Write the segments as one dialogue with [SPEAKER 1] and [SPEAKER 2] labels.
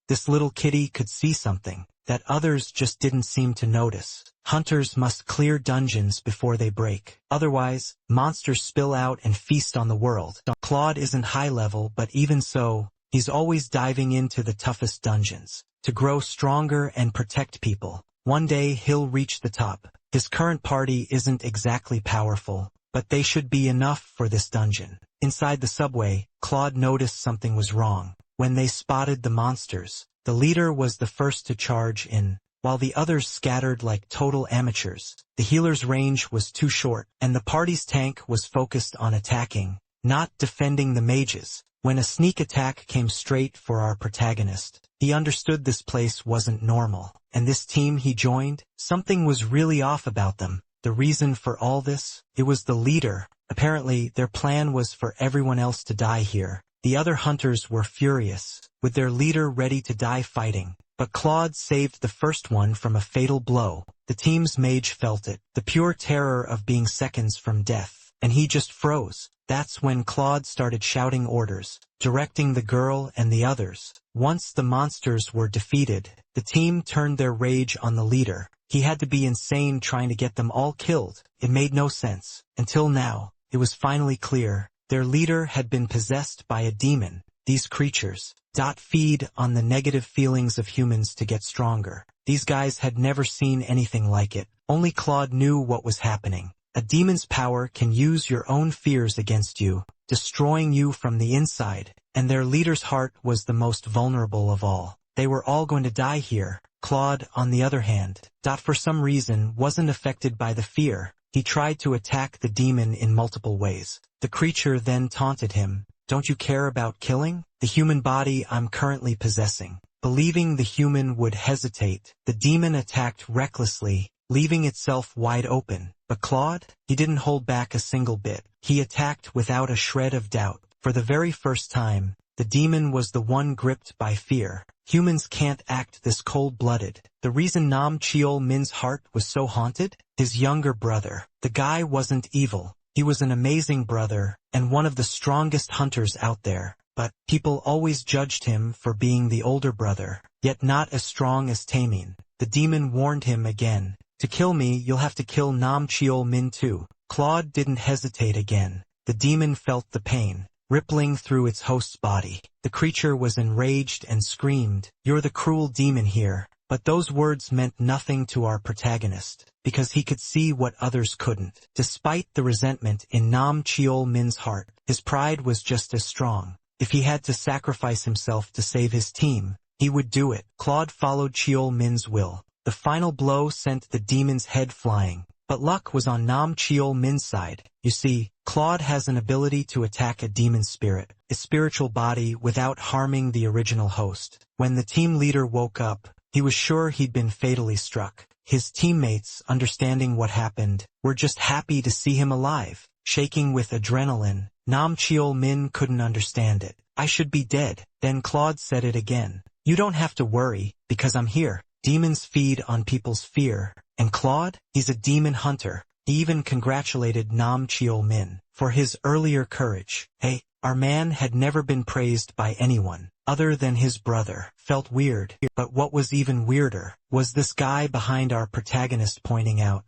[SPEAKER 1] This little kitty could see something that others just didn't seem to notice. Hunters must clear dungeons before they break. Otherwise, monsters spill out and feast on the world. Claude isn't high level, but even so, he's always diving into the toughest dungeons to grow stronger and protect people. One day he'll reach the top. His current party isn't exactly powerful, but they should be enough for this dungeon. Inside the subway, Claude noticed something was wrong. When they spotted the monsters, the leader was the first to charge in, while the others scattered like total amateurs. The healer's range was too short, and the party's tank was focused on attacking, not defending the mages. When a sneak attack came straight for our protagonist, he understood this place wasn't normal. And this team he joined, something was really off about them. The reason for all this? It was the leader. Apparently, their plan was for everyone else to die here. The other hunters were furious, with their leader ready to die fighting. But Claude saved the first one from a fatal blow. The team's mage felt it, the pure terror of being seconds from death, and he just froze. That's when Claude started shouting orders, directing the girl and the others. Once the monsters were defeated, the team turned their rage on the leader. He had to be insane trying to get them all killed. It made no sense. Until now, it was finally clear. Their leader had been possessed by a demon. These creatures feed on the negative feelings of humans to get stronger. These guys had never seen anything like it. Only Claude knew what was happening. A demon's power can use your own fears against you, destroying you from the inside, and their leader's heart was the most vulnerable of all. They were all going to die here. Claude, on the other hand, for some reason wasn't affected by the fear. He tried to attack the demon in multiple ways. The creature then taunted him. "Don't you care about killing the human body I'm currently possessing?" Believing the human would hesitate, the demon attacked recklessly, leaving itself wide open. But Claude, he didn't hold back a single bit. He attacked without a shred of doubt. For the very first time, the demon was the one gripped by fear. Humans can't act this cold-blooded. The reason Nam Cheol Min's heart was so haunted? His younger brother. The guy wasn't evil. He was an amazing brother, and one of the strongest hunters out there. But people always judged him for being the older brother, yet not as strong as Taemin. The demon warned him again. "To kill me, you'll have to kill Nam Cheol Min too." Claude didn't hesitate again. The demon felt the pain rippling through its host's body. The creature was enraged and screamed, "You're the cruel demon here." But those words meant nothing to our protagonist, because he could see what others couldn't. Despite the resentment in Nam Cheol Min's heart, his pride was just as strong. If he had to sacrifice himself to save his team, he would do it. Claude followed Cheol Min's will. The final blow sent the demon's head flying, but luck was on Nam Cheol Min's side. You see, Claude has an ability to attack a demon's spirit, a spiritual body, without harming the original host. When the team leader woke up, he was sure he'd been fatally struck. His teammates, understanding what happened, were just happy to see him alive. Shaking with adrenaline, Nam Cheol Min couldn't understand it. "I should be dead." Then Claude said it again. "You don't have to worry, because I'm here." Demons feed on people's fear, and Claude, he's a demon hunter. He even congratulated Nam Cheol Min for his earlier courage. Hey, our man had never been praised by anyone other than his brother. Felt weird. But what was even weirder was this guy behind our protagonist pointing out,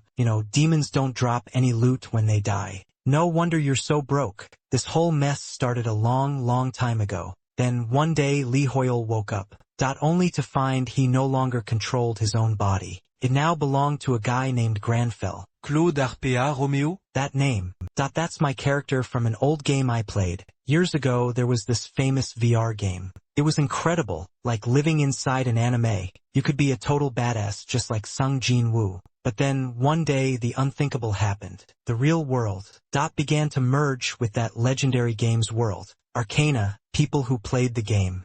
[SPEAKER 1] demons don't drop any loot when they die. No wonder you're so broke. This whole mess started a long time ago. Then one day Lee Hoyle woke up, only to find he no longer controlled his own body. It now belonged to a guy named Granfell.
[SPEAKER 2] Claude RPA Romeo?
[SPEAKER 1] That name. That's my character from an old game I played. Years ago there was this famous VR game. It was incredible, like living inside an anime. You could be a total badass just like Sung Jin Woo. But then, one day the unthinkable happened. The real world, began to merge with that legendary game's world. Arcana, people who played the game,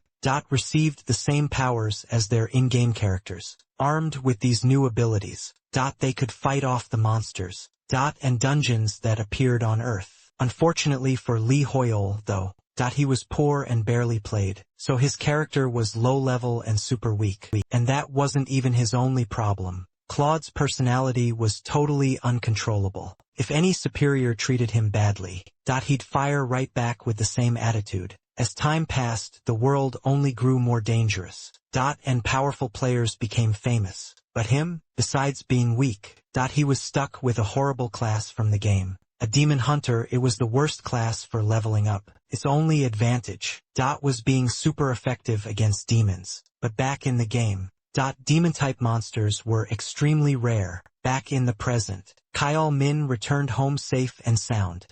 [SPEAKER 1] received the same powers as their in-game characters. Armed with these new abilities, they could fight off the monsters, and dungeons that appeared on Earth. Unfortunately for Lee Hoyle, though, he was poor and barely played, so his character was low-level and super weak. And that wasn't even his only problem. Claude's personality was totally uncontrollable. If any superior treated him badly, he'd fire right back with the same attitude. As time passed, the world only grew more dangerous. And powerful players became famous. But him, besides being weak, he was stuck with a horrible class from the game. A demon hunter, it was the worst class for leveling up. Its only advantage, was being super effective against demons. But back in the game, demon-type monsters were extremely rare. Back in the present, Kyle Min returned home safe and sound.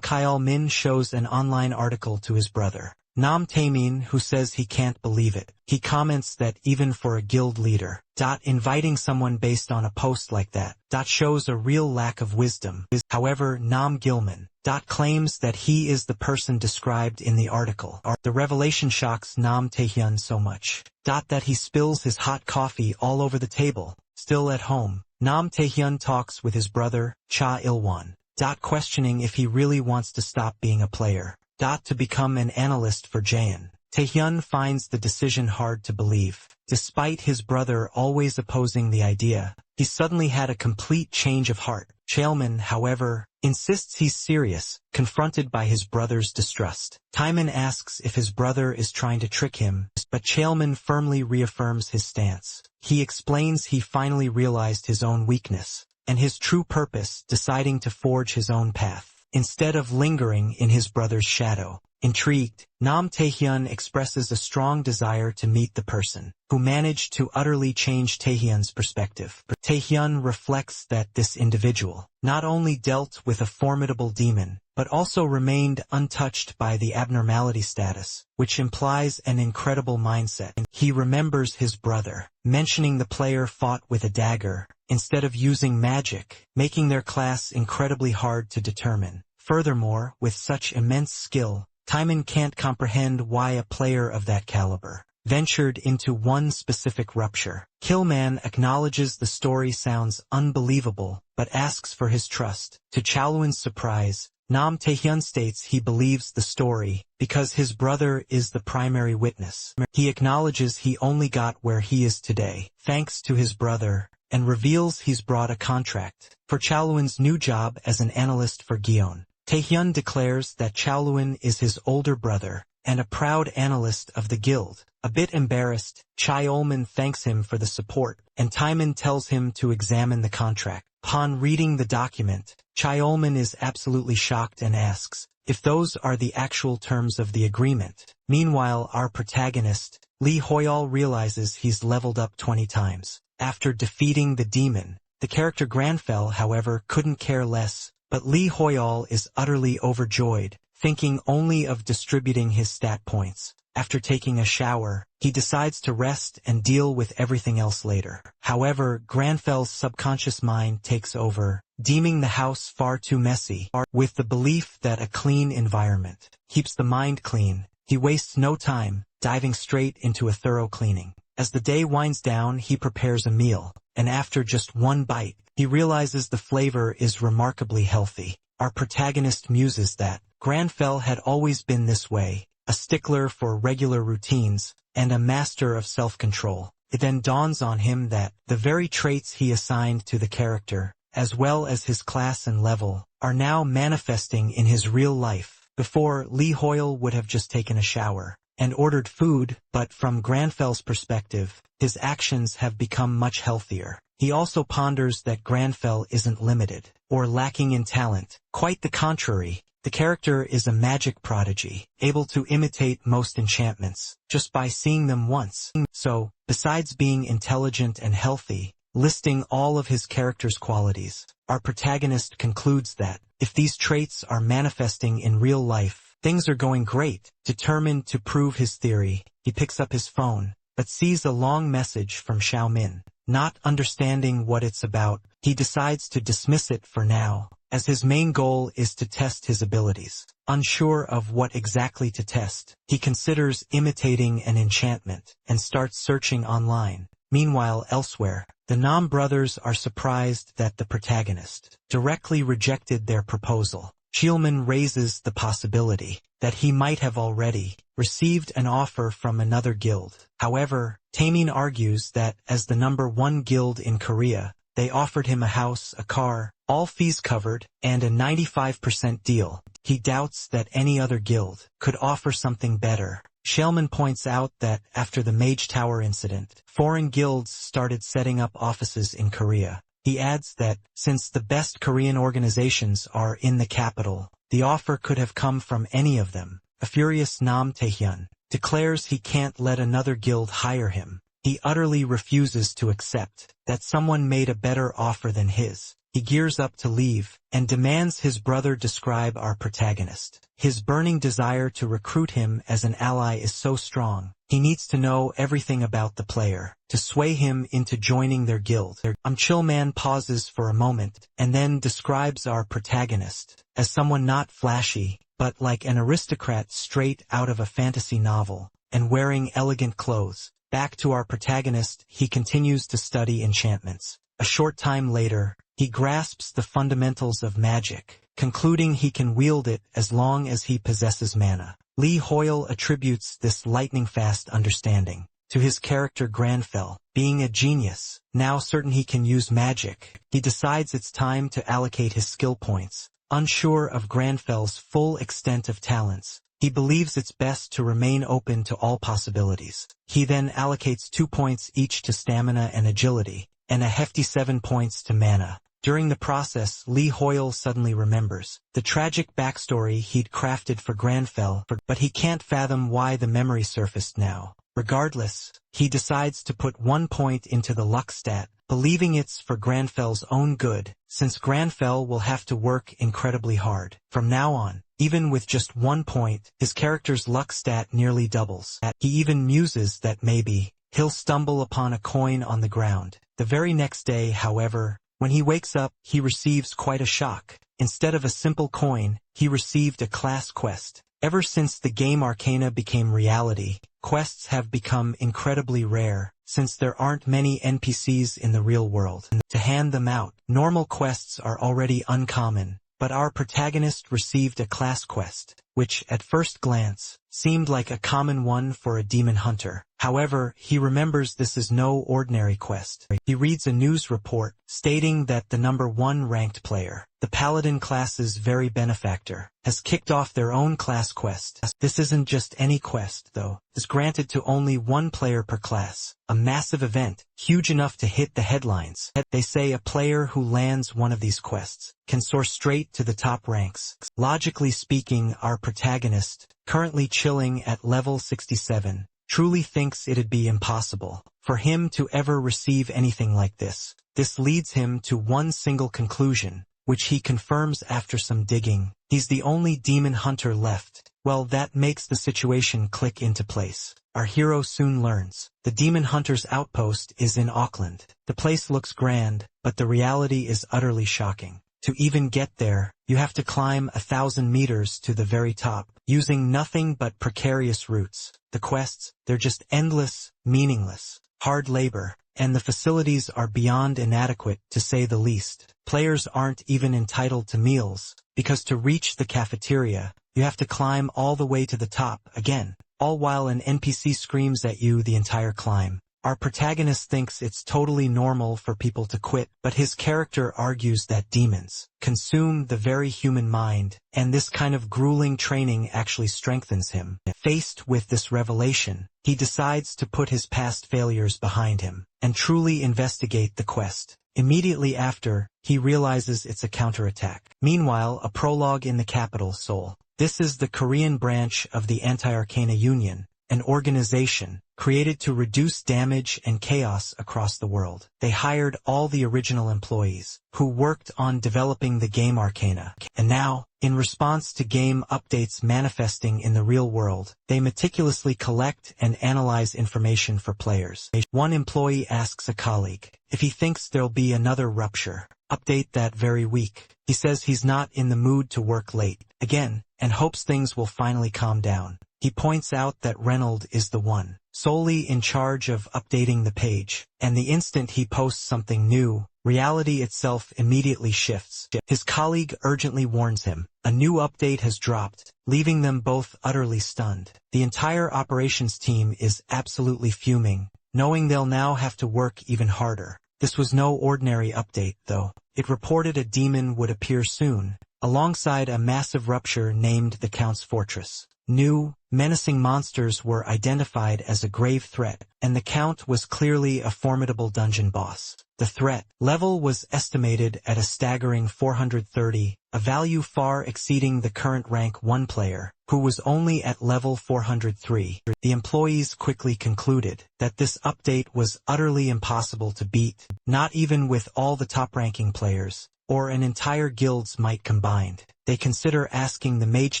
[SPEAKER 1] Kyle Min shows an online article to his brother, Taemin, who says he can't believe it. He comments that even for a guild leader, inviting someone based on a post like that, shows a real lack of wisdom. However, Gilman, claims that he is the person described in the article. The revelation shocks Taehyun so much, that he spills his hot coffee all over the table. Still at home, Taehyun talks with his brother, Cha Ilwon, questioning if he really wants to stop being a player, to become an analyst for Jaeon. Taehyun finds the decision hard to believe. Despite his brother always opposing the idea, he suddenly had a complete change of heart. Chaelman, however, insists he's serious, confronted by his brother's distrust. Taemin asks if his brother is trying to trick him, but Chaelman firmly reaffirms his stance. He explains he finally realized his own weakness, and his true purpose, deciding to forge his own path, instead of lingering in his brother's shadow. Intrigued, Taehyun expresses a strong desire to meet the person who managed to utterly change Taehyun's perspective. Taehyun reflects that this individual not only dealt with a formidable demon, but also remained untouched by the abnormality status, which implies an incredible mindset. He remembers his brother, mentioning the player fought with a dagger, instead of using magic, making their class incredibly hard to determine. Furthermore, with such immense skill, Taemin can't comprehend why a player of that caliber ventured into one specific rupture. Killman acknowledges the story sounds unbelievable, but asks for his trust. To Chaluin's surprise, Taehyun states he believes the story because his brother is the primary witness. He acknowledges he only got where he is today, thanks to his brother, and reveals he's brought a contract for Chaluin's new job as an analyst for Gion. Taehyun declares that Chaluin is his older brother and a proud analyst of the guild. A bit embarrassed, Chaeolman thanks him for the support, and Taemin tells him to examine the contract. Upon reading the document, Chaeolman is absolutely shocked and asks if those are the actual terms of the agreement. Meanwhile, our protagonist, Lee Hoyal, realizes he's leveled up 20 times. After defeating the demon, the character Granfell, however, couldn't care less. But Lee Hoyal is utterly overjoyed, thinking only of distributing his stat points. After taking a shower, he decides to rest and deal with everything else later. However, Granfell's subconscious mind takes over, deeming the house far too messy. With the belief that a clean environment keeps the mind clean, he wastes no time, diving straight into a thorough cleaning. As the day winds down, he prepares a meal, and after just one bite, he realizes the flavor is remarkably healthy. Our protagonist muses that Granfell had always been this way, a stickler for regular routines, and a master of self-control. It then dawns on him that the very traits he assigned to the character, as well as his class and level, are now manifesting in his real life. Before, Lee Hoyle would have just taken a shower and ordered food, but from Granfell's perspective, his actions have become much healthier. He also ponders that Granfell isn't limited or lacking in talent. Quite the contrary, the character is a magic prodigy, able to imitate most enchantments just by seeing them once. So, besides being intelligent and healthy, listing all of his character's qualities, our protagonist concludes that if these traits are manifesting in real life, things are going great. Determined to prove his theory, he picks up his phone, but sees a long message from Xiaomin. Not understanding what it's about, he decides to dismiss it for now, as his main goal is to test his abilities. Unsure of what exactly to test, he considers imitating an enchantment and starts searching online. Meanwhile, elsewhere, the Nam brothers are surprised that the protagonist directly rejected their proposal. Shielman raises the possibility that he might have already received an offer from another guild. However, Taemin argues that as the #1 guild in Korea, they offered him a house, a car, all fees covered, and a 95% deal. He doubts that any other guild could offer something better. Shellman points out that after the Mage Tower incident, foreign guilds started setting up offices in Korea. He adds that, since the best Korean organizations are in the capital, the offer could have come from any of them. A furious Nam Taehyun declares he can't let another guild hire him. He utterly refuses to accept that someone made a better offer than his. He gears up to leave, and demands his brother describe our protagonist. His burning desire to recruit him as an ally is so strong, he needs to know everything about the player, to sway him into joining their guild. Chillman pauses for a moment, and then describes our protagonist as someone not flashy, but like an aristocrat straight out of a fantasy novel, and wearing elegant clothes. Back to our protagonist, he continues to study enchantments. A short time later, he grasps the fundamentals of magic, concluding he can wield it as long as he possesses mana. Lee Hoyle attributes this lightning-fast understanding to his character Granfell, being a genius. Now certain he can use magic, he decides it's time to allocate his skill points. Unsure of Granfell's full extent of talents, he believes it's best to remain open to all possibilities. He then allocates 2 points each to stamina and agility, and a hefty 7 points to mana. During the process, Lee Hoyle suddenly remembers the tragic backstory he'd crafted for Granfell, but he can't fathom why the memory surfaced now. Regardless, he decides to put 1 point into the luck stat, believing it's for Granfell's own good, since Granfell will have to work incredibly hard. From now on, even with just 1 point, his character's luck stat nearly doubles. He even muses that maybe he'll stumble upon a coin on the ground. The very next day, however, when he wakes up, he receives quite a shock. Instead of a simple coin, he received a class quest. Ever since the game Arcana became reality, quests have become incredibly rare, since there aren't many NPCs in the real world to hand them out. Normal quests are already uncommon, but our protagonist received a class quest, which, at first glance, seemed like a common one for a demon hunter. However, he remembers this is no ordinary quest. He reads a news report stating that the number 1 ranked player, the Paladin class's very benefactor, has kicked off their own class quest. This isn't just any quest, though. It's granted to only 1 player per class. A massive event, huge enough to hit the headlines. They say a player who lands one of these quests can soar straight to the top ranks. Logically speaking, our protagonist, currently chilling at level 67, truly thinks it'd be impossible for him to ever receive anything like this. This leads him to one single conclusion, which he confirms after some digging. He's the only demon hunter left. Well, that makes the situation click into place. Our hero soon learns the demon hunter's outpost is in Auckland. The place looks grand, but the reality is utterly shocking. To even get there, you have to climb 1,000 meters to the very top, using nothing but precarious routes. The quests, they're just endless, meaningless, hard labor, and the facilities are beyond inadequate, to say the least. Players aren't even entitled to meals, because to reach the cafeteria, you have to climb all the way to the top again, all while an NPC screams at you the entire climb. Our protagonist thinks it's totally normal for people to quit, but his character argues that demons consume the very human mind, and this kind of grueling training actually strengthens him. Faced with this revelation, he decides to put his past failures behind him and truly investigate the quest. Immediately after, he realizes it's a counterattack. Meanwhile, a prologue in the capital, Seoul. This is the Korean branch of the Anti-Arcana Union, an organization created to reduce damage and chaos across the world. They hired all the original employees who worked on developing the game Arcana. And now, in response to game updates manifesting in the real world, they meticulously collect and analyze information for players. One employee asks a colleague if he thinks there'll be another rupture update that very week. He says he's not in the mood to work late again, and hopes things will finally calm down. He points out that Reynold is the one solely in charge of updating the page, and the instant he posts something new, reality itself immediately shifts. His colleague urgently warns him. A new update has dropped, leaving them both utterly stunned. The entire operations team is absolutely fuming, knowing they'll now have to work even harder. This was no ordinary update, though. it reported a demon would appear soon, alongside a massive rupture named the Count's Fortress. New, menacing monsters were identified as a grave threat, and the Count was clearly a formidable dungeon boss. The threat level was estimated at a staggering 430, a value far exceeding the current rank 1 player, who was only at level 403. The employees quickly concluded that this update was utterly impossible to beat, not even with all the top-ranking players, or an entire guild's might combined. They consider asking the Mage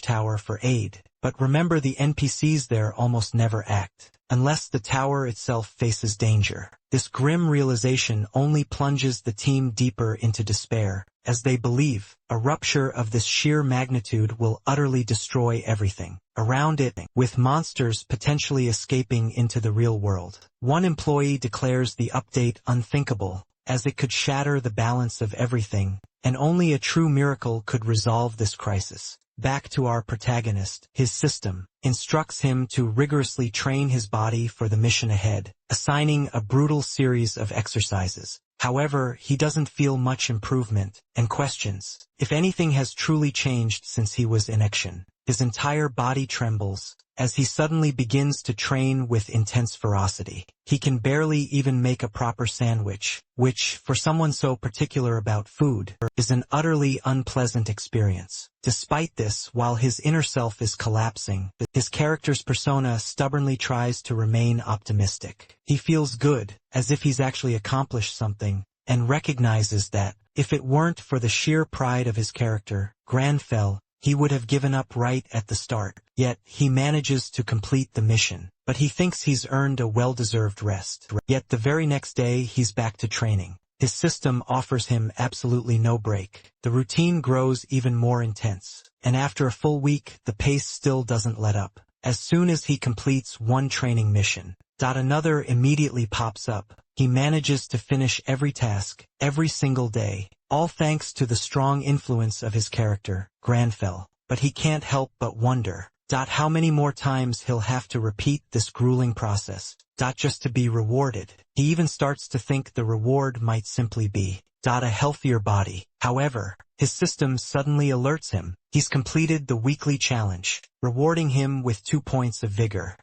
[SPEAKER 1] Tower for aid, but remember the NPCs there almost never act, unless the tower itself faces danger. This grim realization only plunges the team deeper into despair, as they believe a rupture of this sheer magnitude will utterly destroy everything around it, with monsters potentially escaping into the real world. One employee declares the update unthinkable, as it could shatter the balance of everything, and only a true miracle could resolve this crisis. Back to our protagonist, his system instructs him to rigorously train his body for the mission ahead, assigning a brutal series of exercises. However, he doesn't feel much improvement, and questions if anything has truly changed since he was in action. His entire body trembles, as he suddenly begins to train with intense ferocity. He can barely even make a proper sandwich, which, for someone so particular about food, is an utterly unpleasant experience. Despite this, while his inner self is collapsing, his character's persona stubbornly tries to remain optimistic. He feels good, as if he's actually accomplished something, and recognizes that, if it weren't for the sheer pride of his character, Granfell, he would have given up right at the start. Yet, he manages to complete the mission, but he thinks he's earned a well-deserved rest. Yet the very next day he's back to training. His system offers him absolutely no break. The routine grows even more intense, and after a full week, the pace still doesn't let up. As soon as he completes one training mission, another immediately pops up. He manages to finish every task, every single day, all thanks to the strong influence of his character, Granfell. But he can't help but wonder, how many more times he'll have to repeat this grueling process, just to be rewarded. He even starts to think the reward might simply be, a healthier body. However, his system suddenly alerts him. He's completed the weekly challenge, rewarding him with 2 points of vigor,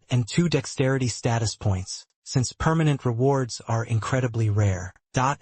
[SPEAKER 1] and 2 dexterity status points. Since permanent rewards are incredibly rare,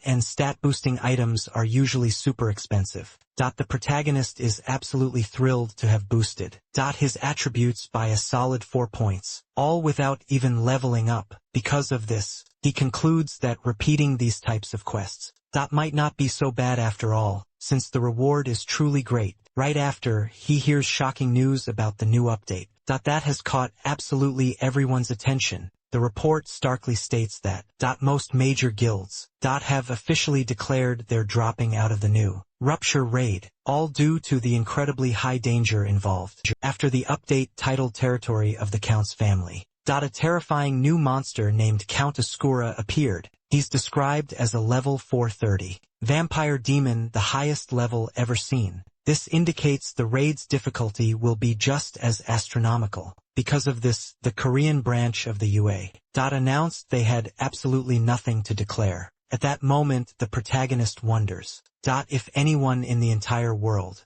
[SPEAKER 1] and stat-boosting items are usually super expensive, the protagonist is absolutely thrilled to have boosted, his attributes by a solid 4 points, all without even leveling up. Because of this, he concludes that repeating these types of quests, might not be so bad after all, since the reward is truly great. Right after, he hears shocking news about the new update, that has caught absolutely everyone's attention. The report starkly states that, most major guilds, have officially declared they're dropping out of the new Rupture raid, all due to the incredibly high danger involved. After the update titled Territory of the Count's Family, a terrifying new monster named Count Asura appeared. He's described as a level 430 vampire demon, the highest level ever seen. This indicates the raid's difficulty will be just as astronomical. Because of this, the Korean branch of the UA announced they had absolutely nothing to declare. At that moment, the protagonist wonders, if anyone in the entire world,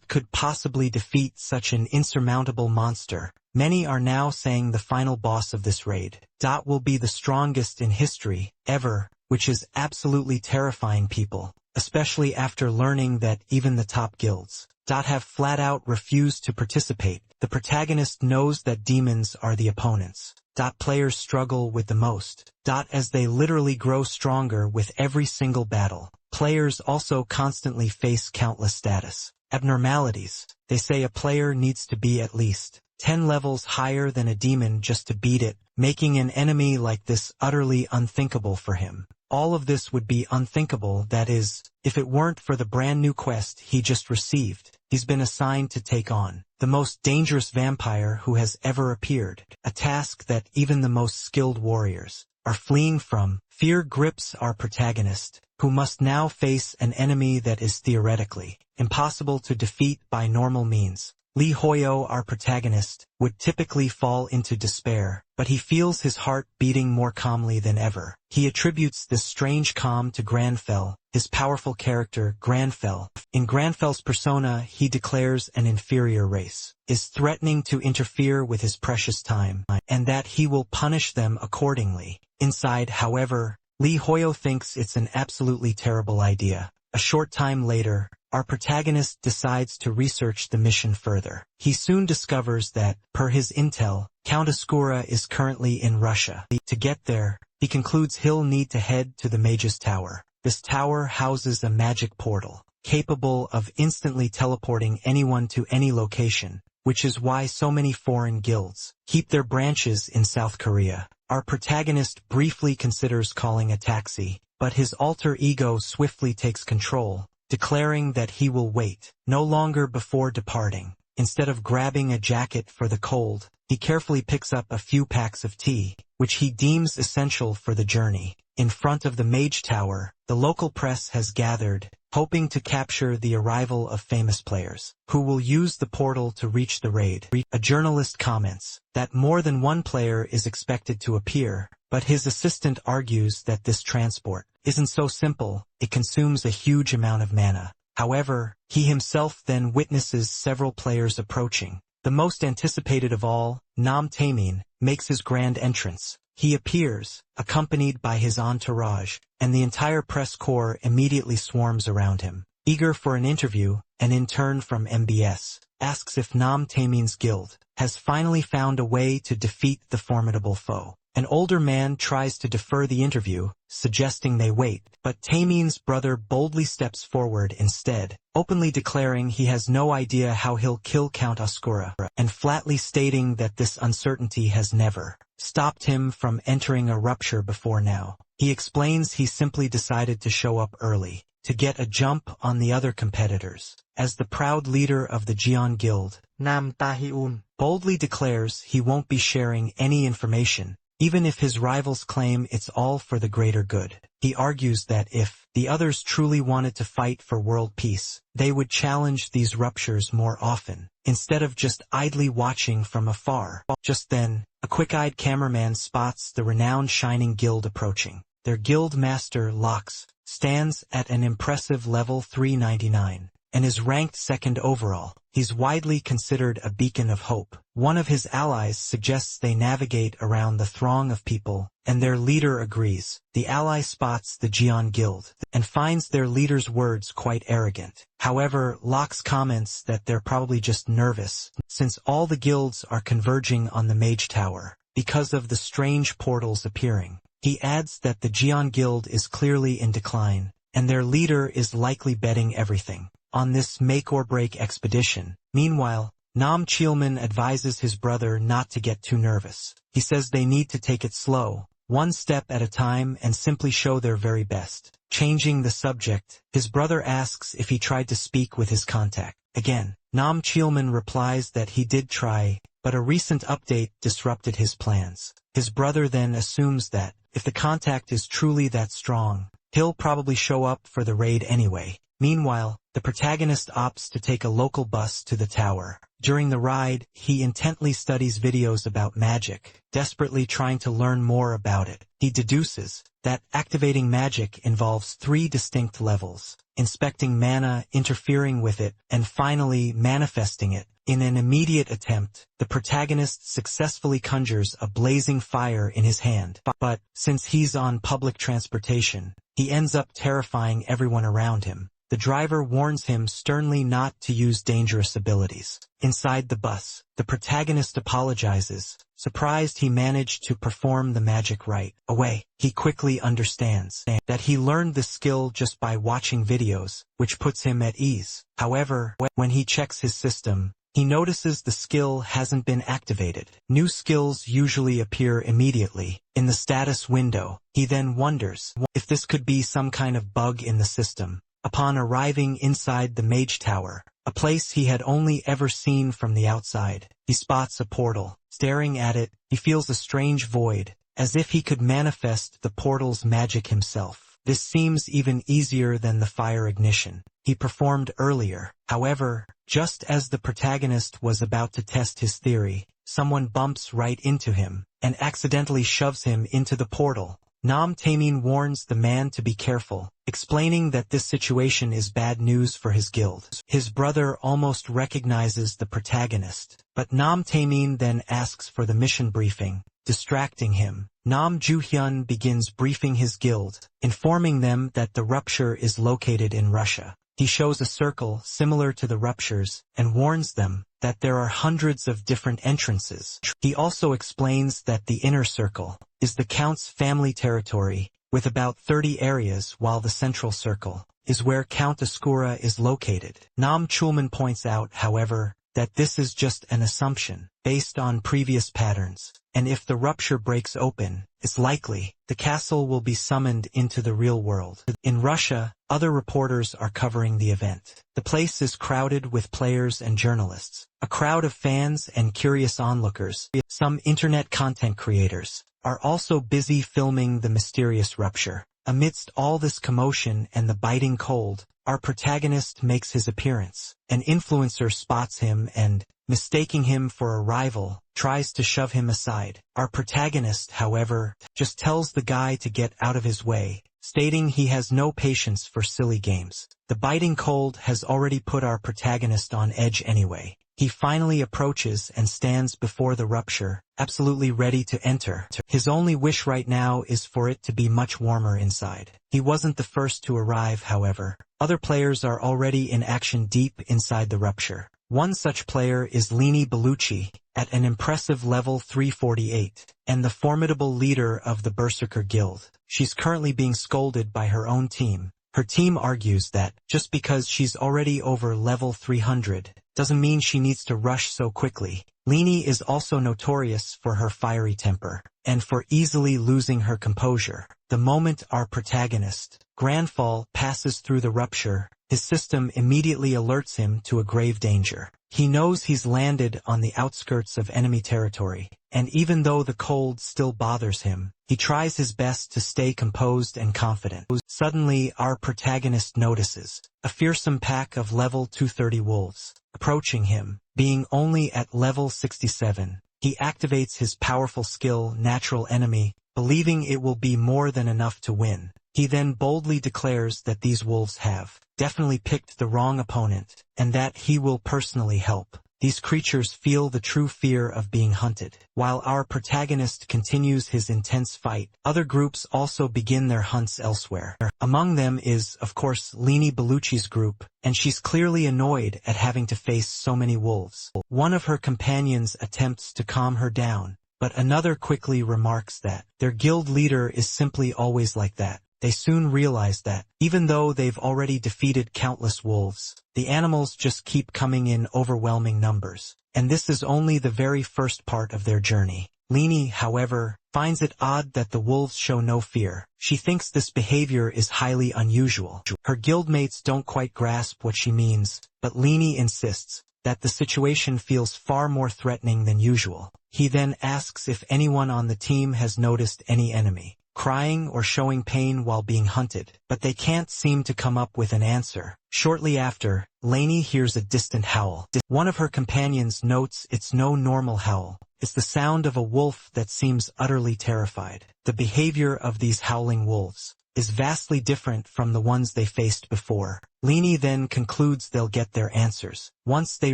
[SPEAKER 1] could possibly defeat such an insurmountable monster. Many are now saying the final boss of this raid, will be the strongest in history, ever, which is absolutely terrifying people, especially after learning that even the top guilds, have flat out refused to participate. The protagonist knows that demons are the opponents, players struggle with the most, as they literally grow stronger with every single battle. Players also constantly face countless status abnormalities. They say a player needs to be at least 10 levels higher than a demon just to beat it, making an enemy like this utterly unthinkable for him. All of this would be unthinkable, that is, if it weren't for the brand new quest he just received. He's been assigned to take on the most dangerous vampire who has ever appeared, a task that even the most skilled warriors are fleeing from. Fear grips our protagonist, who must now face an enemy that is theoretically impossible to defeat by normal means. Lee Hoyo, our protagonist, would typically fall into despair, but he feels his heart beating more calmly than ever. He attributes this strange calm to Granfell, his powerful character, Granfell. In Granfell's persona, he declares an inferior race is threatening to interfere with his precious time, and that he will punish them accordingly. Inside, however, Lee Hoyo thinks it's an absolutely terrible idea. A short time later, our protagonist decides to research the mission further. He soon discovers that, per his intel, Count Asura is currently in Russia. To get there, he concludes he'll need to head to the Mage's Tower. This tower houses a magic portal, capable of instantly teleporting anyone to any location, which is why so many foreign guilds keep their branches in South Korea. Our protagonist briefly considers calling a taxi, but his alter ego swiftly takes control, declaring that he will wait no longer before departing. Instead of grabbing a jacket for the cold, he carefully picks up a few packs of tea, which he deems essential for the journey. In front of the Mage Tower, the local press has gathered, hoping to capture the arrival of famous players, who will use the portal to reach the raid. A journalist comments that more than one player is expected to appear, but his assistant argues that this transport isn't so simple, it consumes a huge amount of mana. However, he himself then witnesses several players approaching. The most anticipated of all, Nam Taemin, makes his grand entrance. He appears, accompanied by his entourage, and the entire press corps immediately swarms around him. Eager for an interview, an intern from MBS asks if Nam Taemin's guild has finally found a way to defeat the formidable foe. An older man tries to defer the interview, suggesting they wait, but Taemin's brother boldly steps forward instead, openly declaring he has no idea how he'll kill Count Asura, and flatly stating that this uncertainty has never stopped him from entering a rupture before now. He explains he simply decided to show up early, to get a jump on the other competitors. As the proud leader of the Jeon Guild, Nam Tae-un boldly declares he won't be sharing any information, even if his rivals claim it's all for the greater good. He argues that if the others truly wanted to fight for world peace, they would challenge these ruptures more often, instead of just idly watching from afar. Just then, a quick-eyed cameraman spots the renowned Shining Guild approaching. Their guild master, Lox, stands at an impressive level 399, and is ranked second overall. He's widely considered a beacon of hope. One of his allies suggests they navigate around the throng of people, and their leader agrees. The ally spots the Jeon Guild, and finds their leader's words quite arrogant. However, Lox comments that they're probably just nervous, since all the guilds are converging on the Mage Tower, because of the strange portals appearing. He adds that the Jeon Guild is clearly in decline, and their leader is likely betting everything on this make-or-break expedition. Meanwhile, Nam Cheelman advises his brother not to get too nervous. He says they need to take it slow, one step at a time, and simply show their very best. Changing the subject, his brother asks if he tried to speak with his contact. Again, Nam Cheelman replies that he did try, but a recent update disrupted his plans. His brother then assumes that, if the contact is truly that strong, he'll probably show up for the raid anyway. Meanwhile, the protagonist opts to take a local bus to the tower. During the ride, he intently studies videos about magic, desperately trying to learn more about it. He deduces that activating magic involves 3 distinct levels: inspecting mana, interfering with it, and finally manifesting it. In an immediate attempt, the protagonist successfully conjures a blazing fire in his hand. But, since he's on public transportation, he ends up terrifying everyone around him. The driver warns him sternly not to use dangerous abilities. Inside the bus, the protagonist apologizes, surprised he managed to perform the magic right away. He quickly understands that he learned the skill just by watching videos, which puts him at ease. However, when he checks his system, he notices the skill hasn't been activated. New skills usually appear immediately in the status window. He then wonders if this could be some kind of bug in the system. Upon arriving inside the Mage Tower, a place he had only ever seen from the outside, he spots a portal. Staring at it, he feels a strange void, as if he could manifest the portal's magic himself. This seems even easier than the fire ignition he performed earlier. However, just as the protagonist was about to test his theory, someone bumps right into him and accidentally shoves him into the portal. Nam Taemin warns the man to be careful, explaining that this situation is bad news for his guild. His brother almost recognizes the protagonist, but Nam Taemin then asks for the mission briefing, distracting him. Nam Joo-hyun begins briefing his guild, informing them that the rupture is located in Russia. He shows a circle similar to the ruptures and warns them that there are hundreds of different entrances. He also explains that the inner circle is the Count's family territory, with about 30 areas, while the central circle is where Count Asura is located. Nam Chulman points out, however, that this is just an assumption based on previous patterns, and if the rupture breaks open, it's likely the castle will be summoned into the real world. In Russia, other reporters are covering the event. The place is crowded with players and journalists, a crowd of fans and curious onlookers. Some internet content creators are also busy filming the mysterious rupture. Amidst all this commotion and the biting cold, our protagonist makes his appearance. An influencer spots him and, mistaking him for a rival, tries to shove him aside. Our protagonist, however, just tells the guy to get out of his way, stating he has no patience for silly games. The biting cold has already put our protagonist on edge anyway. He finally approaches and stands before the rupture, absolutely ready to enter. His only wish right now is for it to be much warmer inside. He wasn't the first to arrive, however. Other players are already in action deep inside the rupture. One such player is Lini Bellucci, at an impressive level 348, and the formidable leader of the Berserker Guild. She's currently being scolded by her own team. Her team argues that, just because she's already over level 300, doesn't mean she needs to rush so quickly. Lini is also notorious for her fiery temper, and for easily losing her composure. The moment our protagonist, Grandfall, passes through the rupture, his system immediately alerts him to a grave danger. He knows he's landed on the outskirts of enemy territory, and even though the cold still bothers him, he tries his best to stay composed and confident. Suddenly, our protagonist notices a fearsome pack of level 230 wolves approaching him. Being only at level 67, he activates his powerful skill, Natural Enemy, believing it will be more than enough to win. He then boldly declares that these wolves have definitely picked the wrong opponent, and that he will personally help. These creatures feel the true fear of being hunted. While our protagonist continues his intense fight, other groups also begin their hunts elsewhere. Among them is, of course, Lini Bellucci's group, and she's clearly annoyed at having to face so many wolves. One of her companions attempts to calm her down, but another quickly remarks that their guild leader is simply always like that. They soon realize that, even though they've already defeated countless wolves, the animals just keep coming in overwhelming numbers, and this is only the very first part of their journey. Lini, however, finds it odd that the wolves show no fear. She thinks this behavior is highly unusual. Her guildmates don't quite grasp what she means, but Lini insists that the situation feels far more threatening than usual. He then asks if anyone on the team has noticed any enemy crying or showing pain while being hunted, but they can't seem to come up with an answer. Shortly after, Lainey hears a distant howl. One of her companions notes it's no normal howl. It's the sound of a wolf that seems utterly terrified. The behavior of these howling wolves is vastly different from the ones they faced before. Lainey then concludes they'll get their answers once they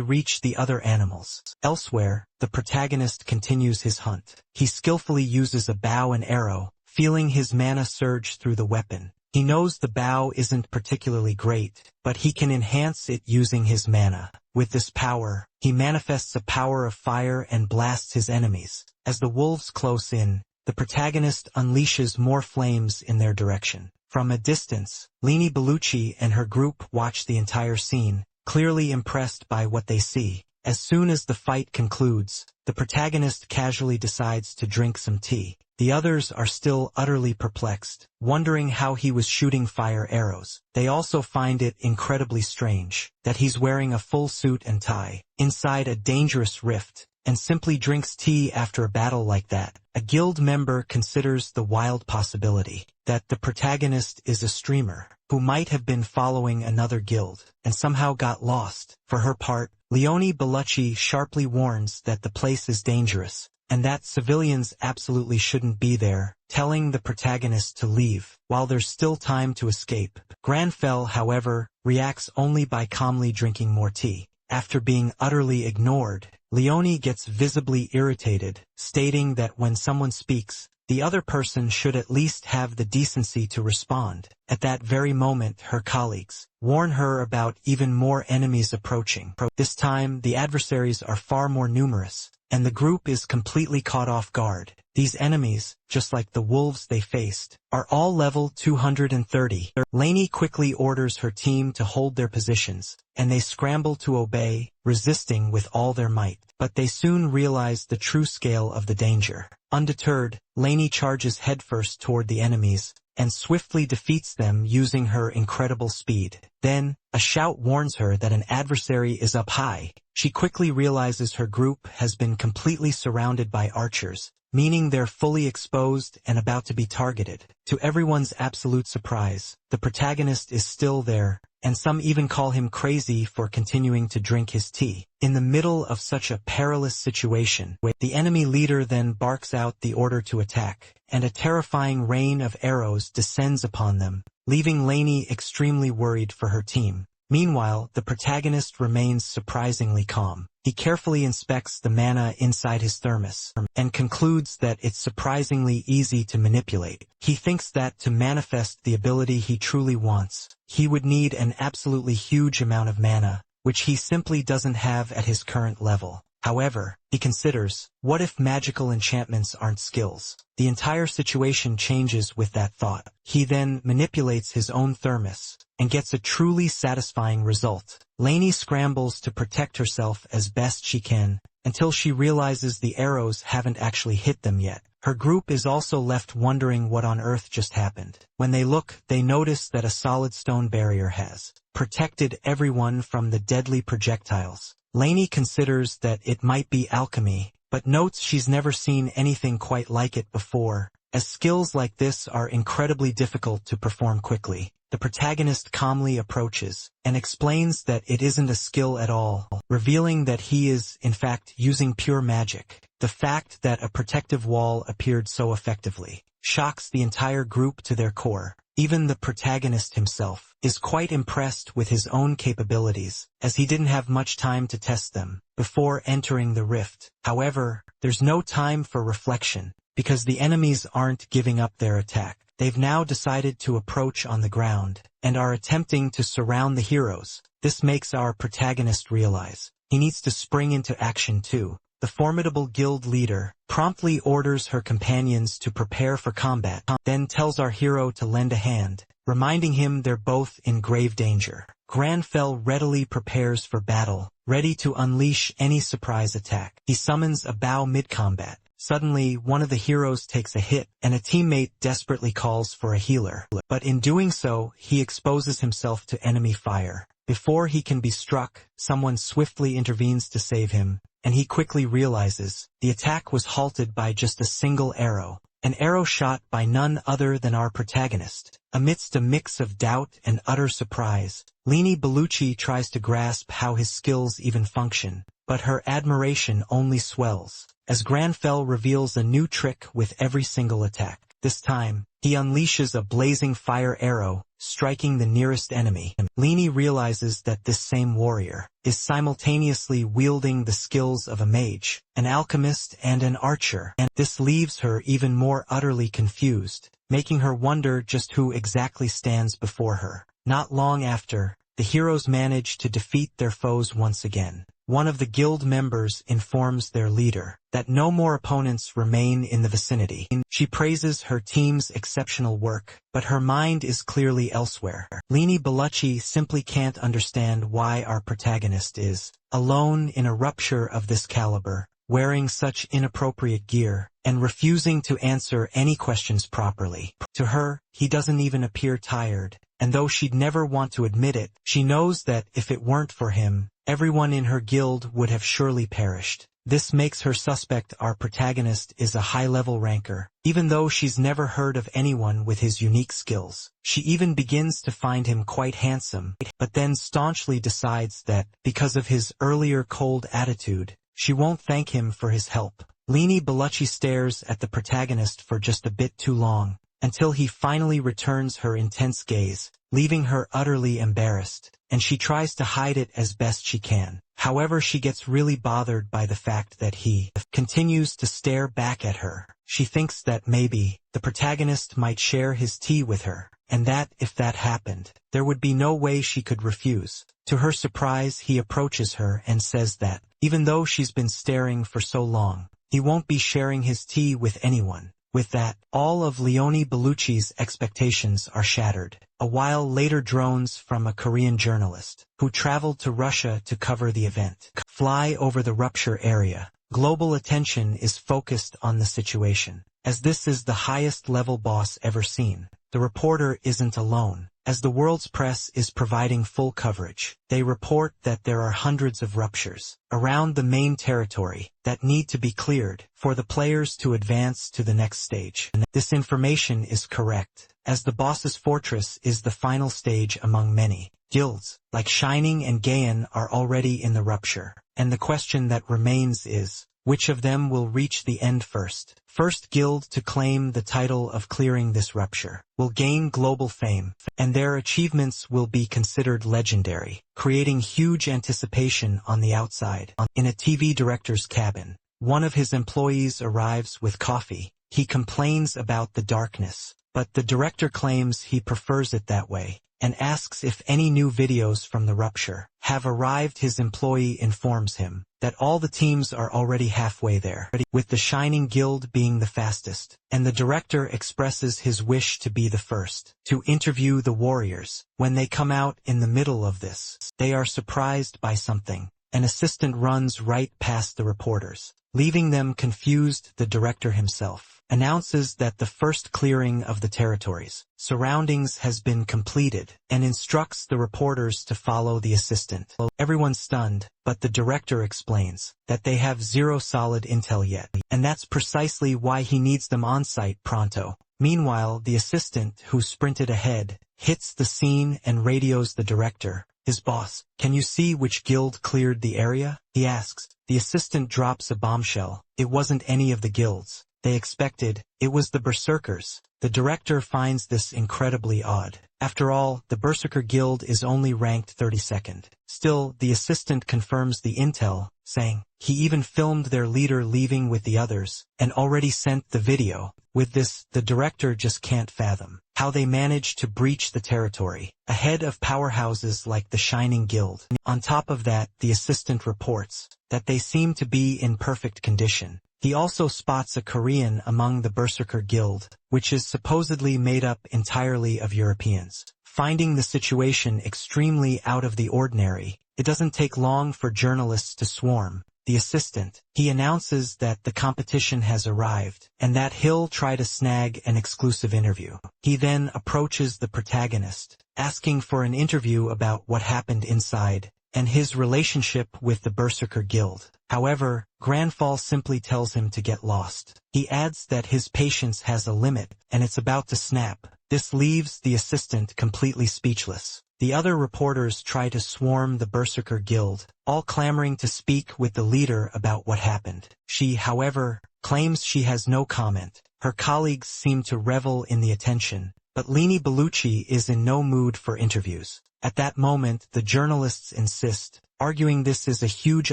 [SPEAKER 1] reach the other animals. Elsewhere, the protagonist continues his hunt. He skillfully uses a bow and arrow, feeling his mana surge through the weapon. He knows the bow isn't particularly great, but he can enhance it using his mana. With this power, he manifests a power of fire and blasts his enemies. As the wolves close in, the protagonist unleashes more flames in their direction. From a distance, Lini Bellucci and her group watch the entire scene, clearly impressed by what they see. As soon as the fight concludes, the protagonist casually decides to drink some tea. The others are still utterly perplexed, wondering how he was shooting fire arrows. They also find it incredibly strange that he's wearing a full suit and tie. Inside a dangerous rift, and simply drinks tea after a battle like that. A guild member considers the wild possibility that the protagonist is a streamer who might have been following another guild and somehow got lost. For her part, Leonie Bellucci sharply warns that the place is dangerous and that civilians absolutely shouldn't be there, telling the protagonist to leave while there's still time to escape. Granfell, however, reacts only by calmly drinking more tea. After being utterly ignored, Leonie gets visibly irritated, stating that when someone speaks, the other person should at least have the decency to respond. At that very moment, her colleagues warn her about even more enemies approaching. This time, the adversaries are far more numerous, and the group is completely caught off guard. These enemies, just like the wolves they faced, are all level 230. Lainey quickly orders her team to hold their positions, and they scramble to obey, resisting with all their might. But they soon realize the true scale of the danger. Undeterred, Lainey charges headfirst toward the enemies, and swiftly defeats them using her incredible speed. Then, a shout warns her that an adversary is up high. She quickly realizes her group has been completely surrounded by archers, meaning they're fully exposed and about to be targeted. To everyone's absolute surprise, the protagonist is still there, and some even call him crazy for continuing to drink his tea. In the middle of such a perilous situation, the enemy leader then barks out the order to attack, and a terrifying rain of arrows descends upon them, leaving Lainey extremely worried for her team. Meanwhile, the protagonist remains surprisingly calm. He carefully inspects the mana inside his thermos, and concludes that it's surprisingly easy to manipulate. He thinks that to manifest the ability he truly wants, he would need an absolutely huge amount of mana, which he simply doesn't have at his current level. However, he considers, what if magical enchantments aren't skills? The entire situation changes with that thought. He then manipulates his own thermos, and gets a truly satisfying result. Lainey scrambles to protect herself as best she can, until she realizes the arrows haven't actually hit them yet. Her group is also left wondering what on earth just happened. When they look, they notice that a solid stone barrier has protected everyone from the deadly projectiles. Lainey considers that it might be alchemy, but notes she's never seen anything quite like it before, as skills like this are incredibly difficult to perform quickly. The protagonist calmly approaches, and explains that it isn't a skill at all, revealing that he is, in fact, using pure magic. The fact that a protective wall appeared so effectively shocks the entire group to their core. Even the protagonist himself is quite impressed with his own capabilities, as he didn't have much time to test them before entering the rift. However, there's no time for reflection, because the enemies aren't giving up their attack. They've now decided to approach on the ground, and are attempting to surround the heroes. This makes our protagonist realize he needs to spring into action too. The formidable guild leader promptly orders her companions to prepare for combat, then tells our hero to lend a hand, reminding him they're both in grave danger. Granfell readily prepares for battle, ready to unleash any surprise attack. He summons a bow mid-combat. Suddenly, one of the heroes takes a hit, and a teammate desperately calls for a healer. But in doing so, he exposes himself to enemy fire. Before he can be struck, someone swiftly intervenes to save him, and he quickly realizes the attack was halted by just a single arrow. An arrow shot by none other than our protagonist. Amidst a mix of doubt and utter surprise, Lainey Bellucci tries to grasp how his skills even function, but her admiration only swells, as Granfell reveals a new trick with every single attack. This time, he unleashes a blazing fire arrow, striking the nearest enemy. Lainey realizes that this same warrior is simultaneously wielding the skills of a mage, an alchemist, and an archer, and this leaves her even more utterly confused, making her wonder just who exactly stands before her. Not long after, the heroes manage to defeat their foes once again. One of the guild members informs their leader that no more opponents remain in the vicinity. She praises her team's exceptional work, but her mind is clearly elsewhere. Lainey Bellucci simply can't understand why our protagonist is alone in a rupture of this caliber, wearing such inappropriate gear, and refusing to answer any questions properly. To her, he doesn't even appear tired, and though she'd never want to admit it, she knows that if it weren't for him, everyone in her guild would have surely perished. This makes her suspect our protagonist is a high-level ranker, even though she's never heard of anyone with his unique skills. She even begins to find him quite handsome, but then staunchly decides that, because of his earlier cold attitude, she won't thank him for his help. Lini Bellucci stares at the protagonist for just a bit too long, until he finally returns her intense gaze, leaving her utterly embarrassed, and she tries to hide it as best she can. However, she gets really bothered by the fact that he continues to stare back at her. She thinks that maybe the protagonist might share his tea with her, and that if that happened, there would be no way she could refuse. To her surprise, he approaches her and says that, even though she's been staring for so long, he won't be sharing his tea with anyone. With that, all of Leonie Bellucci's expectations are shattered. A while later, drones from a Korean journalist, who traveled to Russia to cover the event, fly over the rupture area. Global attention is focused on the situation, as this is the highest level boss ever seen. The reporter isn't alone, as the world's press is providing full coverage. They report that there are hundreds of ruptures around the main territory that need to be cleared for the players to advance to the next stage. This information is correct, as the boss's fortress is the final stage among many. Guilds, like Shining and Gaon, are already in the rupture, and the question that remains is, which of them will reach the end first? First guild to claim the title of clearing this rupture will gain global fame, and their achievements will be considered legendary, creating huge anticipation on the outside. In a TV director's cabin, one of his employees arrives with coffee. He complains about the darkness, but the director claims he prefers it that way, and asks if any new videos from the rupture have arrived. His employee informs him that all the teams are already halfway there, with the Shining Guild being the fastest, and the director expresses his wish to be the first to interview the warriors. When they come out in the middle of this, they are surprised by something. An assistant runs right past the reporters, leaving them confused. The director himself announces that the first clearing of the territories surroundings has been completed, and instructs the reporters to follow the assistant. Everyone's stunned, but the director explains that they have zero solid intel yet, and that's precisely why he needs them on site pronto. Meanwhile, the assistant, who sprinted ahead, hits the scene and radios the director, his boss. "Can you see which guild cleared the area?" he asks. The assistant drops a bombshell. It wasn't any of the guilds they expected, it was the Berserkers. The director finds this incredibly odd. After all, the Berserker Guild is only ranked 32nd. Still, the assistant confirms the intel, saying he even filmed their leader leaving with the others, and already sent the video. With this, the director just can't fathom how they managed to breach the territory ahead of powerhouses like the Shining Guild. On top of that, the assistant reports that they seem to be in perfect condition. He also spots a Korean among the Berserker Guild, which is supposedly made up entirely of Europeans. Finding the situation extremely out of the ordinary, it doesn't take long for journalists to swarm the assistant. He announces that the competition has arrived, and that he'll try to snag an exclusive interview. He then approaches the protagonist, asking for an interview about what happened inside, and his relationship with the Berserker Guild. However, Granfall simply tells him to get lost. He adds that his patience has a limit, and it's about to snap. This leaves the assistant completely speechless. The other reporters try to swarm the Berserker Guild, all clamoring to speak with the leader about what happened. She, however, claims she has no comment. Her colleagues seem to revel in the attention, but Lini Bellucci is in no mood for interviews. At that moment, the journalists insist, arguing this is a huge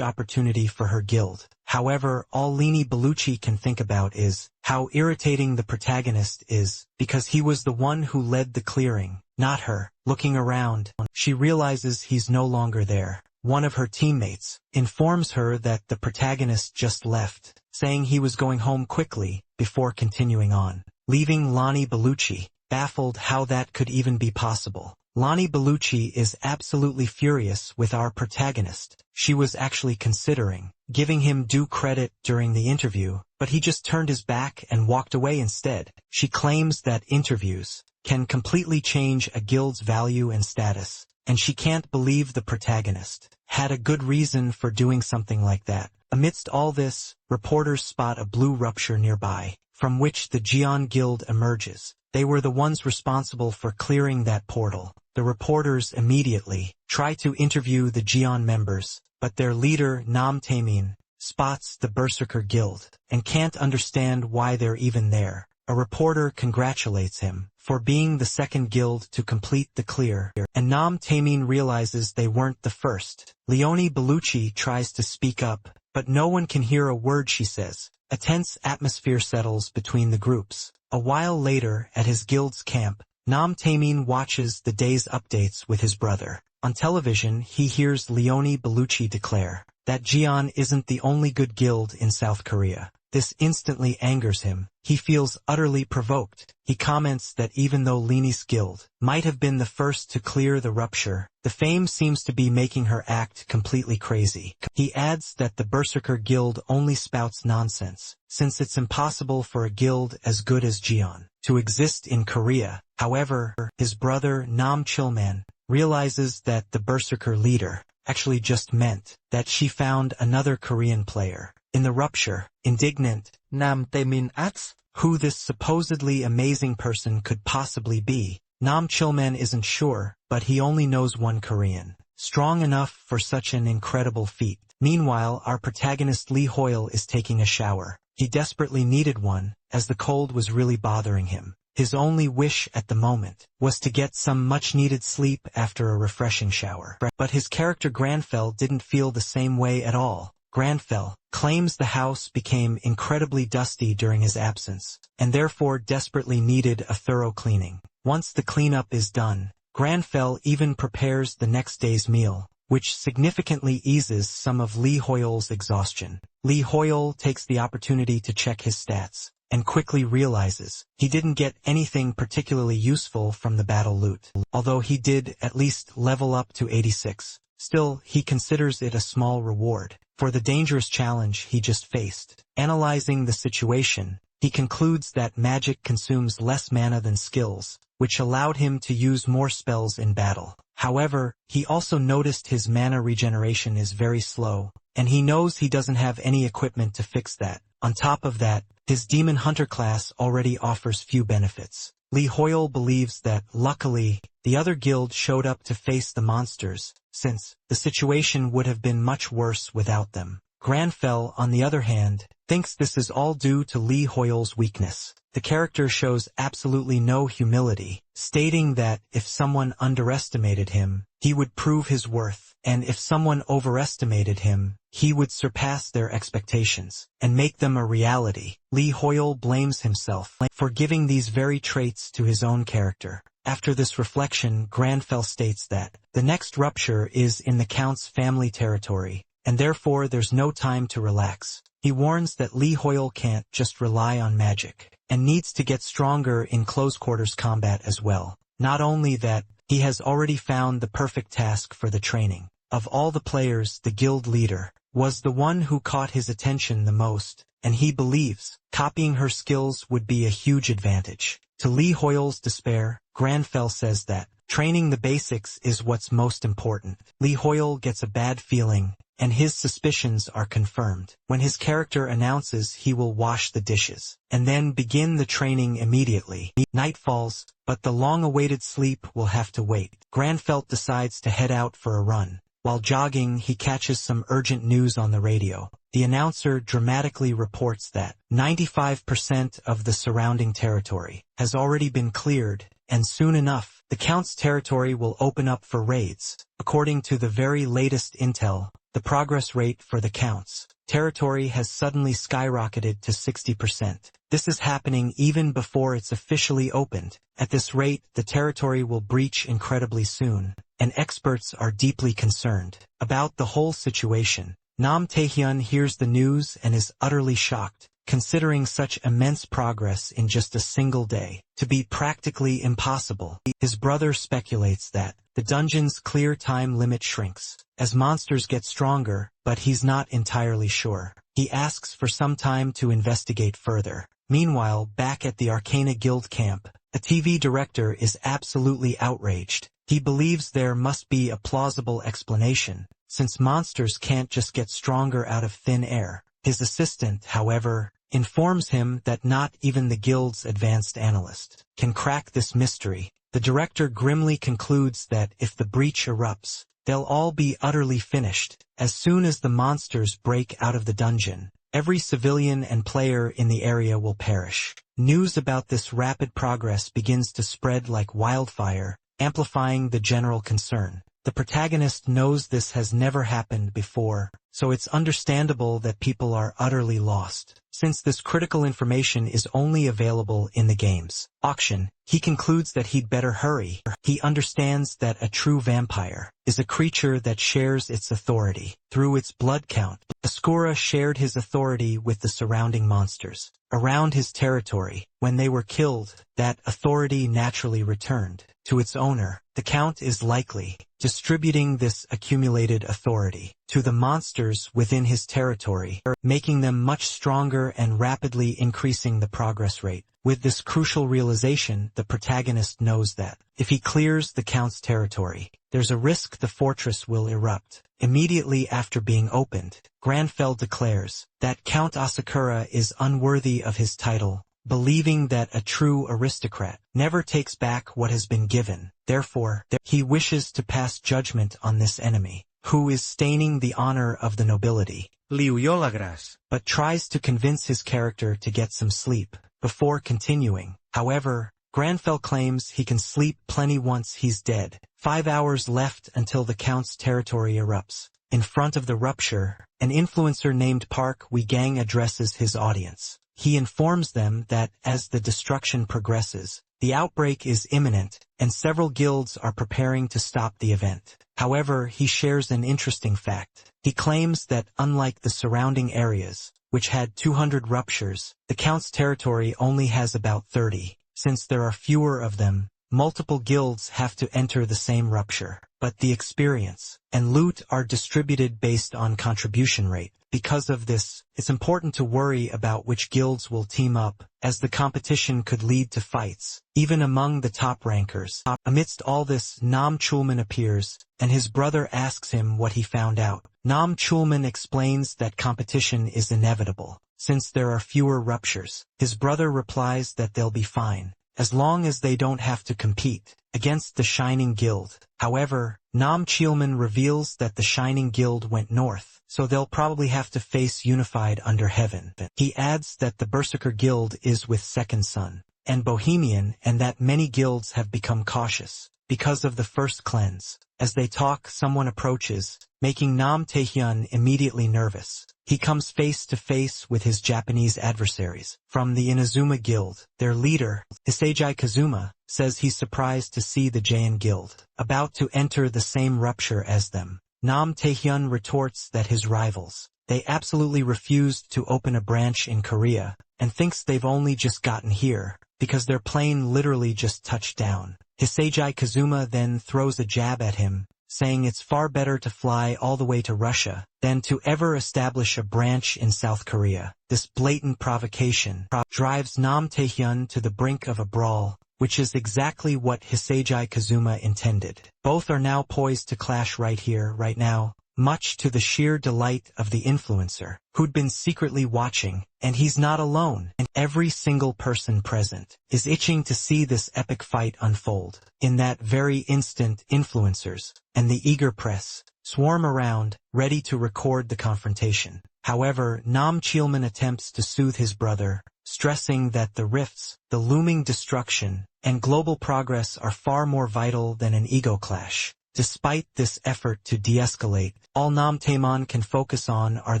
[SPEAKER 1] opportunity for her guild. However, all Lini Bellucci can think about is how irritating the protagonist is, because he was the one who led the clearing, not her. Looking around, she realizes he's no longer there. One of her teammates informs her that the protagonist just left, saying he was going home quickly, before continuing on, leaving Lani Bellucci baffled how that could even be possible. Lani Bellucci is absolutely furious with our protagonist. She was actually considering giving him due credit during the interview, but he just turned his back and walked away instead. She claims that interviews can completely change a guild's value and status, and she can't believe the protagonist had a good reason for doing something like that. Amidst all this, reporters spot a blue rupture nearby, from which the Jian Guild emerges. They were the ones responsible for clearing that portal. The reporters immediately try to interview the Jian members, but their leader Nam Taemin spots the Berserker Guild and can't understand why they're even there. A reporter congratulates him for being the second guild to complete the clear, and Nam Taemin realizes they weren't the first. Leonie Bellucci tries to speak up, but no one can hear a word she says. A tense atmosphere settles between the groups. A while later, at his guild's camp, Nam Taemin watches the day's updates with his brother. On television, he hears Leonie Bellucci declare that Jian isn't the only good guild in South Korea. This instantly angers him. He feels utterly provoked. He comments that even though Leonie's guild might have been the first to clear the rupture, the fame seems to be making her act completely crazy. He adds that the Berserker Guild only spouts nonsense, since it's impossible for a guild as good as Jian to exist in Korea. However, his brother Nam Chilman realizes that the Berserker leader actually just meant that she found another Korean player in the rupture. Indignant, Nam Taemin asks who this supposedly amazing person could possibly be. Nam Chilman isn't sure, but he only knows one Korean, strong enough for such an incredible feat. Meanwhile, our protagonist Lee Hoyle is taking a shower. He desperately needed one, as the cold was really bothering him. His only wish at the moment was to get some much-needed sleep after a refreshing shower. But his character Granfell didn't feel the same way at all. Granfell claims the house became incredibly dusty during his absence, and therefore desperately needed a thorough cleaning. Once the cleanup is done, Granfell even prepares the next day's meal, which significantly eases some of Lee Hoyle's exhaustion. Lee Hoyle takes the opportunity to check his stats, and quickly realizes he didn't get anything particularly useful from the battle loot, although he did at least level up to 86. Still, he considers it a small reward for the dangerous challenge he just faced. Analyzing the situation, he concludes that magic consumes less mana than skills, which allowed him to use more spells in battle. However, he also noticed his mana regeneration is very slow, and he knows he doesn't have any equipment to fix that. On top of that, his Demon Hunter class already offers few benefits. Lee Hoyle believes that, luckily, the other guild showed up to face the monsters, since the situation would have been much worse without them. Granfell, on the other hand, thinks this is all due to Lee Hoyle's weakness. The character shows absolutely no humility, stating that if someone underestimated him, he would prove his worth, and if someone overestimated him, he would surpass their expectations and make them a reality. Lee Hoyle blames himself for giving these very traits to his own character. After this reflection, Granfell states that the next rupture is in the Count's family territory, and therefore there's no time to relax. He warns that Lee Hoyle can't just rely on magic, and needs to get stronger in close-quarters combat as well. Not only that, he has already found the perfect task for the training. Of all the players, the guild leader was the one who caught his attention the most, and he believes copying her skills would be a huge advantage. To Lee Hoyle's despair, Granfell says that training the basics is what's most important. Lee Hoyle gets a bad feeling, and his suspicions are confirmed when his character announces he will wash the dishes, and then begin the training immediately. Night falls, but the long-awaited sleep will have to wait. Granfell decides to head out for a run. While jogging, he catches some urgent news on the radio. The announcer dramatically reports that 95% of the surrounding territory has already been cleared, and soon enough, the Count's territory will open up for raids. According to the very latest intel, the progress rate for the Count's territory has suddenly skyrocketed to 60%. This is happening even before it's officially opened. At this rate, the territory will breach incredibly soon, and experts are deeply concerned about the whole situation. Nam Taehyun hears the news and is utterly shocked, considering such immense progress in just a single day to be practically impossible. His brother speculates that the dungeon's clear time limit shrinks as monsters get stronger, but he's not entirely sure. He asks for some time to investigate further. Meanwhile, back at the Arcana Guild camp, a TV director is absolutely outraged. He believes there must be a plausible explanation, since monsters can't just get stronger out of thin air. His assistant, however, informs him that not even the guild's advanced analyst can crack this mystery. The director grimly concludes that if the breach erupts, they'll all be utterly finished. As soon as the monsters break out of the dungeon, every civilian and player in the area will perish. News about this rapid progress begins to spread like wildfire, amplifying the general concern. The protagonist knows this has never happened before, so it's understandable that people are utterly lost. Since this critical information is only available in the game's auction, he concludes that he'd better hurry. He understands that a true vampire is a creature that shares its authority through its blood count. Asura shared his authority with the surrounding monsters around his territory. When they were killed, that authority naturally returned to its owner. The Count is likely distributing this accumulated authority to the monsters within his territory, making them much stronger and rapidly increasing the progress rate. With this crucial realization, the protagonist knows that if he clears the Count's territory, there's a risk the fortress will erupt. Immediately after being opened, Granfell declares that Count Asakura is unworthy of his title, believing that a true aristocrat never takes back what has been given. Therefore, he wishes to pass judgment on this enemy, who is staining the honor of the nobility. But tries to convince his character to get some sleep before continuing. However, Granfell claims he can sleep plenty once he's dead. 5 hours left until the Count's territory erupts. In front of the rupture, an influencer named Park Wee-gang addresses his audience. He informs them that as the destruction progresses, the outbreak is imminent, and several guilds are preparing to stop the event. However, he shares an interesting fact. He claims that unlike the surrounding areas, which had 200 ruptures, the Count's territory only has about 30. Since there are fewer of them, multiple guilds have to enter the same rupture, but the experience and loot are distributed based on contribution rate. Because of this, it's important to worry about which guilds will team up, as the competition could lead to fights, even among the top rankers. Amidst all this, Nam Chulman appears, and his brother asks him what he found out. Nam Chulman explains that competition is inevitable, since there are fewer ruptures. His brother replies that they'll be fine, as long as they don't have to compete against the Shining Guild. However, Nam Chulman reveals that the Shining Guild went north, so they'll probably have to face Unified Under Heaven. He adds that the Berserker Guild is with Second Son and Bohemian, and that many guilds have become cautious because of the first cleanse. As they talk, someone approaches, making Nam Taehyun immediately nervous. He comes face to face with his Japanese adversaries from the Inazuma Guild. Their leader, Hisagi Kazuma, says he's surprised to see the Jain Guild about to enter the same rupture as them. Nam Taehyun retorts that his rivals, they absolutely refused to open a branch in Korea, and thinks they've only just gotten here because their plane literally just touched down. Hisagi Kazuma then throws a jab at him, saying it's far better to fly all the way to Russia than to ever establish a branch in South Korea. This blatant provocation drives Nam Taehyun to the brink of a brawl, which is exactly what Hisagi Kazuma intended. Both are now poised to clash right here, right now, much to the sheer delight of the influencer, who'd been secretly watching, and he's not alone, and every single person present is itching to see this epic fight unfold. In that very instant, influencers and the eager press swarm around, ready to record the confrontation. However, Nam Chulman attempts to soothe his brother, stressing that the rifts, the looming destruction, and global progress are far more vital than an ego clash. Despite this effort to de-escalate, all Nam Taeman can focus on are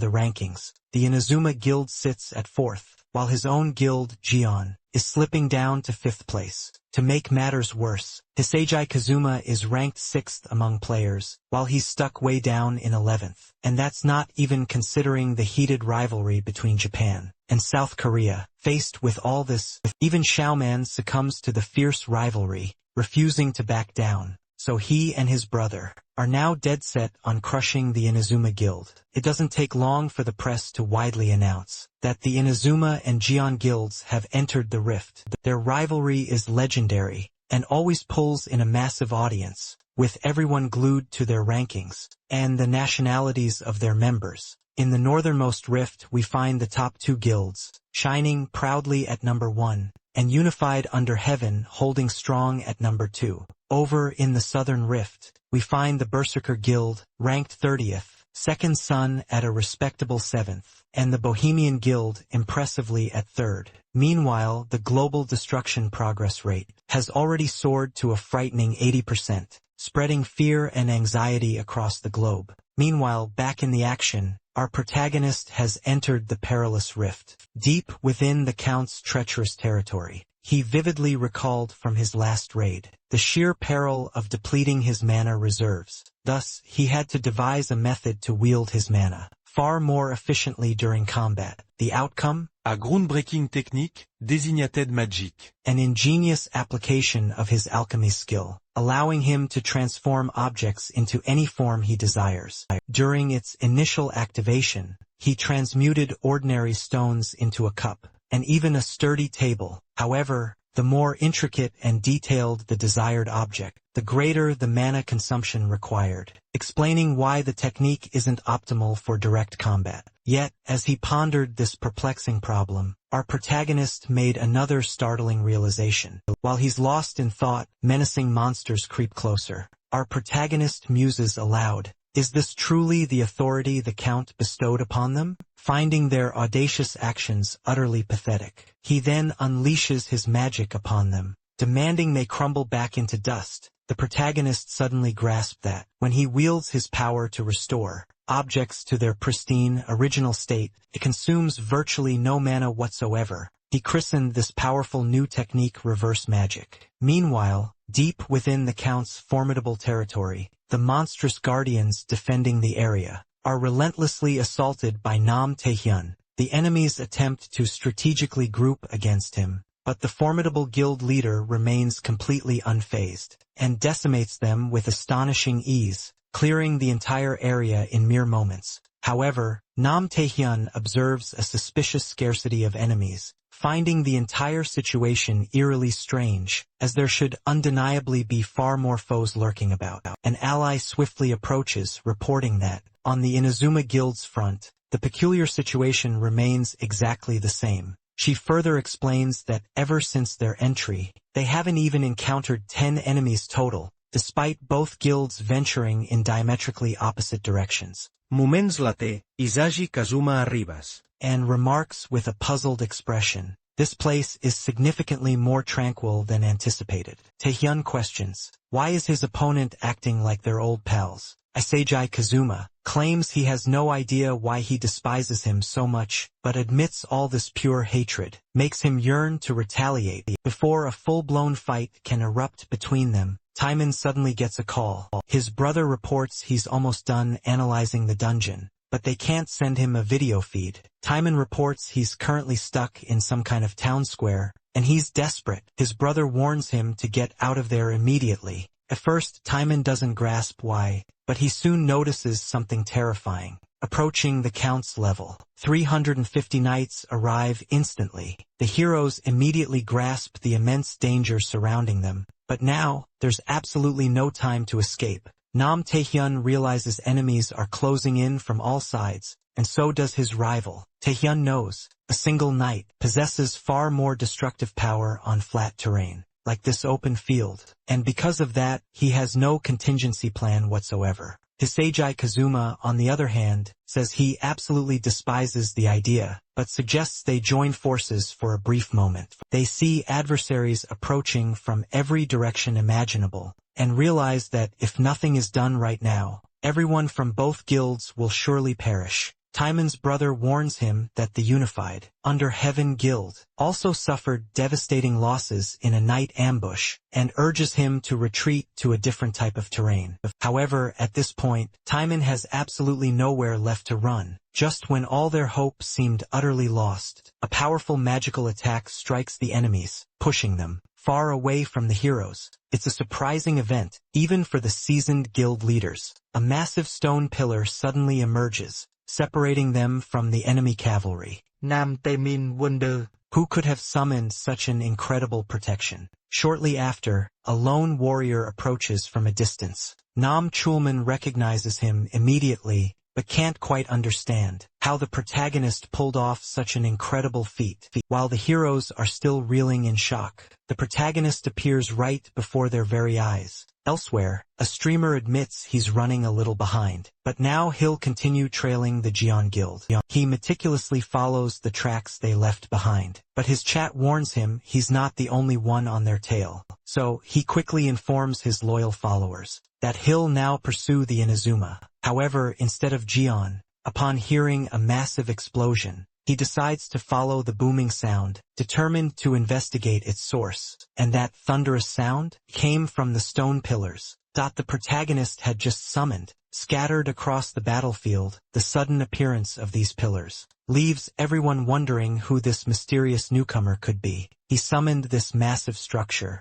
[SPEAKER 1] the rankings. The Inazuma Guild sits at 4th, while his own guild, Gion, is slipping down to 5th place. To make matters worse, Hisagi Kazuma is ranked 6th among players, while he's stuck way down in 11th. And that's not even considering the heated rivalry between Japan and South Korea. Faced with all this, even Xiaoman succumbs to the fierce rivalry, refusing to back down. So he and his brother are now dead set on crushing the Inazuma Guild. It doesn't take long for the press to widely announce that the Inazuma and Gion guilds have entered the rift. Their rivalry is legendary and always pulls in a massive audience, with everyone glued to their rankings, and the nationalities of their members. In the northernmost rift we find the top 2 guilds, shining proudly at number 1, and unified under heaven holding strong at number 2. Over in the southern rift, we find the Berserker Guild, ranked 30th, Second Son at a respectable 7th, and the Bohemian Guild impressively at 3rd. Meanwhile, the global destruction progress rate has already soared to a frightening 80%, spreading fear and anxiety across the globe. Meanwhile, back in the action, our protagonist has entered the perilous rift. Deep within the Count's treacherous territory, he vividly recalled from his last raid the sheer peril of depleting his mana reserves. Thus, he had to devise a method to wield his mana far more efficiently during combat. The outcome?
[SPEAKER 2] A groundbreaking technique, designated magic.
[SPEAKER 1] An ingenious application of his alchemy skill, allowing him to transform objects into any form he desires. During its initial activation, he transmuted ordinary stones into a cup, and even a sturdy table. However, the more intricate and detailed the desired object, the greater the mana consumption required, explaining why the technique isn't optimal for direct combat. Yet, as he pondered this perplexing problem, our protagonist made another startling realization. While he's lost in thought, menacing monsters creep closer. Our protagonist muses aloud, "Is this truly the authority the Count bestowed upon them?" Finding their audacious actions utterly pathetic, he then unleashes his magic upon them, demanding they crumble back into dust. The protagonist suddenly grasped that, when he wields his power to restore objects to their pristine, original state, it consumes virtually no mana whatsoever. He christened this powerful new technique reverse magic. Meanwhile, deep within the Count's formidable territory, the monstrous guardians defending the area are relentlessly assaulted by Nam Taehyun. The enemies attempt to strategically group against him, but the formidable guild leader remains completely unfazed, and decimates them with astonishing ease, clearing the entire area in mere moments. However, Nam Taehyun observes a suspicious scarcity of enemies, finding the entire situation eerily strange, as there should undeniably be far more foes lurking about. An ally swiftly approaches, reporting that, on the Inazuma Guild's front, the peculiar situation remains exactly the same. She further explains that ever since their entry, they haven't even encountered 10 enemies total, despite both guilds venturing in diametrically opposite directions.
[SPEAKER 3] Moments later, Izagi Kazuma arribas,
[SPEAKER 1] and remarks with a puzzled expression, "This place is significantly more tranquil than anticipated." Taehyun questions, why is his opponent acting like their old pals? Izagi Kazuma claims he has no idea why he despises him so much, but admits all this pure hatred makes him yearn to retaliate. Before a full-blown fight can erupt between them, Timon suddenly gets a call. His brother reports he's almost done analyzing the dungeon, but they can't send him a video feed. Timon reports he's currently stuck in some kind of town square, and he's desperate. His brother warns him to get out of there immediately. At first, Timon doesn't grasp why, but he soon notices something terrifying. Approaching the Count's level, 350 knights arrive instantly. The heroes immediately grasp the immense danger surrounding them, but now, there's absolutely no time to escape. Nam Taehyun realizes enemies are closing in from all sides, and so does his rival. Taehyun knows, a single knight possesses far more destructive power on flat terrain, like this open field, and because of that, he has no contingency plan whatsoever. Izagi Kazuma, on the other hand, says he absolutely despises the idea, but suggests they join forces for a brief moment. They see adversaries approaching from every direction imaginable, and realize that if nothing is done right now, everyone from both guilds will surely perish. Timon's brother warns him that the unified, under Heaven Guild, also suffered devastating losses in a night ambush, and urges him to retreat to a different type of terrain. However, at this point, Timon has absolutely nowhere left to run. Just when all their hope seemed utterly lost, a powerful magical attack strikes the enemies, pushing them far away from the heroes. It's a surprising event, even for the seasoned guild leaders. A massive stone pillar suddenly emerges, separating them from the enemy cavalry.
[SPEAKER 3] Nam Taemin wonder,
[SPEAKER 1] who could have summoned such an incredible protection? Shortly after, a lone warrior approaches from a distance. Nam Chulman recognizes him immediately, but can't quite understand how the protagonist pulled off such an incredible feat. While the heroes are still reeling in shock, the protagonist appears right before their very eyes. Elsewhere, a streamer admits he's running a little behind, but now he'll continue trailing the Jian Guild. He meticulously follows the tracks they left behind, but his chat warns him he's not the only one on their tail. So, he quickly informs his loyal followers that he'll now pursue the Inazuma. However, instead of Jian, upon hearing a massive explosion, he decides to follow the booming sound, determined to investigate its source. And that thunderous sound came from the stone pillars that the protagonist had just summoned. Scattered across the battlefield, the sudden appearance of these pillars leaves everyone wondering who this mysterious newcomer could be. He summoned this massive structure,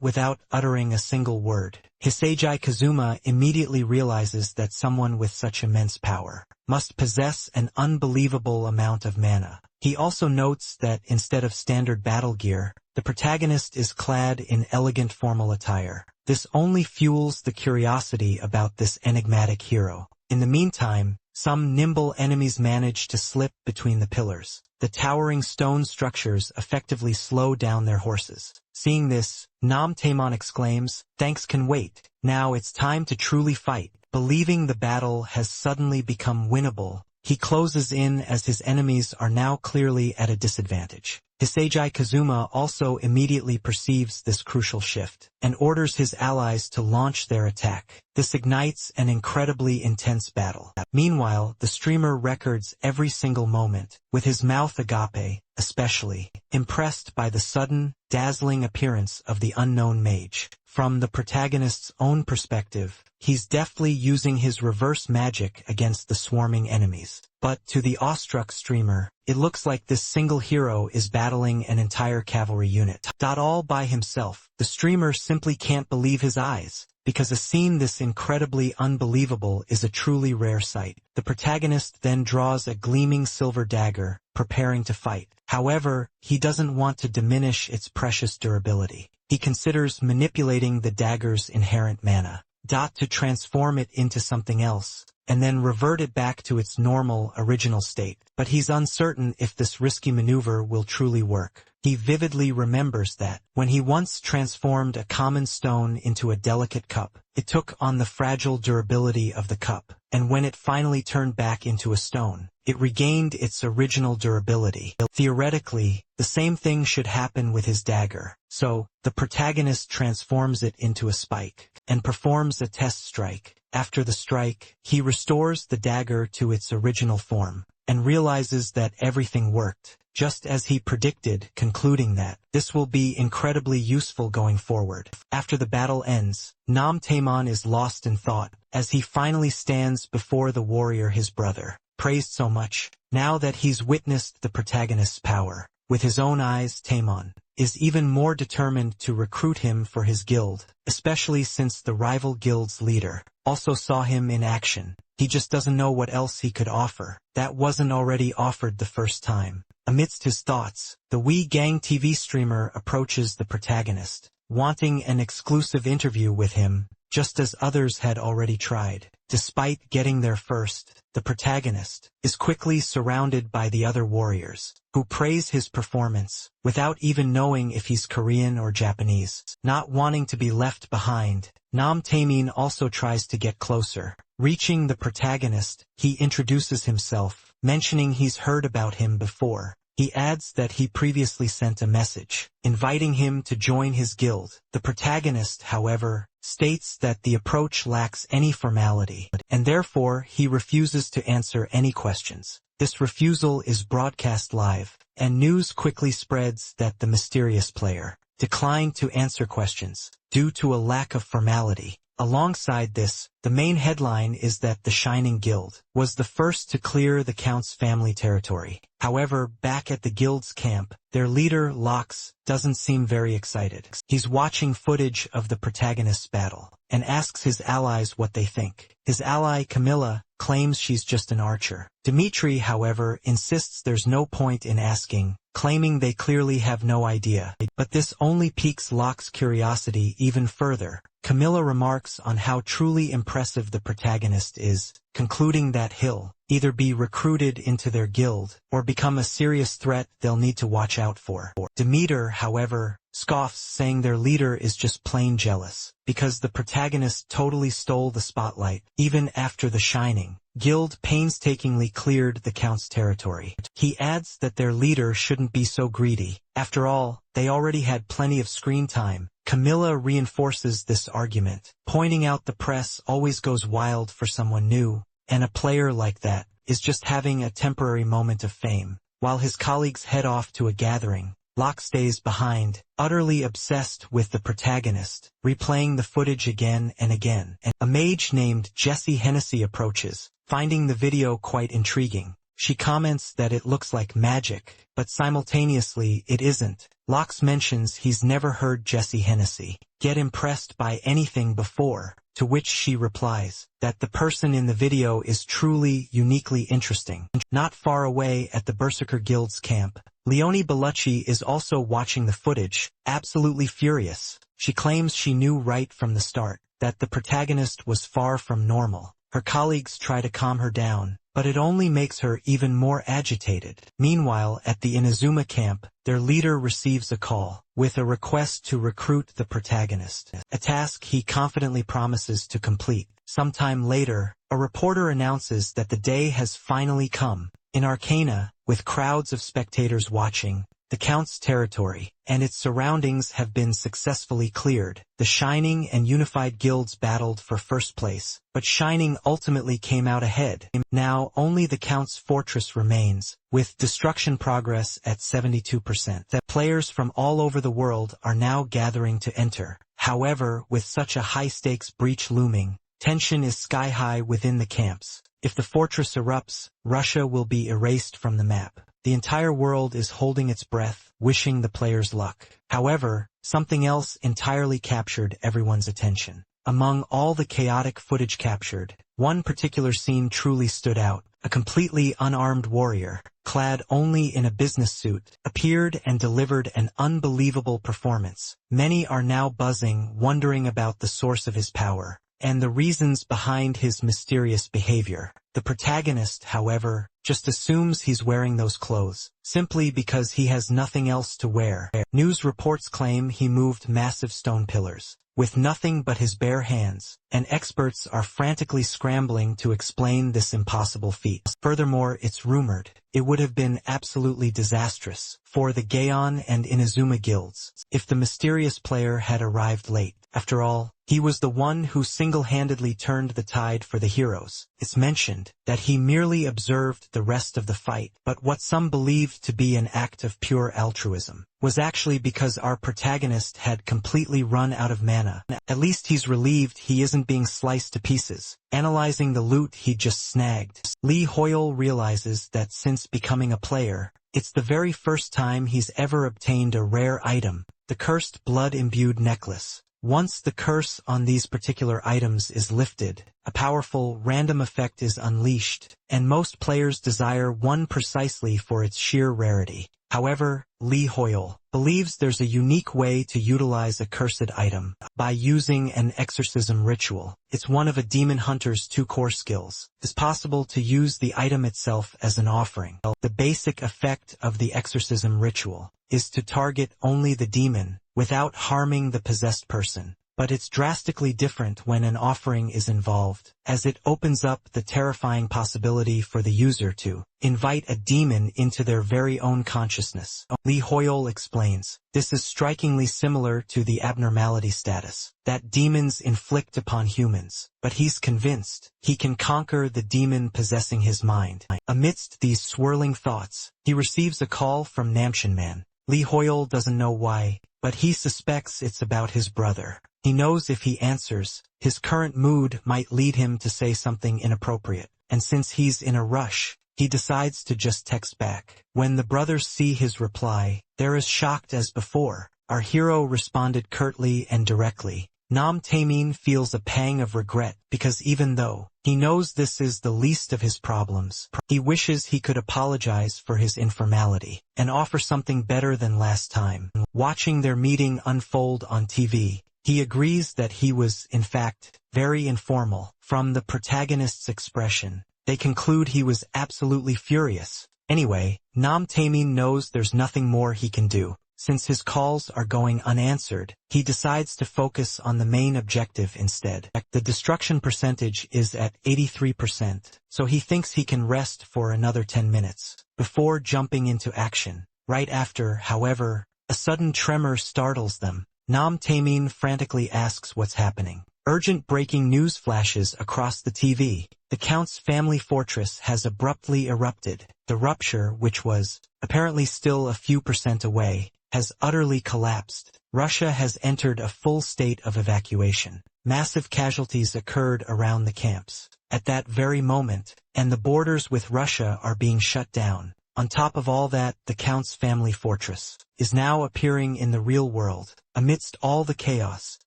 [SPEAKER 1] without uttering a single word. Hisagi Kazuma immediately realizes that someone with such immense power must possess an unbelievable amount of mana. He also notes that instead of standard battle gear, the protagonist is clad in elegant formal attire. This only fuels the curiosity about this enigmatic hero. In the meantime, some nimble enemies manage to slip between the pillars. The towering stone structures effectively slow down their horses. Seeing this, Nam Taemon exclaims, "Thanks can wait. Now it's time to truly fight." Believing the battle has suddenly become winnable, he closes in as his enemies are now clearly at a disadvantage. Hisagi Kazuma also immediately perceives this crucial shift and orders his allies to launch their attack. This ignites an incredibly intense battle. Meanwhile, the streamer records every single moment, with his mouth agape, especially impressed by the sudden, dazzling appearance of the unknown mage. From the protagonist's own perspective, he's deftly using his reverse magic against the swarming enemies. But to the awestruck streamer, it looks like this single hero is battling an entire cavalry unit. All by himself. The streamer simply can't believe his eyes, because a scene this incredibly unbelievable is a truly rare sight. The protagonist then draws a gleaming silver dagger, preparing to fight. However, he doesn't want to diminish its precious durability. He considers manipulating the dagger's inherent mana, to transform it into something else, and then revert it back to its normal, original state. But he's uncertain if this risky maneuver will truly work. He vividly remembers that, when he once transformed a common stone into a delicate cup, it took on the fragile durability of the cup, and when it finally turned back into a stone, it regained its original durability. Theoretically, the same thing should happen with his dagger. So, the protagonist transforms it into a spike, and performs a test strike. After the strike, he restores the dagger to its original form, and realizes that everything worked, just as he predicted, concluding that this will be incredibly useful going forward. After the battle ends, Nam Taemon is lost in thought, as he finally stands before the warrior his brother praised so much. Now that he's witnessed the protagonist's power with his own eyes, Taemon is even more determined to recruit him for his guild, especially since the rival guild's leader also saw him in action. He just doesn't know what else he could offer that wasn't already offered the first time. Amidst his thoughts, the Wii Gang TV streamer approaches the protagonist, wanting an exclusive interview with him, just as others had already tried. Despite getting there first, the protagonist is quickly surrounded by the other warriors, who praise his performance, without even knowing if he's Korean or Japanese. Not wanting to be left behind, Nam Taemin also tries to get closer. Reaching the protagonist, he introduces himself, mentioning he's heard about him before. He adds that he previously sent a message, inviting him to join his guild. The protagonist, however, states that the approach lacks any formality, and therefore he refuses to answer any questions. This refusal is broadcast live, and news quickly spreads that the mysterious player declined to answer questions due to a lack of formality. Alongside this, the main headline is that the Shining Guild was the first to clear the Count's family territory. However, back at the guild's camp, their leader, Lox, doesn't seem very excited. He's watching footage of the protagonist's battle, and asks his allies what they think. His ally, Camilla, claims she's just an archer. Dimitri, however, insists there's no point in asking, claiming they clearly have no idea. But this only piques Locke's curiosity even further. Camilla remarks on how truly impressive the protagonist is, concluding that he'll either be recruited into their guild, or become a serious threat they'll need to watch out for. Demeter, however, scoffs, saying their leader is just plain jealous, because the protagonist totally stole the spotlight. Even after the Shining Guild painstakingly cleared the Count's territory. He adds that their leader shouldn't be so greedy. After all, they already had plenty of screen time. Camilla reinforces this argument, pointing out the press always goes wild for someone new, and a player like that is just having a temporary moment of fame. While his colleagues head off to a gathering, Locke stays behind, utterly obsessed with the protagonist, replaying the footage again and again. A mage named Jessie Hennessy approaches, finding the video quite intriguing. She comments that it looks like magic, but simultaneously it isn't. Locke mentions he's never heard Jessie Hennessy get impressed by anything before, to which she replies that the person in the video is truly uniquely interesting. Not far away at the Berserker Guild's camp, Leonie Bellucci is also watching the footage, absolutely furious. She claims she knew right from the start that the protagonist was far from normal. Her colleagues try to calm her down, but it only makes her even more agitated. Meanwhile, at the Inazuma camp, their leader receives a call with a request to recruit the protagonist, a task he confidently promises to complete. Sometime later, a reporter announces that the day has finally come. In Arcana, with crowds of spectators watching, the Count's territory and its surroundings have been successfully cleared. The Shining and Unified Guilds battled for first place, but Shining ultimately came out ahead. Now only the Count's fortress remains, with destruction progress at 72%. Players from all over the world are now gathering to enter. However, with such a high-stakes breach looming, tension is sky-high within the camps. If the fortress erupts, Russia will be erased from the map. The entire world is holding its breath, wishing the players luck. However, something else entirely captured everyone's attention. Among all the chaotic footage captured, one particular scene truly stood out. A completely unarmed warrior, clad only in a business suit, appeared and delivered an unbelievable performance. Many are now buzzing, wondering about the source of his power and the reasons behind his mysterious behavior. The protagonist, however, just assumes he's wearing those clothes, simply because he has nothing else to wear. News reports claim he moved massive stone pillars with nothing but his bare hands, and experts are frantically scrambling to explain this impossible feat. Furthermore, it's rumored it would have been absolutely disastrous for the Gaon and Inazuma guilds if the mysterious player had arrived late. After all, he was the one who single-handedly turned the tide for the heroes. It's mentioned that he merely observed the rest of the fight, but what some believed to be an act of pure altruism was actually because our protagonist had completely run out of mana. At least he's relieved he isn't being sliced to pieces, analyzing the loot he just snagged. Lee Hoyle realizes that since becoming a player, it's the very first time he's ever obtained a rare item, the cursed blood-imbued necklace. Once the curse on these particular items is lifted, a powerful random effect is unleashed, and most players desire one precisely for its sheer rarity. However, Lee Hoyle believes there's a unique way to utilize a cursed item by using an exorcism ritual. It's one of a demon hunter's two core skills. It's possible to use the item itself as an offering. The basic effect of the exorcism ritual is to target only the demon without harming the possessed person. But it's drastically different when an offering is involved, as it opens up the terrifying possibility for the user to invite a demon into their very own consciousness. Lee Hoyle explains, this is strikingly similar to the abnormality status that demons inflict upon humans, but he's convinced he can conquer the demon possessing his mind. Amidst these swirling thoughts, he receives a call from Namshin Man. Lee Hoyle doesn't know why, but he suspects it's about his brother. He knows if he answers, his current mood might lead him to say something inappropriate, and since he's in a rush, he decides to just text back. When the brothers see his reply, they're as shocked as before. Our hero responded curtly and directly. Nam Taemin feels a pang of regret because even though he knows this is the least of his problems, he wishes he could apologize for his informality and offer something better than last time. Watching their meeting unfold on TV, he agrees that he was, in fact, very informal. From the protagonist's expression, they conclude he was absolutely furious. Anyway, Nam Taemin knows there's nothing more he can do. Since his calls are going unanswered, he decides to focus on the main objective instead. The destruction percentage is at 83%, so he thinks he can rest for another 10 minutes before jumping into action. Right after, however, a sudden tremor startles them. Nam Taemin frantically asks what's happening. Urgent breaking news flashes across the TV. The Count's family fortress has abruptly erupted. The rupture, which was apparently still a few percent away, has utterly collapsed. Russia has entered a full state of evacuation. Massive casualties occurred around the camps at that very moment, and the borders with Russia are being shut down. On top of all that, the Count's family fortress is now appearing in the real world. Amidst all the chaos,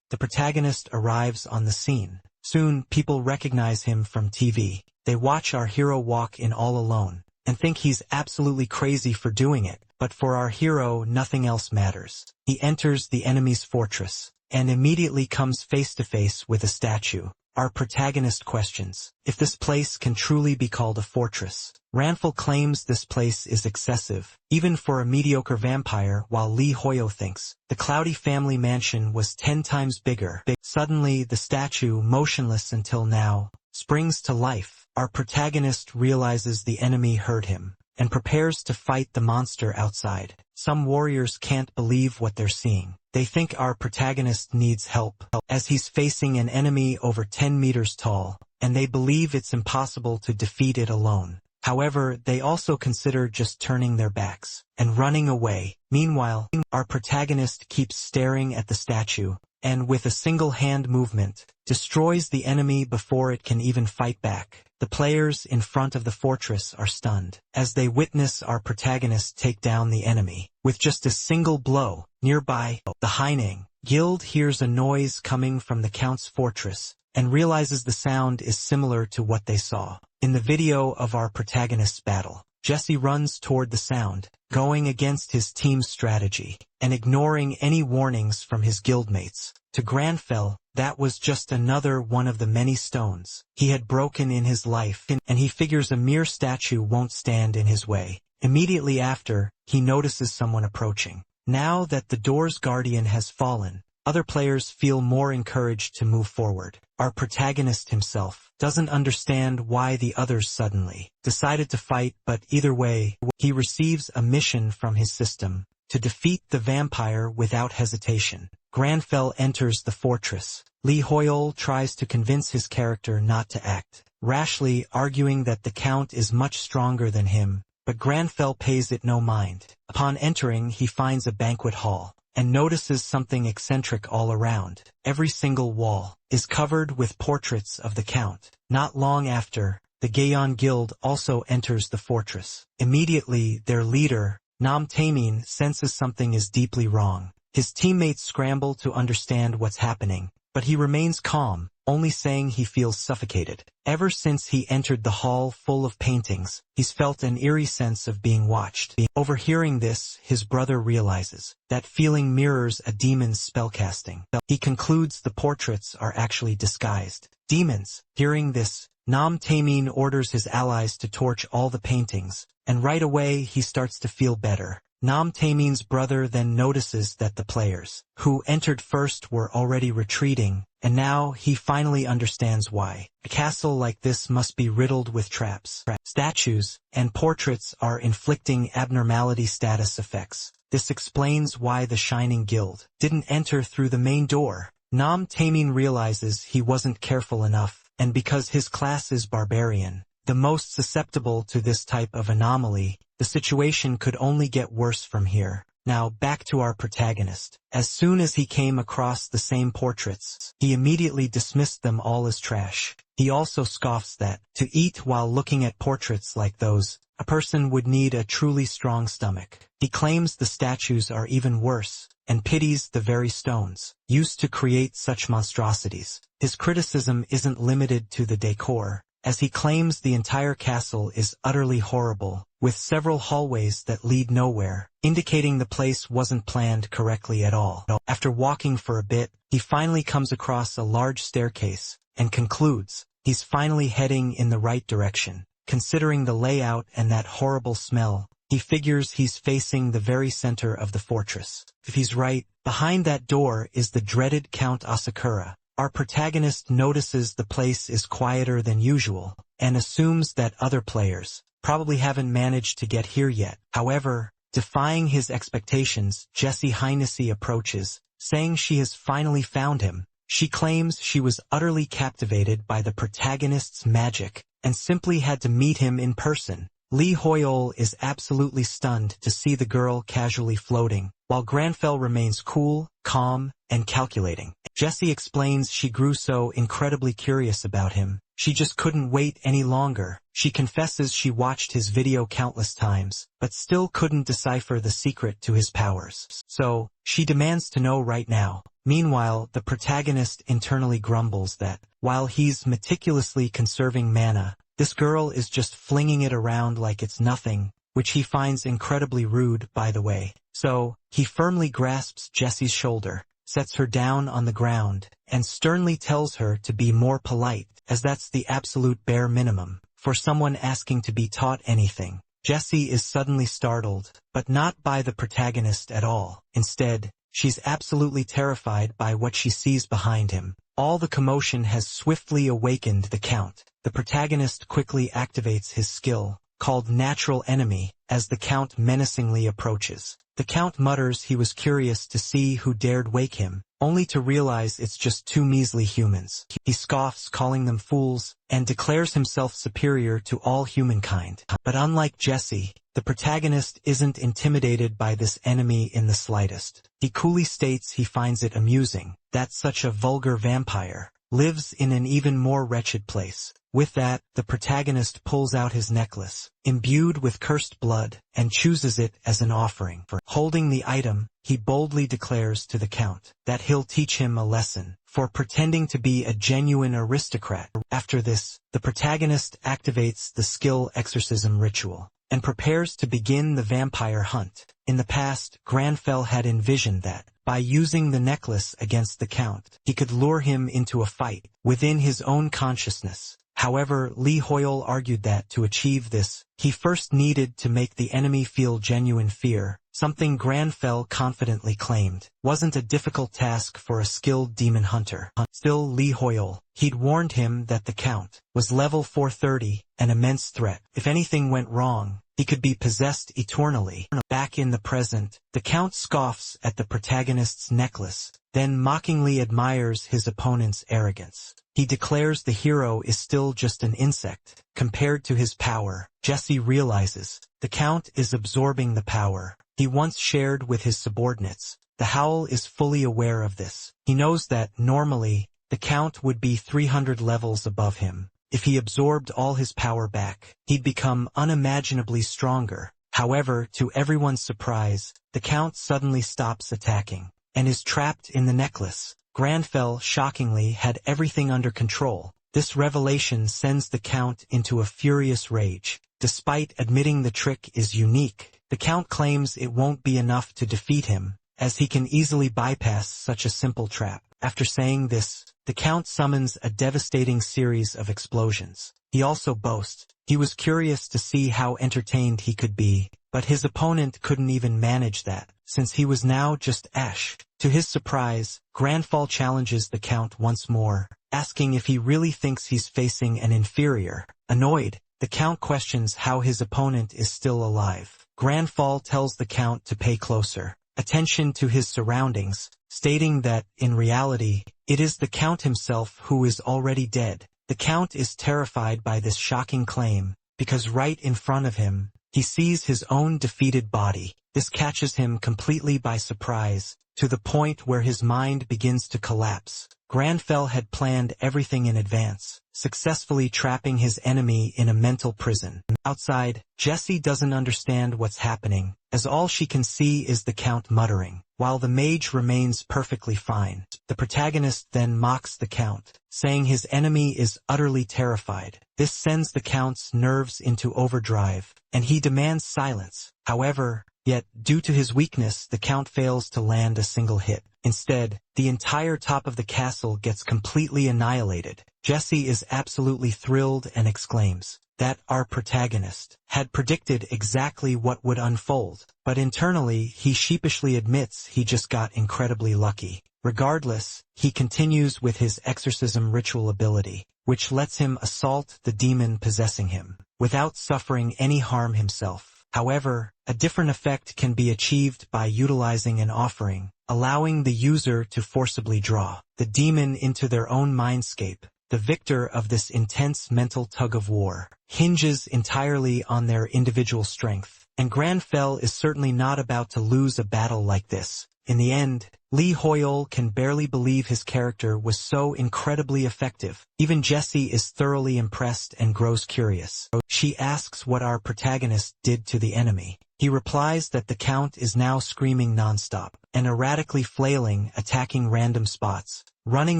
[SPEAKER 1] the protagonist arrives on the scene. Soon, people recognize him from TV. They watch our hero walk in all alone and think he's absolutely crazy for doing it. But for our hero, nothing else matters. He enters the enemy's fortress and immediately comes face to face with a statue. Our protagonist questions if this place can truly be called a fortress. Ranful claims this place is excessive, even for a mediocre vampire, while Lee Hoyo thinks the Cloudy family mansion was 10 times bigger. Suddenly, the statue, motionless until now, springs to life. Our protagonist realizes the enemy heard him and prepares to fight the monster outside. Some warriors can't believe what they're seeing. They think our protagonist needs help, as he's facing an enemy over 10 meters tall, and they believe it's impossible to defeat it alone. However, they also consider just turning their backs and running away. Meanwhile, our protagonist keeps staring at the statue, and with a single hand movement, destroys the enemy before it can even fight back. The players in front of the fortress are stunned as they witness our protagonist take down the enemy with just a single blow. Nearby, the Haining Guild hears a noise coming from the Count's fortress and realizes the sound is similar to what they saw in the video of our protagonist's battle. Jesse runs toward the sound, going against his team's strategy and ignoring any warnings from his guildmates. To Granfell, that was just another one of the many stones he had broken in his life, and he figures a mere statue won't stand in his way. Immediately after, he notices someone approaching. Now that the door's guardian has fallen, other players feel more encouraged to move forward. Our protagonist himself doesn't understand why the others suddenly decided to fight, but either way, he receives a mission from his system to defeat the vampire without hesitation. Granfell enters the fortress. Lee Hoyle tries to convince his character not to act rashly, arguing that the Count is much stronger than him, but Granfell pays it no mind. Upon entering, he finds a banquet hall and notices something eccentric all around. Every single wall is covered with portraits of the Count. Not long after, the Gaeon Guild also enters the fortress. Immediately, their leader, Nam Taemin, senses something is deeply wrong. His teammates scramble to understand what's happening, but he remains calm, only saying he feels suffocated. Ever since he entered the hall full of paintings, he's felt an eerie sense of being watched. Overhearing this, his brother realizes that feeling mirrors a demon's spellcasting. He concludes the portraits are actually disguised demons. Hearing this, Nam Taemin orders his allies to torch all the paintings, and right away he starts to feel better. Nam Taemin's brother then notices that the players who entered first were already retreating, and now he finally understands why. A castle like this must be riddled with traps. Statues and portraits are inflicting abnormality status effects. This explains why the Shining Guild didn't enter through the main door. Nam Taemin realizes he wasn't careful enough, and because his class is barbarian, the most susceptible to this type of anomaly, the situation could only get worse from here. Now back to our protagonist. As soon as he came across the same portraits, he immediately dismissed them all as trash. He also scoffs that, to eat while looking at portraits like those, a person would need a truly strong stomach. He claims the statues are even worse, and pities the very stones used to create such monstrosities. His criticism isn't limited to the decor, as he claims the entire castle is utterly horrible, with several hallways that lead nowhere, indicating the place wasn't planned correctly at all. After walking for a bit, he finally comes across a large staircase, and concludes he's finally heading in the right direction. Considering the layout and that horrible smell, he figures he's facing the very center of the fortress. If he's right, behind that door is the dreaded Count Asura. Our protagonist notices the place is quieter than usual, and assumes that other players probably haven't managed to get here yet. However, defying his expectations, Jessie Heinesse approaches, saying she has finally found him. She claims she was utterly captivated by the protagonist's magic, and simply had to meet him in person. Lee Hoyol is absolutely stunned to see the girl casually floating, while Granfell remains cool, calm, and calculating. Jessie explains she grew so incredibly curious about him, she just couldn't wait any longer. She confesses she watched his video countless times, but still couldn't decipher the secret to his powers. So, she demands to know right now. Meanwhile, the protagonist internally grumbles that, while he's meticulously conserving mana, this girl is just flinging it around like it's nothing, which he finds incredibly rude, by the way. So, he firmly grasps Jessie's shoulder, sets her down on the ground, and sternly tells her to be more polite, as that's the absolute bare minimum for someone asking to be taught anything. Jessie is suddenly startled, but not by the protagonist at all. Instead, she's absolutely terrified by what she sees behind him. All the commotion has swiftly awakened the Count. The protagonist quickly activates his skill, called Natural Enemy, as the Count menacingly approaches. The Count mutters he was curious to see who dared wake him, only to realize it's just two measly humans. He scoffs, calling them fools, and declares himself superior to all humankind. But unlike Jessie, the protagonist isn't intimidated by this enemy in the slightest. He coolly states he finds it amusing that such a vulgar vampire lives in an even more wretched place. With that, the protagonist pulls out his necklace, imbued with cursed blood, and chooses it as an offering. Holding the item, he boldly declares to the Count that he'll teach him a lesson for pretending to be a genuine aristocrat. After this, the protagonist activates the skill exorcism ritual, and prepares to begin the vampire hunt. In the past, Granfell had envisioned that, by using the necklace against the Count, he could lure him into a fight within his own consciousness. However, Lee Hoyol argued that to achieve this, he first needed to make the enemy feel genuine fear, something Granfell confidently claimed wasn't a difficult task for a skilled demon hunter. Still, Lee Hoyol, he'd warned him that the Count was level 430, an immense threat. If anything went wrong, he could be possessed eternally. Back in the present, the Count scoffs at the protagonist's necklace, then mockingly admires his opponent's arrogance. He declares the hero is still just an insect compared to his power. Jessie realizes the Count is absorbing the power he once shared with his subordinates. The Howl is fully aware of this. He knows that, normally, the Count would be 300 levels above him. If he absorbed all his power back, he'd become unimaginably stronger. However, to everyone's surprise, the Count suddenly stops attacking, and is trapped in the necklace. Granfell, shockingly, had everything under control. This revelation sends the Count into a furious rage. Despite admitting the trick is unique, the Count claims it won't be enough to defeat him, as he can easily bypass such a simple trap. After saying this, the Count summons a devastating series of explosions. He also boasts he was curious to see how entertained he could be, but his opponent couldn't even manage that, since he was now just ash. To his surprise, Granfell challenges the Count once more, asking if he really thinks he's facing an inferior. Annoyed, the Count questions how his opponent is still alive. Granfell tells the Count to pay closer attention to his surroundings, stating that, in reality, it is the Count himself who is already dead. The Count is terrified by this shocking claim, because right in front of him, he sees his own defeated body. This catches him completely by surprise, to the point where his mind begins to collapse. Granfell had planned everything in advance, successfully trapping his enemy in a mental prison. Outside, Jessie doesn't understand what's happening, as all she can see is the Count muttering, while the mage remains perfectly fine. The protagonist then mocks the Count, saying his enemy is utterly terrified. This sends the Count's nerves into overdrive, and he demands silence. However, yet, due to his weakness, the Count fails to land a single hit. Instead, the entire top of the castle gets completely annihilated. Jessie is absolutely thrilled and exclaims that our protagonist had predicted exactly what would unfold, but internally he sheepishly admits he just got incredibly lucky. Regardless, he continues with his exorcism ritual ability, which lets him assault the demon possessing him, without suffering any harm himself. However, a different effect can be achieved by utilizing an offering, allowing the user to forcibly draw the demon into their own mindscape. The victor of this intense mental tug-of-war hinges entirely on their individual strength, and Granfell is certainly not about to lose a battle like this. In the end, Lee Hoyle can barely believe his character was so incredibly effective. Even Jessie is thoroughly impressed and grows curious. She asks what our protagonist did to the enemy. He replies that the Count is now screaming nonstop and erratically flailing, attacking random spots. Running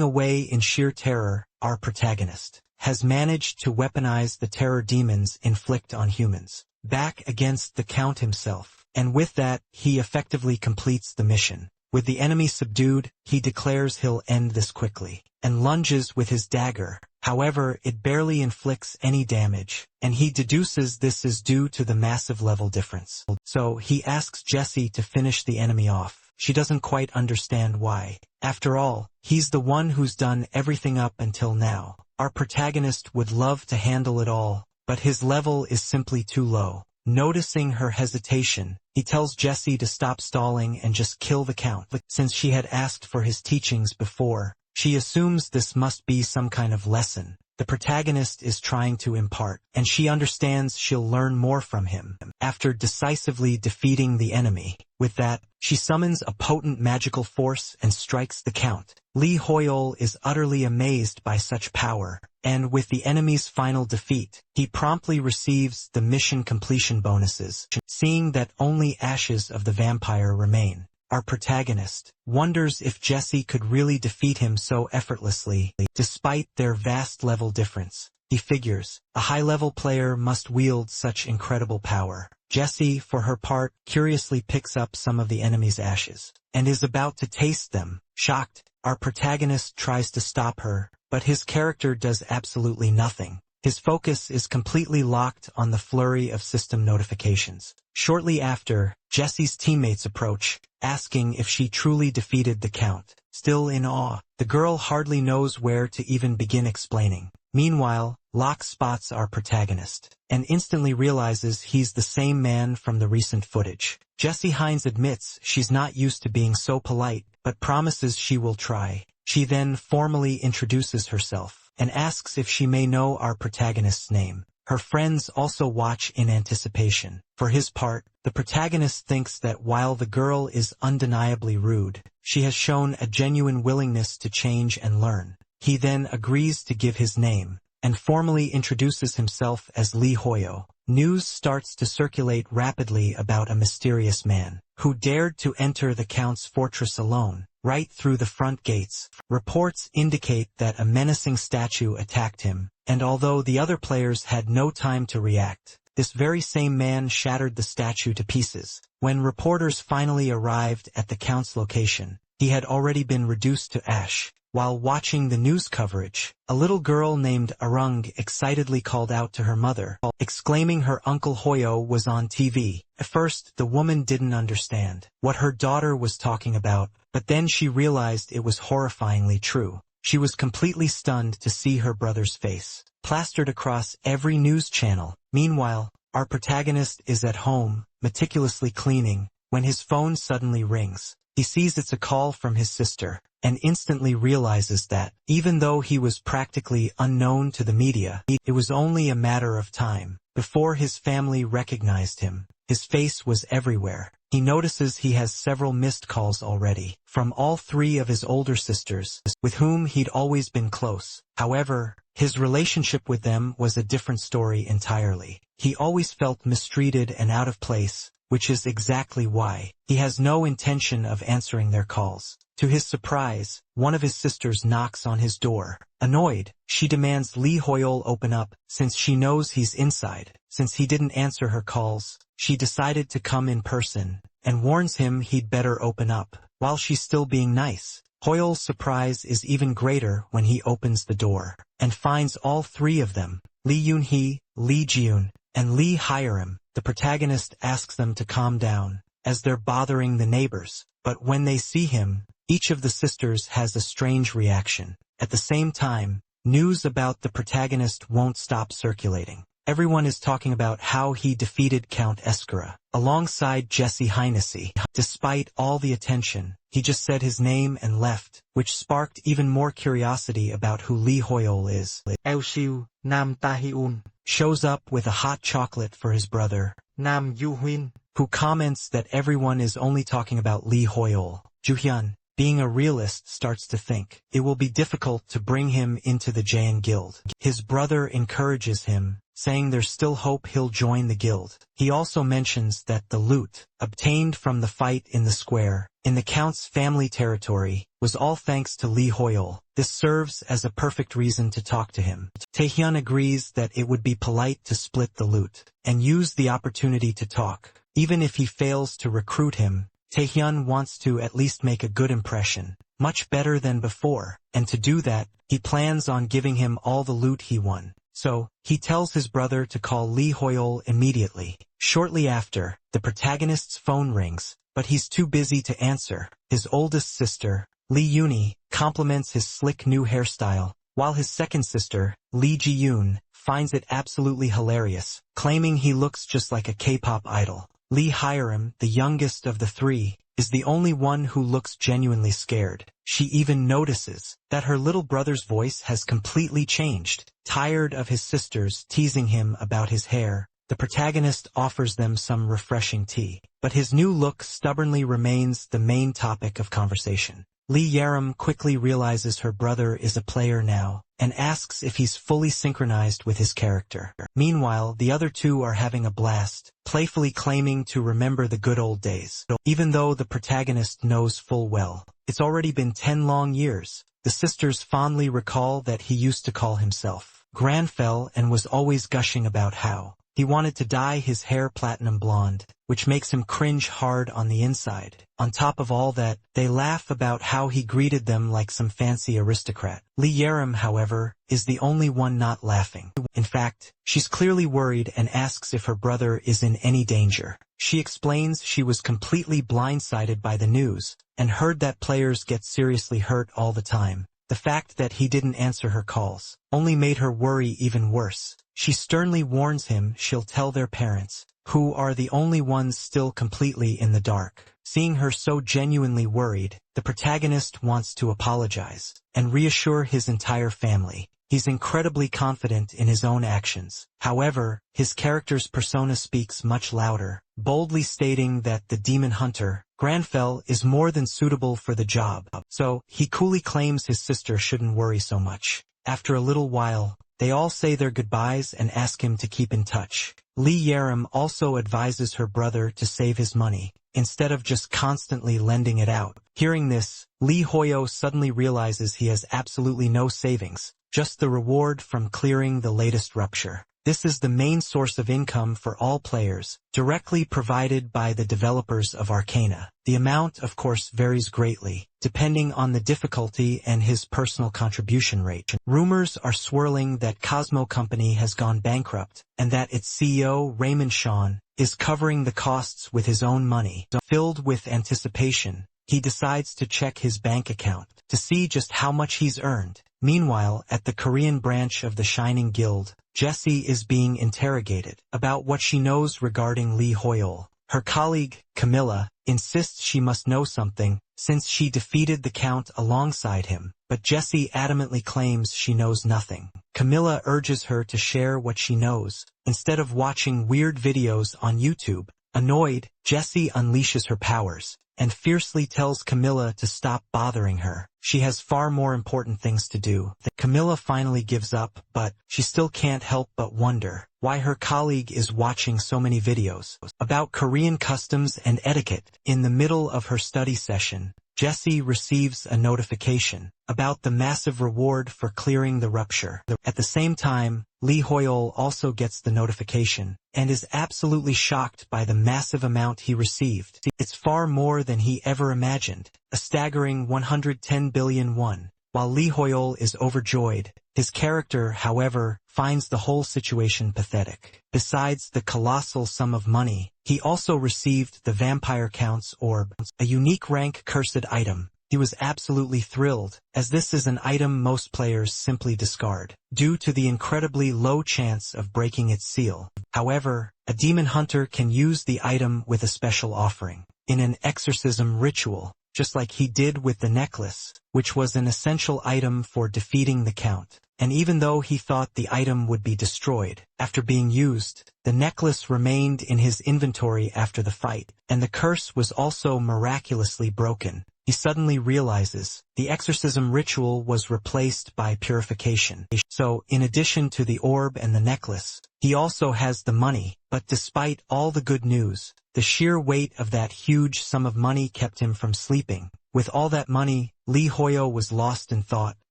[SPEAKER 1] away in sheer terror, our protagonist has managed to weaponize the terror demons inflict on humans back against the Count himself, and with that, he effectively completes the mission. With the enemy subdued, he declares he'll end this quickly, and lunges with his dagger. However, it barely inflicts any damage, and he deduces this is due to the massive level difference. So he asks Jessie to finish the enemy off. She doesn't quite understand why. After all, he's the one who's done everything up until now. Our protagonist would love to handle it all, but his level is simply too low. Noticing her hesitation, he tells Jessie to stop stalling and just kill the Count. Since she had asked for his teachings before, she assumes this must be some kind of lesson the protagonist is trying to impart, and she understands she'll learn more from him after decisively defeating the enemy. With that, she summons a potent magical force and strikes the Count. Lee Hoyle is utterly amazed by such power, and with the enemy's final defeat, he promptly receives the mission completion bonuses, seeing that only ashes of the vampire remain. Our protagonist wonders if Jessie could really defeat him so effortlessly, despite their vast level difference. He figures, a high-level player must wield such incredible power. Jessie, for her part, curiously picks up some of the enemy's ashes, and is about to taste them. Shocked, our protagonist tries to stop her, but his character does absolutely nothing. His focus is completely locked on the flurry of system notifications. Shortly after, Jessie's teammates approach, asking if she truly defeated the Count. Still in awe, the girl hardly knows where to even begin explaining. Meanwhile, Locke spots our protagonist, and instantly realizes he's the same man from the recent footage. Jessie Hines admits she's not used to being so polite, but promises she will try. She then formally introduces herself, and asks if she may know our protagonist's name. Her friends also watch in anticipation. For his part, the protagonist thinks that while the girl is undeniably rude, she has shown a genuine willingness to change and learn. He then agrees to give his name, and formally introduces himself as Lee Hoyle. News starts to circulate rapidly about a mysterious man, who dared to enter the Count's fortress alone, right through the front gates. Reports indicate that a menacing statue attacked him, and although the other players had no time to react, this very same man shattered the statue to pieces. When reporters finally arrived at the Count's location, he had already been reduced to ash. While watching the news coverage, a little girl named Arung excitedly called out to her mother, exclaiming her Uncle Hoyo was on TV. At first, the woman didn't understand what her daughter was talking about, but then she realized it was horrifyingly true. She was completely stunned to see her brother's face plastered across every news channel. Meanwhile, our protagonist is at home, meticulously cleaning, when his phone suddenly rings. He sees it's a call from his sister, and instantly realizes that, even though he was practically unknown to the media, it was only a matter of time before his family recognized him. His face was everywhere, he notices he has several missed calls already, from all three of his older sisters, with whom he'd always been close. However, his relationship with them was a different story entirely. He always felt mistreated and out of place, which is exactly why he has no intention of answering their calls. To his surprise, one of his sisters knocks on his door. Annoyed, she demands Lee Hoyol open up, since she knows he's inside. Since he didn't answer her calls, she decided to come in person, and warns him he'd better open up. While she's still being nice, Hoyol's surprise is even greater when he opens the door, and finds all three of them, Lee Yoon-hee, Lee Ji-yoon, and Lee Hyerim. The protagonist asks them to calm down, as they're bothering the neighbors, but when they see him, each of the sisters has a strange reaction. At the same time, news about the protagonist won't stop circulating. Everyone is talking about how he defeated Count Escura, alongside Jesse Heinesse. Despite all the attention, he just said his name and left, which sparked even more curiosity about who Lee Hoyol is.
[SPEAKER 3] Eo Siêu, Nam Tae-hyun,
[SPEAKER 1] shows up with a hot chocolate for his brother,
[SPEAKER 3] Nam Yoo-hyun,
[SPEAKER 1] who comments that everyone is only talking about Lee Hoyol. Joo-hyun, being a realist, starts to think it will be difficult to bring him into the Jaeon Guild. His brother encourages him, saying there's still hope he'll join the guild. He also mentions that the loot, obtained from the fight in the square, in the Count's family territory, was all thanks to Lee Hoyol. This serves as a perfect reason to talk to him. Taehyun agrees that it would be polite to split the loot, and use the opportunity to talk. Even if he fails to recruit him, Taehyun wants to at least make a good impression, much better than before, and to do that, he plans on giving him all the loot he won. So, he tells his brother to call Lee Hoyol immediately. Shortly after, the protagonist's phone rings, but he's too busy to answer. His oldest sister, Lee Yoon-hee, compliments his slick new hairstyle, while his second sister, Lee Ji-yoon, finds it absolutely hilarious, claiming he looks just like a K-pop idol. Lee Hyerim, the youngest of the three, is the only one who looks genuinely scared. She even notices that her little brother's voice has completely changed. Tired of his sisters teasing him about his hair, the protagonist offers them some refreshing tea. But his new look stubbornly remains the main topic of conversation. Lee Yerim quickly realizes her brother is a player now, and asks if he's fully synchronized with his character. Meanwhile, the other two are having a blast, playfully claiming to remember the good old days. Even though the protagonist knows full well it's already been 10 long years, the sisters fondly recall that he used to call himself Granfell and was always gushing about how he wanted to dye his hair platinum blonde, which makes him cringe hard on the inside. On top of all that, they laugh about how he greeted them like some fancy aristocrat. Lee Yerim, however, is the only one not laughing. In fact, she's clearly worried and asks if her brother is in any danger. She explains she was completely blindsided by the news, and heard that players get seriously hurt all the time. The fact that he didn't answer her calls only made her worry even worse. She sternly warns him she'll tell their parents, who are the only ones still completely in the dark. Seeing her so genuinely worried, the protagonist wants to apologize and reassure his entire family. He's incredibly confident in his own actions. However, his character's persona speaks much louder, boldly stating that the demon hunter, Granfell, is more than suitable for the job. So, he coolly claims his sister shouldn't worry so much. After a little while, they all say their goodbyes and ask him to keep in touch. Lee Yerim also advises her brother to save his money, instead of just constantly lending it out. Hearing this, Lee Hoyo suddenly realizes he has absolutely no savings, just the reward from clearing the latest rupture. This is the main source of income for all players, directly provided by the developers of Arcana. The amount, of course, varies greatly, depending on the difficulty and his personal contribution rate. Rumors are swirling that Cosmo Company has gone bankrupt, and that its CEO, Raymond Sean, is covering the costs with his own money. Filled with anticipation, he decides to check his bank account to see just how much he's earned. Meanwhile, at the Korean branch of the Shining Guild, Jessie is being interrogated about what she knows regarding Lee Hoyol. Her colleague, Camilla, insists she must know something, since she defeated the Count alongside him, but Jessie adamantly claims she knows nothing. Camilla urges her to share what she knows, instead of watching weird videos on YouTube Annoyed, Jessie unleashes her powers and fiercely tells Camilla to stop bothering her. She has far more important things to do. Camilla finally gives up, but she still can't help but wonder why her colleague is watching so many videos about Korean customs and etiquette. In the middle of her study session, Jessie receives a notification about the massive reward for clearing the rupture. At the same time, Lee Hoyol also gets the notification and is absolutely shocked by the massive amount he received. It's far more than he ever imagined, a staggering 110 billion won. While Lee Hoyol is overjoyed, his character, however, finds the whole situation pathetic. Besides the colossal sum of money, he also received the Vampire Count's orb, a unique rank cursed item. He was absolutely thrilled, as this is an item most players simply discard, due to the incredibly low chance of breaking its seal. However, a demon hunter can use the item with a special offering, in an exorcism ritual, just like he did with the necklace, which was an essential item for defeating the Count. And even though he thought the item would be destroyed after being used, the necklace remained in his inventory after the fight, and the curse was also miraculously broken. He suddenly realizes the exorcism ritual was replaced by purification. So, in addition to the orb and the necklace, he also has the money. But despite all the good news, the sheer weight of that huge sum of money kept him from sleeping. With all that money, Lee Hoyo was lost in thought,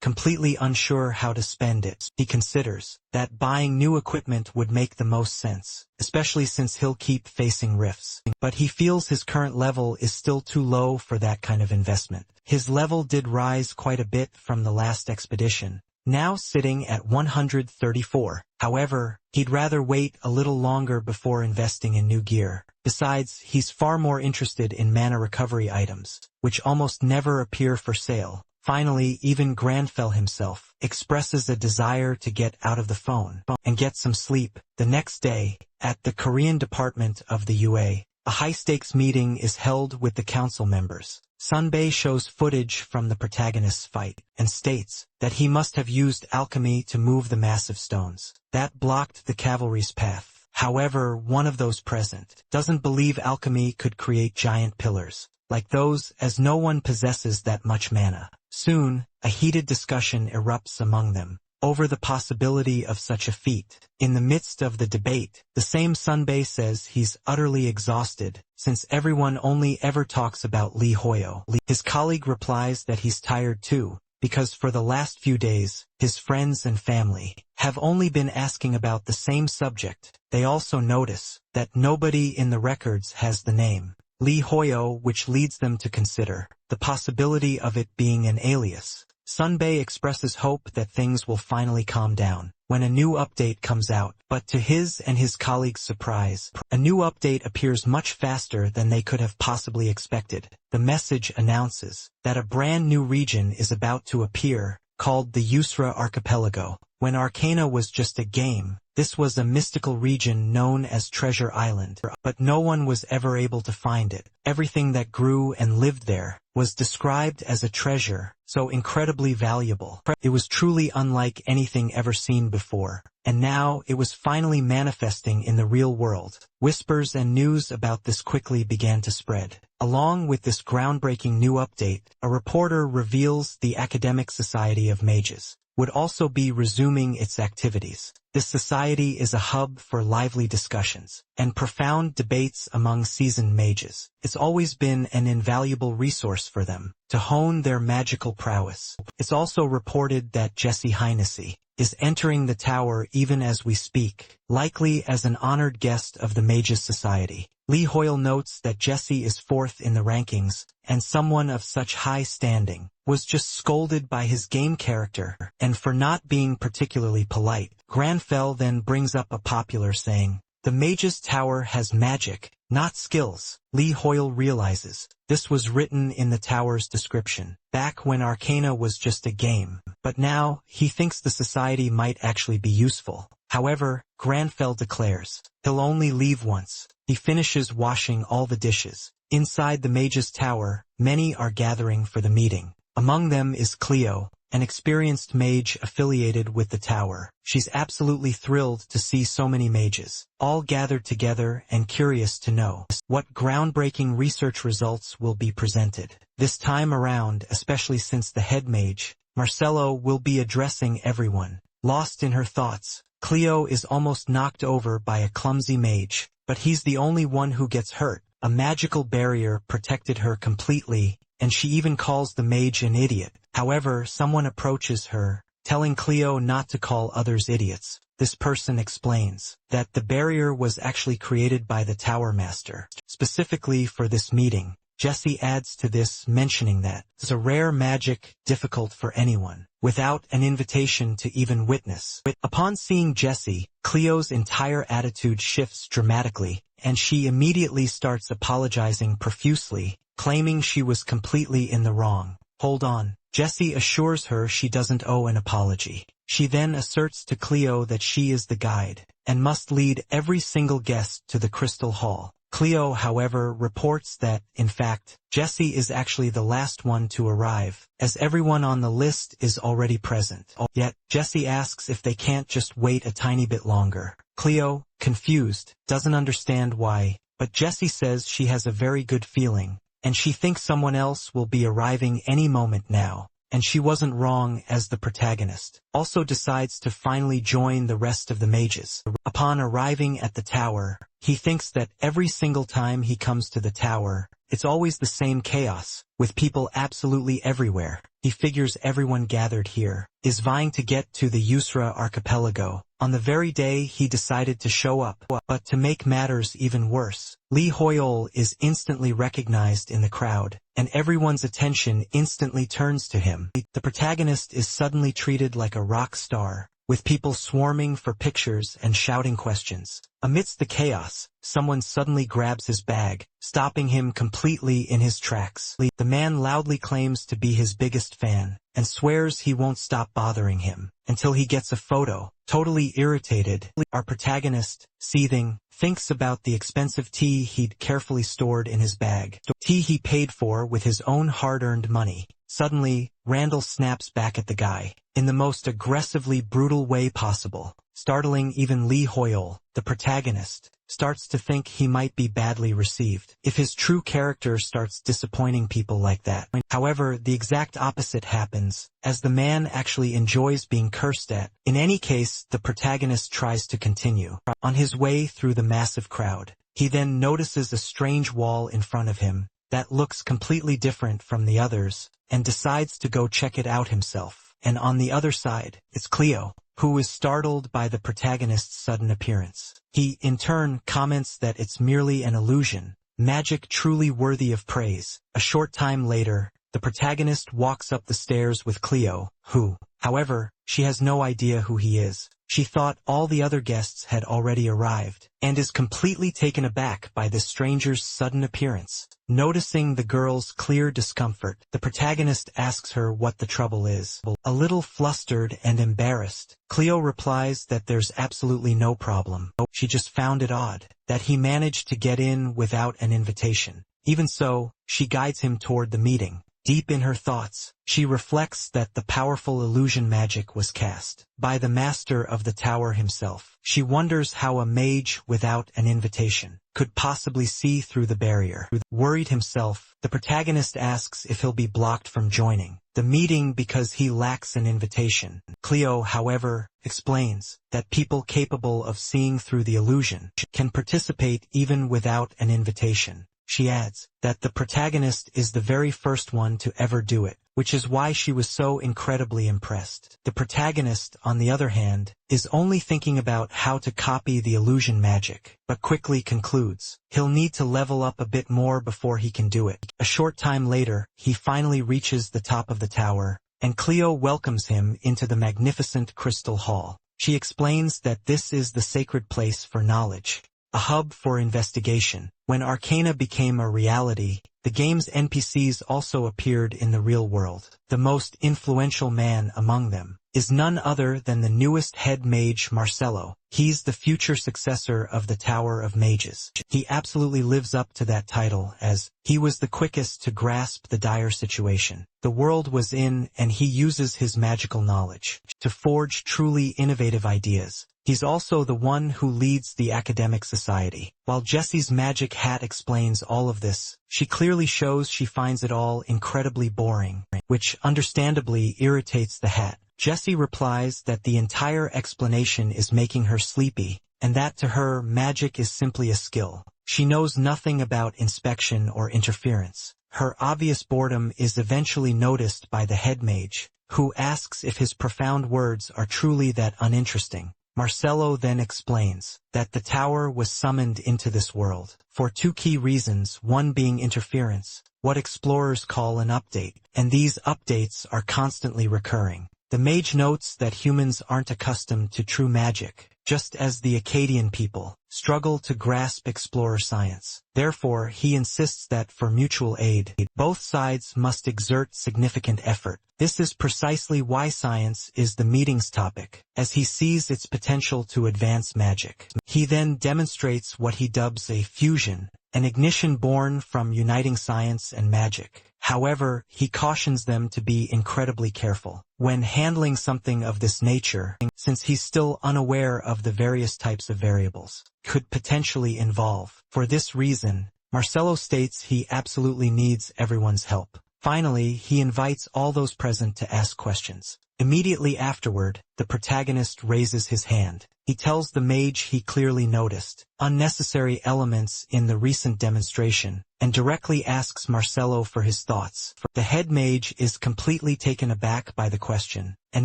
[SPEAKER 1] completely unsure how to spend it. He considers that buying new equipment would make the most sense, especially since he'll keep facing rifts. But he feels his current level is still too low for that kind of investment. His level did rise quite a bit from the last expedition, now sitting at 134. However, he'd rather wait a little longer before investing in new gear. Besides, he's far more interested in mana recovery items, which almost never appear for sale. Finally, even Granfell himself expresses a desire to get out of the phone and get some sleep. The next day, at the Korean department of the UA, a high-stakes meeting is held with the council members. Sunbae shows footage from the protagonist's fight and states that he must have used alchemy to move the massive stones that blocked the cavalry's path. However, one of those present doesn't believe alchemy could create giant pillars like those, as no one possesses that much mana. Soon, a heated discussion erupts among them over the possibility of such a feat. In the midst of the debate, the same Sunbae says he's utterly exhausted, since everyone only ever talks about Lee Hoyo. His colleague replies that he's tired too, because for the last few days, his friends and family have only been asking about the same subject. They also notice that nobody in the records has the name Lee Hoyo, which leads them to consider the possibility of it being an alias. Sunbae expresses hope that things will finally calm down when a new update comes out, but to his and his colleagues' surprise, a new update appears much faster than they could have possibly expected. The message announces that a brand new region is about to appear, called the Yusra Archipelago. When Arcana was just a game, this was a mystical region known as Treasure Island, but no one was ever able to find it. Everything that grew and lived there was described as a treasure, so incredibly valuable. It was truly unlike anything ever seen before, and now it was finally manifesting in the real world. Whispers and news about this quickly began to spread. Along with this groundbreaking new update, a reporter reveals the Academic Society of Mages would also be resuming its activities. This society is a hub for lively discussions and profound debates among seasoned mages. It's always been an invaluable resource for them to hone their magical prowess. It's also reported that Jesse Heinesse is entering the tower even as we speak, likely as an honored guest of the Mages Society. Lee Hoyle notes that Jesse is fourth in the rankings, and someone of such high standing was just scolded by his game character, and for not being particularly polite. Granfell then brings up a popular saying, "The Mage's Tower has magic, not skills." Lee Hoyle realizes this was written in the tower's description, back when Arcana was just a game, but now he thinks the society might actually be useful. However, Granfell declares he'll only leave once. He finishes washing all the dishes. Inside the Mage's Tower, many are gathering for the meeting. Among them is Cleo, an experienced mage affiliated with the tower. She's absolutely thrilled to see so many mages, all gathered together and curious to know what groundbreaking research results will be presented. This time around, especially since the head mage, Marcelo, will be addressing everyone. Lost in her thoughts, Cleo is almost knocked over by a clumsy mage, but he's the only one who gets hurt. A magical barrier protected her completely, and she even calls the mage an idiot. However, someone approaches her, telling Cleo not to call others idiots. This person explains that the barrier was actually created by the Tower Master, specifically for this meeting. Jessie adds to this, mentioning that it's a rare magic difficult for anyone, without an invitation to even witness. Upon seeing Jessie, Cleo's entire attitude shifts dramatically, and she immediately starts apologizing profusely, claiming she was completely in the wrong. Hold on. Jessie assures her she doesn't owe an apology. She then asserts to Cleo that she is the guide, and must lead every single guest to the Crystal Hall. Cleo, however, reports that, in fact, Jessie is actually the last one to arrive, as everyone on the list is already present. Yet, Jessie asks if they can't just wait a tiny bit longer. Cleo, confused, doesn't understand why, but Jessie says she has a very good feeling, and she thinks someone else will be arriving any moment now. And she wasn't wrong, as the protagonist also decides to finally join the rest of the mages. Upon arriving at the tower, he thinks that every single time he comes to the tower, it's always the same chaos, with people absolutely everywhere. He figures everyone gathered here is vying to get to the Asura archipelago. On the very day he decided to show up, but to make matters even worse, Lee Hoyol is instantly recognized in the crowd, and everyone's attention instantly turns to him. The protagonist is suddenly treated like a rock star, with people swarming for pictures and shouting questions. Amidst the chaos, someone suddenly grabs his bag, stopping him completely in his tracks. The man loudly claims to be his biggest fan, and swears he won't stop bothering him until he gets a photo. Totally irritated, our protagonist, seething, thinks about the expensive tea he'd carefully stored in his bag. Tea he paid for with his own hard-earned money. Suddenly, Randall snaps back at the guy, in the most aggressively brutal way possible, startling even Lee Hoyol. The protagonist starts to think he might be badly received if his true character starts disappointing people like that. However, the exact opposite happens, as the man actually enjoys being cursed at. In any case, the protagonist tries to continue. On his way through the massive crowd, he then notices a strange wall in front of him that looks completely different from the others, and decides to go check it out himself. And on the other side, it's Cleo, who is startled by the protagonist's sudden appearance. He, in turn, comments that it's merely an illusion, magic truly worthy of praise. A short time later, the protagonist walks up the stairs with Cleo, who, however, she has no idea who he is. She thought all the other guests had already arrived, and is completely taken aback by this stranger's sudden appearance. Noticing the girl's clear discomfort, the protagonist asks her what the trouble is. A little flustered and embarrassed, Cleo replies that there's absolutely no problem. She just found it odd that he managed to get in without an invitation. Even so, she guides him toward the meeting. Deep in her thoughts, she reflects that the powerful illusion magic was cast by the master of the tower himself. She wonders how a mage without an invitation could possibly see through the barrier. Worried himself, the protagonist asks if he'll be blocked from joining the meeting because he lacks an invitation. Cleo, however, explains that people capable of seeing through the illusion can participate even without an invitation. She adds that the protagonist is the very first one to ever do it, which is why she was so incredibly impressed. The protagonist, on the other hand, is only thinking about how to copy the illusion magic, but quickly concludes he'll need to level up a bit more before he can do it. A short time later, he finally reaches the top of the tower, and Cleo welcomes him into the magnificent Crystal Hall. She explains that this is the sacred place for knowledge, a hub for investigation. When Arcana became a reality, The game's NPCs also appeared in the real world. The most influential man among them is none other than the newest head mage Marcelo. He's the future successor of the Tower of Mages. He absolutely lives up to that title, as he was the quickest to grasp the dire situation the world was in, and he uses his magical knowledge to forge truly innovative ideas. He's also the one who leads the academic society. While Jessie's magic hat explains all of this, she clearly shows she finds it all incredibly boring, which understandably irritates the hat. Jessie replies that the entire explanation is making her sleepy, and that to her, magic is simply a skill. She knows nothing about inspection or interference. Her obvious boredom is eventually noticed by the head mage, who asks if his profound words are truly that uninteresting. Marcelo then explains that the tower was summoned into this world for two key reasons, one being interference, what explorers call an update, and these updates are constantly recurring. The mage notes that humans aren't accustomed to true magic, just as the Akkadian people struggle to grasp explorer science. Therefore, he insists that for mutual aid, both sides must exert significant effort. This is precisely why science is the meeting's topic, as he sees its potential to advance magic. He then demonstrates what he dubs a fusion, an ignition born from uniting science and magic. However, he cautions them to be incredibly careful when handling something of this nature, since he's still unaware of the various types of variables could potentially involve. For this reason, Marcelo states he absolutely needs everyone's help. Finally, he invites all those present to ask questions. Immediately afterward, the protagonist raises his hand. He tells the mage he clearly noticed unnecessary elements in the recent demonstration, and directly asks Marcelo for his thoughts. The head mage is completely taken aback by the question, and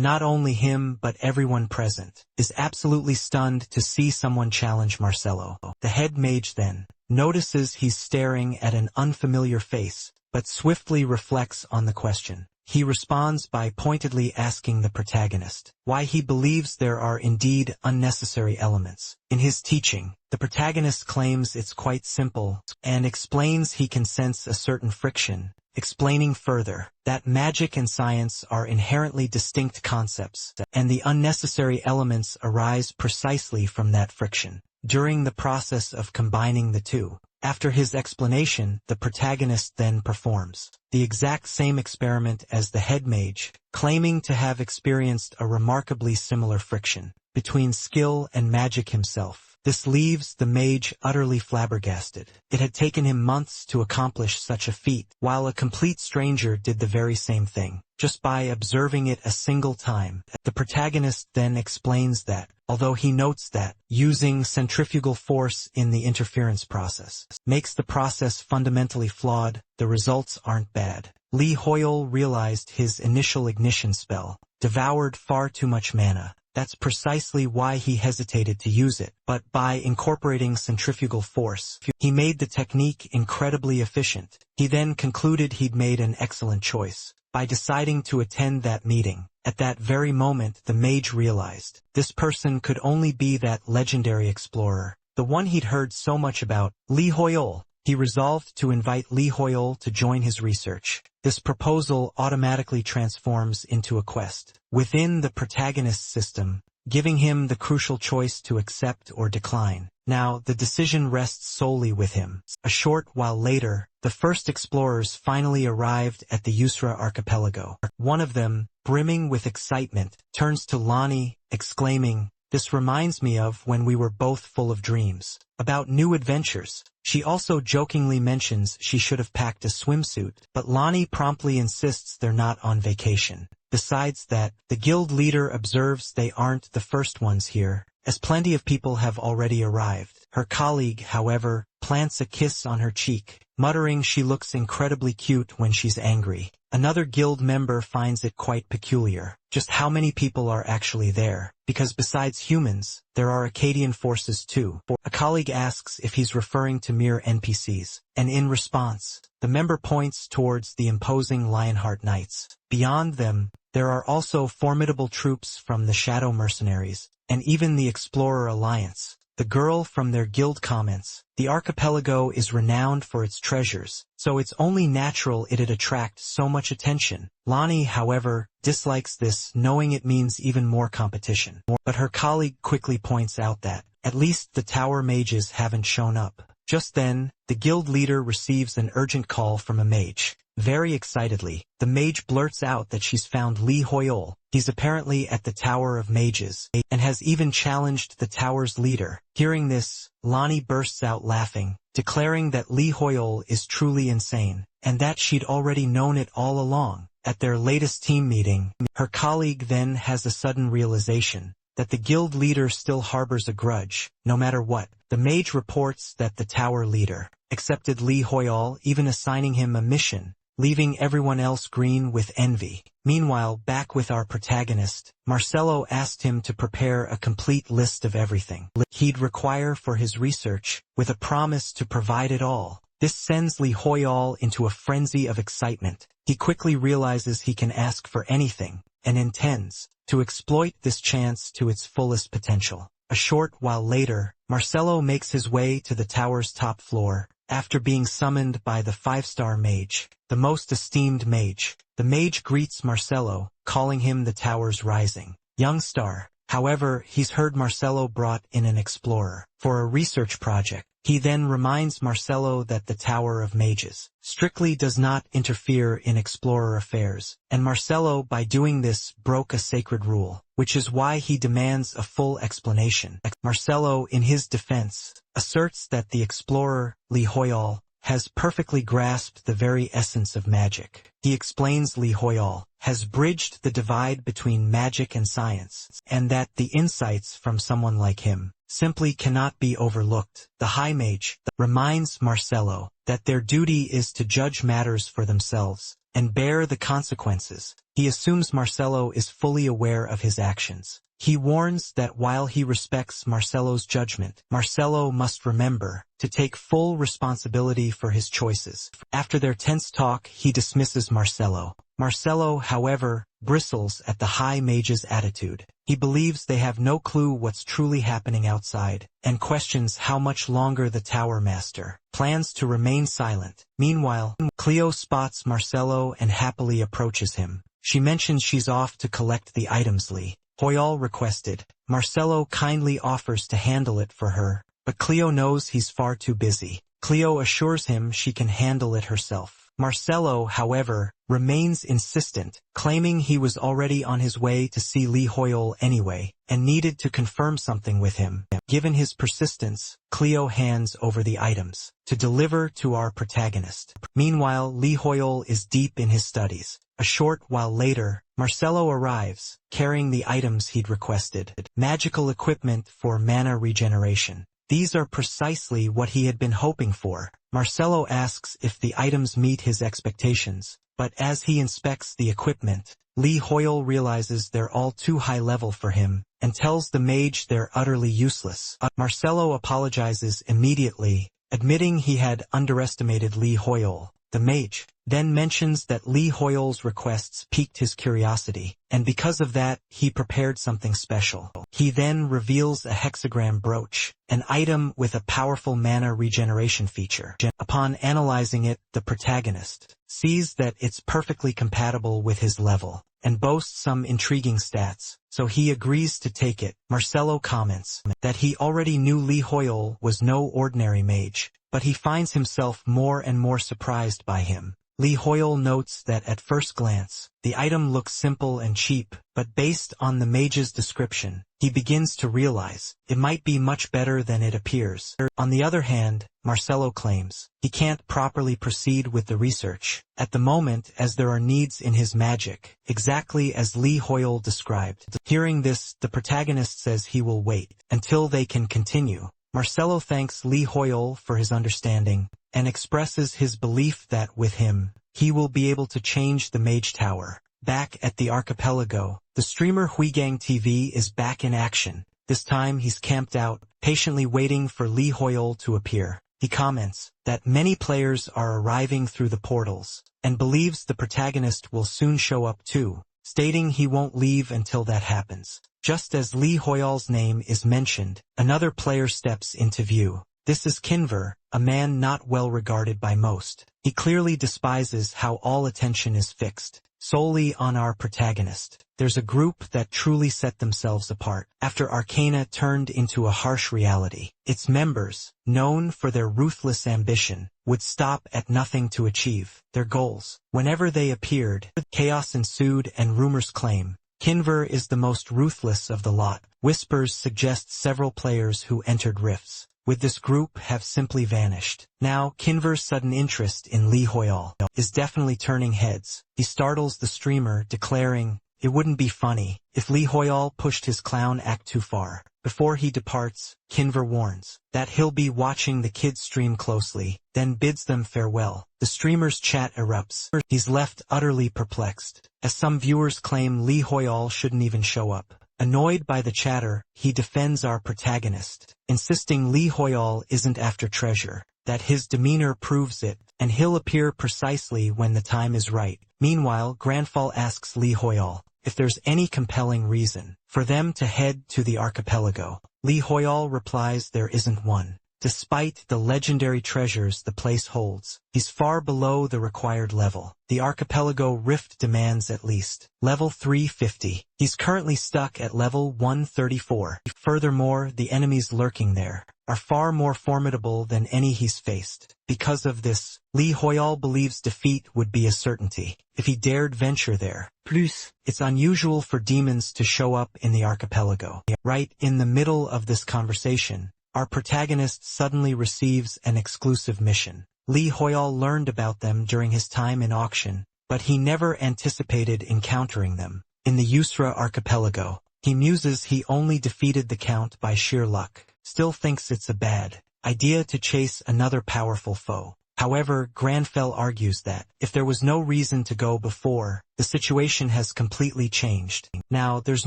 [SPEAKER 1] not only him but everyone present is absolutely stunned to see someone challenge Marcelo. The head mage then notices he's staring at an unfamiliar face, but swiftly reflects on the question. He responds by pointedly asking the protagonist why he believes there are indeed unnecessary elements in his teaching. The protagonist claims it's quite simple, and explains he can sense a certain friction, explaining further that magic and science are inherently distinct concepts, and the unnecessary elements arise precisely from that friction during the process of combining the two. After his explanation, the protagonist then performs the exact same experiment as the head mage, claiming to have experienced a remarkably similar friction between skill and magic himself. This leaves the mage utterly flabbergasted. It had taken him months to accomplish such a feat, while a complete stranger did the very same thing, just by observing it a single time. The protagonist then explains that, although he notes that using centrifugal force in the interference process makes the process fundamentally flawed, the results aren't bad. Lee Hoyle realized his initial ignition spell devoured far too much mana. That's precisely why he hesitated to use it, but by incorporating centrifugal force, he made the technique incredibly efficient. He then concluded he'd made an excellent choice by deciding to attend that meeting. At that very moment, the mage realized this person could only be that legendary explorer, the one he'd heard so much about, Lee Hoyle. He resolved to invite Lee Hoyle to join his research. This proposal automatically transforms into a quest within the protagonist's system, giving him the crucial choice to accept or decline. Now, the decision rests solely with him. A short while later, the first explorers finally arrived at the Asura archipelago. One of them, brimming with excitement, turns to Lonnie, exclaiming, "This reminds me of when we were both full of dreams about new adventures." She also jokingly mentions she should have packed a swimsuit, but Lonnie promptly insists they're not on vacation. Besides that, the guild leader observes they aren't the first ones here, as plenty of people have already arrived. Her colleague, however, plants a kiss on her cheek, muttering she looks incredibly cute when she's angry. Another guild member finds it quite peculiar just how many people are actually there, because besides humans, there are Akkadian forces too. A colleague asks if he's referring to mere NPCs, and in response, the member points towards the imposing Lionheart Knights. Beyond them, there are also formidable troops from the Shadow Mercenaries, and even the Explorer Alliance. The the girl from their guild comments, "The archipelago is renowned for its treasures, so it's only natural it'd attract so much attention." Lonnie, however, dislikes this, knowing it means even more competition. But her colleague quickly points out that, at least the tower mages haven't shown up. Just then, the guild leader receives an urgent call from a mage. Very excitedly, the mage blurts out that she's found Lee Hoyol. He's apparently at the Tower of Mages, and has even challenged the tower's leader. Hearing this, Lonnie bursts out laughing, declaring that Lee Hoyol is truly insane, and that she'd already known it all along. At their latest team meeting, her colleague then has a sudden realization that the guild leader still harbors a grudge, no matter what. The mage reports that the tower leader accepted Lee Hoyol, even assigning him a mission, leaving everyone else green with envy. Meanwhile, back with our protagonist, Marcelo asked him to prepare a complete list of everything he'd require for his research, with a promise to provide it all. This sends Lee Hoyol into a frenzy of excitement. He quickly realizes he can ask for anything, and intends to exploit this chance to its fullest potential. A short while later, Marcelo makes his way to the tower's top floor, after being summoned by the 5-star mage, the most esteemed mage. The mage greets Marcelo, calling him the tower's rising young star. However, he's heard Marcelo brought in an explorer for a research project. He then reminds Marcelo that the Tower of Mages strictly does not interfere in explorer affairs, and Marcelo, by doing this, broke a sacred rule, which is why he demands a full explanation. Marcelo, in his defense, asserts that the explorer, Lee Hoyol, has perfectly grasped the very essence of magic. He explains Lee Hoyol has bridged the divide between magic and science, and that the insights from someone like him simply cannot be overlooked. The High Mage reminds Marcelo that their duty is to judge matters for themselves and bear the consequences. He assumes Marcelo is fully aware of his actions. He warns that while he respects Marcelo's judgment, Marcelo must remember to take full responsibility for his choices. After their tense talk, he dismisses Marcelo. Marcelo, however, bristles at the High Mage's attitude. He believes they have no clue what's truly happening outside, and questions how much longer the Tower Master plans to remain silent. Meanwhile, Cleo spots Marcelo and happily approaches him. She mentions she's off to collect the items Lee Hoyol requested. Marcelo kindly offers to handle it for her, but Cleo knows he's far too busy. Cleo assures him she can handle it herself. Marcelo, however, remains insistent, claiming he was already on his way to see Lee Hoyol anyway, and needed to confirm something with him. Given his persistence, Cleo hands over the items to deliver to our protagonist. Meanwhile, Lee Hoyol is deep in his studies. A short while later, Marcelo arrives, carrying the items he'd requested. Magical equipment for mana regeneration. These are precisely what he had been hoping for. Marcelo asks if the items meet his expectations, but as he inspects the equipment, Lee Hoyol realizes they're all too high level for him, and tells the mage they're utterly useless. Marcelo apologizes immediately, admitting he had underestimated Lee Hoyol. The mage then mentions that Lee Hoyol's requests piqued his curiosity, and because of that, he prepared something special. He then reveals a hexagram brooch, an item with a powerful mana regeneration feature. Upon analyzing it, the protagonist sees that it's perfectly compatible with his level, and boasts some intriguing stats, so he agrees to take it. Marcelo comments that he already knew Lee Hoyol was no ordinary mage, but he finds himself more and more surprised by him. Lee Hoyol notes that at first glance, the item looks simple and cheap, but based on the mage's description, he begins to realize it might be much better than it appears. On the other hand, Marcelo claims he can't properly proceed with the research at the moment as there are needs in his magic, exactly as Lee Hoyol described. Hearing this, the protagonist says he will wait until they can continue. Marcelo thanks Lee Hoyol for his understanding, and expresses his belief that with him, he will be able to change the Mage Tower. Back at the archipelago, the streamer Huigang TV is back in action. This time he's camped out, patiently waiting for Lee Hoyol to appear. He comments that many players are arriving through the portals, and believes the protagonist will soon show up too. stating he won't leave until that happens. Just as Lee Hoyol's name is mentioned, another player steps into view. This is Kinver, a man not well regarded by most. He clearly despises how all attention is fixed solely on our protagonist. There's a group that truly set themselves apart after Arcana turned into a harsh reality. Its members, known for their ruthless ambition, would stop at nothing to achieve their goals. Whenever they appeared, chaos ensued and rumors claim Kinver is the most ruthless of the lot. Whispers suggest several players who entered rifts with this group have simply vanished. Now, Kinver's sudden interest in Lee Hoyol is definitely turning heads. He startles the streamer, declaring, "It wouldn't be funny if Lee Hoyol pushed his clown act too far." Before he departs, Kinver warns that he'll be watching the kids stream closely, then bids them farewell. The streamer's chat erupts. He's left utterly perplexed, as some viewers claim Lee Hoyol shouldn't even show up. Annoyed by the chatter, he defends our protagonist, insisting Lee Hoyol isn't after treasure, that his demeanor proves it, and he'll appear precisely when the time is right. Meanwhile, Grandfall asks Lee Hoyol if there's any compelling reason for them to head to the archipelago. Lee Hoyol replies there isn't one. Despite the legendary treasures the place holds, he's far below the required level. The archipelago rift demands at least level 350. He's currently stuck at level 134. Furthermore, the enemies lurking there are far more formidable than any he's faced. Because of this, Lee Hoyol believes defeat would be a certainty if he dared venture there. Plus, it's unusual for demons to show up in the archipelago. Right in the middle of this conversation, our protagonist suddenly receives an exclusive mission. Lee Hoyol learned about them during his time in auction, but he never anticipated encountering them. In the Usra archipelago, he muses he only defeated the Count by sheer luck. Still thinks it's a bad idea to chase another powerful foe. However, Granfell argues that if there was no reason to go before, the situation has completely changed. Now, there's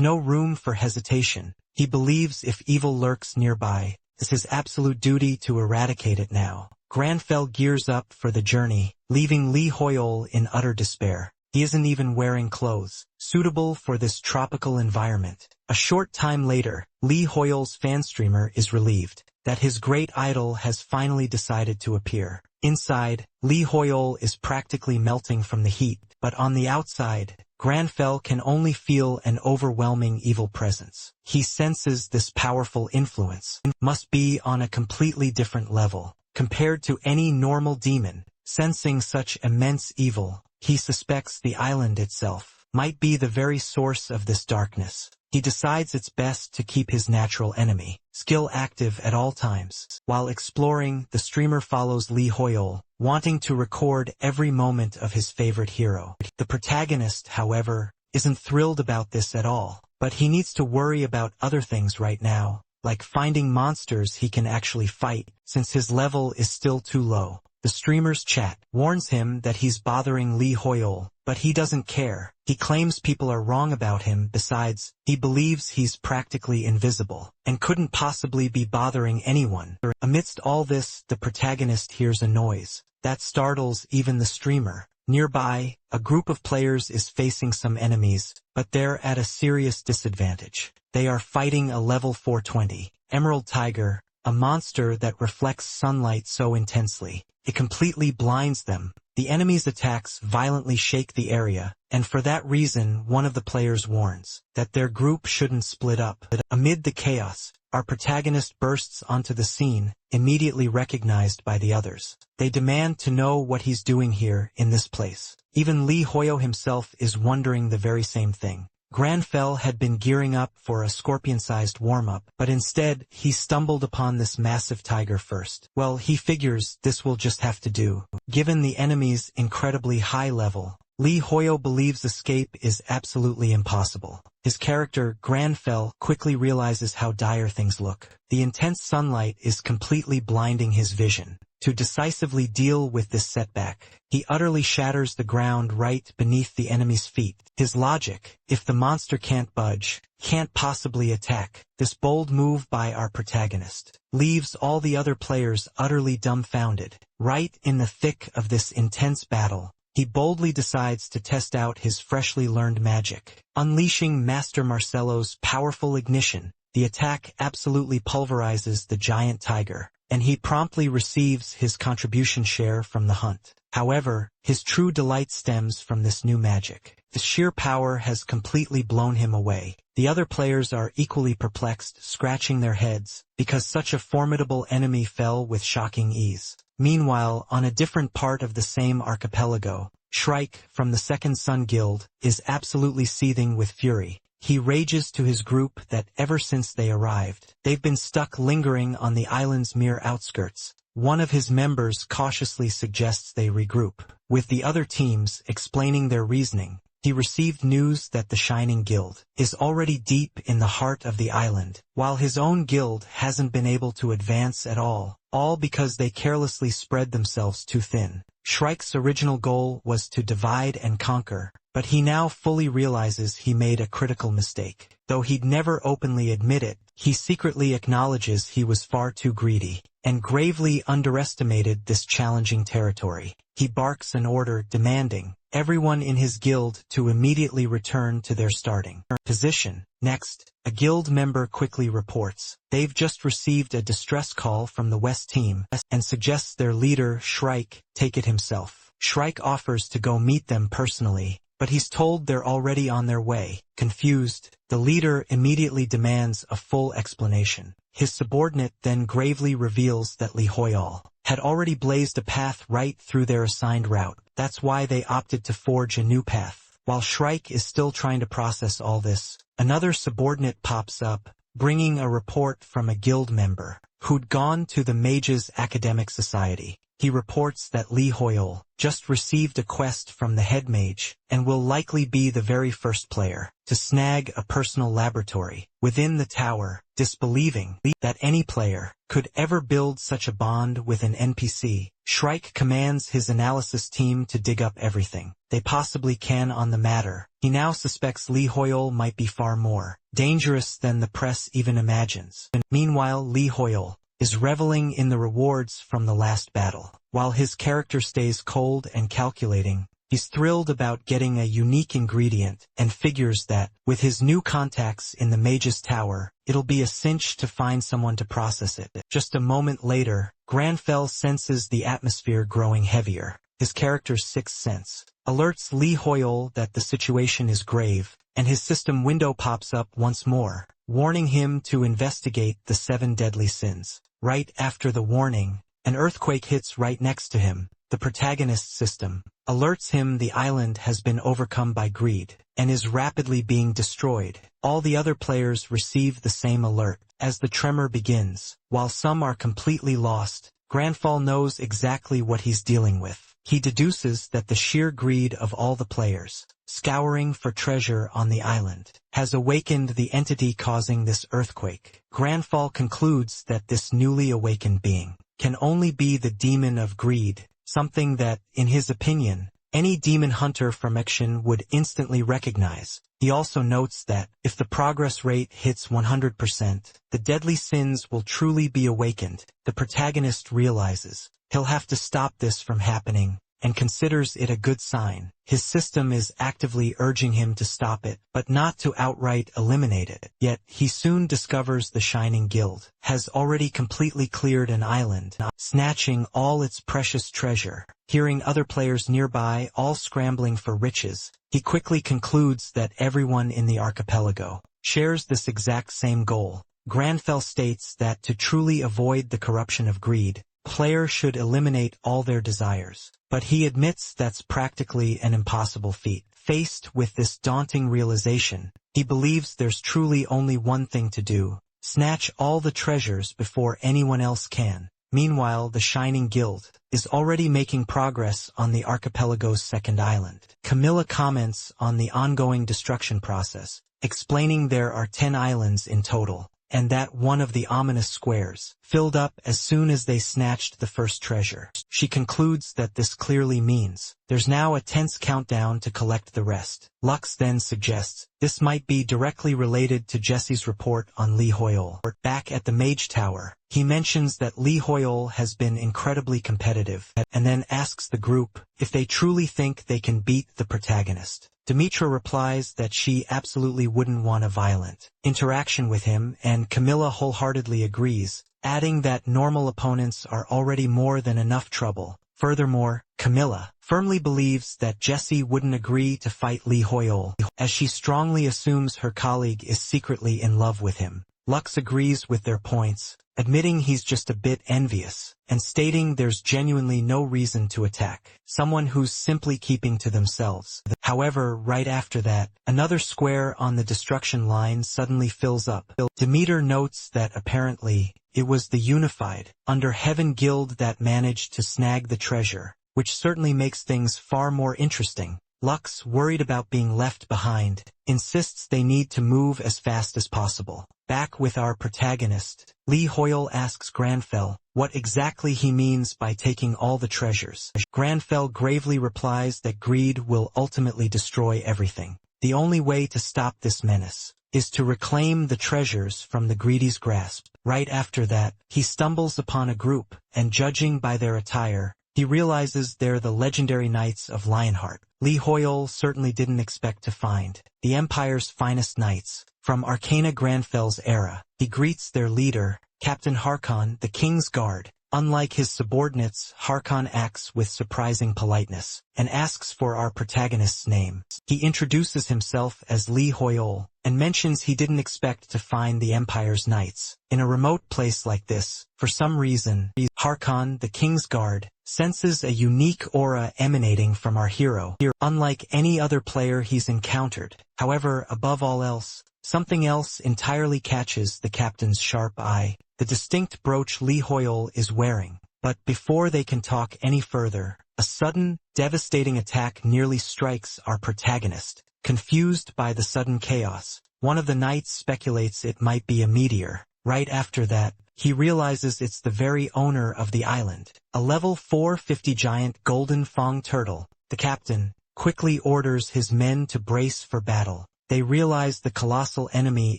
[SPEAKER 1] no room for hesitation. He believes if evil lurks nearby, it's his absolute duty to eradicate it now. Granfell gears up for the journey, leaving Lee Hoyol in utter despair. He isn't even wearing clothes suitable for this tropical environment. A short time later, Lee Hoyol's fanstreamer is relieved that his great idol has finally decided to appear. Inside, Lee Hoyol is practically melting from the heat, but on the outside, Granfell can only feel an overwhelming evil presence. He senses this powerful influence must be on a completely different level compared to any normal demon. Sensing such immense evil, he suspects the island itself might be the very source of this darkness. He decides it's best to keep his natural enemy skill active at all times. While exploring, the streamer follows Lee Hoyol, wanting to record every moment of his favorite hero. The protagonist, however, isn't thrilled about this at all, but he needs to worry about other things right now, like finding monsters he can actually fight, since his level is still too low. The streamer's chat warns him that he's bothering Lee Hoyol, but he doesn't care. He claims people are wrong about him. Besides, he believes he's practically invisible and couldn't possibly be bothering anyone. Amidst all this, the protagonist hears a noise that startles even the streamer. Nearby, a group of players is facing some enemies, but they're at a serious disadvantage. They are fighting a level 420 Emerald Tiger, a monster that reflects sunlight so intensely it completely blinds them. The enemy's attacks violently shake the area, and for that reason one of the players warns that their group shouldn't split up. Amid the chaos, our protagonist bursts onto the scene, immediately recognized by the others. They demand to know what he's doing here in this place. Even Lee Hoyol himself is wondering the very same thing. Granfell had been gearing up for a scorpion-sized warm-up, but instead, he stumbled upon this massive tiger first. Well, he figures this will just have to do. Given the enemy's incredibly high level, Lee Hoyol believes escape is absolutely impossible. His character, Granfell, quickly realizes how dire things look. The intense sunlight is completely blinding his vision. To decisively deal with this setback, he utterly shatters the ground right beneath the enemy's feet. His logic, if the monster can't budge, can't possibly attack. This bold move by our protagonist leaves all the other players utterly dumbfounded. Right in the thick of this intense battle, he boldly decides to test out his freshly learned magic. Unleashing Master Marcelo's powerful ignition, the attack absolutely pulverizes the giant tiger, and he promptly receives his contribution share from the hunt. However, his true delight stems from this new magic. The sheer power has completely blown him away. The other players are equally perplexed, scratching their heads, because such a formidable enemy fell with shocking ease. Meanwhile, on a different part of the same archipelago, Shrike, from the Second Sun Guild, is absolutely seething with fury. He rages to his group that ever since they arrived, they've been stuck lingering on the island's mere outskirts. One of his members cautiously suggests they regroup. With the other teams explaining their reasoning, he received news that the Shining Guild is already deep in the heart of the island, while his own guild hasn't been able to advance at all because they carelessly spread themselves too thin. Shrike's original goal was to divide and conquer, but he now fully realizes he made a critical mistake. Though he'd never openly admit it, he secretly acknowledges he was far too greedy, and gravely underestimated this challenging territory. He barks an order demanding everyone in his guild to immediately return to their starting position. Next, a guild member quickly reports they've just received a distress call from the West team and suggests their leader, Shrike, take it himself. Shrike offers to go meet them personally, but he's told they're already on their way. Confused, the leader immediately demands a full explanation. His subordinate then gravely reveals that Li Hoyal had already blazed a path right through their assigned route. That's why they opted to forge a new path. While Shrike is still trying to process all this, another subordinate pops up, bringing a report from a guild member who'd gone to the Mages Academic Society. He reports that Li Hoyal just received a quest from the head mage and will likely be the very first player to snag a personal laboratory within the tower, disbelieving that any player could ever build such a bond with an NPC. Shrike commands his analysis team to dig up everything they possibly can on the matter. He now suspects Li Hoyal might be far more dangerous than the press even imagines. Meanwhile, Li Hoyal is reveling in the rewards from the last battle. While his character stays cold and calculating, he's thrilled about getting a unique ingredient and figures that, with his new contacts in the Mage's Tower, it'll be a cinch to find someone to process it. Just a moment later, Granfell senses the atmosphere growing heavier. His character's sixth sense alerts Li Hoyal that the situation is grave, and his system window pops up once more, warning him to investigate the 7 deadly sins. Right after the warning, an earthquake hits right next to him. The protagonist's system alerts him the island has been overcome by greed and is rapidly being destroyed. All the other players receive the same alert. As the tremor begins, while some are completely lost, Granfall knows exactly what he's dealing with. He deduces that the sheer greed of all the players, scouring for treasure on the island, has awakened the entity causing this earthquake. Granfall concludes that this newly awakened being can only be the demon of greed, something that, in his opinion, any demon hunter from Action would instantly recognize. He also notes that, if the progress rate hits 100%, the deadly sins will truly be awakened. The protagonist realizes he'll have to stop this from happening, and considers it a good sign. His system is actively urging him to stop it, but not to outright eliminate it. Yet, he soon discovers the Shining Guild has already completely cleared an island, snatching all its precious treasure. Hearing other players nearby all scrambling for riches, he quickly concludes that everyone in the archipelago shares this exact same goal. Granfell states that to truly avoid the corruption of greed, players should eliminate all their desires, but he admits that's practically an impossible feat. Faced with this daunting realization, he believes there's truly only one thing to do: snatch all the treasures before anyone else can. Meanwhile, the Shining Guild is already making progress on the archipelago's second island. Camilla comments on the ongoing destruction process, explaining there are 10 islands in total, and that one of the ominous squares filled up as soon as they snatched the first treasure. She concludes that this clearly means there's now a tense countdown to collect the rest. Lux then suggests this might be directly related to Jesse's report on Lee Hoyle. Back at the Mage Tower, he mentions that Lee Hoyle has been incredibly competitive, and then asks the group if they truly think they can beat the protagonist. Demetra replies that she absolutely wouldn't want a violent interaction with him, and Camilla wholeheartedly agrees, adding that normal opponents are already more than enough trouble. Furthermore, Camilla firmly believes that Jesse wouldn't agree to fight Lee Hoyle, as she strongly assumes her colleague is secretly in love with him. Lux agrees with their points, admitting he's just a bit envious, and stating there's genuinely no reason to attack someone who's simply keeping to themselves. However, right after that, another square on the destruction line suddenly fills up. Demeter notes that apparently it was the Unified Under Heaven Guild that managed to snag the treasure, which certainly makes things far more interesting. Lux, worried about being left behind, insists they need to move as fast as possible. Back with our protagonist, Lee Hoyle asks Granfell what exactly he means by taking all the treasures. Granfell gravely replies that greed will ultimately destroy everything. The only way to stop this menace is to reclaim the treasures from the greedy's grasp. Right after that, he stumbles upon a group, and judging by their attire, he realizes they're the legendary Knights of Lionheart. Lee Hoyle certainly didn't expect to find the Empire's finest knights from Arcana Granfell's era. He greets their leader, Captain Harkon, the King's Guard. Unlike his subordinates, Harkon acts with surprising politeness, and asks for our protagonist's name. He introduces himself as Lee Hoyle, and mentions he didn't expect to find the Empire's knights in a remote place like this. For some reason, Harkon, the King's Guard, senses a unique aura emanating from our hero, unlike any other player he's encountered. However, above all else, something else entirely catches the captain's sharp eye: the distinct brooch Lee Hoyle is wearing. But before they can talk any further, a sudden, devastating attack nearly strikes our protagonist. Confused by the sudden chaos, one of the knights speculates it might be a meteor. Right after that, he realizes it's the very owner of the island, a level 450 giant golden fong turtle. The captain quickly orders his men to brace for battle. They realize the colossal enemy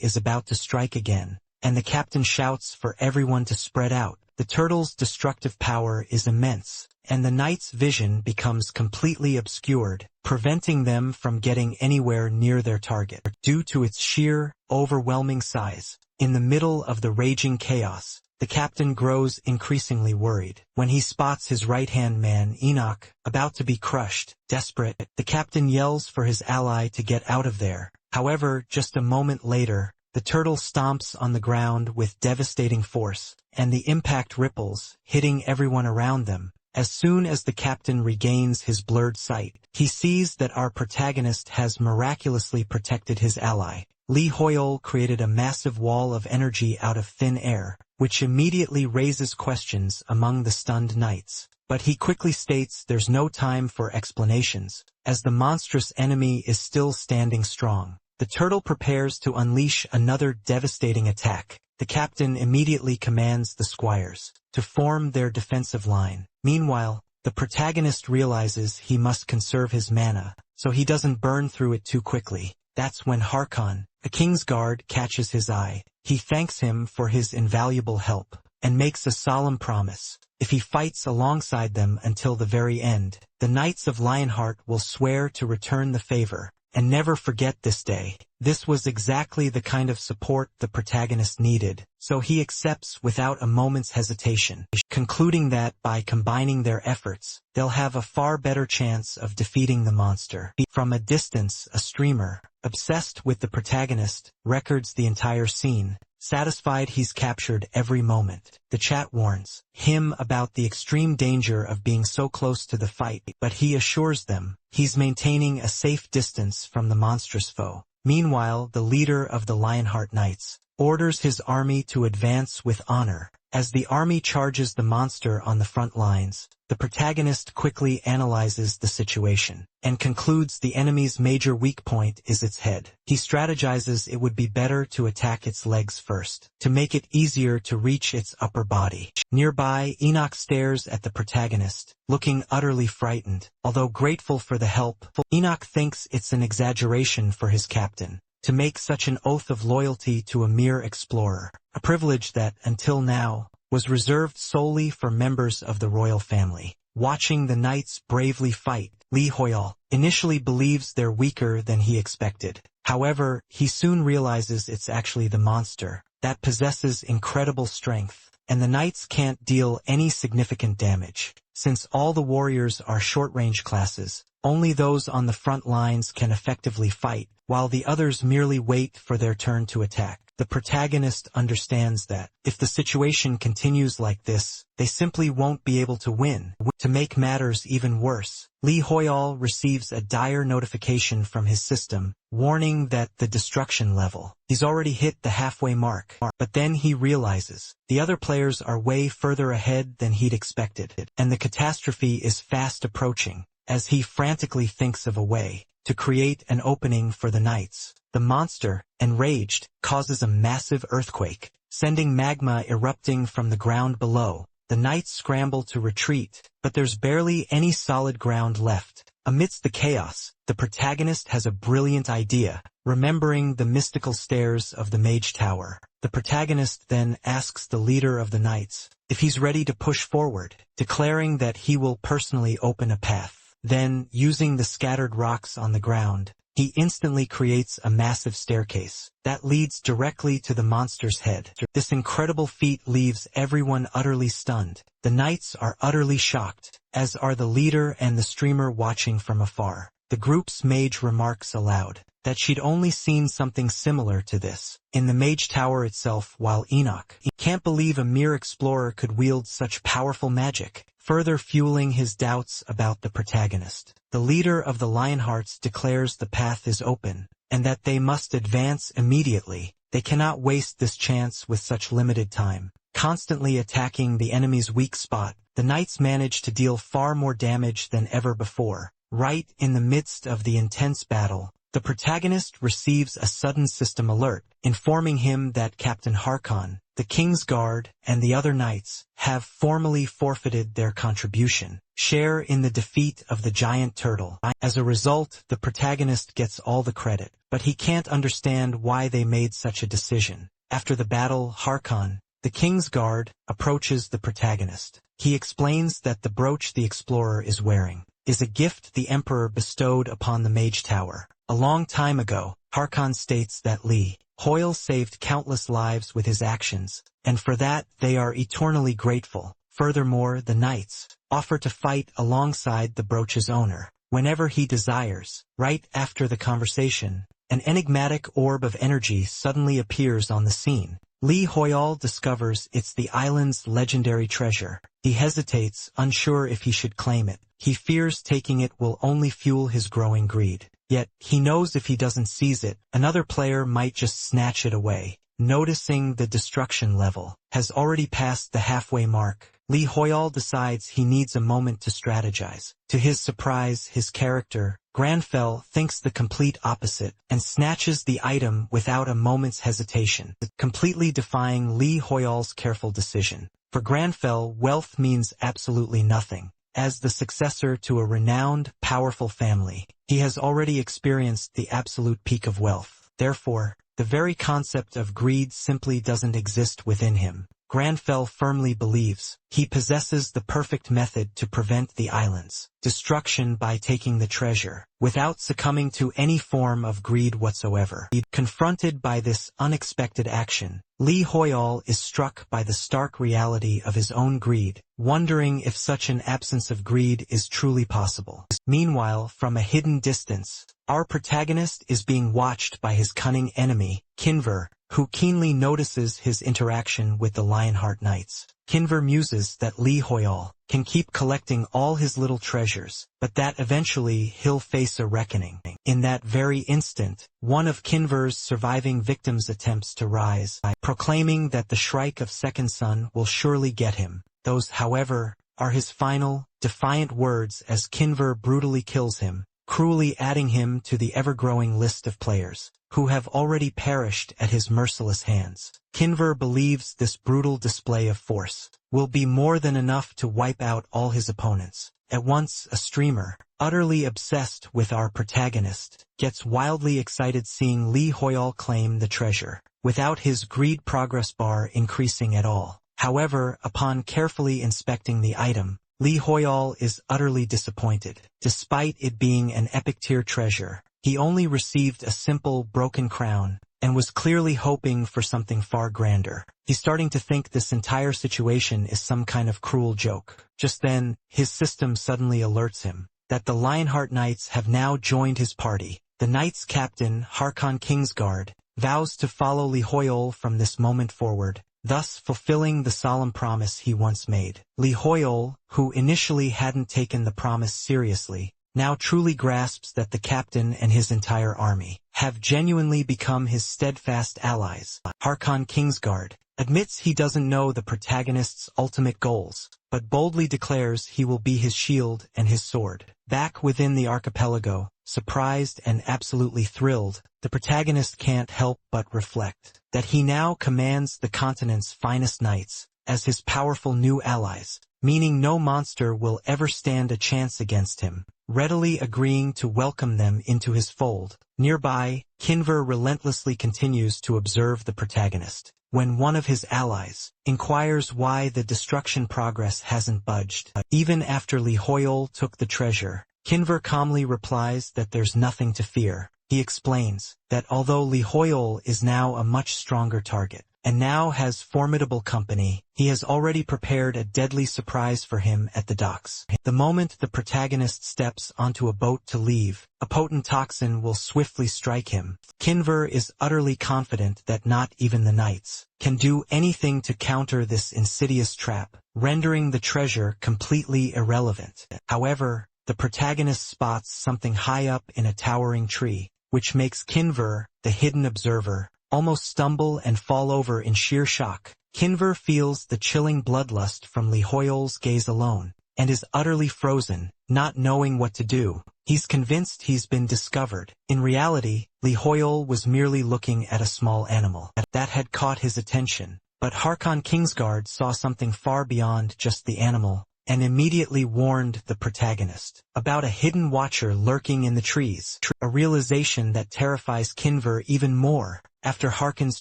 [SPEAKER 1] is about to strike again, and the captain shouts for everyone to spread out. The turtle's destructive power is immense, and the knight's vision becomes completely obscured, preventing them from getting anywhere near their target. Due to its sheer, overwhelming size, in the middle of the raging chaos, the captain grows increasingly worried. When he spots his right-hand man, Enoch, about to be crushed, desperate, the captain yells for his ally to get out of there. However, just a moment later, the turtle stomps on the ground with devastating force, and the impact ripples, hitting everyone around them. As soon as the captain regains his blurred sight, he sees that our protagonist has miraculously protected his ally. Lee Hoyle created a massive wall of energy out of thin air, which immediately raises questions among the stunned knights. But he quickly states there's no time for explanations, as the monstrous enemy is still standing strong. The turtle prepares to unleash another devastating attack. The captain immediately commands the squires to form their defensive line. Meanwhile, the protagonist realizes he must conserve his mana, so he doesn't burn through it too quickly. That's when Harkon, the King's Guard, catches his eye. He thanks him for his invaluable help, and makes a solemn promise: if he fights alongside them until the very end, the Knights of Lionheart will swear to return the favor and never forget this day. This was exactly the kind of support the protagonist needed, so he accepts without a moment's hesitation, concluding that by combining their efforts, they'll have a far better chance of defeating the monster. From a distance, a streamer, obsessed with the protagonist, records the entire scene, satisfied he's captured every moment. The chat warns him about the extreme danger of being so close to the fight, but he assures them he's maintaining a safe distance from the monstrous foe. Meanwhile, the leader of the Lionheart Knights orders his army to advance with honor, As the army charges the monster on the front lines, the protagonist quickly analyzes the situation and concludes the enemy's major weak point is its head. He strategizes it would be better to attack its legs first, to make it easier to reach its upper body. Nearby, Enoch stares at the protagonist, looking utterly frightened. Although grateful for the help, Enoch thinks it's an exaggeration for his captain to make such an oath of loyalty to a mere explorer, a privilege that, until now, was reserved solely for members of the royal family. Watching the knights bravely fight, Lee Hoyal initially believes they're weaker than he expected. However, he soon realizes it's actually the monster that possesses incredible strength, and the knights can't deal any significant damage. Since all the warriors are short-range classes, only those on the front lines can effectively fight, while the others merely wait for their turn to attack. The protagonist understands that, if the situation continues like this, they simply won't be able to win. To make matters even worse, Lee Hoyal receives a dire notification from his system, warning that the destruction level. He's already hit the halfway mark, but then he realizes the other players are way further ahead than he'd expected, and the catastrophe is fast approaching. As he frantically thinks of a way to create an opening for the knights, the monster, enraged, causes a massive earthquake, sending magma erupting from the ground below. The knights scramble to retreat, but there's barely any solid ground left. Amidst the chaos, the protagonist has a brilliant idea. Remembering the mystical stairs of the Mage Tower, the protagonist then asks the leader of the knights if he's ready to push forward, declaring that he will personally open a path. Then, using the scattered rocks on the ground, he instantly creates a massive staircase that leads directly to the monster's head. This incredible feat leaves everyone utterly stunned. The knights are utterly shocked, as are the leader and the streamer watching from afar. The group's mage remarks aloud that she'd only seen something similar to this in the Mage Tower itself, while Enoch can't believe a mere explorer could wield such powerful magic, further fueling his doubts about the protagonist. The leader of the Lionhearts declares the path is open, and that they must advance immediately. They cannot waste this chance with such limited time. Constantly attacking the enemy's weak spot, the knights manage to deal far more damage than ever before. Right in the midst of the intense battle, the protagonist receives a sudden system alert, informing him that Captain Harkon, the King's Guard, and the other knights have formally forfeited their contribution, share in the defeat of the giant turtle. As a result, the protagonist gets all the credit, but he can't understand why they made such a decision. After the battle, Harkon, the King's Guard, approaches the protagonist. He explains that the brooch the explorer is wearing is a gift the Emperor bestowed upon the Mage Tower. A long time ago, Harkon states that Lee Hoyal saved countless lives with his actions, and for that they are eternally grateful. Furthermore, the knights offer to fight alongside the brooch's owner whenever he desires. Right after the conversation, an enigmatic orb of energy suddenly appears on the scene. Lee Hoyal discovers it's the island's legendary treasure. He hesitates, unsure if he should claim it. He fears taking it will only fuel his growing greed. Yet, he knows if he doesn't seize it, another player might just snatch it away. Noticing the destruction level has already passed the halfway mark, Lee Hoyal decides he needs a moment to strategize. To his surprise, his character, Granfell, thinks the complete opposite and snatches the item without a moment's hesitation, completely defying Lee Hoyal's careful decision. For Granfell, wealth means absolutely nothing. As the successor to a renowned, powerful family, he has already experienced the absolute peak of wealth. Therefore, the very concept of greed simply doesn't exist within him. Granfell firmly believes he possesses the perfect method to prevent the island's destruction by taking the treasure, without succumbing to any form of greed whatsoever. Confronted by this unexpected action, Lee Hoyal is struck by the stark reality of his own greed, wondering if such an absence of greed is truly possible. Meanwhile, from a hidden distance, our protagonist is being watched by his cunning enemy, Kinver, who keenly notices his interaction with the Lionheart Knights. Kinver muses that Lee Hoyol can keep collecting all his little treasures, but that eventually he'll face a reckoning. In that very instant, one of Kinver's surviving victims attempts to rise, proclaiming that the Shrike of Second Sun will surely get him. Those, however, are his final, defiant words as Kinver brutally kills him, cruelly adding him to the ever-growing list of players who have already perished at his merciless hands. Kinver believes this brutal display of force will be more than enough to wipe out all his opponents. At once a streamer, utterly obsessed with our protagonist, gets wildly excited seeing Lee Hoyol claim the treasure, without his greed progress bar increasing at all. However, upon carefully inspecting the item, Lee Hoyol is utterly disappointed. Despite it being an epic-tier treasure, he only received a simple broken crown, and was clearly hoping for something far grander. He's starting to think this entire situation is some kind of cruel joke. Just then, his system suddenly alerts him that the Lionheart Knights have now joined his party. The Knights' captain, Harkon Kingsguard, vows to follow Lee Hoyol from this moment forward, thus fulfilling the solemn promise he once made. Lee Hoyol, who initially hadn't taken the promise seriously, now truly grasps that the captain and his entire army have genuinely become his steadfast allies. Harkon Kingsguard admits he doesn't know the protagonist's ultimate goals, but boldly declares he will be his shield and his sword. Back within the archipelago, surprised and absolutely thrilled, the protagonist can't help but reflect that he now commands the continent's finest knights as his powerful new allies, meaning no monster will ever stand a chance against him, readily agreeing to welcome them into his fold. Nearby, Kinver relentlessly continues to observe the protagonist, when one of his allies inquires why the destruction progress hasn't budged. Even after Lee Hoyol took the treasure, Kinver calmly replies that there's nothing to fear. He explains that although Lee Hoyol is now a much stronger target, and now has formidable company, he has already prepared a deadly surprise for him at the docks. The moment the protagonist steps onto a boat to leave, a potent toxin will swiftly strike him. Kinver is utterly confident that not even the knights can do anything to counter this insidious trap, rendering the treasure completely irrelevant. However, the protagonist spots something high up in a towering tree, which makes Kinver, the hidden observer, almost stumble and fall over in sheer shock. Kinver feels the chilling bloodlust from Lee Hoyol's gaze alone, and is utterly frozen, not knowing what to do. He's convinced he's been discovered. In reality, Lee Hoyol was merely looking at a small animal that had caught his attention, but Harkon Kingsguard saw something far beyond just the animal, and immediately warned the protagonist about a hidden watcher lurking in the trees, a realization that terrifies Kinver even more. After Harkon's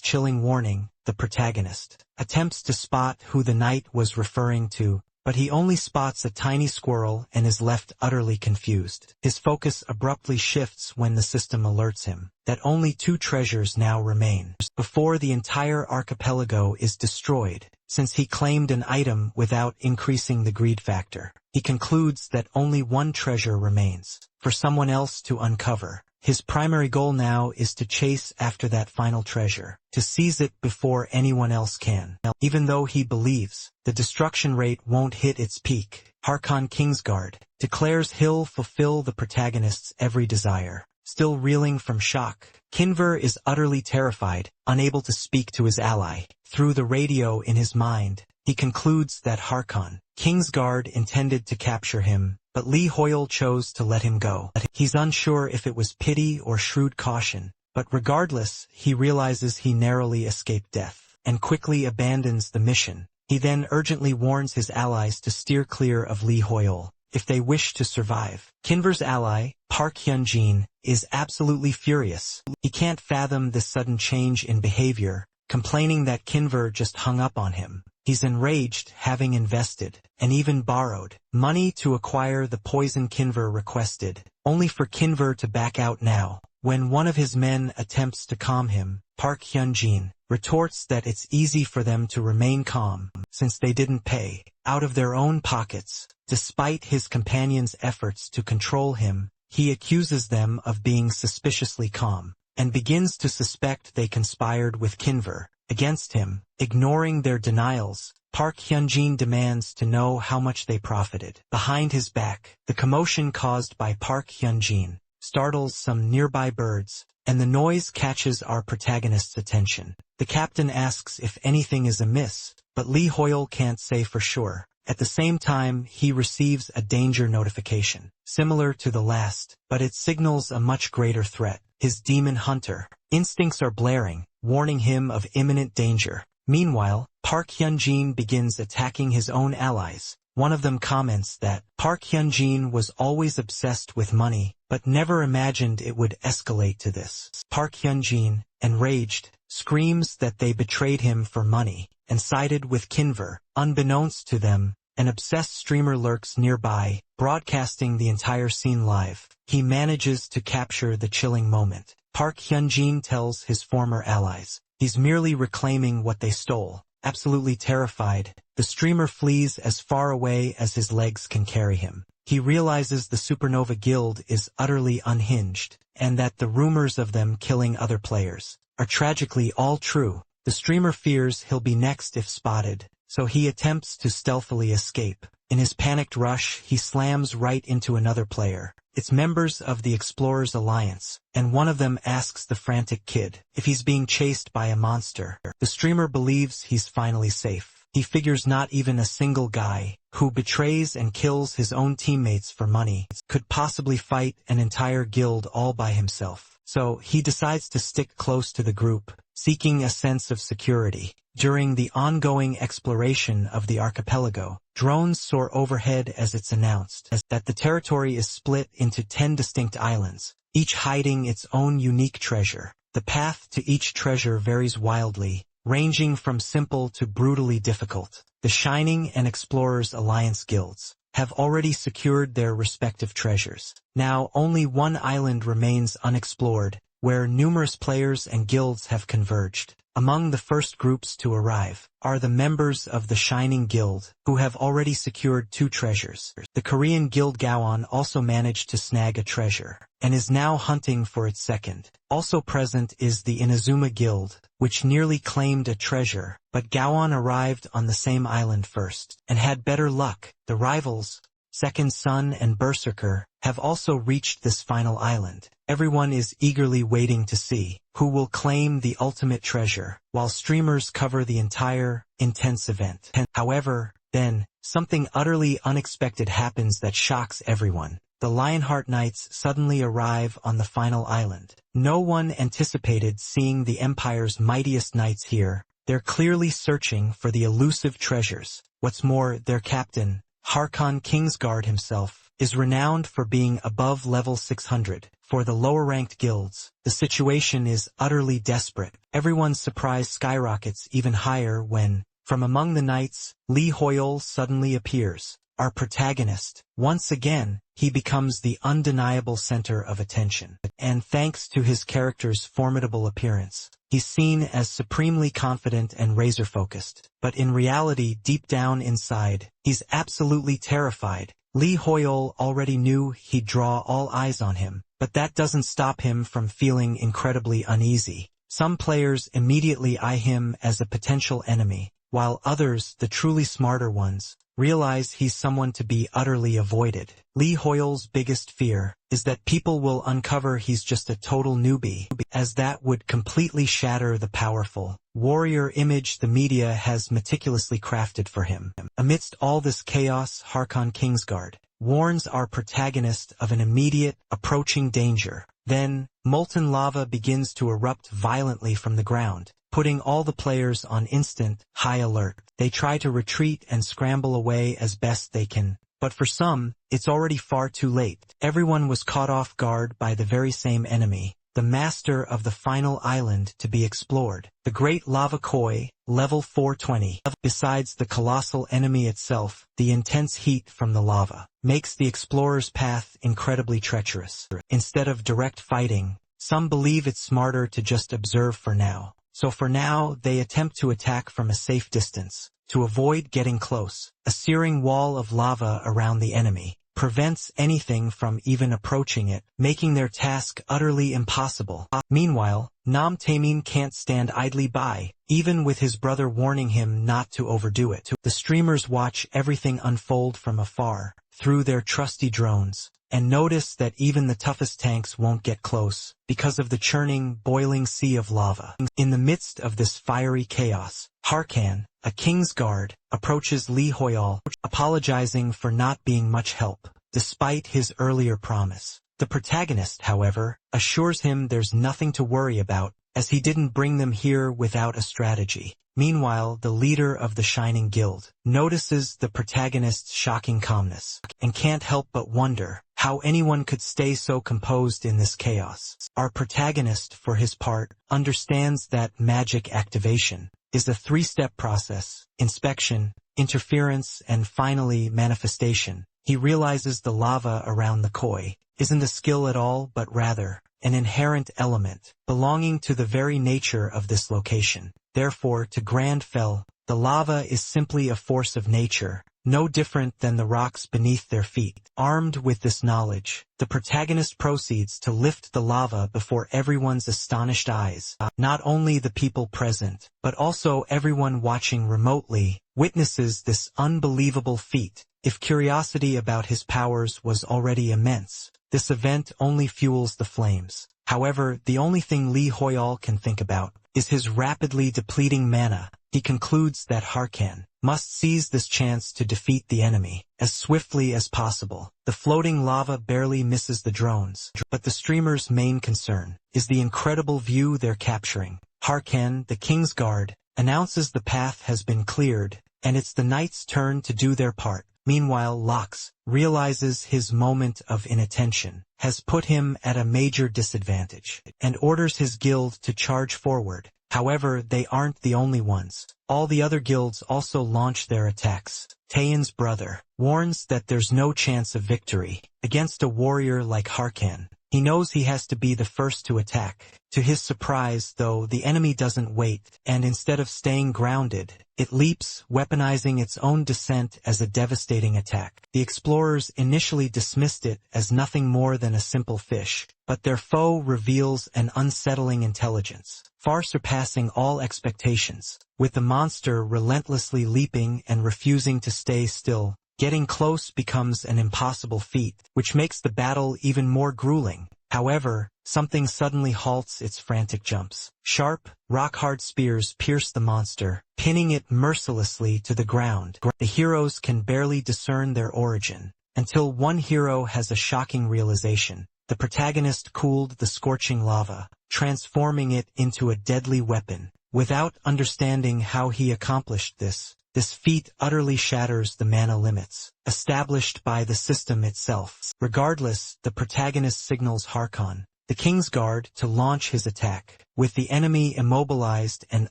[SPEAKER 1] chilling warning, the protagonist attempts to spot who the knight was referring to, but he only spots a tiny squirrel and is left utterly confused. His focus abruptly shifts when the system alerts him that only 2 treasures now remain before the entire archipelago is destroyed. Since he claimed an item without increasing the greed factor, he concludes that only 1 treasure remains for someone else to uncover. His primary goal now is to chase after that final treasure, to seize it before anyone else can. Even though he believes the destruction rate won't hit its peak, Harkon Kingsguard declares he'll fulfill the protagonist's every desire. Still reeling from shock, Kinver is utterly terrified, unable to speak to his ally. Through the radio in his mind, he concludes that Harkon Kingsguard intended to capture him, but Lee Hoyol chose to let him go. He's unsure if it was pity or shrewd caution, but regardless, he realizes he narrowly escaped death, and quickly abandons the mission. He then urgently warns his allies to steer clear of Lee Hoyol if they wish to survive. Kinver's ally, Park Hyun-jin, is absolutely furious. He can't fathom this sudden change in behavior, complaining that Kinver just hung up on him. He's enraged, having invested, and even borrowed, money to acquire the poison Kinver requested, only for Kinver to back out now. When one of his men attempts to calm him, Park Hyun-jin retorts that it's easy for them to remain calm, since they didn't pay out of their own pockets. Despite his companion's efforts to control him, he accuses them of being suspiciously calm. and begins to suspect they conspired with Kinver against him. Ignoring their denials, Park Hyunjin demands to know how much they profited. Behind his back, the commotion caused by Park Hyunjin startles some nearby birds, and the noise catches our protagonist's attention. The captain asks if anything is amiss, but Lee Hoyle can't say for sure. At the same time, he receives a danger notification, similar to the last, but it signals a much greater threat. His demon hunter instincts are blaring, warning him of imminent danger. Meanwhile, Park Hyunjin begins attacking his own allies. One of them comments that Park Hyunjin was always obsessed with money, but never imagined it would escalate to this. Park Hyunjin, enraged, screams that they betrayed him for money and sided with Kinver. Unbeknownst to them, an obsessed streamer lurks nearby, broadcasting the entire scene live. He manages to capture the chilling moment. Park Hyunjin tells his former allies he's merely reclaiming what they stole. Absolutely terrified, the streamer flees as far away as his legs can carry him. He realizes the Supernova Guild is utterly unhinged, and that the rumors of them killing other players are tragically all true. The streamer fears he'll be next if spotted, so he attempts to stealthily escape. In his panicked rush, he slams right into another player. It's members of the Explorers Alliance, and one of them asks the frantic kid if he's being chased by a monster. The streamer believes he's finally safe. He figures not even a single guy who betrays and kills his own teammates for money could possibly fight an entire guild all by himself. So he decides to stick close to the group, seeking a sense of security. During the ongoing exploration of the archipelago, drones soar overhead as it's announced that the territory is split into 10 distinct islands, each hiding its own unique treasure. The path to each treasure varies wildly, ranging from simple to brutally difficult. The Shining and Explorers Alliance guilds have already secured their respective treasures. Now only one island remains unexplored, where numerous players and guilds have converged. Among the first groups to arrive are the members of the Shining Guild, who have already secured 2 treasures. The Korean guild Gawon also managed to snag a treasure, and is now hunting for its second. Also present is the Inazuma Guild, which nearly claimed a treasure, but Gawon arrived on the same island first, and had better luck. The rivals, Second Son and Berserker, have also reached this final island. Everyone is eagerly waiting to see who will claim the ultimate treasure, while streamers cover the entire, intense event. However, then, something utterly unexpected happens that shocks everyone. The Lionheart Knights suddenly arrive on the final island. No one anticipated seeing the Empire's mightiest knights here. They're clearly searching for the elusive treasures. What's more, their captain, Harkon Kingsguard himself, is renowned for being above level 600. For the lower-ranked guilds, the situation is utterly desperate. Everyone's surprise skyrockets even higher when, from among the knights, Lee Hoyle suddenly appears. Our protagonist. Once again, he becomes the undeniable center of attention. And thanks to his character's formidable appearance, he's seen as supremely confident and razor-focused. But in reality, deep down inside, he's absolutely terrified. Lee Hoyle already knew he'd draw all eyes on him, but that doesn't stop him from feeling incredibly uneasy. Some players immediately eye him as a potential enemy, while others, the truly smarter ones, realize he's someone to be utterly avoided. Lee Hoyle's biggest fear is that people will uncover he's just a total newbie, as that would completely shatter the powerful warrior image the media has meticulously crafted for him. Amidst all this chaos, Harkon Kingsguard warns our protagonist of an immediate, approaching danger. Then, molten lava begins to erupt violently from the ground, putting all the players on instant, high alert. They try to retreat and scramble away as best they can, but for some, it's already far too late. Everyone was caught off guard by the very same enemy, the master of the final island to be explored, the Great Lava Koi, level 420. Besides the colossal enemy itself, the intense heat from the lava makes the explorer's path incredibly treacherous. Instead of direct fighting, some believe it's smarter to just observe for now. So for now, they attempt to attack from a safe distance, to avoid getting close. A searing wall of lava around the enemy prevents anything from even approaching it, making their task utterly impossible. Meanwhile, Nam Taemin can't stand idly by, even with his brother warning him not to overdo it. The streamers watch everything unfold from afar, through their trusty drones, and notice that even the toughest tanks won't get close, because of the churning, boiling sea of lava. In the midst of this fiery chaos, Harkan, a king's guard, approaches Lee Hoyal, apologizing for not being much help, despite his earlier promise. The protagonist, however, assures him there's nothing to worry about, as he didn't bring them here without a strategy. Meanwhile, the leader of the Shining Guild notices the protagonist's shocking calmness, and can't help but wonder how anyone could stay so composed in this chaos. Our protagonist, for his part, understands that magic activation is a three-step process: inspection, interference, and finally manifestation. He realizes the lava around the koi isn't a skill at all, but rather an inherent element belonging to the very nature of this location. Therefore, to Grand Fel, the lava is simply a force of nature, no different than the rocks beneath their feet. Armed with this knowledge, the protagonist proceeds to lift the lava before everyone's astonished eyes. Not only the people present, but also everyone watching remotely, witnesses this unbelievable feat. If curiosity about his powers was already immense, this event only fuels the flames. However, the only thing Lee Hoyal can think about is his rapidly depleting mana. He concludes that Harkan must seize this chance to defeat the enemy as swiftly as possible. The floating lava barely misses the drones, but the streamer's main concern is the incredible view they're capturing. Harkan, the King's Guard, announces the path has been cleared, and it's the knights' turn to do their part. Meanwhile, Lox realizes his moment of inattention has put him at a major disadvantage, and orders his guild to charge forward. However, they aren't the only ones. All the other guilds also launch their attacks. Taeyeon's brother warns that there's no chance of victory against a warrior like Harkan. He knows he has to be the first to attack. To his surprise, though, the enemy doesn't wait, and instead of staying grounded, it leaps, weaponizing its own descent as a devastating attack. The explorers initially dismissed it as nothing more than a simple fish, but their foe reveals an unsettling intelligence, far surpassing all expectations. With the monster relentlessly leaping and refusing to stay still, getting close becomes an impossible feat, which makes the battle even more grueling. However, something suddenly halts its frantic jumps. Sharp, rock-hard spears pierce the monster, pinning it mercilessly to the ground. The heroes can barely discern their origin, until one hero has a shocking realization. The protagonist cooled the scorching lava, transforming it into a deadly weapon. Without understanding how he accomplished this feat utterly shatters the mana limits established by the system itself. Regardless, the protagonist signals Harkan, the King's Guard, to launch his attack. With the enemy immobilized and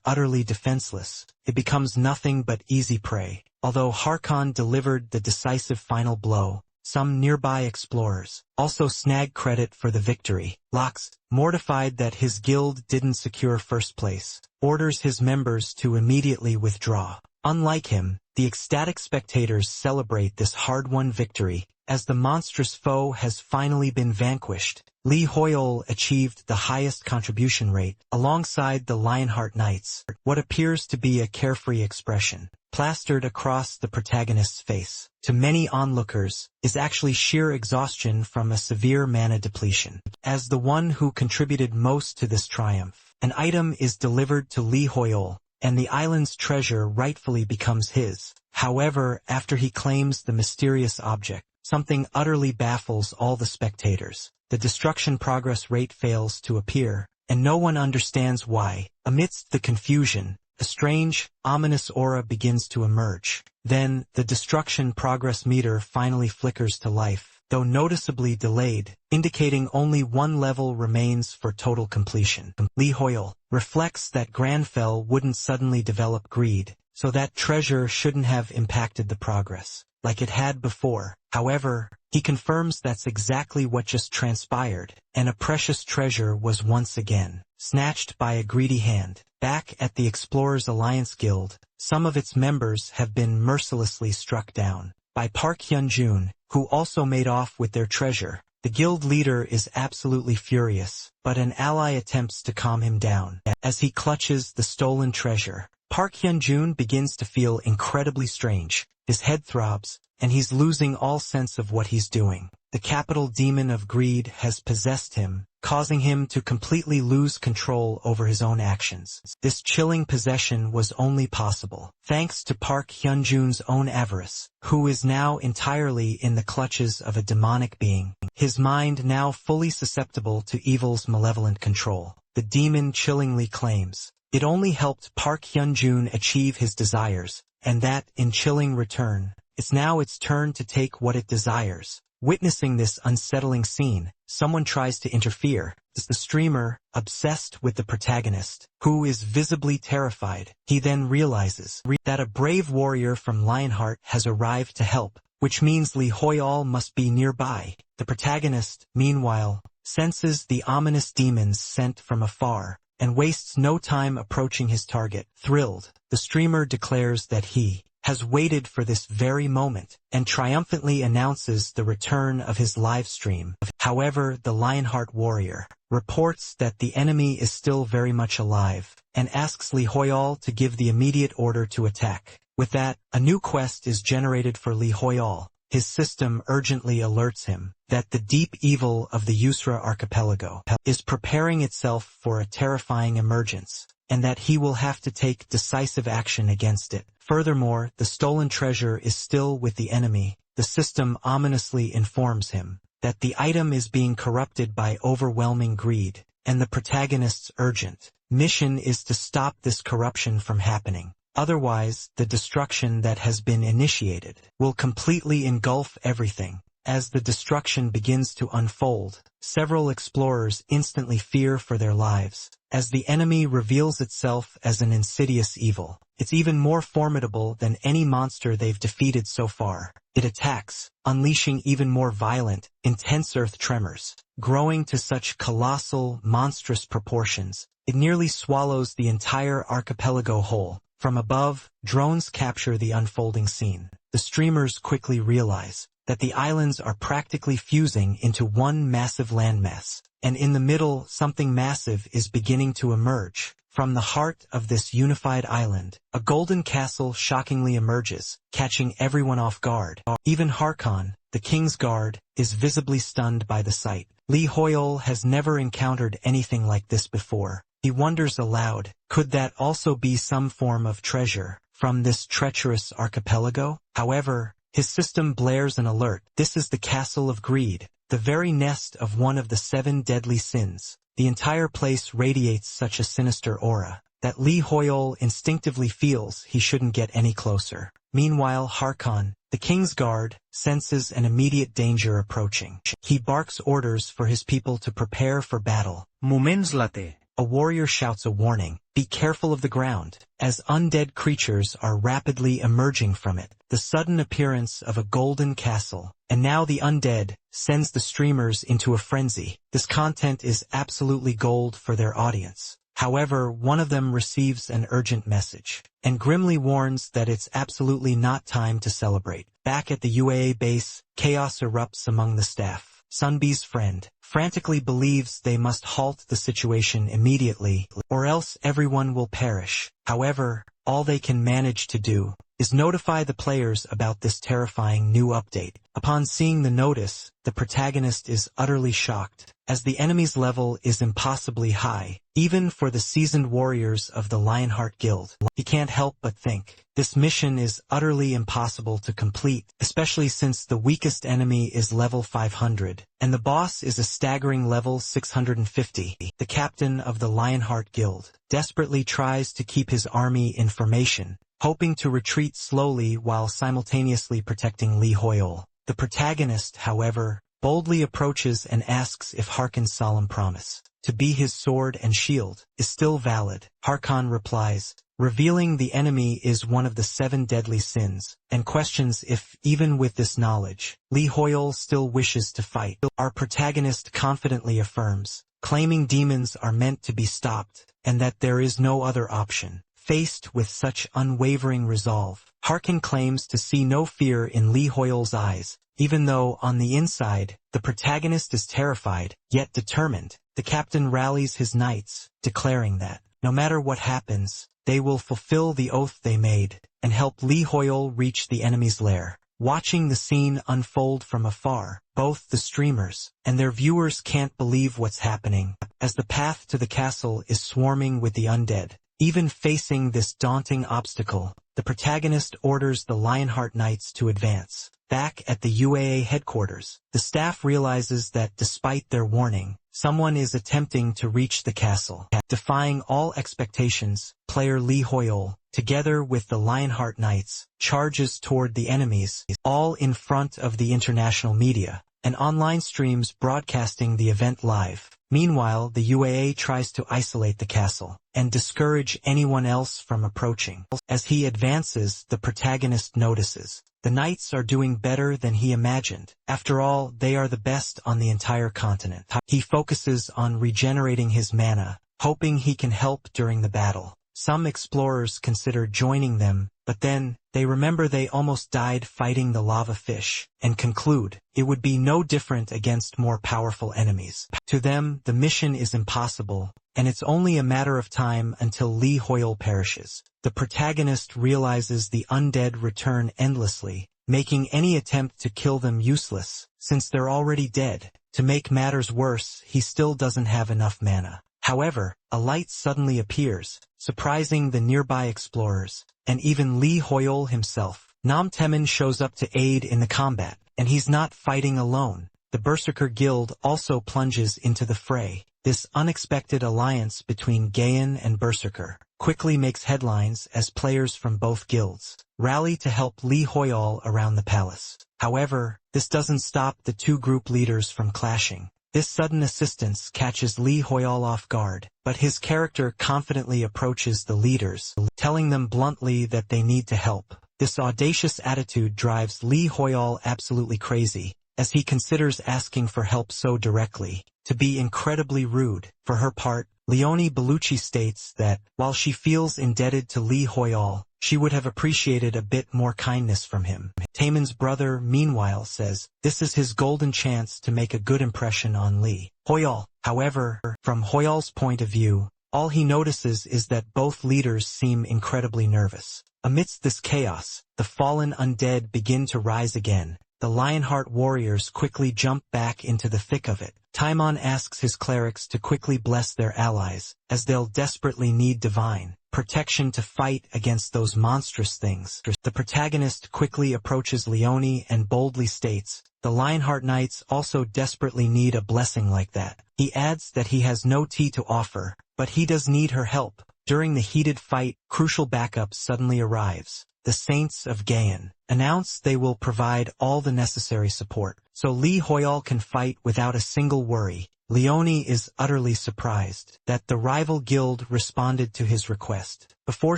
[SPEAKER 1] utterly defenseless, it becomes nothing but easy prey. Although Harkan delivered the decisive final blow, some nearby explorers also snag credit for the victory. Lox, mortified that his guild didn't secure first place, orders his members to immediately withdraw. Unlike him, the ecstatic spectators celebrate this hard-won victory, as the monstrous foe has finally been vanquished. Lee Hoyal achieved the highest contribution rate, alongside the Lionheart Knights. What appears to be a carefree expression, plastered across the protagonist's face, to many onlookers, is actually sheer exhaustion from a severe mana depletion. As the one who contributed most to this triumph, an item is delivered to Lee Hoyal, and the island's treasure rightfully becomes his. However, after he claims the mysterious object, something utterly baffles all the spectators. The destruction progress rate fails to appear, and no one understands why. Amidst the confusion, a strange, ominous aura begins to emerge. Then, the destruction progress meter finally flickers to life, though noticeably delayed, indicating only one level remains for total completion. Lee Hoyal reflects that Grand Fel wouldn't suddenly develop greed, so that treasure shouldn't have impacted the progress, like it had before. However, he confirms that's exactly what just transpired, and a precious treasure was once again snatched by a greedy hand. Back at the Explorers Alliance Guild, some of its members have been mercilessly struck down. by Park Hyun-jun, who also made off with their treasure. The guild leader is absolutely furious, but an ally attempts to calm him down. As he clutches the stolen treasure, Park Hyun-jun begins to feel incredibly strange. His head throbs, and he's losing all sense of what he's doing. The capital demon of greed has possessed him, causing him to completely lose control over his own actions. This chilling possession was only possible thanks to Park Hyun-jun's own avarice, who is now entirely in the clutches of a demonic being, his mind now fully susceptible to evil's malevolent control. The demon chillingly claims it only helped Park Hyun-jun achieve his desires, and that, in chilling return, it's now its turn to take what it desires. Witnessing this unsettling scene, someone tries to interfere. It's the streamer, obsessed with the protagonist, who is visibly terrified. He then realizes that a brave warrior from Lionheart has arrived to help, which means Lee Hoyol must be nearby. The protagonist, meanwhile, senses the ominous demons sent from afar, and wastes no time approaching his target. Thrilled, the streamer declares that he has waited for this very moment, and triumphantly announces the return of his live stream. However, the Lionheart warrior reports that the enemy is still very much alive, and asks Lee Hoyol to give the immediate order to attack. With that, a new quest is generated for Lee Hoyol. His system urgently alerts him that the deep evil of the Asura archipelago is preparing itself for a terrifying emergence, and that he will have to take decisive action against it. Furthermore, the stolen treasure is still with the enemy. The system ominously informs him that the item is being corrupted by overwhelming greed, and the protagonist's urgent mission is to stop this corruption from happening. Otherwise, the destruction that has been initiated will completely engulf everything. As the destruction begins to unfold, several explorers instantly fear for their lives, as the enemy reveals itself as an insidious evil. It's even more formidable than any monster they've defeated so far. It attacks, unleashing even more violent, intense earth tremors. Growing to such colossal, monstrous proportions, it nearly swallows the entire archipelago whole. From above, drones capture the unfolding scene. The streamers quickly realize that the islands are practically fusing into one massive landmass, and in the middle something massive is beginning to emerge. From the heart of this unified island, a golden castle shockingly emerges, catching everyone off guard. Even Harkon, the king's guard, is visibly stunned by the sight. Lee Hoyol has never encountered anything like this before. He wonders aloud, could that also be some form of treasure from this treacherous archipelago? However, his system blares an alert. This is the Castle of Greed, the very nest of one of the 7 deadly sins. The entire place radiates such a sinister aura that Lee Hoyol instinctively feels he shouldn't get any closer. Meanwhile, Harkon, the king's guard, senses an immediate danger approaching. He barks orders for his people to prepare for battle.
[SPEAKER 3] Moments later,
[SPEAKER 1] a warrior shouts a warning, "Be careful of the ground," as undead creatures are rapidly emerging from it. The sudden appearance of a golden castle, and now the undead, sends the streamers into a frenzy. This content is absolutely gold for their audience. However, one of them receives an urgent message, and grimly warns that it's absolutely not time to celebrate. Back at the UAA base, chaos erupts among the staff. Sunbee's friend frantically believes they must halt the situation immediately, or else everyone will perish. However, all they can manage to do is notify the players about this terrifying new update. Upon seeing the notice, the protagonist is utterly shocked, as the enemy's level is impossibly high, even for the seasoned warriors of the Lionheart Guild. He can't help but think this mission is utterly impossible to complete, especially since the weakest enemy is level 500, and the boss is a staggering level 650. The captain of the Lionheart Guild desperately tries to keep his army in formation, hoping to retreat slowly while simultaneously protecting Lee Hoyol. The protagonist, however, boldly approaches and asks if Harkon's solemn promise to be his sword and shield is still valid. Harkon replies, revealing the enemy is one of the 7 deadly sins, and questions if, even with this knowledge, Lee Hoyol still wishes to fight. Our protagonist confidently affirms, claiming demons are meant to be stopped, and that there is no other option. faced with such unwavering resolve. Harkin claims to see no fear in Lee Hoyle's eyes, even though on the inside, the protagonist is terrified, yet determined. The captain rallies his knights, declaring that, no matter what happens, they will fulfill the oath they made, and help Lee Hoyle reach the enemy's lair. Watching the scene unfold from afar, both the streamers and their viewers can't believe what's happening, as the path to the castle is swarming with the undead. Even facing this daunting obstacle, the protagonist orders the Lionheart Knights to advance. Back at the UAA headquarters, the staff realizes that despite their warning, someone is attempting to reach the castle. Defying all expectations, player Lee Hoyle, together with the Lionheart Knights, charges toward the enemies, all in front of the international media, and online streams broadcasting the event live. Meanwhile, the UAA tries to isolate the castle and discourage anyone else from approaching. As he advances, the protagonist notices the knights are doing better than he imagined. After all, they are the best on the entire continent. He focuses on regenerating his mana, hoping he can help during the battle. Some explorers consider joining them, but then they remember they almost died fighting the lava fish, and conclude it would be no different against more powerful enemies. To them, the mission is impossible, and it's only a matter of time until Lee Hoyle perishes. The protagonist realizes the undead return endlessly, making any attempt to kill them useless, since they're already dead. To make matters worse, he still doesn't have enough mana. However, a light suddenly appears, surprising the nearby explorers, and even Lee Hoyle himself. Nam Temin shows up to aid in the combat, and he's not fighting alone. The Berserker Guild also plunges into the fray. This unexpected alliance between Gayan and Berserker quickly makes headlines as players from both guilds rally to help Lee Hoyle around the palace. However, this doesn't stop the two group leaders from clashing. This sudden assistance catches Lee Hoyle off guard, but his character confidently approaches the leaders, telling them bluntly that they need to help. This audacious attitude drives Lee Hoyle absolutely crazy, as he considers asking for help so directly to be incredibly rude. For her part, Leonie Bellucci states that, while she feels indebted to Lee Hoyle, she would have appreciated a bit more kindness from him. Taemin's brother, meanwhile, says this is his golden chance to make a good impression on Lee Hoyle. However, from Hoyle's point of view, all he notices is that both leaders seem incredibly nervous. Amidst this chaos, the fallen undead begin to rise again. The Lionheart warriors quickly jump back into the thick of it. Taimon asks his clerics to quickly bless their allies, as they'll desperately need divine protection to fight against those monstrous things. The protagonist quickly approaches Leonie and boldly states, the Lionheart Knights also desperately need a blessing like that. He adds that he has no tea to offer, but he does need her help. During the heated fight, crucial backup suddenly arrives. The Saints of Gayan announce they will provide all the necessary support, so Lee Hoyle can fight without a single worry. Leonie is utterly surprised that the rival guild responded to his request before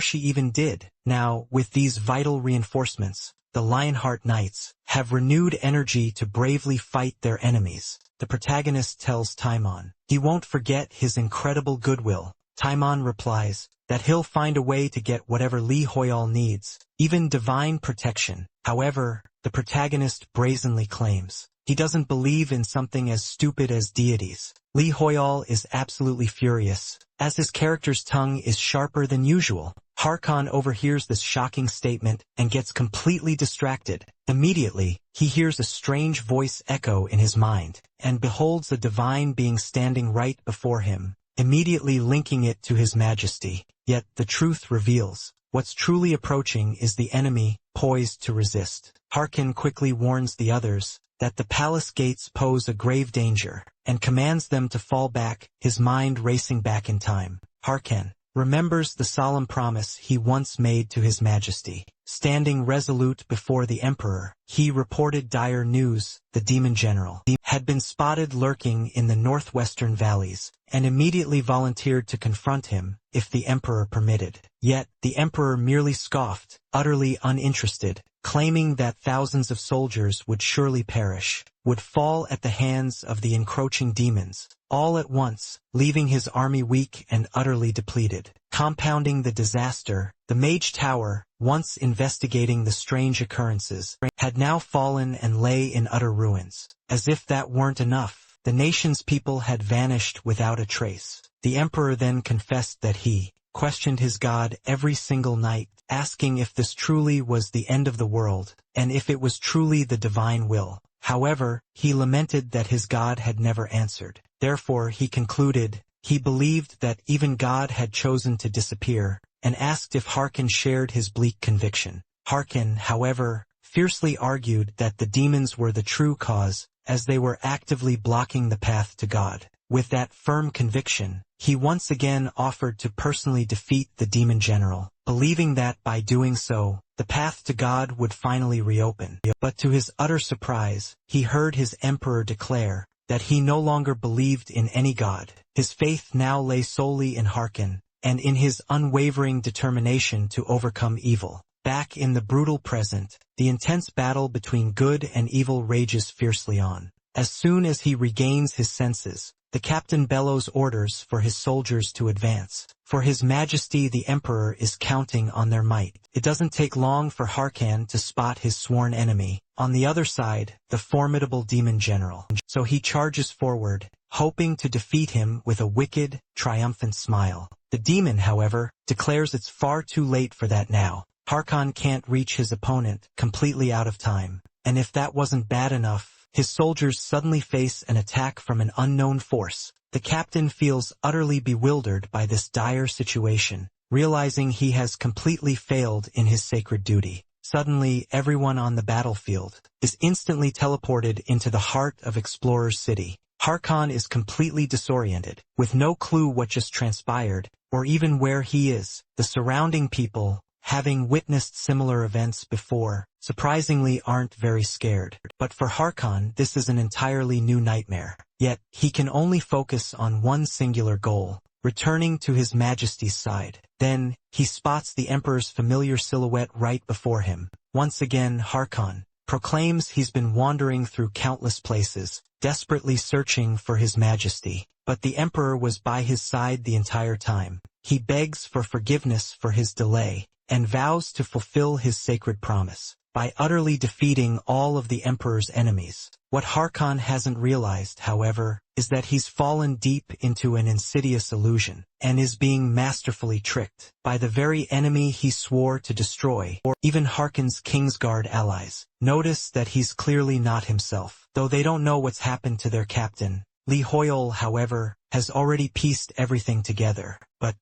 [SPEAKER 1] she even did. Now, with these vital reinforcements, the Lionheart Knights have renewed energy to bravely fight their enemies. The protagonist tells Taimon he won't forget his incredible goodwill. Taimon replies that he'll find a way to get whatever Lee Hoyle needs, even divine protection. However, the protagonist brazenly claims he doesn't believe in something as stupid as deities. Lee Hoyle is absolutely furious, as his character's tongue is sharper than usual. Harkon overhears this shocking statement and gets completely distracted. Immediately, he hears a strange voice echo in his mind, and beholds a divine being standing right before him, immediately linking it to his majesty. Yet the truth reveals what's truly approaching is the enemy, poised to resist. Harkin quickly warns the others that the palace gates pose a grave danger, and commands them to fall back, his mind racing back in time. Harkin remembers the solemn promise he once made to his majesty. Standing resolute before the emperor, he reported dire news. The demon general had been spotted lurking in the northwestern valleys, and immediately volunteered to confront him, if the emperor permitted. Yet, the emperor merely scoffed, utterly uninterested, claiming that thousands of soldiers would surely perish, would fall at the hands of the encroaching demons, all at once, leaving his army weak and utterly depleted. Compounding the disaster, the Mage Tower, once investigating the strange occurrences, had now fallen and lay in utter ruins. As if that weren't enough, the nation's people had vanished without a trace. The emperor then confessed that he questioned his god every single night, asking if this truly was the end of the world, and if it was truly the divine will. However, he lamented that his god had never answered. Therefore, he concluded, he believed that even God had chosen to disappear, and asked if Harkon shared his bleak conviction. Harkon, however, fiercely argued that the demons were the true cause, as they were actively blocking the path to God. With that firm conviction, he once again offered to personally defeat the demon general, believing that by doing so, the path to God would finally reopen. But to his utter surprise, he heard his emperor declare that he no longer believed in any god. His faith now lay solely in Harkon, and in his unwavering determination to overcome evil. Back in the brutal present, the intense battle between good and evil rages fiercely on. As soon as he regains his senses, the captain bellows orders for his soldiers to advance. For his majesty the emperor is counting on their might. It doesn't take long for Harkon to spot his sworn enemy, on the other side, the formidable demon general. So he charges forward, hoping to defeat him with a wicked, triumphant smile. The demon, however, declares it's far too late for that now. Harkon can't reach his opponent, completely out of time. And if that wasn't bad enough, his soldiers suddenly face an attack from an unknown force. The captain feels utterly bewildered by this dire situation, realizing he has completely failed in his sacred duty. Suddenly, everyone on the battlefield is instantly teleported into the heart of Explorer's City. Harkon is completely disoriented, with no clue what just transpired, or even where he is. The surrounding people, having witnessed similar events before, surprisingly aren't very scared. But for Harkon, this is an entirely new nightmare. Yet, he can only focus on one singular goal, returning to his majesty's side. Then, he spots the emperor's familiar silhouette right before him. Once again, Harkon proclaims he's been wandering through countless places, desperately searching for his majesty. But the emperor was by his side the entire time. He begs for forgiveness for his delay, and vows to fulfill his sacred promise by utterly defeating all of the emperor's enemies. What Harkon hasn't realized, however, is that he's fallen deep into an insidious illusion, and is being masterfully tricked by the very enemy he swore to destroy. Or even Harkon's Kingsguard allies notice that he's clearly not himself, though they don't know what's happened to their captain. Lee Hoyle, however, has already pieced everything together. But,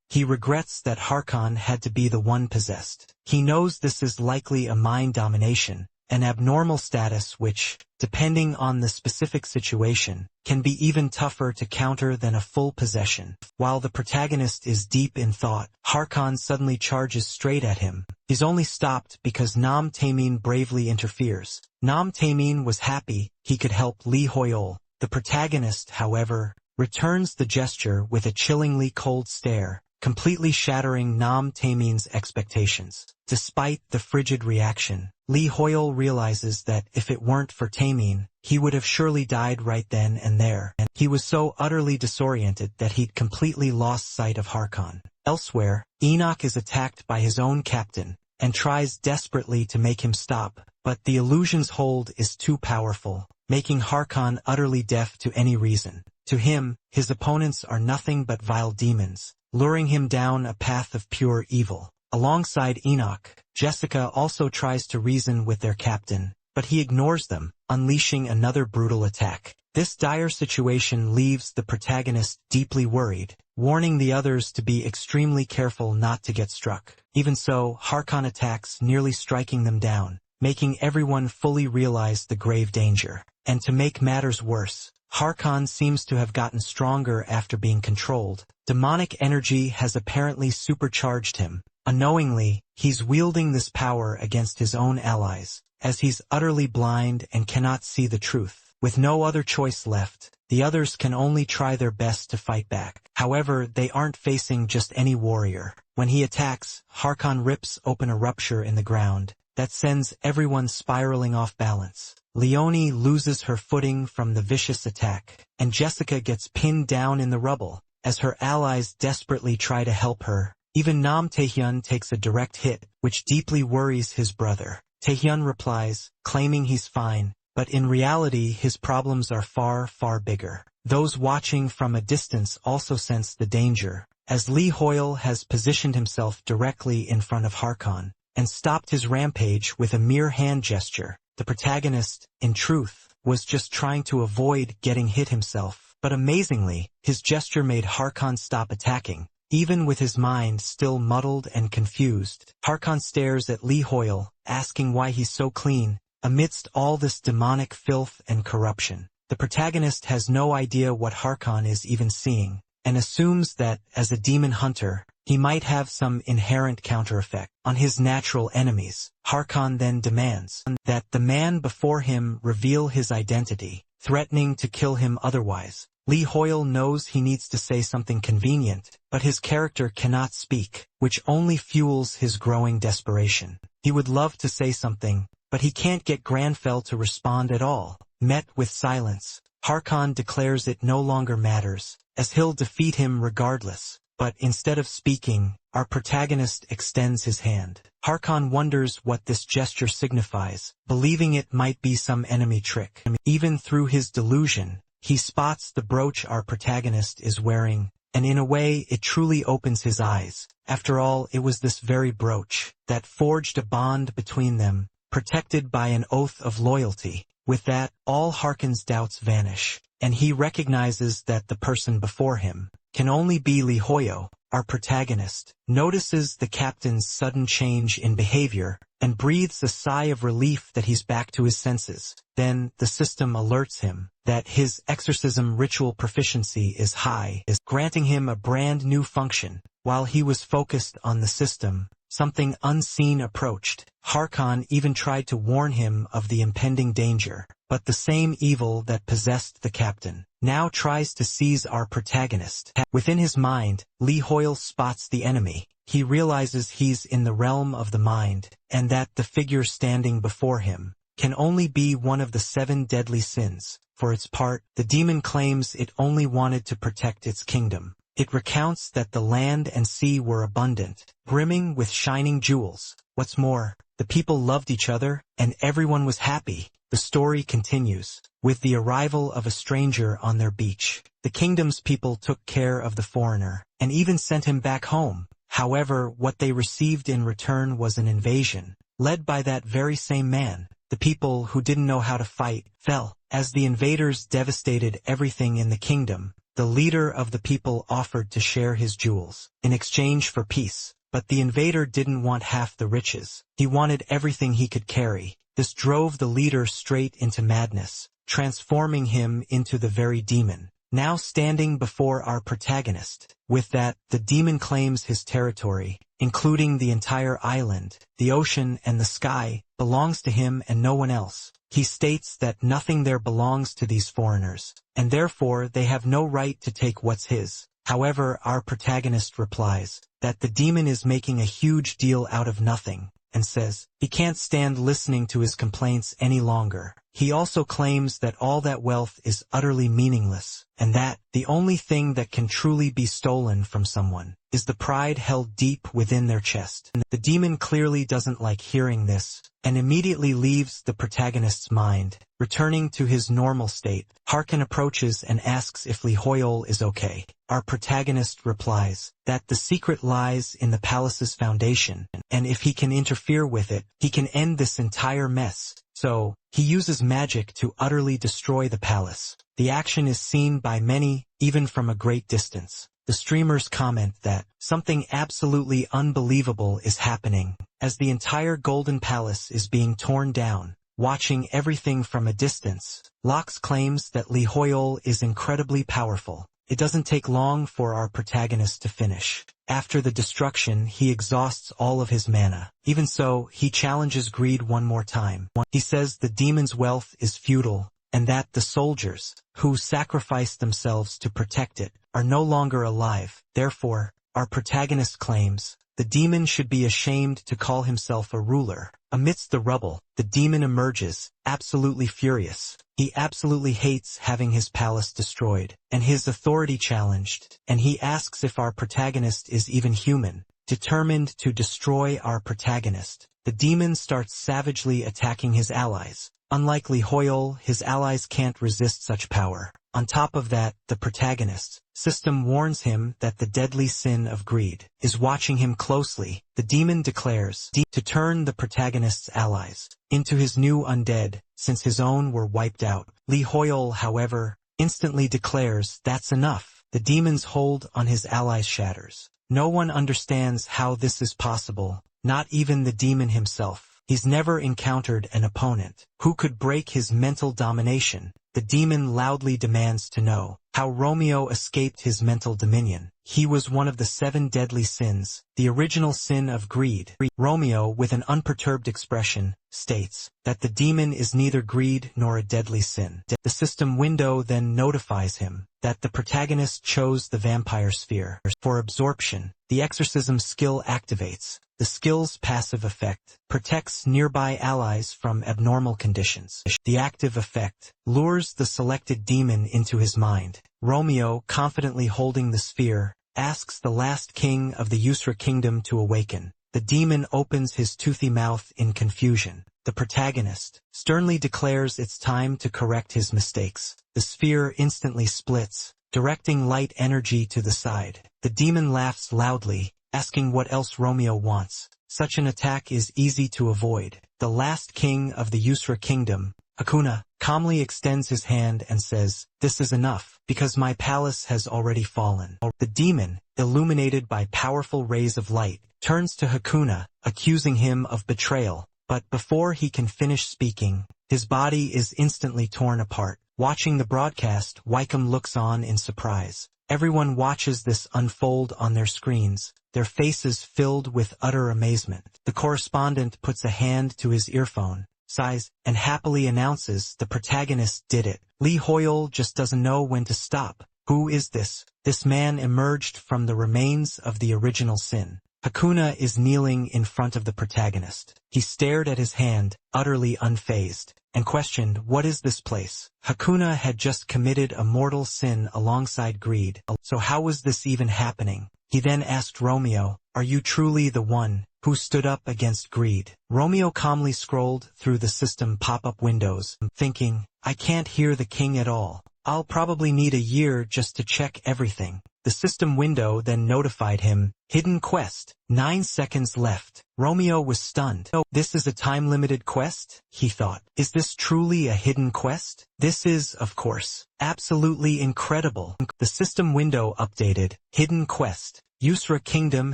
[SPEAKER 1] he regrets that Harkon had to be the one possessed. He knows this is likely a mind domination, an abnormal status which, depending on the specific situation, can be even tougher to counter than a full possession. While the protagonist is deep in thought, Harkon suddenly charges straight at him. He's only stopped because Nam Taemin bravely interferes. Nam Taemin was happy he could help Lee Hoyle. The protagonist, however, returns the gesture with a chillingly cold stare, completely shattering Nam Taemin's expectations. Despite the frigid reaction, Lee Hoyle realizes that if it weren't for Taemin, he would have surely died right then and there. And he was so utterly disoriented that he'd completely lost sight of Harkon. Elsewhere, Enoch is attacked by his own captain, and tries desperately to make him stop, but the illusion's hold is too powerful, making Harkon utterly deaf to any reason. To him, his opponents are nothing but vile demons, luring him down a path of pure evil. Alongside Enoch, Jessica also tries to reason with their captain, but he ignores them, unleashing another brutal attack. This dire situation leaves the protagonist deeply worried, warning the others to be extremely careful not to get struck. Even so, Harkon attacks, nearly striking them down, making everyone fully realize the grave danger. And to make matters worse, Harkon seems to have gotten stronger after being controlled. Demonic energy has apparently supercharged him. Unknowingly, he's wielding this power against his own allies, as he's utterly blind and cannot see the truth. With no other choice left, the others can only try their best to fight back. However, they aren't facing just any warrior. When he attacks, Harkon rips open a rupture in the ground that sends everyone spiraling off balance. Leonie loses her footing from the vicious attack, and Jessica gets pinned down in the rubble. As her allies desperately try to help her, even Nam Taehyun takes a direct hit, which deeply worries his brother. Taehyun replies, claiming he's fine, but in reality his problems are far, far bigger. Those watching from a distance also sense the danger, as Lee Hoyle has positioned himself directly in front of Harkon, and stopped his rampage with a mere hand gesture. The protagonist, in truth, was just trying to avoid getting hit himself. But amazingly, his gesture made Harkon stop attacking, even with his mind still muddled and confused. Harkon stares at Lee Hoyle, asking why he's so clean, amidst all this demonic filth and corruption. The protagonist has no idea what Harkon is even seeing, and assumes that, as a demon hunter, he might have some inherent counter-effect on his natural enemies. Harkon then demands that the man before him reveal his identity, threatening to kill him otherwise. Lee Hoyle knows he needs to say something convenient, but his character cannot speak, which only fuels his growing desperation. He would love to say something, but he can't get Granfell to respond at all. Met with silence, Harkon declares it no longer matters, as he'll defeat him regardless. But instead of speaking, our protagonist extends his hand. Harkon wonders what this gesture signifies, believing it might be some enemy trick. Even through his delusion, he spots the brooch our protagonist is wearing, and in a way it truly opens his eyes. After all, it was this very brooch that forged a bond between them, protected by an oath of loyalty. With that, all Harkon's doubts vanish, and he recognizes that the person before him can only be Lee Hoyle. Our protagonist notices the captain's sudden change in behavior and breathes a sigh of relief that he's back to his senses. Then, the system alerts him that his exorcism ritual proficiency is high, granting him a brand new function. While he was focused on the system, something unseen approached. Harkon even tried to warn him of the impending danger, but the same evil that possessed the captain now tries to seize our protagonist. Within his mind, Lee Hoyle spots the enemy. He realizes he's in the realm of the mind, and that the figure standing before him can only be one of the 7 deadly sins. For its part, the demon claims it only wanted to protect its kingdom. It recounts that the land and sea were abundant, brimming with shining jewels. What's more, the people loved each other, and everyone was happy. The story continues. With the arrival of a stranger on their beach, the kingdom's people took care of the foreigner, and even sent him back home. However, what they received in return was an invasion, led by that very same man. The people who didn't know how to fight fell. As the invaders devastated everything in the kingdom, the leader of the people offered to share his jewels in exchange for peace. But the invader didn't want half the riches. He wanted everything he could carry. This drove the leader straight into madness, transforming him into the very demon, now standing before our protagonist. With that, the demon claims his territory, including the entire island, the ocean and the sky, belongs to him and no one else. He states that nothing there belongs to these foreigners, and therefore they have no right to take what's his. However, our protagonist replies that the demon is making a huge deal out of nothing, and says he can't stand listening to his complaints any longer. He also claims that all that wealth is utterly meaningless, and that the only thing that can truly be stolen from someone is the pride held deep within their chest. The demon clearly doesn't like hearing this, and immediately leaves the protagonist's mind, returning to his normal state. Harkon approaches and asks if Lee Hoyle is okay. Our protagonist replies that the secret lies in the palace's foundation, and if he can interfere with it, he can end this entire mess. So, he uses magic to utterly destroy the palace. The action is seen by many, even from a great distance. The streamers comment that something absolutely unbelievable is happening, as the entire Golden Palace is being torn down. watching everything from a distance. Lox claims that Lee Hoyle is incredibly powerful. It doesn't take long for our protagonist to finish. After the destruction, he exhausts all of his mana. Even so, he challenges greed one more time. He says the demon's wealth is futile, and that the soldiers, who sacrificed themselves to protect it, are no longer alive. Therefore, our protagonist claims, the demon should be ashamed to call himself a ruler. Amidst the rubble, the demon emerges, absolutely furious. He absolutely hates having his palace destroyed, and his authority challenged, and he asks if our protagonist is even human. Determined to destroy our protagonist, the demon starts savagely attacking his allies. Unlike Lee Hoyle, his allies can't resist such power. On top of that, the protagonist system warns him that the deadly sin of greed is watching him closely. The demon declares to turn the protagonist's allies into his new undead, since his own were wiped out. Lee Hoyle, however, instantly declares that's enough. The demon's hold on his allies shatters. No one understands how this is possible, not even the demon himself. He's never encountered an opponent who could break his mental domination. The demon loudly demands to know how Romeo escaped his mental dominion. He was one of the 7 deadly sins, the original sin of greed. Romeo, with an unperturbed expression, states that the demon is neither greed nor a deadly sin. The system window then notifies him that the protagonist chose the vampire sphere for absorption. The exorcism skill activates. The skill's passive effect protects nearby allies from abnormal conditions. The active effect lures the selected demon into his mind. Romeo, confidently holding the sphere, asks the last king of the Asura kingdom to awaken. The demon opens his toothy mouth in confusion. The protagonist sternly declares it's time to correct his mistakes. The sphere instantly splits, directing light energy to the side. The demon laughs loudly, asking what else Romeo wants. Such an attack is easy to avoid. The last king of the Asura kingdom, Hakuna, calmly extends his hand and says, "This is enough, because my palace has already fallen." The demon, illuminated by powerful rays of light, turns to Hakuna, accusing him of betrayal. But before he can finish speaking, his body is instantly torn apart. Watching the broadcast, Wycombe looks on in surprise. Everyone watches this unfold on their screens, their faces filled with utter amazement. The correspondent puts a hand to his earphone, sighs, and happily announces the protagonist did it. Lee Hoyle just doesn't know when to stop. Who is this? This man emerged from the remains of the original sin. Hakuna is kneeling in front of the protagonist. He stared at his hand, utterly unfazed, and questioned, "What is this place?" Hakuna had just committed a mortal sin alongside greed, so how was this even happening? He then asked Romeo, "Are you truly the one who stood up against greed?" Romeo calmly scrolled through the system pop-up windows, thinking, "I can't hear the king at all. I'll probably need a year just to check everything." The system window then notified him, "Hidden quest, 9 seconds left." Romeo was stunned. "Oh, this is a time-limited quest?" he thought. "Is this truly a hidden quest? This is, of course, absolutely incredible." The system window updated, "Hidden quest. Asura Kingdom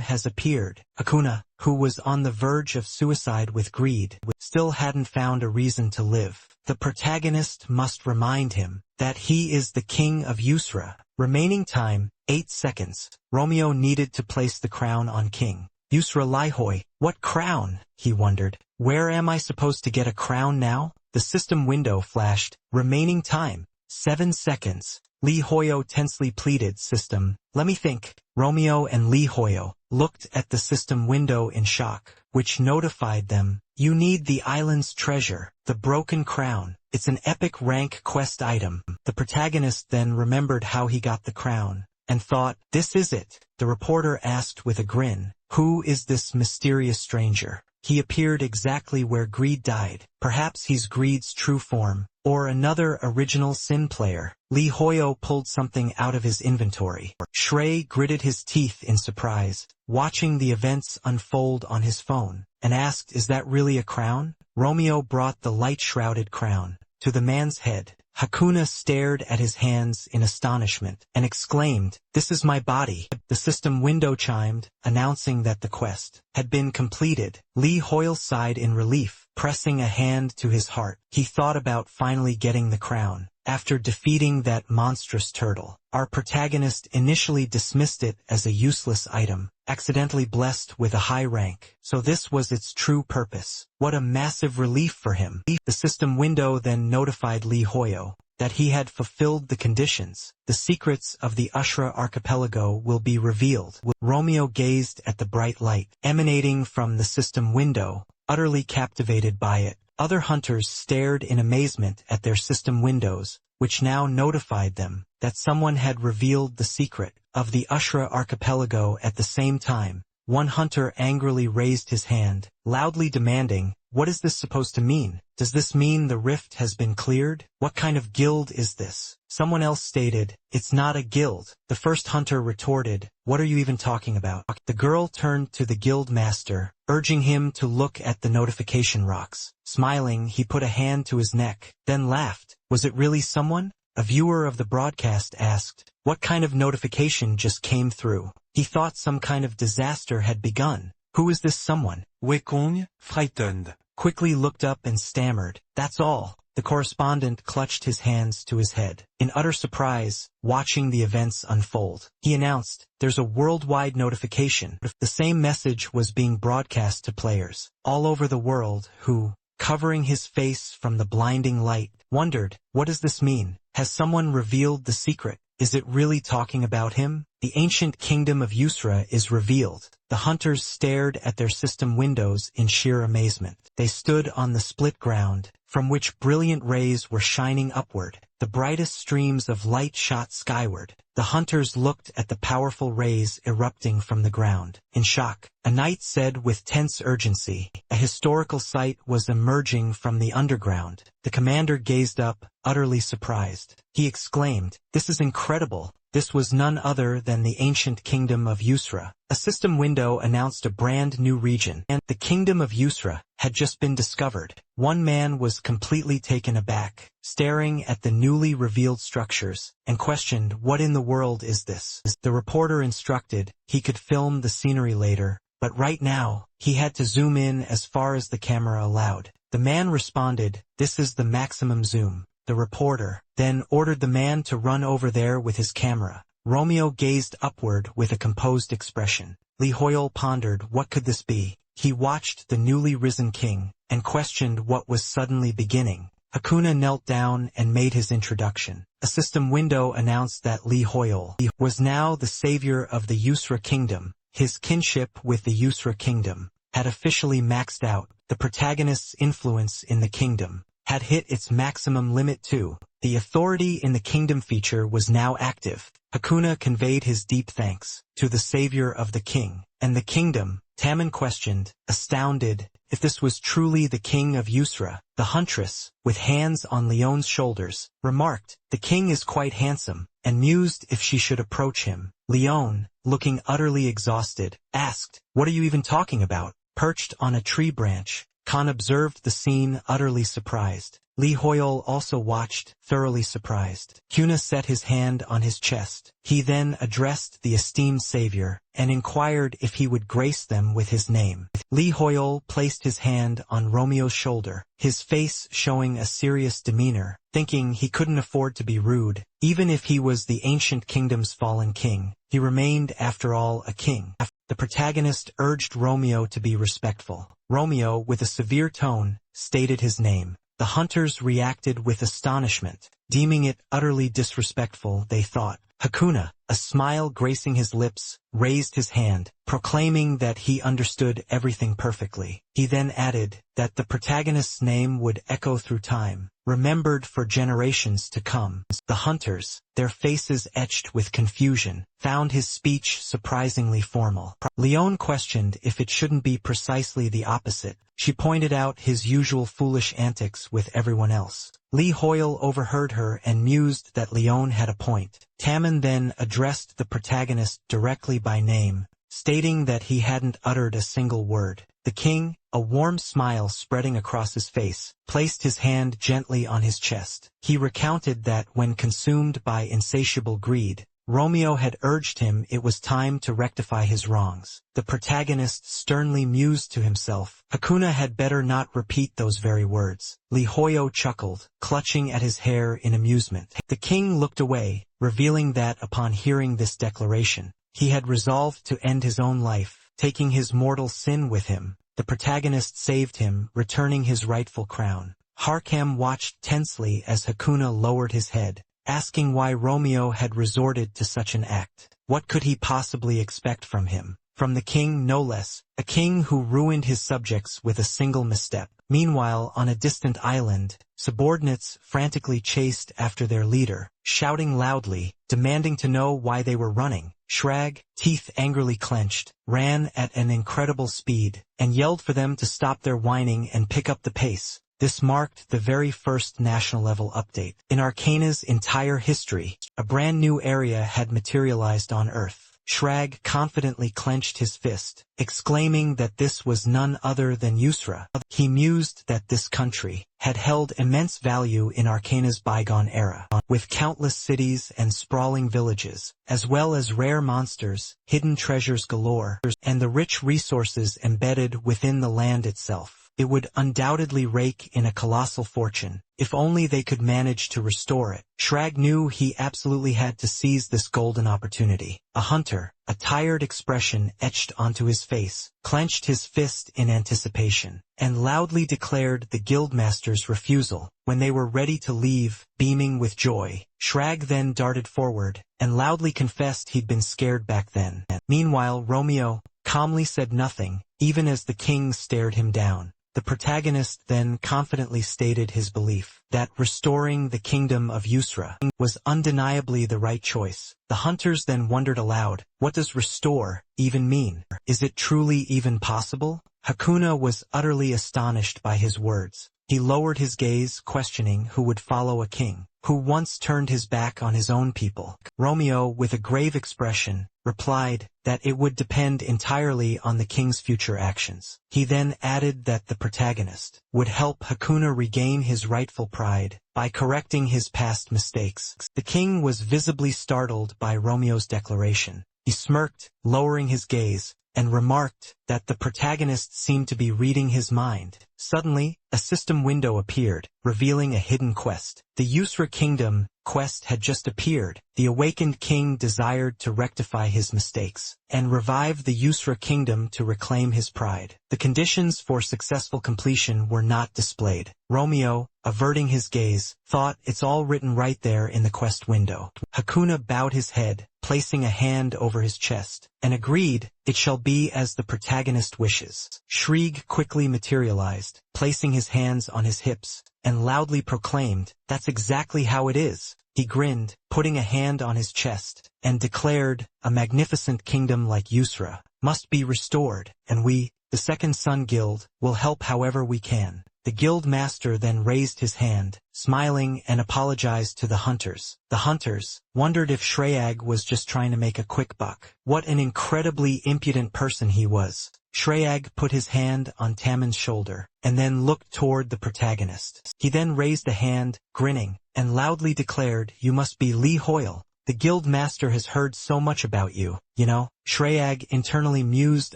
[SPEAKER 1] has appeared." Hakuna, who was on the verge of suicide with greed, still hadn't found a reason to live. The protagonist must remind him that he is the king of Asura. Remaining time, 8 seconds. Romeo needed to place the crown on King Asura Lihoi. What crown? He wondered. Where am I supposed to get a crown now? The system window flashed. Remaining time, 7 seconds. Lee Hoyo tensely pleaded, "System, let me think." Romeo and Lee Hoyo looked at the system window in shock, which notified them, "You need the island's treasure, the broken crown. It's an epic rank quest item." The protagonist then remembered how he got the crown, and thought, "This is it." The reporter asked with a grin, "Who is this mysterious stranger? He appeared exactly where Greed died. Perhaps he's Greed's true form, or another original sin player." Lee Hoyo pulled something out of his inventory. Shrey gritted his teeth in surprise, watching the events unfold on his phone, and asked, "Is that really a crown?" Romeo brought the light-shrouded crown to the man's head. Hakuna stared at his hands in astonishment and exclaimed, "This is my body." The system window chimed, announcing that the quest had been completed. Lee Hoyle sighed in relief, pressing a hand to his heart. He thought about finally getting the crown. After defeating that monstrous turtle, our protagonist initially dismissed it as a useless item, accidentally blessed with a high rank. So this was its true purpose. What a massive relief for him. The system window then notified Lee Hoyo that he had fulfilled the conditions. The secrets of the Asura archipelago will be revealed. Romeo gazed at the bright light emanating from the system window, utterly captivated by it. Other hunters stared in amazement at their system windows, which now notified them that someone had revealed the secret of the Asura archipelago. At the same time, one hunter angrily raised his hand, loudly demanding, "What is this supposed to mean? Does this mean the rift has been cleared? What kind of guild is this?" Someone else stated, "It's not a guild." The first hunter retorted, "What are you even talking about?" The girl turned to the guild master, urging him to look at the notification rocks. Smiling, he put a hand to his neck, then laughed. "Was it really someone?" A viewer of the broadcast asked, "What kind of notification just came through?" He thought some kind of disaster had begun. "Who is this someone?"
[SPEAKER 2] Wekong, frightened,
[SPEAKER 1] quickly looked up and stammered, "That's all." The correspondent clutched his hands to his head, in utter surprise, watching the events unfold. He announced, "There's a worldwide notification." The same message was being broadcast to players all over the world who, covering his face from the blinding light, wondered, "What does this mean? Has someone revealed the secret? Is it really talking about him? The ancient kingdom of Asura is revealed." The hunters stared at their system windows in sheer amazement. They stood on the split ground, from which brilliant rays were shining upward. The brightest streams of light shot skyward. The hunters looked at the powerful rays erupting from the ground, in shock. A knight said with tense urgency, a historical site was emerging from the underground. The commander gazed up, utterly surprised. He exclaimed, "This is incredible." This was none other than the ancient kingdom of Asura. A system window announced a brand new region, and the kingdom of Asura had just been discovered. One man was completely taken aback, staring at the newly revealed structures, and questioned, "What in the world is this?" The reporter instructed he could film the scenery later, but right now, he had to zoom in as far as the camera allowed. The man responded, "This is the maximum zoom." The reporter then ordered the man to run over there with his camera. Romeo gazed upward with a composed expression. Lee Hoyle pondered, what could this be? He watched the newly risen king, and questioned what was suddenly beginning. Hakuna knelt down and made his introduction. A system window announced that Lee Hoyle was now the savior of the Asura kingdom. His kinship with the Asura kingdom had officially maxed out. The protagonist's influence in the kingdom had hit its maximum limit too. The authority in the kingdom feature was now active. Hakuna conveyed his deep thanks to the savior of the king and the kingdom. Tamon questioned, astounded, if this was truly the king of Asura. The huntress, with hands on Leon's shoulders, remarked, "The king is quite handsome," and mused if she should approach him. Leon, looking utterly exhausted, asked, "What are you even talking about?" Perched on a tree branch, Khan observed the scene, utterly surprised. Lee Hoyle also watched, thoroughly surprised. Kuna set his hand on his chest. He then addressed the esteemed savior, and inquired if he would grace them with his name. Lee Hoyle placed his hand on Romeo's shoulder, his face showing a serious demeanor, thinking he couldn't afford to be rude. Even if he was the ancient kingdom's fallen king, he remained, after all, a king. The protagonist urged Romeo to be respectful. Romeo, with a severe tone, stated his name. The hunters reacted with astonishment, deeming it utterly disrespectful, they thought. Hakuna, a smile gracing his lips, raised his hand, proclaiming that he understood everything perfectly. He then added that the protagonist's name would echo through time, remembered for generations to come. The hunters, their faces etched with confusion, found his speech surprisingly formal. Leon questioned if it shouldn't be precisely the opposite. She pointed out his usual foolish antics with everyone else. Lee Hoyle overheard her and mused that Leon had a point. Tamon then addressed the protagonist directly by name, stating that he hadn't uttered a single word. The king, a warm smile spreading across his face, placed his hand gently on his chest. He recounted that when consumed by insatiable greed, Romeo had urged him it was time to rectify his wrongs. The protagonist sternly mused to himself, Hakuna had better not repeat those very words. Li Hoyo chuckled, clutching at his hair in amusement. The king looked away, revealing that upon hearing this declaration, he had resolved to end his own life, taking his mortal sin with him. The protagonist saved him, returning his rightful crown. Harkam watched tensely as Hakuna lowered his head, asking why Romeo had resorted to such an act. What could he possibly expect from him? From the king no less, a king who ruined his subjects with a single misstep. Meanwhile, on a distant island, subordinates frantically chased after their leader, shouting loudly, demanding to know why they were running. Shrag, teeth angrily clenched, ran at an incredible speed, and yelled for them to stop their whining and pick up the pace. This marked the very first national-level update. In Arcana's entire history, a brand new area had materialized on Earth. Shrag confidently clenched his fist, exclaiming that this was none other than Yusra. He mused that this country had held immense value in Arcana's bygone era, with countless cities and sprawling villages, as well as rare monsters, hidden treasures galore, and the rich resources embedded within the land itself. It would undoubtedly rake in a colossal fortune, if only they could manage to restore it. Shrag knew he absolutely had to seize this golden opportunity. A hunter, a tired expression etched onto his face, clenched his fist in anticipation, and loudly declared the guildmaster's refusal. When they were ready to leave, beaming with joy, Shrag then darted forward, and loudly confessed he'd been scared back then. Meanwhile, Romeo calmly said nothing, even as the king stared him down. The protagonist then confidently stated his belief that restoring the kingdom of Yusra was undeniably the right choice. The hunters then wondered aloud, what does restore even mean? Is it truly even possible? Hakuna was utterly astonished by his words. He lowered his gaze, questioning who would follow a king who once turned his back on his own people. Romeo, with a grave expression, replied that it would depend entirely on the king's future actions. He then added that the protagonist would help Hakuna regain his rightful pride by correcting his past mistakes. The king was visibly startled by Romeo's declaration. He smirked, lowering his gaze, and remarked that the protagonist seemed to be reading his mind. Suddenly, a system window appeared, revealing a hidden quest. The Yusra Kingdom quest had just appeared. The awakened king desired to rectify his mistakes and revive the Yusra Kingdom to reclaim his pride. The conditions for successful completion were not displayed. Romeo, averting his gaze, thought it's all written right there in the quest window. Hakuna bowed his head, placing a hand over his chest, and agreed, it shall be as the protagonist wishes. Shrieg quickly materialized, placing his hands on his hips, and loudly proclaimed, that's exactly how it is. He grinned, putting a hand on his chest, and declared, a magnificent kingdom like Yusra must be restored, and we, the Second Sun Guild, will help however we can. The guild master then raised his hand, smiling, and apologized to the hunters. The hunters wondered if Shreyag was just trying to make a quick buck. What an incredibly impudent person he was. Shreyag put his hand on Taman's shoulder, and then looked toward the protagonist. He then raised a hand, grinning, and loudly declared, you must be Li Hoyle. The guild master has heard so much about you, you know. Shreyag internally mused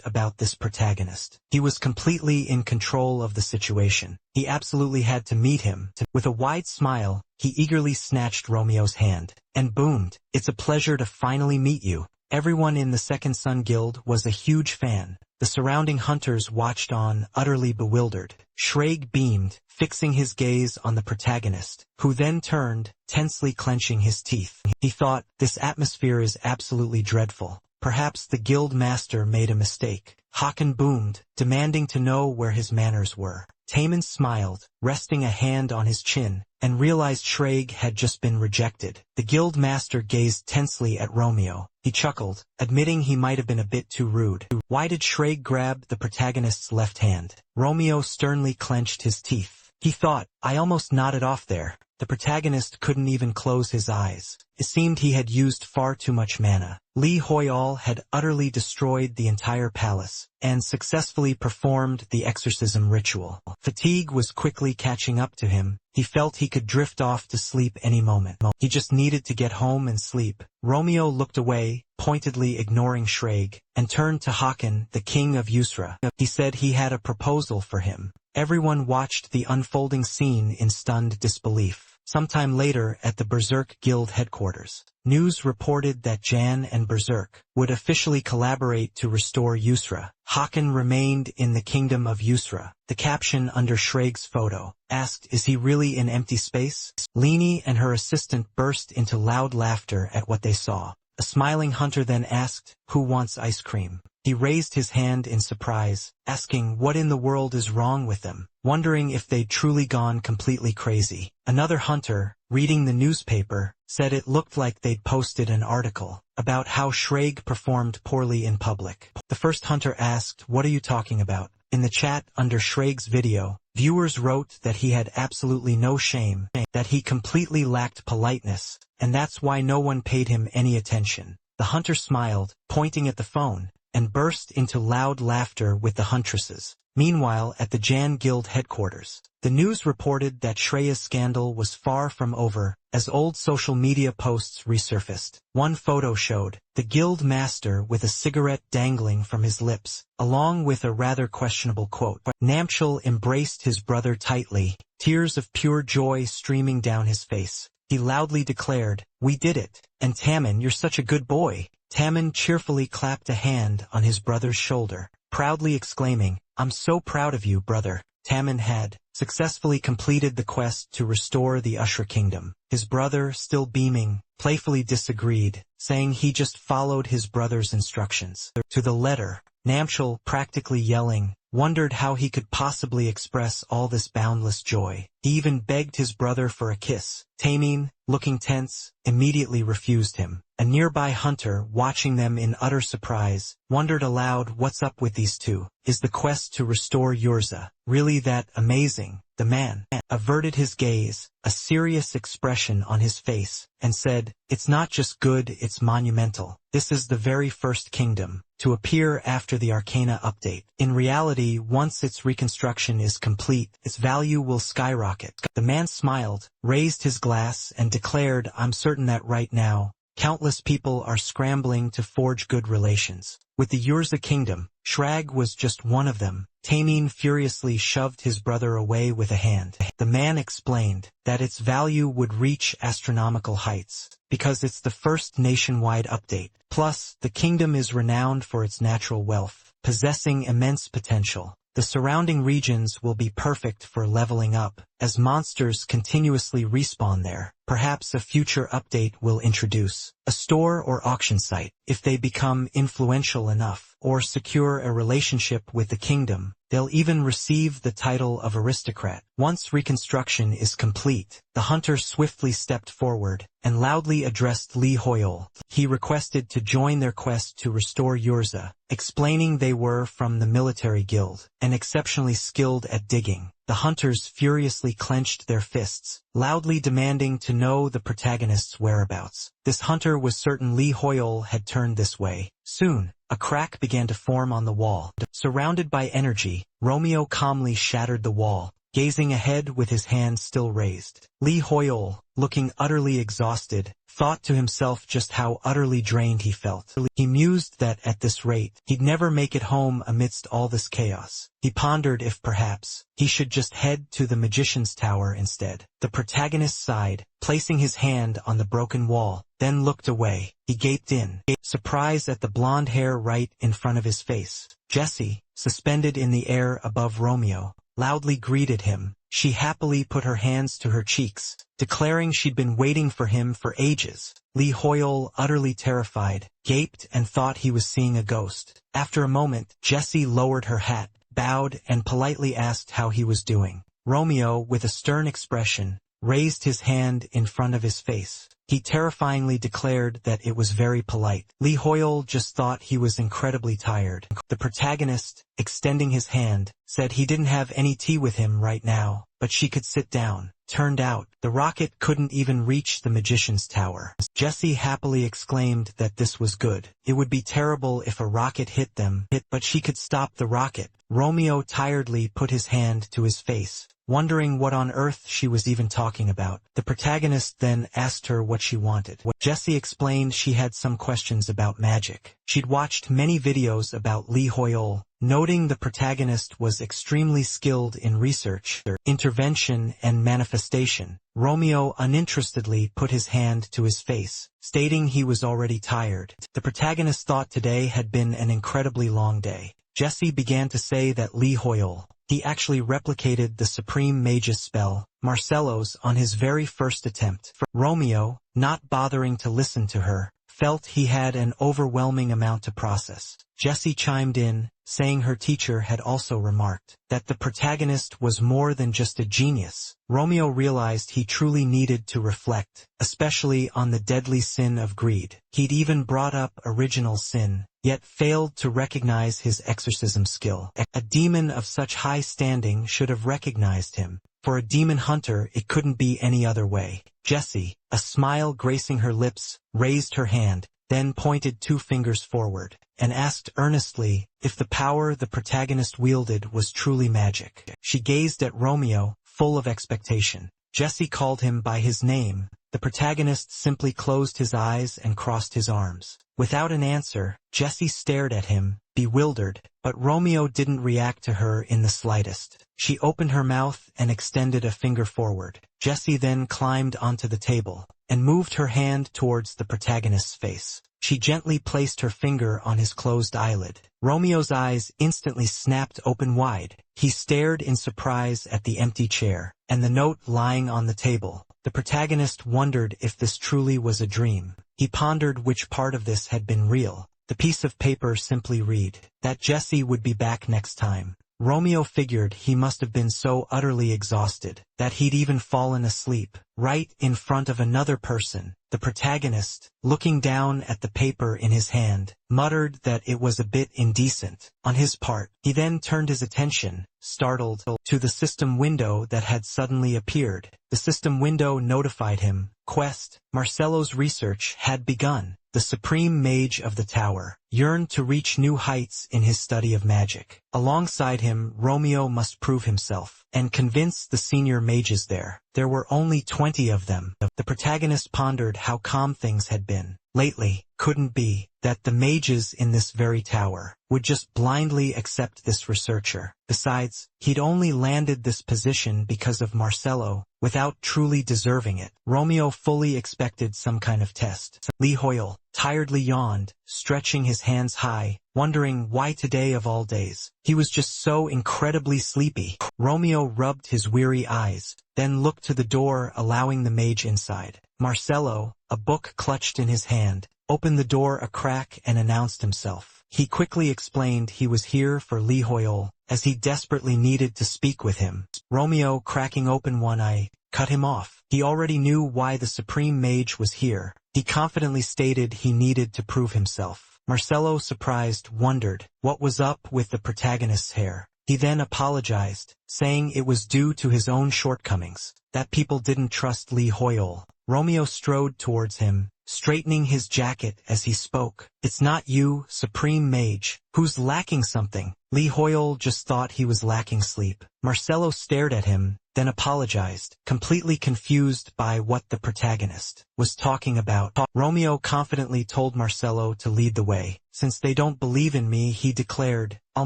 [SPEAKER 1] about this protagonist. He was completely in control of the situation. He absolutely had to meet him. With a wide smile, he eagerly snatched Romeo's hand, and boomed, it's a pleasure to finally meet you. Everyone in the Second Sun Guild was a huge fan. The surrounding hunters watched on, utterly bewildered. Shreyag beamed, fixing his gaze on the protagonist, who then turned, tensely clenching his teeth. He thought, this atmosphere is absolutely dreadful. Perhaps the guild master made a mistake. Hakan boomed, demanding to know where his manners were. Taman smiled, resting a hand on his chin, and realized Shreyag had just been rejected. The guild master gazed tensely at Romeo. He chuckled, admitting he might have been a bit too rude. Why did Shreyag grab the protagonist's left hand? Romeo sternly clenched his teeth. He thought, I almost nodded off there. The protagonist couldn't even close his eyes. It seemed he had used far too much mana. Lee Hoyol had utterly destroyed the entire palace, and successfully performed the exorcism ritual. Fatigue was quickly catching up to him. He felt he could drift off to sleep any moment. He just needed to get home and sleep. Romeo looked away, pointedly ignoring Shrek, and turned to Hakan, the king of Usra. He said he had a proposal for him. Everyone watched the unfolding scene in stunned disbelief. Sometime later at the Berserk Guild headquarters, news reported that Jan and Berserk would officially collaborate to restore Usra. Hakan remained in the kingdom of Usra. The caption under Shrek's photo asked, "Is he really in empty space?" Leni and her assistant burst into loud laughter at what they saw. A smiling hunter then asked, "Who wants ice cream?" He raised his hand in surprise, asking what in the world is wrong with them, wondering if they'd truly gone completely crazy. Another hunter, reading the newspaper, said it looked like they'd posted an article about how Shrek performed poorly in public. The first hunter asked, "What are you talking about?" In the chat under Shrek's video, viewers wrote that he had absolutely no shame, that he completely lacked politeness, and that's why no one paid him any attention. The hunter smiled, pointing at the phone, and burst into loud laughter with the huntresses. Meanwhile, at the Jan Guild headquarters, the news reported that Shreya's scandal was far from over, as old social media posts resurfaced. One photo showed the guild master with a cigarette dangling from his lips, along with a rather questionable quote. Namchel embraced his brother tightly, tears of pure joy streaming down his face. He loudly declared, "We did it, and Taman, you're such a good boy." Taman cheerfully clapped a hand on his brother's shoulder, proudly exclaiming, "I'm so proud of you, brother." Taman had successfully completed the quest to restore the Usher kingdom. His brother, still beaming, playfully disagreed, saying he just followed his brother's instructions to the letter. Namchel, practically yelling, wondered how he could possibly express all this boundless joy. He even begged his brother for a kiss. Tamin, looking tense, immediately refused him. A nearby hunter, watching them in utter surprise, wondered aloud, what's up with these two? Is the quest to restore Urza really that amazing? The man averted his gaze, a serious expression on his face, and said, "It's not just good, it's monumental. This is the very first kingdom to appear after the Arcana update. In reality, once its reconstruction is complete, its value will skyrocket." The man smiled, raised his glass, and declared, "I'm certain that right now, countless people are scrambling to forge good relations with the Urza kingdom." Shrek was just one of them. Tamin furiously shoved his brother away with a hand. The man explained that its value would reach astronomical heights, because it's the first nationwide update. Plus, the kingdom is renowned for its natural wealth, possessing immense potential. The surrounding regions will be perfect for leveling up, as monsters continuously respawn there. Perhaps a future update will introduce a store or auction site. If they become influential enough, or secure a relationship with the kingdom, they'll even receive the title of aristocrat. Once reconstruction is complete, the hunter swiftly stepped forward and loudly addressed Lee Hoyol. He requested to join their quest to restore Urza, explaining they were from the military guild and exceptionally skilled at digging. The hunters furiously clenched their fists, loudly demanding to know the protagonist's whereabouts. This hunter was certain Lee Hoyol had turned this way. Soon, a crack began to form on the wall. Surrounded by energy, Romeo calmly shattered the wall, gazing ahead with his hand still raised. Lee Hoyol, looking utterly exhausted, thought to himself just how utterly drained he felt. He mused that at this rate, he'd never make it home amidst all this chaos. He pondered if perhaps he should just head to the magician's tower instead. The protagonist sighed, placing his hand on the broken wall, then looked away. He gaped in surprise at the blonde hair right in front of his face. Jessie, suspended in the air above Romeo, loudly greeted him. She happily put her hands to her cheeks, declaring she'd been waiting for him for ages. Lee Hoyol, utterly terrified, gaped and thought he was seeing a ghost. After a moment, Jessie lowered her hat, bowed, and politely asked how he was doing. Romeo, with a stern expression, raised his hand in front of his face. He terrifyingly declared that it was very polite. Lee Hoyol just thought he was incredibly tired. The protagonist, extending his hand, said he didn't have any tea with him right now, but she could sit down. Turned out, the rocket couldn't even reach the magician's tower. Jessie happily exclaimed that this was good. It would be terrible if a rocket hit them, but she could stop the rocket. Romeo tiredly put his hand to his face, wondering what on earth she was even talking about. The protagonist then asked her what she wanted. Jessie explained she had some questions about magic. She'd watched many videos about Lee Hoyol, noting the protagonist was extremely skilled in research, intervention, and manifestation. Romeo uninterestedly put his hand to his face, stating he was already tired. The protagonist thought today had been an incredibly long day. Jessie began to say that Lee Hoyol, he actually replicated the Supreme Mage's spell, Marcello's, on his very first attempt. Romeo, not bothering to listen to her, felt he had an overwhelming amount to process. Jessie chimed in, saying her teacher had also remarked that the protagonist was more than just a genius. Romeo realized he truly needed to reflect, especially on the deadly sin of greed. He'd even brought up original sin, yet failed to recognize his exorcism skill. A demon of such high standing should have recognized him. For a demon hunter, it couldn't be any other way. Jessie, a smile gracing her lips, raised her hand, then pointed 2 fingers forward, and asked earnestly if the power the protagonist wielded was truly magic. She gazed at Romeo, full of expectation. Jessie called him by his name. The protagonist simply closed his eyes and crossed his arms. Without an answer, Jessie stared at him, bewildered, but Romeo didn't react to her in the slightest. She opened her mouth and extended a finger forward. Jessie then climbed onto the table and moved her hand towards the protagonist's face. She gently placed her finger on his closed eyelid. Romeo's eyes instantly snapped open wide. He stared in surprise at the empty chair and the note lying on the table. The protagonist wondered if this truly was a dream. He pondered which part of this had been real. The piece of paper simply read that Jessie would be back next time. Romeo figured he must have been so utterly exhausted that he'd even fallen asleep, right in front of another person. The protagonist, looking down at the paper in his hand, muttered that it was a bit indecent on his part. He then turned his attention, startled, to the system window that had suddenly appeared. The system window notified him, Quest, Marcello's research had begun. The supreme mage of the tower yearned to reach new heights in his study of magic. Alongside him, Romeo must prove himself and convince the senior mages there. There were only 20 of them. The protagonist pondered how calm things had been lately. Couldn't be that the mages in this very tower would just blindly accept this researcher. Besides, he'd only landed this position because of Marcello, without truly deserving it. Romeo fully expected some kind of test. Lee Hoyol tiredly yawned, stretching his hands high, wondering why today of all days. He was just so incredibly sleepy. Romeo rubbed his weary eyes, then looked to the door, allowing the mage inside. Marcello, a book clutched in his hand, opened the door a crack and announced himself. He quickly explained he was here for Lee Hoyol, as he desperately needed to speak with him. Romeo, cracking open one eye, cut him off. He already knew why the Supreme Mage was here. He confidently stated he needed to prove himself. Marcello, surprised, wondered what was up with the protagonist's hair. He then apologized, saying it was due to his own shortcomings, that people didn't trust Lee Hoyol. Romeo strode towards him, straightening his jacket as he spoke. It's not you, Supreme Mage, who's lacking something. Lee Hoyol just thought he was lacking sleep. Marcello stared at him, then apologized, completely confused by what the protagonist was talking about. Romeo confidently told Marcello to lead the way. Since they don't believe in me, he declared, I'll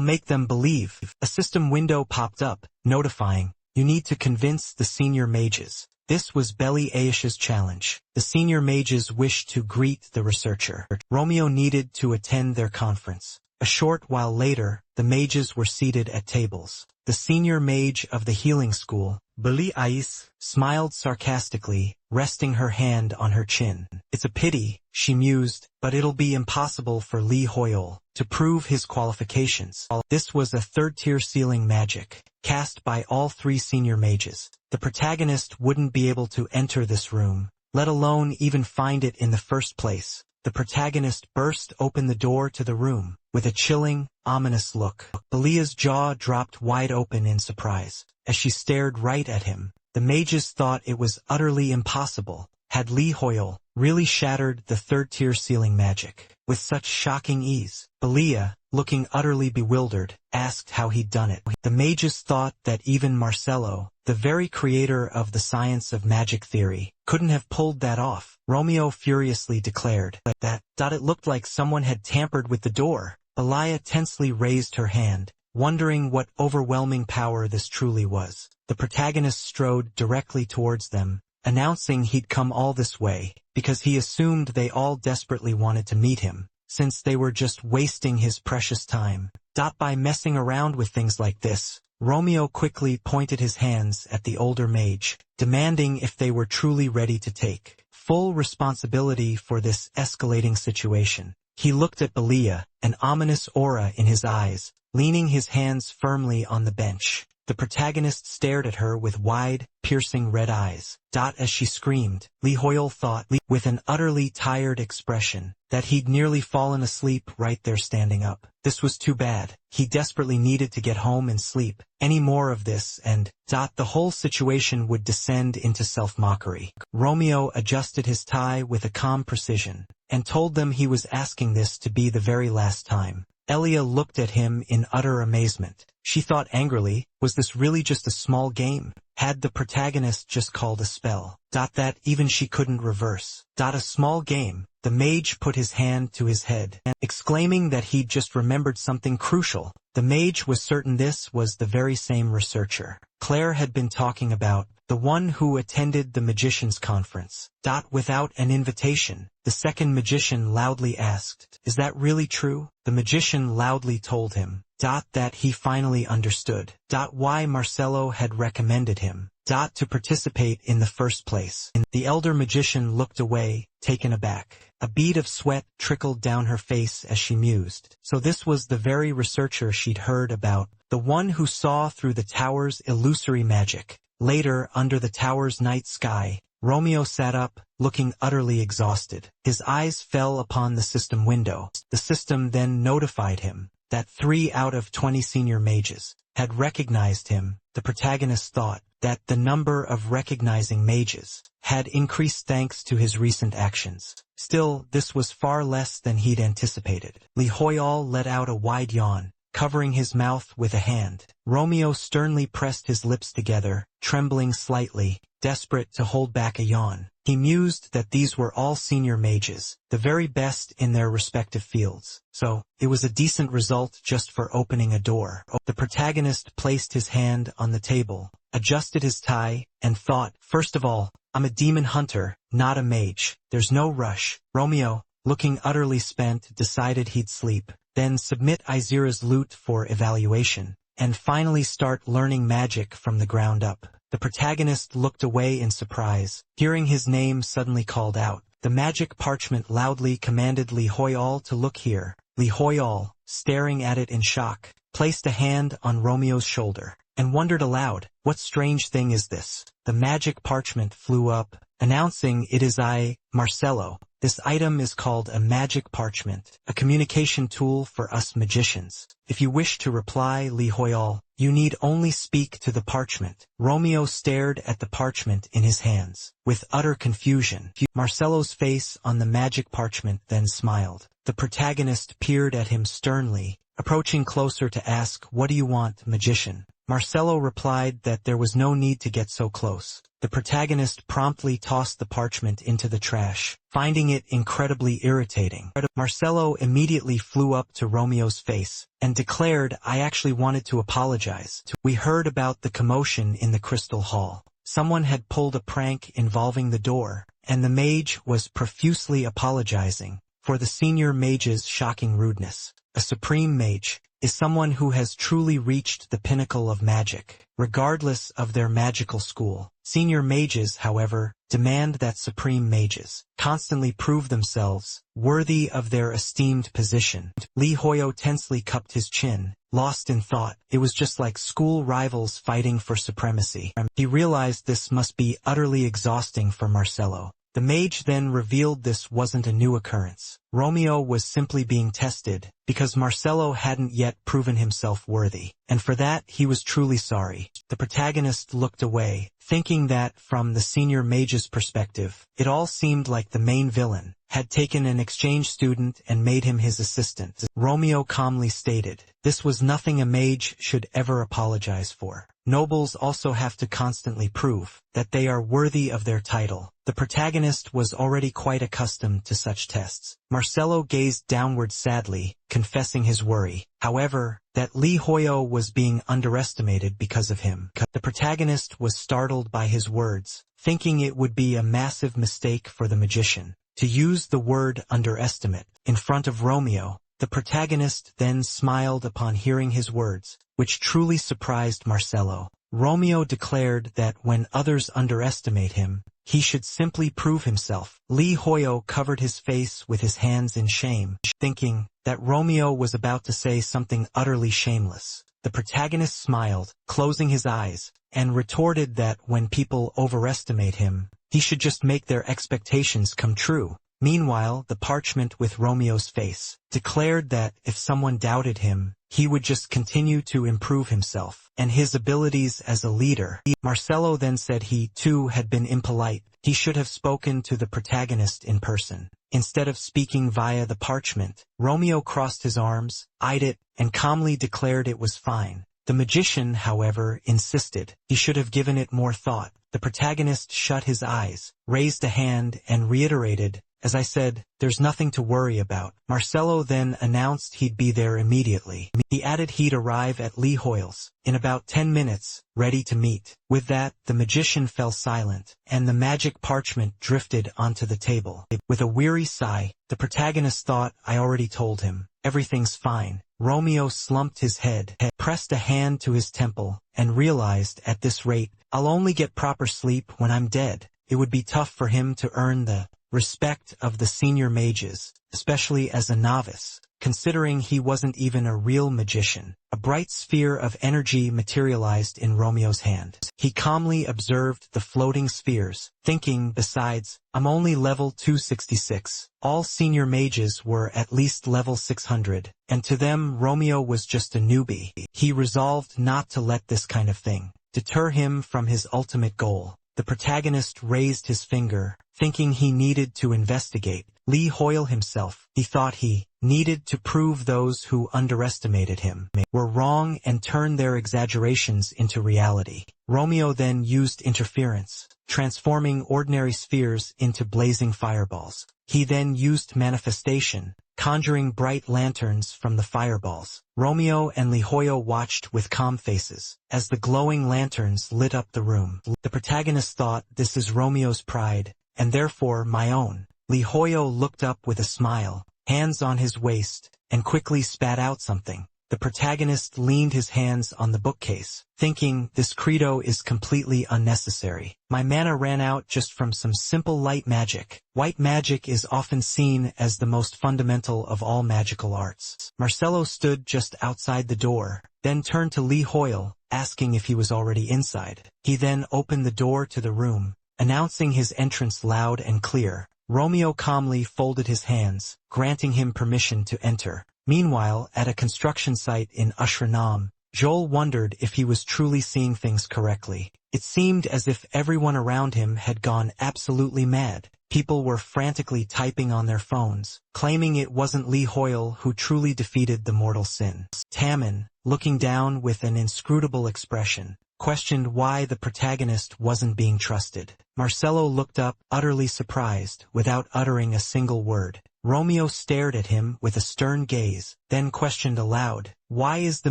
[SPEAKER 1] make them believe. A system window popped up, notifying, you need to convince the senior mages. This was Beli Aish's challenge. The senior mages wished to greet the researcher. Romeo needed to attend their conference. A short while later, the mages were seated at tables. The senior mage of the healing school, Beli Aish, smiled sarcastically, resting her hand on her chin. It's a pity, she mused, but it'll be impossible for Lee Hoyol to prove his qualifications. This was a third-tier ceiling magic, cast by all 3 senior mages. The protagonist wouldn't be able to enter this room, let alone even find it in the first place. the protagonist burst open the door to the room, with a chilling, ominous look. Belia's jaw dropped wide open in surprise. As she stared right at him, the mages thought it was utterly impossible. Had Li Hoyle really shattered the third-tier ceiling magic with such shocking ease? Belia, looking utterly bewildered, asked how he'd done it. The mages thought that even Marcello, the very creator of the science of magic theory, couldn't have pulled that off. Romeo furiously declared that it looked like someone had tampered with the door. Belia tensely raised her hand, wondering what overwhelming power this truly was. The protagonist strode directly towards them, announcing he'd come all this way because he assumed they all desperately wanted to meet him, since they were just wasting his precious time. By messing around with things like this, Romeo quickly pointed his hands at the older mage, demanding if they were truly ready to take full responsibility for this escalating situation. He looked at Belia, an ominous aura in his eyes, leaning his hands firmly on the bench. The protagonist stared at her with wide, piercing red eyes. As she screamed, Li Hoyle thought, with an utterly tired expression, that he'd nearly fallen asleep right there standing up. This was too bad. He desperately needed to get home and sleep. Any more of this and the whole situation would descend into self-mockery. Romeo adjusted his tie with a calm precision, and told them he was asking this to be the very last time. Elia looked at him in utter amazement. She thought angrily, was this really just a small game? Had the protagonist just called a spell? That even she couldn't reverse. A small game. The mage put his hand to his head, exclaiming that he'd just remembered something crucial. The mage was certain this was the very same researcher Claire had been talking about, the one who attended the magician's conference. Without an invitation, the second magician loudly asked, "Is that really true?" The magician loudly told him, that he finally understood, why Marcello had recommended him, to participate in the first place. The elder magician looked away, taken aback. A bead of sweat trickled down her face as she mused. So this was the very researcher she'd heard about, the one who saw through the tower's illusory magic. Later, under the tower's night sky, Romeo sat up, looking utterly exhausted. His eyes fell upon the system window. The system then notified him that 3 out of 20 senior mages had recognized him. The protagonist thought that the number of recognizing mages had increased thanks to his recent actions. Still, this was far less than he'd anticipated. Li Hoyle let out a wide yawn, covering his mouth with a hand. Romeo sternly pressed his lips together, trembling slightly, desperate to hold back a yawn. He mused that these were all senior mages, the very best in their respective fields. So, it was a decent result just for opening a door. The protagonist placed his hand on the table, adjusted his tie, and thought, first of all, I'm a demon hunter, not a mage. There's no rush. Romeo, looking utterly spent, decided he'd sleep, then submit Izira's loot for evaluation, and finally start learning magic from the ground up. The protagonist looked away in surprise, hearing his name suddenly called out. The magic parchment loudly commanded Li Hoyle to look here. Li Hoyle, staring at it in shock, placed a hand on Romeo's shoulder, and wondered aloud, what strange thing is this? The magic parchment flew up, announcing, it is I, Marcello. This item is called a magic parchment, a communication tool for us magicians. If you wish to reply, Li Hoyle, you need only speak to the parchment. Romeo stared at the parchment in his hands, with utter confusion. Marcello's face on the magic parchment then smiled. The protagonist peered at him sternly, approaching closer to ask, what do you want, magician? Marcello replied that there was no need to get so close. The protagonist promptly tossed the parchment into the trash, finding it incredibly irritating. Marcello immediately flew up to Romeo's face and declared, I actually wanted to apologize. We heard about the commotion in the Crystal Hall. Someone had pulled a prank involving the door, and the mage was profusely apologizing for the senior mage's shocking rudeness. A supreme mage is someone who has truly reached the pinnacle of magic, regardless of their magical school. Senior mages, however, demand that supreme mages constantly prove themselves worthy of their esteemed position. Li Hoyle tensely cupped his chin, lost in thought. It was just like school rivals fighting for supremacy. He realized this must be utterly exhausting for Marcello. The mage then revealed this wasn't a new occurrence. Romeo was simply being tested, because Marcello hadn't yet proven himself worthy, and for that he was truly sorry. The protagonist looked away, thinking that, from the senior mage's perspective, it all seemed like the main villain had taken an exchange student and made him his assistant. Romeo calmly stated, "This was nothing a mage should ever apologize for. Nobles also have to constantly prove that they are worthy of their title." The protagonist was already quite accustomed to such tests. Marcello gazed downward sadly, confessing his worry, however, that Li Hoyo was being underestimated because of him. The protagonist was startled by his words, thinking it would be a massive mistake for the magician to use the word underestimate in front of Romeo. The protagonist then smiled upon hearing his words, which truly surprised Marcello. Romeo declared that when others underestimate him, he should simply prove himself. Li Hoyo covered his face with his hands in shame, thinking that Romeo was about to say something utterly shameless. The protagonist smiled, closing his eyes, and retorted that when people overestimate him, he should just make their expectations come true. Meanwhile, the parchment with Romeo's face declared that if someone doubted him, he would just continue to improve himself and his abilities as a leader. Marcello then said he, too, had been impolite. He should have spoken to the protagonist in person, instead of speaking via the parchment. Romeo crossed his arms, eyed it, and calmly declared it was fine. The magician, however, insisted he should have given it more thought. The protagonist shut his eyes, raised a hand, and reiterated, "As I said, there's nothing to worry about." Marcello then announced he'd be there immediately. He added he'd arrive at Li Hoyle's in about 10 minutes, ready to meet. With that, the magician fell silent, and the magic parchment drifted onto the table. With a weary sigh, the protagonist thought, "I already told him. Everything's fine." Romeo slumped his head, pressed a hand to his temple, and realized, at this rate, I'll only get proper sleep when I'm dead. It would be tough for him to earn the respect of the senior mages, especially as a novice, considering he wasn't even a real magician. A bright sphere of energy materialized in Romeo's hand. He calmly observed the floating spheres, thinking, besides, I'm only level 266. All senior mages were at least level 600, and to them Romeo was just a newbie. He resolved not to let this kind of thing deter him from his ultimate goal. The protagonist raised his finger, thinking he needed to investigate Li Hoyle himself. He thought he needed to prove those who underestimated him were wrong and turn their exaggerations into reality. Romeo then used interference, transforming ordinary spheres into blazing fireballs. He then used manifestation, conjuring bright lanterns from the fireballs. Romeo and Li Hoyo watched with calm faces as the glowing lanterns lit up the room. The protagonist thought, this is Romeo's pride, and therefore my own. Li Hoyo looked up with a smile, hands on his waist, and quickly spat out something. The protagonist leaned his hands on the bookcase, thinking, this credo is completely unnecessary. My mana ran out just from some simple light magic. White magic is often seen as the most fundamental of all magical arts. Marcello stood just outside the door, then turned to Li Hoyle, asking if he was already inside. He then opened the door to the room, announcing his entrance loud and clear. Romeo calmly folded his hands, granting him permission to enter. Meanwhile, at a construction site in Asura, Joel wondered if he was truly seeing things correctly. It seemed as if everyone around him had gone absolutely mad. People were frantically typing on their phones, claiming it wasn't Li Hoyle who truly defeated the mortal sin. Tammin, looking down with an inscrutable expression, questioned why the protagonist wasn't being trusted. Marcello looked up, utterly surprised, without uttering a single word. Romeo stared at him with a stern gaze, then questioned aloud, why is the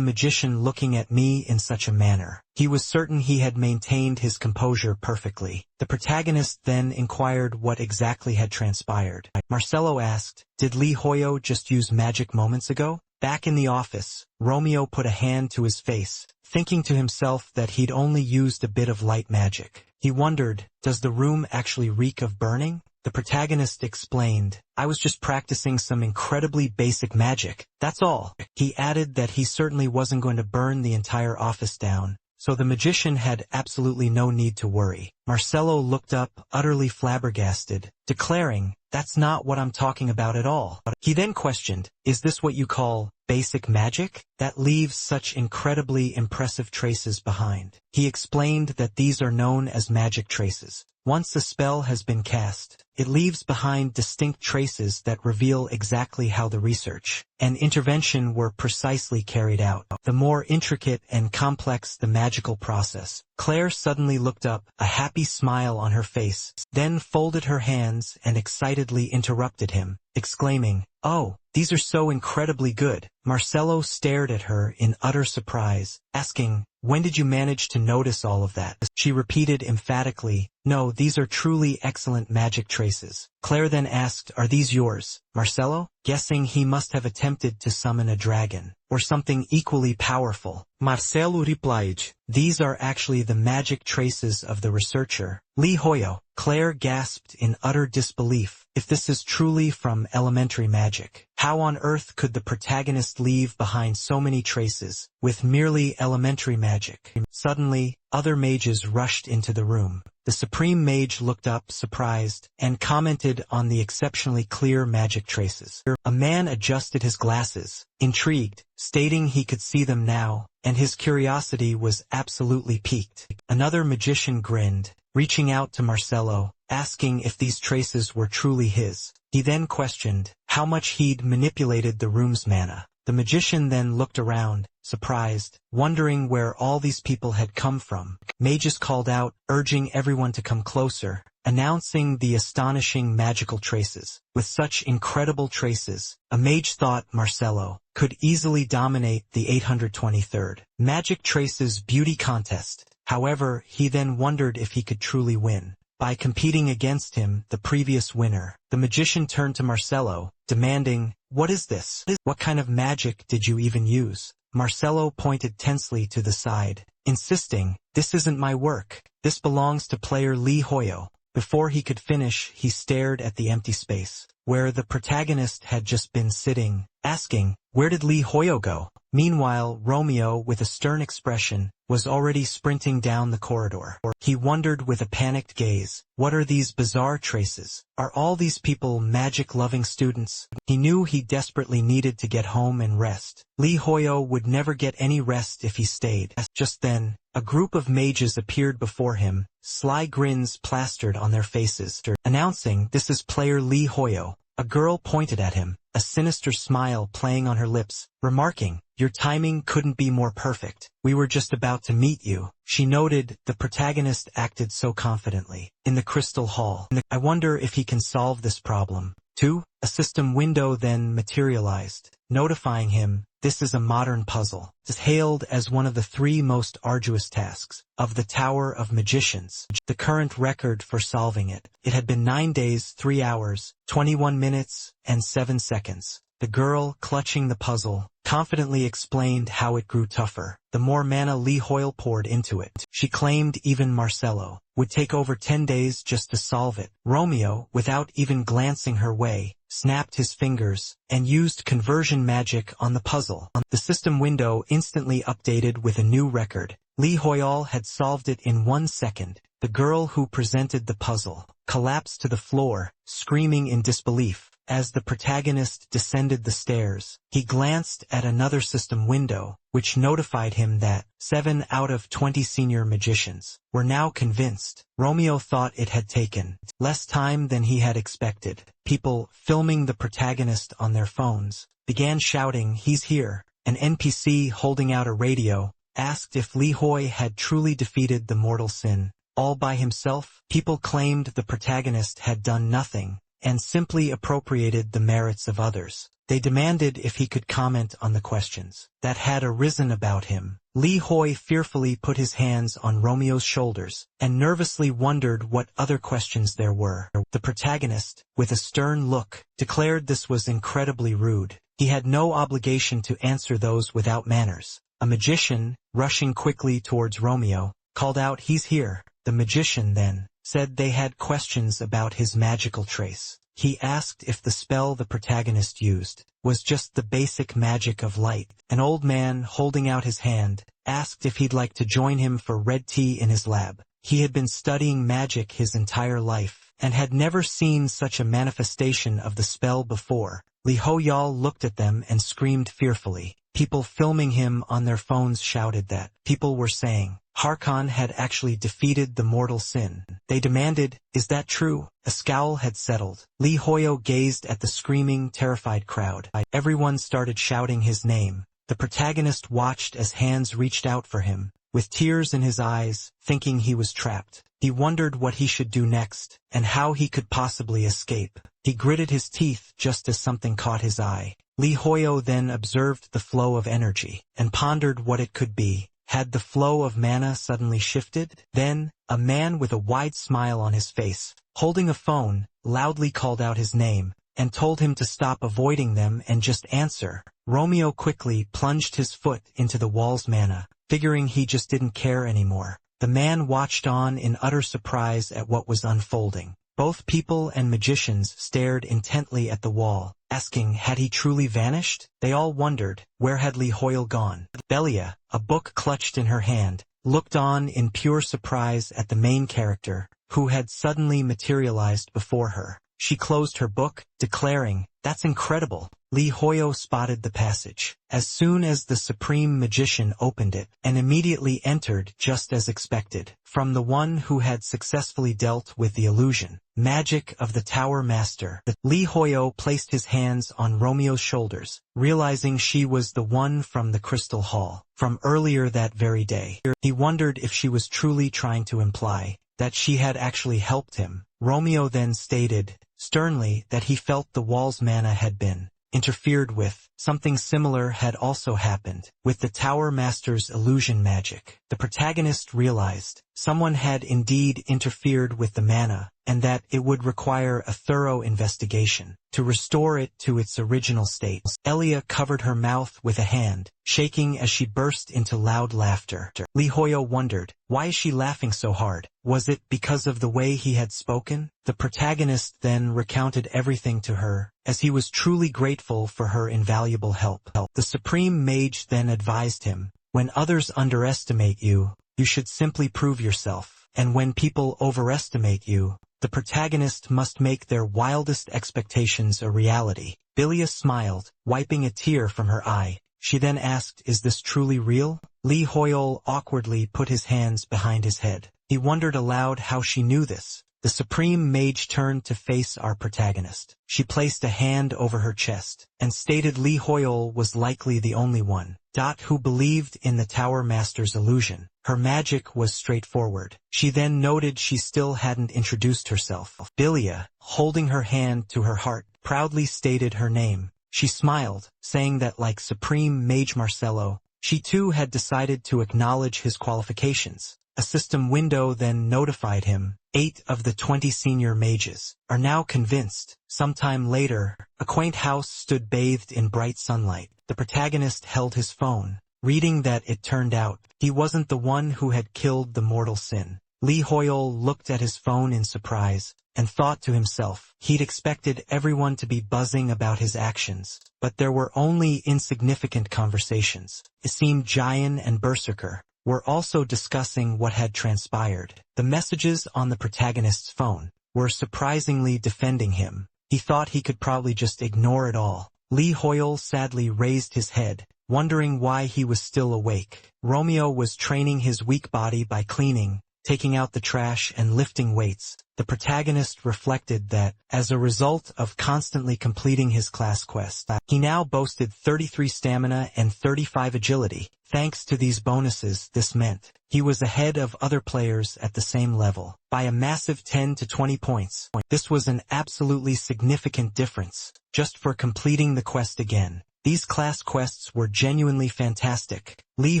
[SPEAKER 1] magician looking at me in such a manner? He was certain he had maintained his composure perfectly. The protagonist then inquired what exactly had transpired. Marcello asked, did Li Hoyo just use magic moments ago? Back in the office, Romeo put a hand to his face, thinking to himself that he'd only used a bit of light magic. He wondered, does the room actually reek of burning? The protagonist explained, I was just practicing some incredibly basic magic, that's all. He added that he certainly wasn't going to burn the entire office down, so the magician had absolutely no need to worry. Marcelo looked up, utterly flabbergasted, declaring, "That's not what I'm talking about at all." He then questioned, "Is this what you call basic magic? That leaves such incredibly impressive traces behind." He explained that these are known as magic traces. Once a spell has been cast, it leaves behind distinct traces that reveal exactly how the research and intervention were precisely carried out. The more intricate and complex the magical process. Claire suddenly looked up, a happy smile on her face, then folded her hands and excitedly interrupted him, exclaiming, "Oh, these are so incredibly good." Marcelo stared at her in utter surprise, asking, "When did you manage to notice all of that?" She repeated emphatically, "No, these are truly excellent magic traces." Claire then asked, "Are these yours, Marcelo?" Guessing he must have attempted to summon a dragon, or something equally powerful. Marcelo replied, "These are actually the magic traces of the researcher, Lee Hoyo." Claire gasped in utter disbelief. If this is truly from elementary magic, how on earth could the protagonist leave behind so many traces with merely elementary magic? Suddenly, other mages rushed into the room. The Supreme Mage looked up, surprised, and commented on the exceptionally clear magic traces. A man adjusted his glasses, intrigued, stating he could see them now, and his curiosity was absolutely piqued. Another magician grinned, reaching out to Marcelo, asking if these traces were truly his. He then questioned how much he'd manipulated the room's mana. The magician then looked around, surprised, wondering where all these people had come from. Mages called out, urging everyone to come closer, announcing the astonishing magical traces. With such incredible traces, a mage thought Marcelo could easily dominate the 823rd Magic Traces Beauty Contest. However, he then wondered if he could truly win by competing against him, the previous winner. The magician turned to Marcelo, demanding, "What is this? What kind of magic did you even use?" Marcelo pointed tensely to the side, insisting, "This isn't my work. This belongs to player Lee Hoyo." Before he could finish, he stared at the empty space, where the protagonist had just been sitting, asking, "Where did Lee Hoyo go?" Meanwhile, Romeo, with a stern expression, was already sprinting down the corridor. He wondered with a panicked gaze, "What are these bizarre traces? Are all these people magic-loving students?" He knew he desperately needed to get home and rest. Lee Hoyo would never get any rest if he stayed. Just then, a group of mages appeared before him, sly grins plastered on their faces, announcing, "This is player Lee Hoyo." A girl pointed at him, a sinister smile playing on her lips, remarking, "Your timing couldn't be more perfect. We were just about to meet you." She noted the protagonist acted so confidently. In the crystal hall, "I wonder if he can solve this problem, too?" A system window then materialized, notifying him, "This is a modern puzzle. It is hailed as one of the 3 most arduous tasks of the Tower of Magicians. The current record for solving it. It had been 9 days, 3 hours, 21 minutes, and 7 seconds. The girl, clutching the puzzle, confidently explained how it grew tougher the more mana Lee Hoyle poured into it. She claimed even Marcelo would take over 10 days just to solve it. Romeo, without even glancing her way, snapped his fingers and used conversion magic on the puzzle. The system window instantly updated with a new record. Lee Hoyle had solved it in 1 second. The girl who presented the puzzle collapsed to the floor, screaming in disbelief. As the protagonist descended the stairs, he glanced at another system window, which notified him that 7 out of 20 senior magicians were now convinced. Romeo thought it had taken less time than he had expected. People filming the protagonist on their phones began shouting, "He's here." An NPC holding out a radio asked if Lee Hoy had truly defeated the mortal sin all by himself. People claimed the protagonist had done nothing and simply appropriated the merits of others. They demanded if he could comment on the questions that had arisen about him. Lee Hoy fearfully put his hands on Romeo's shoulders and nervously wondered what other questions there were. The protagonist, with a stern look, declared this was incredibly rude. He had no obligation to answer those without manners. A magician, rushing quickly towards Romeo, called out, "He's here." The magician then said they had questions about his magical trace. He asked if the spell the protagonist used was just the basic magic of light. An old man holding out his hand asked if he'd like to join him for red tea in his lab. He had been studying magic his entire life, and had never seen such a manifestation of the spell before. Li Hoyal looked at them and screamed fearfully. People filming him on their phones shouted that. People were saying, Harkon had actually defeated the mortal sin. They demanded, is that true? A scowl had settled. Li Hoyo gazed at the screaming, terrified crowd. Everyone started shouting his name. The protagonist watched as hands reached out for him, with tears in his eyes, thinking he was trapped. He wondered what he should do next, and how he could possibly escape. He gritted his teeth just as something caught his eye. Li Hoyo then observed the flow of energy, and pondered what it could be. Had the flow of mana suddenly shifted? Then, a man with a wide smile on his face, holding a phone, loudly called out his name, and told him to stop avoiding them and just answer. Romeo quickly plunged his foot into the wall's mana, figuring he just didn't care anymore. The man watched on in utter surprise at what was unfolding. Both people and magicians stared intently at the wall, asking had he truly vanished? They all wondered, where had Li Hoyle gone? Belia, a book clutched in her hand, looked on in pure surprise at the main character, who had suddenly materialized before her. She closed her book, declaring, that's incredible. Li Hoyo spotted the passage, as soon as the supreme magician opened it, and immediately entered just as expected, from the one who had successfully dealt with the illusion. Magic of the Tower Master. Li Hoyo placed his hands on Romeo's shoulders, realizing she was the one from the Crystal Hall, from earlier that very day. He wondered if she was truly trying to imply that she had actually helped him. Romeo then stated, sternly, that he felt the wall's mana had been interfered with. Something similar had also happened with the Tower Master's illusion magic. The protagonist realized someone had indeed interfered with the mana, and that it would require a thorough investigation to restore it to its original state. Elia covered her mouth with a hand, shaking as she burst into loud laughter. Li Hoyo wondered, why is she laughing so hard? Was it because of the way he had spoken? The protagonist then recounted everything to her, as he was truly grateful for her invaluable help. The Supreme Mage then advised him, when others underestimate you, you should simply prove yourself, and when people overestimate you, the protagonist must make their wildest expectations a reality. Belia smiled, wiping a tear from her eye. She then asked, is this truly real? Li Hoyol awkwardly put his hands behind his head. He wondered aloud how she knew this. The Supreme Mage turned to face our protagonist. She placed a hand over her chest, and stated Li Hoyol was likely the only one who believed in the Tower Master's illusion. Her magic was straightforward. She then noted she still hadn't introduced herself. Belia, holding her hand to her heart, proudly stated her name. She smiled, saying that like Supreme Mage Marcello, she too had decided to acknowledge his qualifications. A system window then notified him, 8 of the 20 senior mages are now convinced. Sometime later, a quaint house stood bathed in bright sunlight. The protagonist held his phone, reading that it turned out he wasn't the one who had killed the mortal sin. Li Hoyol looked at his phone in surprise, and thought to himself he'd expected everyone to be buzzing about his actions, but there were only insignificant conversations. It seemed Giant and Berserker were also discussing what had transpired. The messages on the protagonist's phone were surprisingly defending him. He thought he could probably just ignore it all. Li Hoyol sadly raised his head, wondering why he was still awake. Romeo was training his weak body by cleaning, taking out the trash and lifting weights. The protagonist reflected that, as a result of constantly completing his class quest, he now boasted 33 stamina and 35 agility. Thanks to these bonuses, this meant he was ahead of other players at the same level by a massive 10 to 20 points. This was an absolutely significant difference, just for completing the quest again. These class quests were genuinely fantastic. Li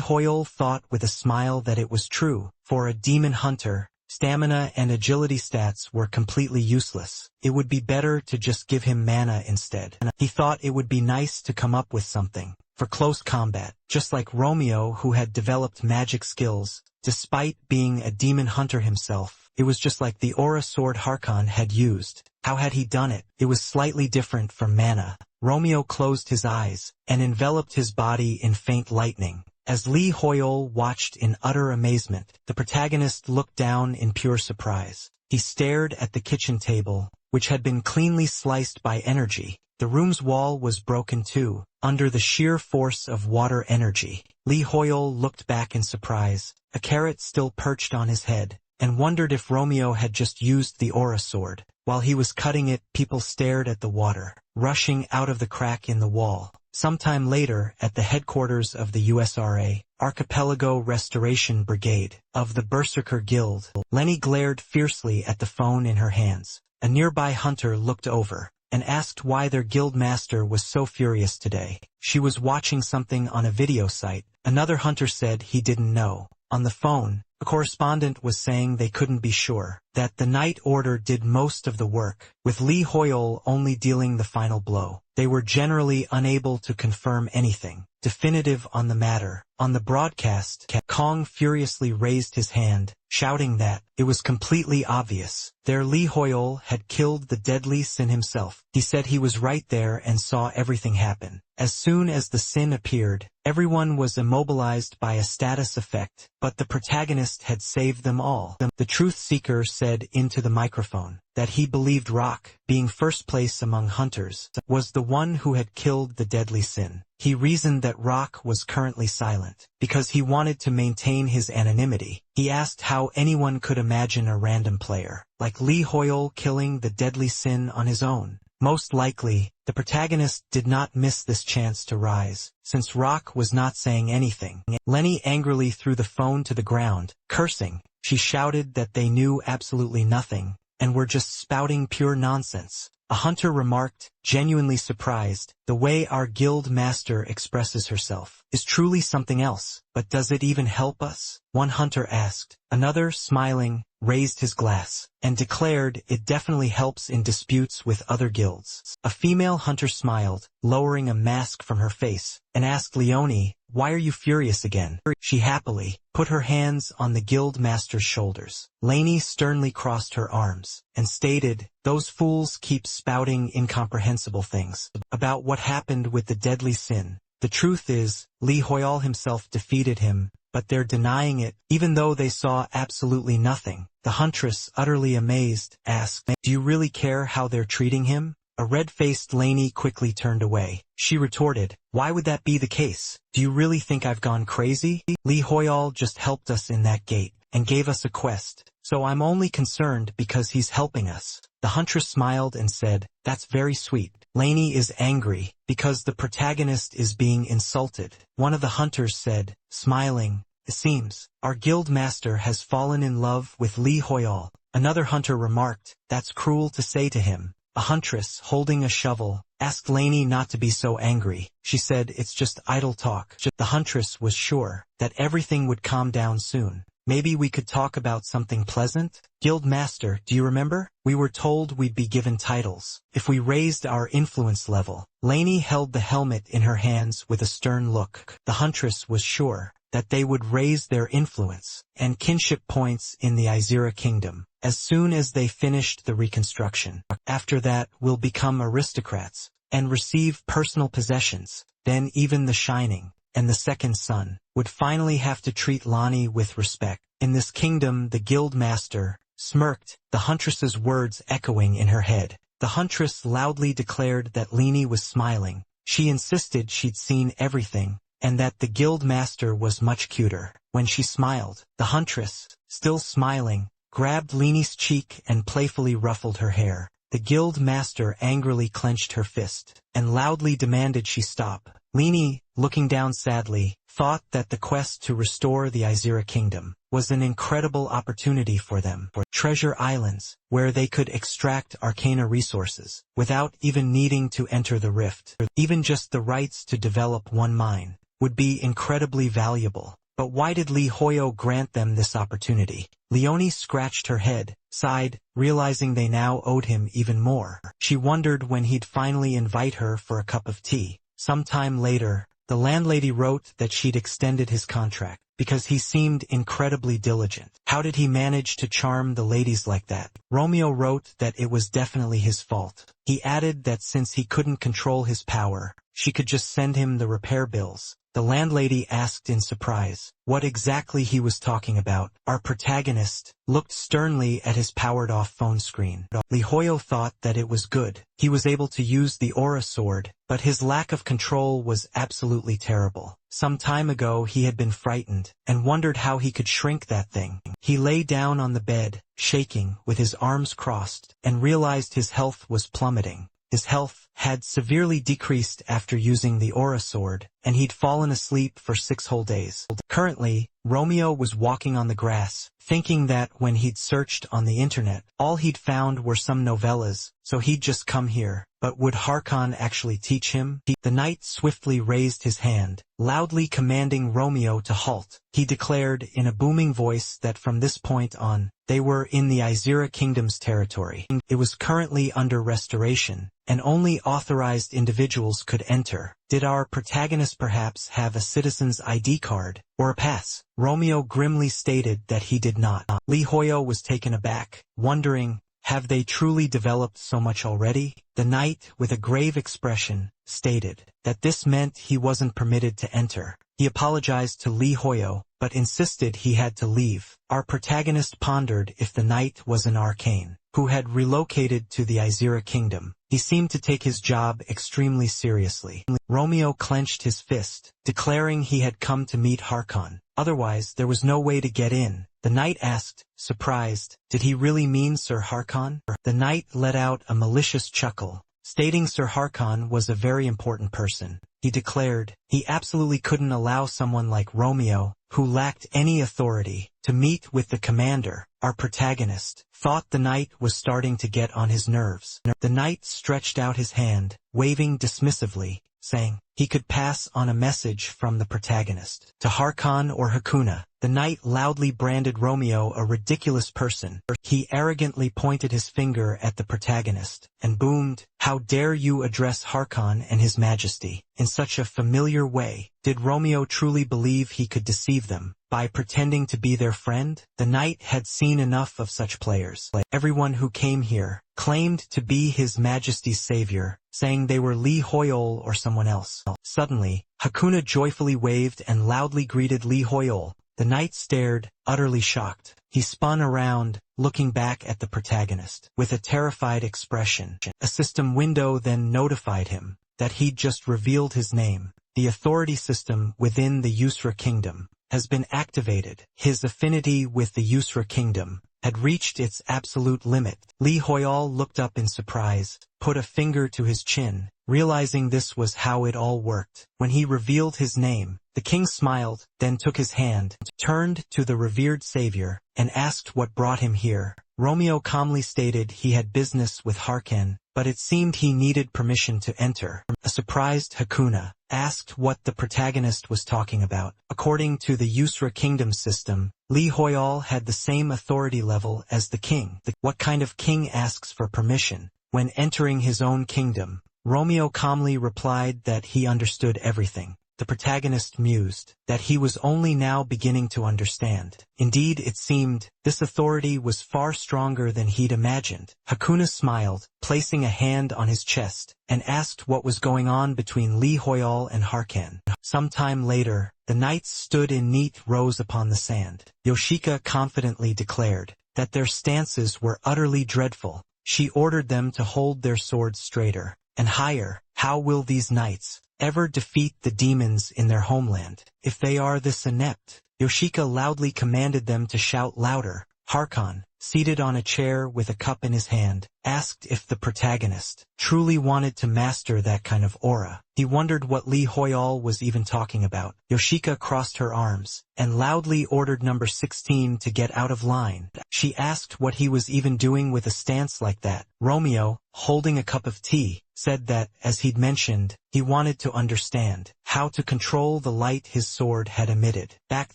[SPEAKER 1] Hoyol thought with a smile that it was true. For a demon hunter, stamina and agility stats were completely useless. It would be better to just give him mana instead. He thought it would be nice to come up with something for close combat, just like Romeo, who had developed magic skills. Despite being a demon hunter himself, it was just like the aura sword Harkon had used. How had he done it? It was slightly different from mana. Romeo closed his eyes and enveloped his body in faint lightning. As Lee Hoyol watched in utter amazement, the protagonist looked down in pure surprise. He stared at the kitchen table, which had been cleanly sliced by energy. The room's wall was broken too, under the sheer force of water energy. Lee Hoyol looked back in surprise, a carrot still perched on his head, and wondered if Romeo had just used the aura sword. While he was cutting it, people stared at the water, rushing out of the crack in the wall. Sometime later, at the headquarters of the USRA, Archipelago Restoration Brigade, of the Berserker Guild, Lenny glared fiercely at the phone in her hands. A nearby hunter looked over and asked why their guild master was so furious today. She was watching something on a video site. Another hunter said he didn't know. On the phone, a correspondent was saying they couldn't be sure, that the Night Order did most of the work, with Lee Hoyol only dealing the final blow. They were generally unable to confirm anything definitive on the matter. On the broadcast, Kong furiously raised his hand, shouting that it was completely obvious. Their Lee Hoyol had killed the deadly Sin himself. He said he was right there and saw everything happen. As soon as the Sin appeared, everyone was immobilized by a status effect, but the protagonist had saved them all. The truth seeker said into the microphone that he believed Rock, being first place among hunters, was the one who had killed the deadly Sin. He reasoned that Rock was currently silent, because he wanted to maintain his anonymity. He asked how anyone could imagine a random player, like Lee Hoyol, killing the deadly Sin on his own. Most likely, the protagonist did not miss this chance to rise, since Rock was not saying anything. Lenny angrily threw the phone to the ground, cursing. She shouted that they knew absolutely nothing, and were just spouting pure nonsense. A hunter remarked, genuinely surprised, the way our guild master expresses herself is truly something else, but does it even help us? One hunter asked. Another, smiling, raised his glass, and declared it definitely helps in disputes with other guilds. A female hunter smiled, lowering a mask from her face, and asked Leonie, why are you furious again? She happily put her hands on the guild master's shoulders. Lainey sternly crossed her arms, and stated, those fools keep spouting incomprehensible things about what happened with the deadly Sin. The truth is, Lee Hoyol himself defeated him, but they're denying it, even though they saw absolutely nothing. The huntress, utterly amazed, asked, do you really care how they're treating him? A red-faced Lainey quickly turned away. She retorted, why would that be the case? Do you really think I've gone crazy? Lee Hoyol just helped us in that gate, and gave us a quest, so I'm only concerned because he's helping us. The huntress smiled and said, that's very sweet. Lainey is angry, because the protagonist is being insulted. One of the hunters said, smiling, it seems, our guild master has fallen in love with Lee Hoyol. Another hunter remarked, that's cruel to say to him. A huntress, holding a shovel, asked Lainey not to be so angry. She said it's just idle talk. The huntress was sure that everything would calm down soon. Maybe we could talk about something pleasant? Guild master, do you remember? We were told we'd be given titles if we raised our influence level. Lainey held the helmet in her hands with a stern look. The huntress was sure that they would raise their influence and kinship points in the Asura kingdom as soon as they finished the reconstruction. After that, we'll become aristocrats and receive personal possessions. Then even the Shining and the Second Son would finally have to treat Lonnie with respect. In this kingdom, the guild master smirked, the huntress's words echoing in her head. The huntress loudly declared that Lainey was smiling. She insisted she'd seen everything, and that the guild master was much cuter. When she smiled, the huntress, still smiling, grabbed Lainey's cheek and playfully ruffled her hair. The guild master angrily clenched her fist, and loudly demanded she stop. Lainey, looking down sadly, thought that the quest to restore the Asura kingdom was an incredible opportunity for them. Treasure islands, where they could extract arcana resources, without even needing to enter the rift. Even just the rights to develop one mine would be incredibly valuable. But why did Lee Hoyo grant them this opportunity? Leonie scratched her head, sighed, realizing they now owed him even more. She wondered when he'd finally invite her for a cup of tea. Sometime later, the landlady wrote that she'd extended his contract, because he seemed incredibly diligent. How did he manage to charm the ladies like that? Romeo wrote that it was definitely his fault. He added that since he couldn't control his power, she could just send him the repair bills. The landlady asked in surprise what exactly he was talking about. Our protagonist looked sternly at his powered-off phone screen. Lee Hoyo thought that it was good. He was able to use the aura sword, but his lack of control was absolutely terrible. Some time ago he had been frightened, and wondered how he could shrink that thing. He lay down on the bed, shaking, with his arms crossed, and realized his health was plummeting. His health had severely decreased after using the aura sword, and he'd fallen asleep for 6 whole days. Currently, Romeo was walking on the grass, thinking that when he'd searched on the internet, all he'd found were some novellas, so he'd just come here. But would Harkon actually teach him? The knight swiftly raised his hand, loudly commanding Romeo to halt. He declared in a booming voice that from this point on, they were in the Asura Kingdom's territory. It was currently under restoration, and only authorized individuals could enter. Did our protagonist perhaps have a citizen's ID card, or a pass? Romeo grimly stated that he did not. Lee Hoyo was taken aback, wondering, have they truly developed so much already? The knight, with a grave expression, stated that this meant he wasn't permitted to enter. He apologized to Lee Hoyo, but insisted he had to leave. Our protagonist pondered if the knight was an arcane, who had relocated to the Asura Kingdom. He seemed to take his job extremely seriously. Romeo clenched his fist, declaring he had come to meet Harkon. Otherwise, there was no way to get in. The knight asked, surprised, did he really mean Sir Harkon? The knight let out a malicious chuckle, stating Sir Harkon was a very important person. He declared he absolutely couldn't allow someone like Romeo, who lacked any authority, to meet with the commander. Our protagonist thought the knight was starting to get on his nerves. The knight stretched out his hand, waving dismissively, saying he could pass on a message from the protagonist to Harkon or Hakuna. The knight loudly branded Romeo a ridiculous person. He arrogantly pointed his finger at the protagonist and boomed, "How dare you address Harkon and his majesty in such a familiar way?" Did Romeo truly believe he could deceive them by pretending to be their friend? The knight had seen enough of such players. Everyone who came here claimed to be his majesty's savior, saying they were Lee Hoyol or someone else. Suddenly, Hakuna joyfully waved and loudly greeted Lee Hoyol. The knight stared, utterly shocked. He spun around, looking back at the protagonist with a terrified expression. A system window then notified him that he'd just revealed his name. The authority system within the Asura Kingdom has been activated. His affinity with the Asura Kingdom had reached its absolute limit. Lee Hoyol looked up in surprise, put a finger to his chin, realizing this was how it all worked. When he revealed his name, the king smiled, then took his hand, turned to the revered savior, and asked what brought him here. Romeo calmly stated he had business with Harkon, but it seemed he needed permission to enter. A surprised Hakuna asked what the protagonist was talking about. According to the Asura Kingdom system, Lee Hoyol had the same authority level as the king. What kind of king asks for permission when entering his own kingdom? Romeo calmly replied that he understood everything. The protagonist mused that he was only now beginning to understand. Indeed, it seemed this authority was far stronger than he'd imagined. Hakuna smiled, placing a hand on his chest, and asked what was going on between Lee Hoyol and Harkon. Some time later, the knights stood in neat rows upon the sand. Yoshika confidently declared that their stances were utterly dreadful. She ordered them to hold their swords straighter and higher. How will these knights ever defeat the demons in their homeland if they are this inept? Yoshika loudly commanded them to shout louder. Harkon, seated on a chair with a cup in his hand, asked if the protagonist truly wanted to master that kind of aura. He wondered what Lee Hoyol was even talking about. Yoshika crossed her arms and loudly ordered number 16 to get out of line. She asked what he was even doing with a stance like that. Romeo, holding a cup of tea, said that, as he'd mentioned, he wanted to understand how to control the light his sword had emitted. Back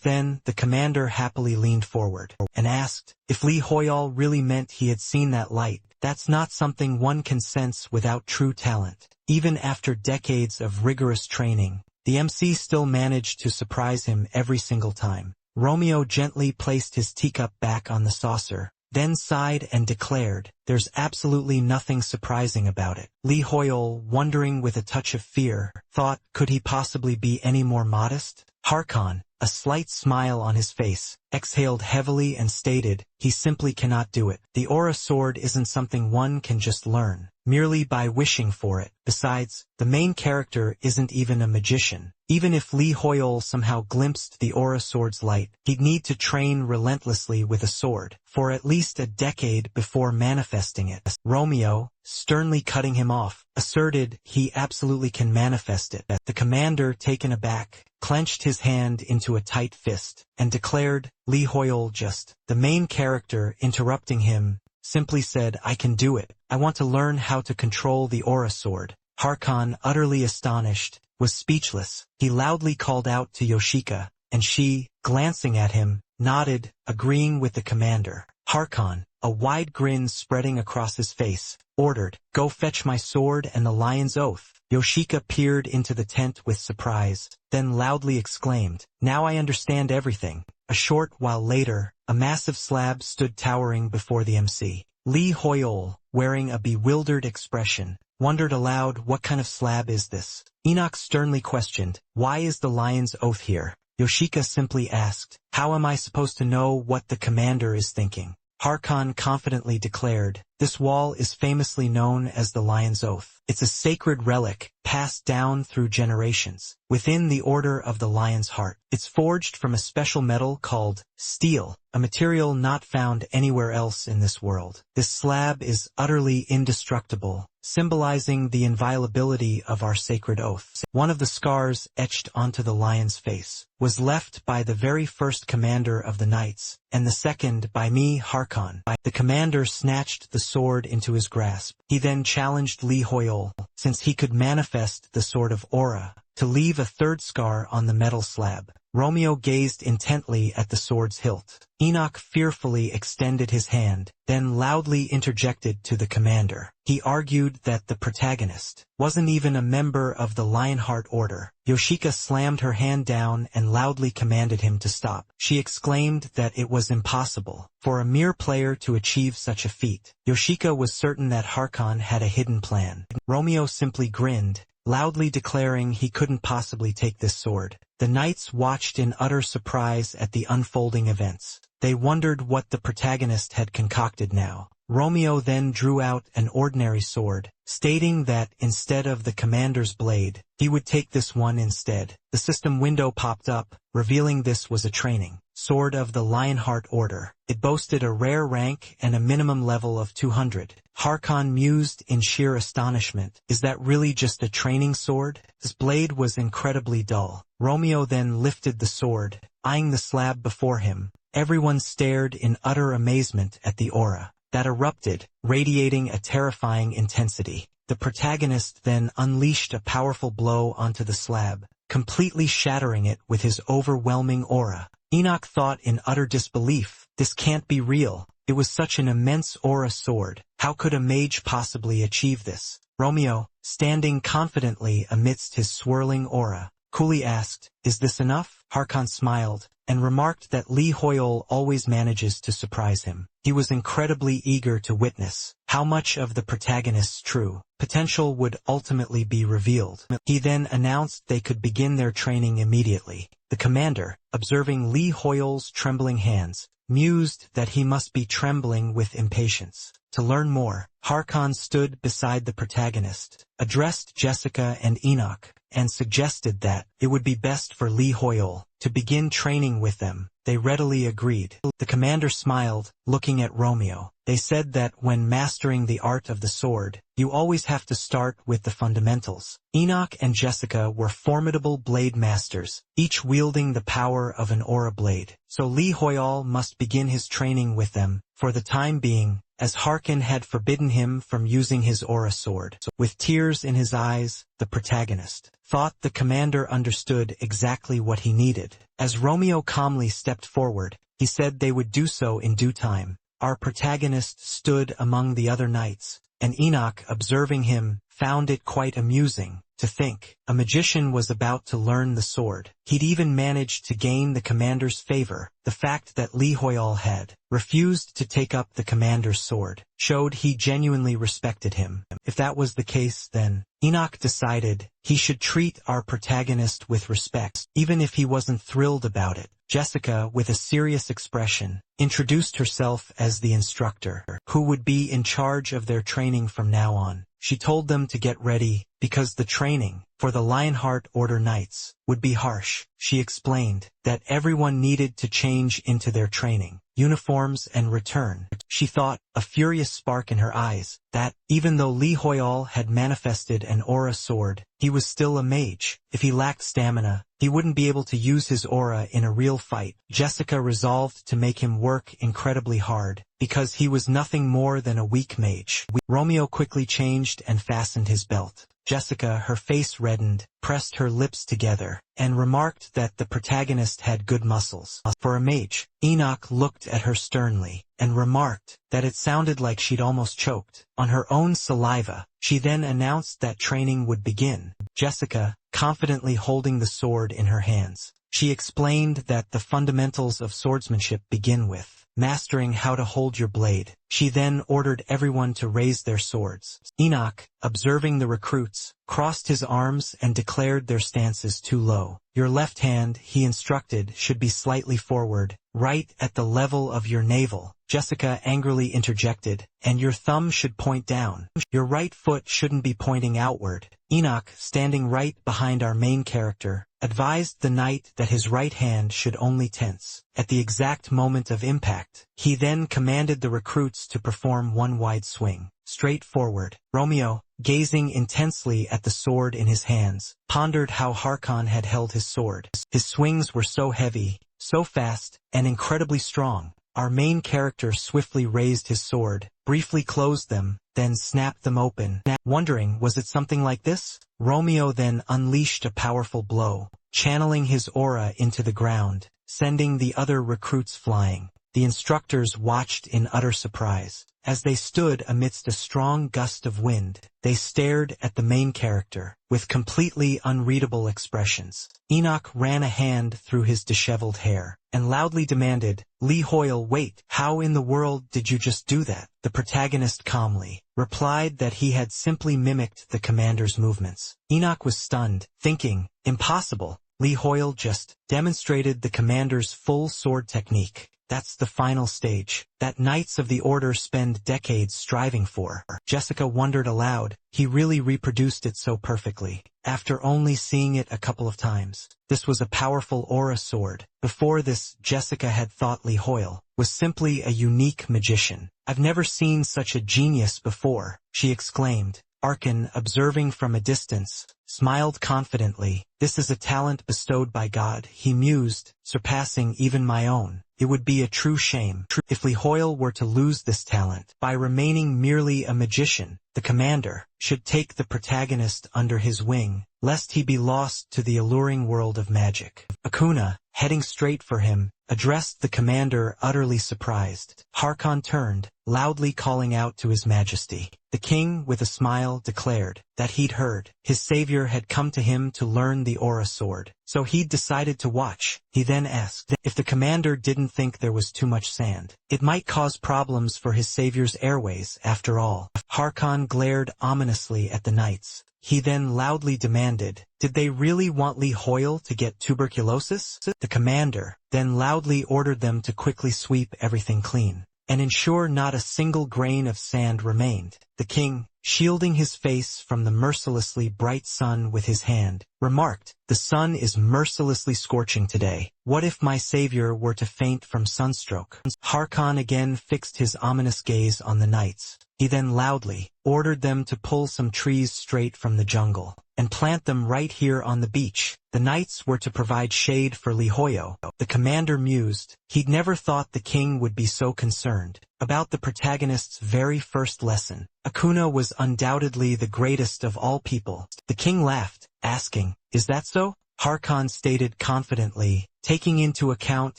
[SPEAKER 1] then, the commander happily leaned forward and asked if Lee Hoyol really meant he had seen that light. That's not something one can sense without true talent. Even after decades of rigorous training, the MC still managed to surprise him every single time. Romeo gently placed his teacup back on the saucer, then sighed and declared, "There's absolutely nothing surprising about it." Lee Hoyle, wondering with a touch of fear, thought, could he possibly be any more modest? Harkon, a slight smile on his face, exhaled heavily and stated, "He simply cannot do it. The aura sword isn't something one can just learn, merely by wishing for it. Besides, the main character isn't even a magician. Even if Lee Hoyle somehow glimpsed the aura sword's light, he'd need to train relentlessly with a sword for at least a decade before manifesting it." Romeo, sternly cutting him off, asserted he absolutely can manifest it. The commander, taken aback, clenched his hand into a tight fist, and declared, Lee Hoyle just, the main character, interrupting him, simply said, "I can do it. I want to learn how to control the aura sword." Harkon, utterly astonished, was speechless. He loudly called out to Yoshika, and she, glancing at him, nodded, agreeing with the commander. Harkon, a wide grin spreading across his face, ordered, "Go fetch my sword and the lion's oath." Yoshika peered into the tent with surprise, then loudly exclaimed, "Now I understand everything." A short while later, a massive slab stood towering before the MC. Lee Hoyle, wearing a bewildered expression, wondered aloud, "What kind of slab is this?" Enoch sternly questioned, "Why is the lion's oath here?" Yoshika simply asked, "How am I supposed to know what the commander is thinking?" Harkon confidently declared, "This wall is famously known as the Lion's Oath. It's a sacred relic, passed down through generations, within the Order of the Lion's Heart. It's forged from a special metal called steel, a material not found anywhere else in this world. This slab is utterly indestructible, symbolizing the inviolability of our sacred oath." One of the scars etched onto the lion's face was left by the very first commander of the knights, and the second by me, Harkon. The commander snatched the sword into his grasp. He then challenged Lee Hoyle, since he could manifest the sword of aura, to leave a third scar on the metal slab. Romeo gazed intently at the sword's hilt. Enoch fearfully extended his hand, then loudly interjected to the commander. He argued that the protagonist wasn't even a member of the Lionheart Order. Yoshika slammed her hand down and loudly commanded him to stop. She exclaimed that it was impossible for a mere player to achieve such a feat. Yoshika was certain that Harkon had a hidden plan. Romeo simply grinned, loudly declaring he couldn't possibly take this sword. The knights watched in utter surprise at the unfolding events. They wondered what the protagonist had concocted now. Romeo then drew out an ordinary sword, stating that instead of the commander's blade, he would take this one instead. The system window popped up, revealing this was a training sword of the Lionheart Order. It boasted a rare rank and a minimum level of 200. Harkon mused in sheer astonishment. Is that really just a training sword? His blade was incredibly dull. Romeo then lifted the sword, eyeing the slab before him. Everyone stared in utter amazement at the aura that erupted, radiating a terrifying intensity. The protagonist then unleashed a powerful blow onto the slab, completely shattering it with his overwhelming aura. Enoch thought in utter disbelief, "This can't be real. It was such an immense aura sword. How could a mage possibly achieve this?" Romeo, standing confidently amidst his swirling aura, coolly asked, "Is this enough?" Harkon smiled, and remarked that Lee Hoyle always manages to surprise him. He was incredibly eager to witness how much of the protagonist's true potential would ultimately be revealed. He then announced they could begin their training immediately. The commander, observing Lee Hoyle's trembling hands, mused that he must be trembling with impatience to learn more. Harkon stood beside the protagonist, addressed Jessica and Enoch, and suggested that it would be best for Lee Hoyle to begin training with them. They readily agreed. The commander smiled, looking at Romeo. They said that when mastering the art of the sword, you always have to start with the fundamentals. Enoch and Jessica were formidable blade masters, each wielding the power of an aura blade. So Lee Hoyle must begin his training with them, for the time being, as Harkon had forbidden him from using his aura sword. With tears in his eyes, the protagonist thought the commander understood exactly what he needed. As Romeo calmly stepped forward, he said they would do so in due time. Our protagonist stood among the other knights, and Enoch, observing him, found it quite amusing to think a magician was about to learn the sword. He'd even managed to gain the commander's favor. The fact that Li Hoyal had refused to take up the commander's sword showed he genuinely respected him. If that was the case, then Enoch decided he should treat our protagonist with respect, even if he wasn't thrilled about it. Jessica, with a serious expression, introduced herself as the instructor, who would be in charge of their training from now on. She told them to get ready, because the training for the Lionheart Order Knights would be harsh. She explained that everyone needed to change into their training uniforms and return. She thought, a furious spark in her eyes, that, even though Li Hoyal had manifested an aura sword, he was still a mage. If he lacked stamina, he wouldn't be able to use his aura in a real fight. Jessica resolved to make him work incredibly hard, because he was nothing more than a weak mage. Romeo quickly changed and fastened his belt. Jessica, her face reddened, pressed her lips together, and remarked that the protagonist had good muscles. For a mage, Enoch looked at her sternly, and remarked that it sounded like she'd almost choked on her own saliva. She then announced that training would begin. Jessica, confidently holding the sword in her hands, she explained that the fundamentals of swordsmanship begin with mastering how to hold your blade. She then ordered everyone to raise their swords. Enoch, observing the recruits, crossed his arms and declared their stances too low. Your left hand, he instructed, should be slightly forward, right at the level of your navel. Jessica angrily interjected, and your thumb should point down. Your right foot shouldn't be pointing outward. Enoch, standing right behind our main character, advised the knight that his right hand should only tense at the exact moment of impact. He then commanded the recruits to perform one wide swing, straight forward. Romeo, gazing intensely at the sword in his hands, pondered how Harkon had held his sword. His swings were so heavy, so fast, and incredibly strong. Our main character swiftly raised his sword, briefly closed them, then snapped them open. Wondering, was it something like this? Romeo then unleashed a powerful blow, channeling his aura into the ground, sending the other recruits flying. The instructors watched in utter surprise. As they stood amidst a strong gust of wind, they stared at the main character with completely unreadable expressions. Enoch ran a hand through his disheveled hair and loudly demanded, Li Hoyal, wait, how in the world did you just do that? The protagonist calmly replied that he had simply mimicked the commander's movements. Enoch was stunned, thinking, impossible. Li Hoyal just demonstrated the commander's full sword technique. That's the final stage that Knights of the Order spend decades striving for. Jessica wondered aloud, he really reproduced it so perfectly, after only seeing it a couple of times. This was a powerful aura sword. Before this, Jessica had thought Li Hoyal was simply a unique magician. I've never seen such a genius before, she exclaimed. Arkan, observing from a distance, smiled confidently. This is a talent bestowed by God, he mused, surpassing even my own. It would be a true shame if Li Hoyal were to lose this talent. By remaining merely a magician, the commander should take the protagonist under his wing, lest he be lost to the alluring world of magic. Akuna, heading straight for him, addressed the commander, utterly surprised. Harkon turned, loudly calling out to his majesty. The king, with a smile, declared that he'd heard his savior had come to him to learn the aura sword, so he'd decided to watch. He then asked if the commander didn't think there was too much sand. It might cause problems for his savior's airways, after all. Harkon glared ominously at the knights. He then loudly demanded, did they really want Li Hoyal to get tuberculosis? The commander then loudly ordered them to quickly sweep everything clean and ensure not a single grain of sand remained. The king, shielding his face from the mercilessly bright sun with his hand, remarked, the sun is mercilessly scorching today. What if my savior were to faint from sunstroke? Harkon again fixed his ominous gaze on the knights. He then loudly ordered them to pull some trees straight from the jungle and plant them right here on the beach. The knights were to provide shade for Li Hoyal. The commander mused. He'd never thought the king would be so concerned about the protagonist's very first lesson. Akuna was undoubtedly the greatest of all people. The king laughed, asking, is that so? Harkon stated confidently, taking into account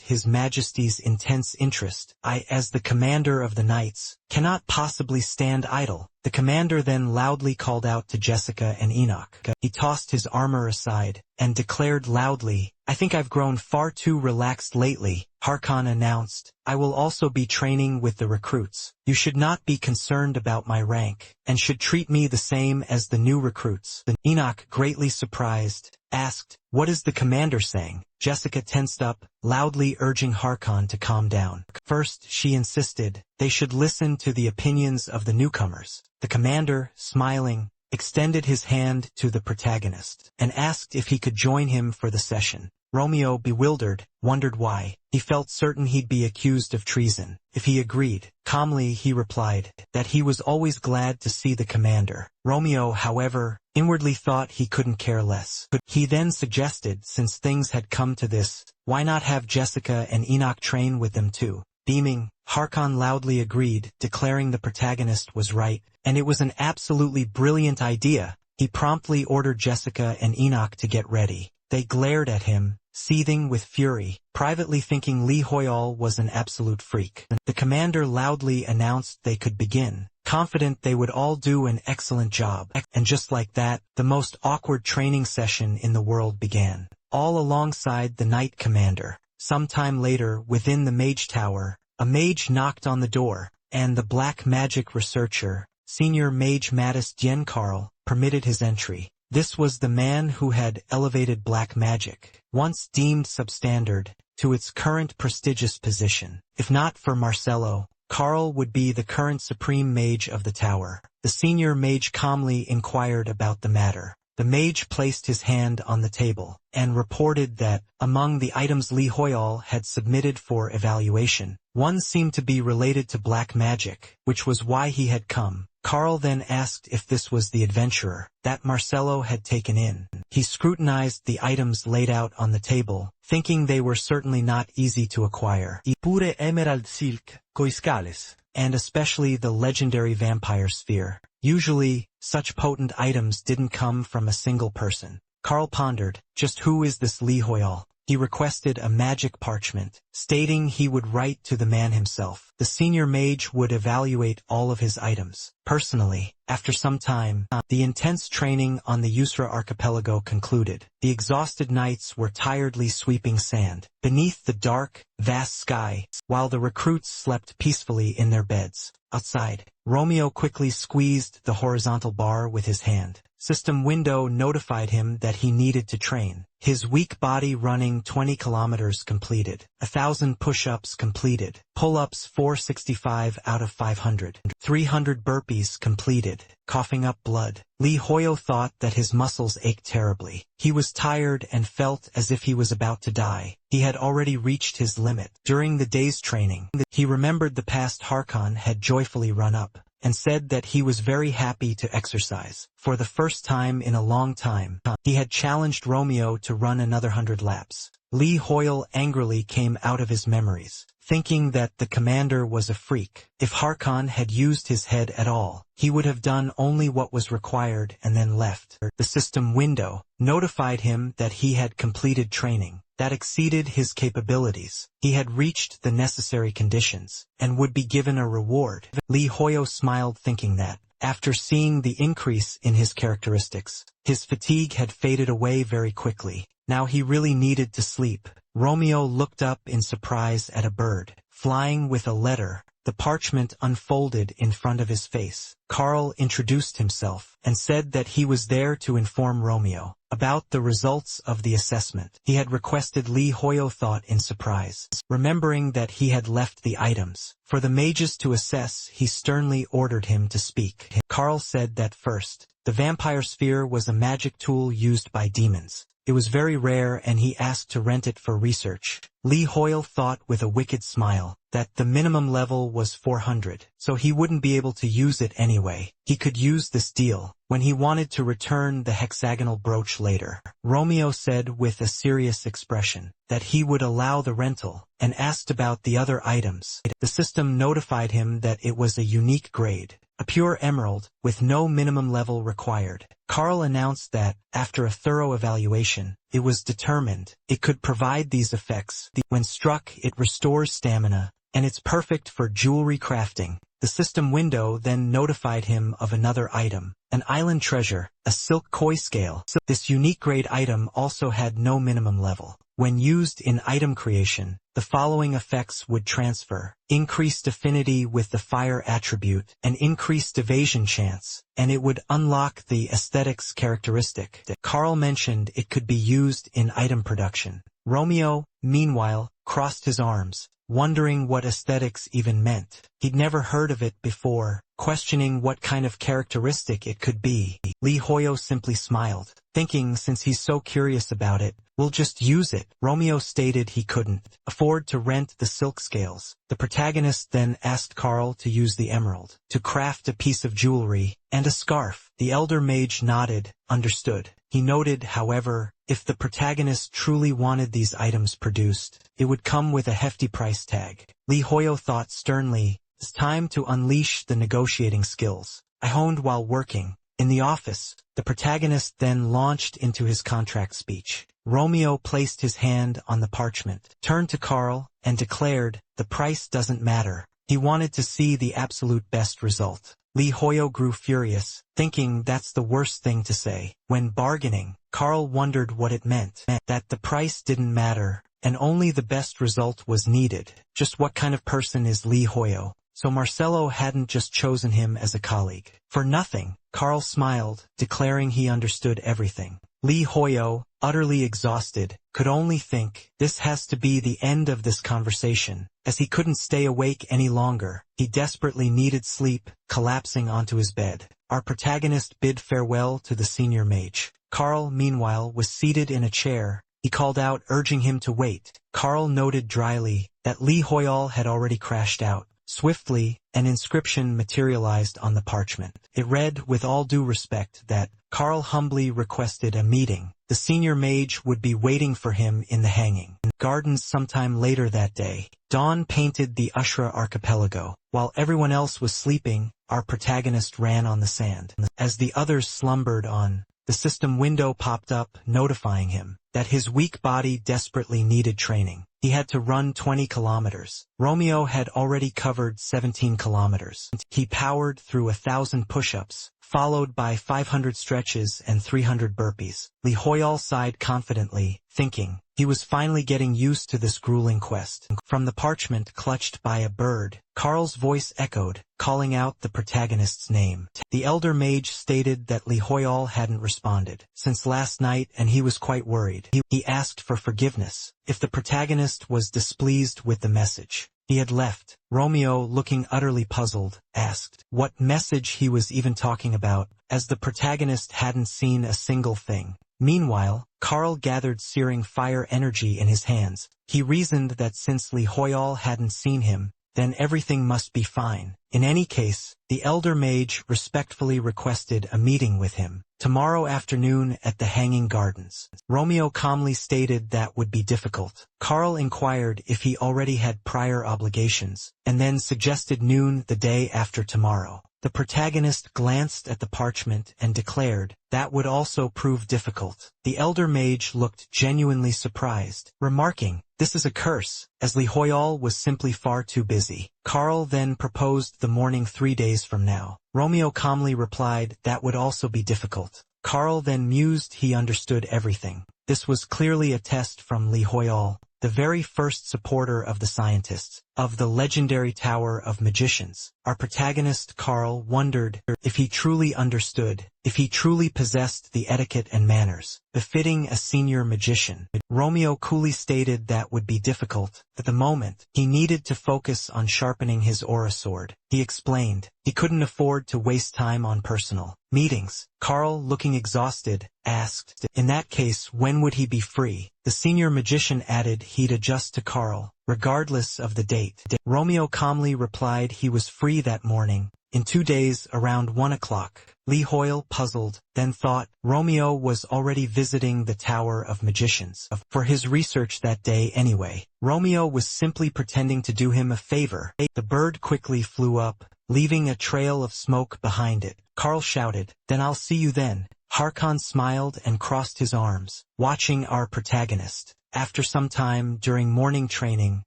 [SPEAKER 1] His Majesty's intense interest. I, as the commander of the knights, cannot possibly stand idle. The commander then loudly called out to Jessica and Enoch. He tossed his armor aside, and declared loudly, I think I've grown far too relaxed lately. Harkon announced, I will also be training with the recruits. You should not be concerned about my rank, and should treat me the same as the new recruits. Enoch, greatly surprised, asked, what is the commander saying? Jessica tensed up, loudly urging Harkon to calm down. First, she insisted, they should listen to the opinions of the newcomers. The commander, smiling, extended his hand to the protagonist, and asked if he could join him for the session. Romeo, bewildered, wondered why. He felt certain he'd be accused of treason. If he agreed, calmly he replied that he was always glad to see the commander. Romeo, however, inwardly thought he couldn't care less. He then suggested, since things had come to this, why not have Jessica and Enoch train with them too? Beaming, Harkon loudly agreed, declaring the protagonist was right, and it was an absolutely brilliant idea. He promptly ordered Jessica and Enoch to get ready. They glared at him, seething with fury, privately thinking Lee Hoyol was an absolute freak. The commander loudly announced they could begin, confident they would all do an excellent job. And just like that, the most awkward training session in the world began. All alongside the knight commander. Sometime later, within the mage tower, a mage knocked on the door, and the black magic researcher, senior mage Mattis Karl, permitted his entry. This was the man who had elevated black magic, once deemed substandard, to its current prestigious position. If not for Marcello, Karl would be the current supreme mage of the tower. The senior mage calmly inquired about the matter. The mage placed his hand on the table, and reported that, among the items Lee Hoyol had submitted for evaluation, one seemed to be related to black magic, which was why he had come. Karl then asked if this was the adventurer that Marcello had taken in. He scrutinized the items laid out on the table, thinking they were certainly not easy to acquire.
[SPEAKER 2] Pure emerald silk, coiscales.
[SPEAKER 1] And especially the legendary vampire sphere. Usually, such potent items didn't come from a single person. Karl pondered, just who is this Lee Hoyol? He requested a magic parchment, stating he would write to the man himself. The senior mage would evaluate all of his items. Personally, after some time, the intense training on the Asura archipelago concluded. The exhausted knights were tiredly sweeping sand beneath the dark, vast sky, while the recruits slept peacefully in their beds. Outside, Romeo quickly squeezed the horizontal bar with his hand. System window notified him that he needed to train. His weak body running 20 kilometers completed. 1,000 push-ups completed. Pull-ups 465 out of 500. 300 burpees completed. Coughing up blood. Lee Hoyo thought that his muscles ached terribly. He was tired and felt as if he was about to die. He had already reached his limit. During the day's training, he remembered the past Harkon had joyfully run up, and said that he was very happy to exercise. For the first time in a long time, he had challenged Romeo to run another 100 laps. Lee Hoyle angrily came out of his memories, thinking that the commander was a freak. If Harkon had used his head at all, he would have done only what was required and then left. The system window notified him that he had completed training that exceeded his capabilities. He had reached the necessary conditions, and would be given a reward. Lee Hoyo smiled, thinking that, after seeing the increase in his characteristics, his fatigue had faded away very quickly. Now he really needed to sleep. Romeo looked up in surprise at a bird, flying with a letter. The parchment unfolded in front of his face. Karl introduced himself, and said that he was there to inform Romeo about the results of the assessment. He had requested Lee Hoyo thought in surprise, remembering that he had left the items for the mages to assess. He sternly ordered him to speak. Karl said that first, the vampire sphere was a magic tool used by demons. It was very rare and he asked to rent it for research. Lee Hoyle thought with a wicked smile that the minimum level was 400, so he wouldn't be able to use it anyway. He could use this deal when he wanted to return the hexagonal brooch later. Romeo said with a serious expression that he would allow the rental, and asked about the other items. The system notified him that it was a unique grade, a pure emerald, with no minimum level required. Carl announced that, after a thorough evaluation, it was determined it could provide these effects. When struck, it restores stamina, and it's perfect for jewelry crafting. The system window then notified him of another item, an island treasure, a silk koi scale. This unique grade item also had no minimum level. When used in item creation, the following effects would transfer: increased affinity with the fire attribute, an increased evasion chance, and it would unlock the aesthetics characteristic. Carl mentioned it could be used in item production. Romeo, meanwhile, crossed his arms, wondering what aesthetics even meant. He'd never heard of it before, questioning what kind of characteristic it could be. Lee Hoyo simply smiled, thinking since he's so curious about it, we'll just use it. Romeo stated he couldn't afford to rent the silk scales. The protagonist then asked Carl to use the emerald to craft a piece of jewelry and a scarf. The elder mage nodded, understood. He noted, however, if the protagonist truly wanted these items produced, it would come with a hefty price tag. Lee Hoyo thought sternly, it's time to unleash the negotiating skills I honed while working. In the office, the protagonist then launched into his contract speech. Romeo placed his hand on the parchment, turned to Carl, and declared, the price doesn't matter. He wanted to see the absolute best result. Lee Hoyo grew furious, thinking that's the worst thing to say. When bargaining, Carl wondered what it meant, that the price didn't matter, and only the best result was needed. Just what kind of person is Lee Hoyo? So Marcelo hadn't just chosen him as a colleague for nothing. Carl smiled, declaring he understood everything. Lee Hoyo, utterly exhausted, could only think, this has to be the end of this conversation. As he couldn't stay awake any longer, he desperately needed sleep, collapsing onto his bed. Our protagonist bid farewell to the senior mage. Carl, meanwhile, was seated in a chair. He called out, urging him to wait. Carl noted dryly that Lee Hoyo had already crashed out. Swiftly, an inscription materialized on the parchment. It read, with all due respect, that Carl humbly requested a meeting. The senior mage would be waiting for him in the hanging gardens sometime later that day. Dawn painted the Asura archipelago. While everyone else was sleeping, our protagonist ran on the sand. As the others slumbered on, the system window popped up, notifying him that his weak body desperately needed training. He had to run 20 kilometers. Romeo had already covered 17 kilometers. He powered through 1,000 push-ups, followed by 500 stretches and 300 burpees. Lee Hoyo sighed confidently, thinking he was finally getting used to this grueling quest. From the parchment clutched by a bird, Carl's voice echoed, calling out the protagonist's name. The elder mage stated that Lee Hoyo hadn't responded since last night, and he was quite worried. He asked for forgiveness if the protagonist was displeased with the message he had left. Romeo, looking utterly puzzled, asked what message he was even talking about, as the protagonist hadn't seen a single thing. Meanwhile, Carl gathered searing fire energy in his hands. He reasoned that since Lee Hoyo hadn't seen him, then everything must be fine. In any case, the elder mage respectfully requested a meeting with him tomorrow afternoon at the Hanging Gardens. Romeo calmly stated that would be difficult. Carl inquired if he already had prior obligations, and then suggested noon the day after tomorrow. The protagonist glanced at the parchment and declared that would also prove difficult. The elder mage looked genuinely surprised, remarking, this is a curse, as Lee Hoyo was simply far too busy. Carl then proposed the morning 3 days from now. Romeo calmly replied that would also be difficult. Carl then mused he understood everything. This was clearly a test from Lee Hoyo, the very first supporter of the scientists, of the legendary Tower of Magicians. Our protagonist Carl wondered if he truly understood, if he truly possessed the etiquette and manners befitting a senior magician. Romeo coolly stated that would be difficult. At the moment, he needed to focus on sharpening his aura sword. He explained he couldn't afford to waste time on personal meetings. Carl, looking exhausted, asked, in that case, when would he be free? The senior magician added he'd adjust to Carl, regardless of the date. Romeo calmly replied he was free that morning, In 2 days around 1 o'clock. Lee Hoyle puzzled, then thought Romeo was already visiting the Tower of Magicians for his research that day anyway. Romeo was simply pretending to do him a favor. The bird quickly flew up, leaving a trail of smoke behind it. Carl shouted, "Then I'll see you then." Harkon smiled and crossed his arms, watching our protagonist. After some time during morning training,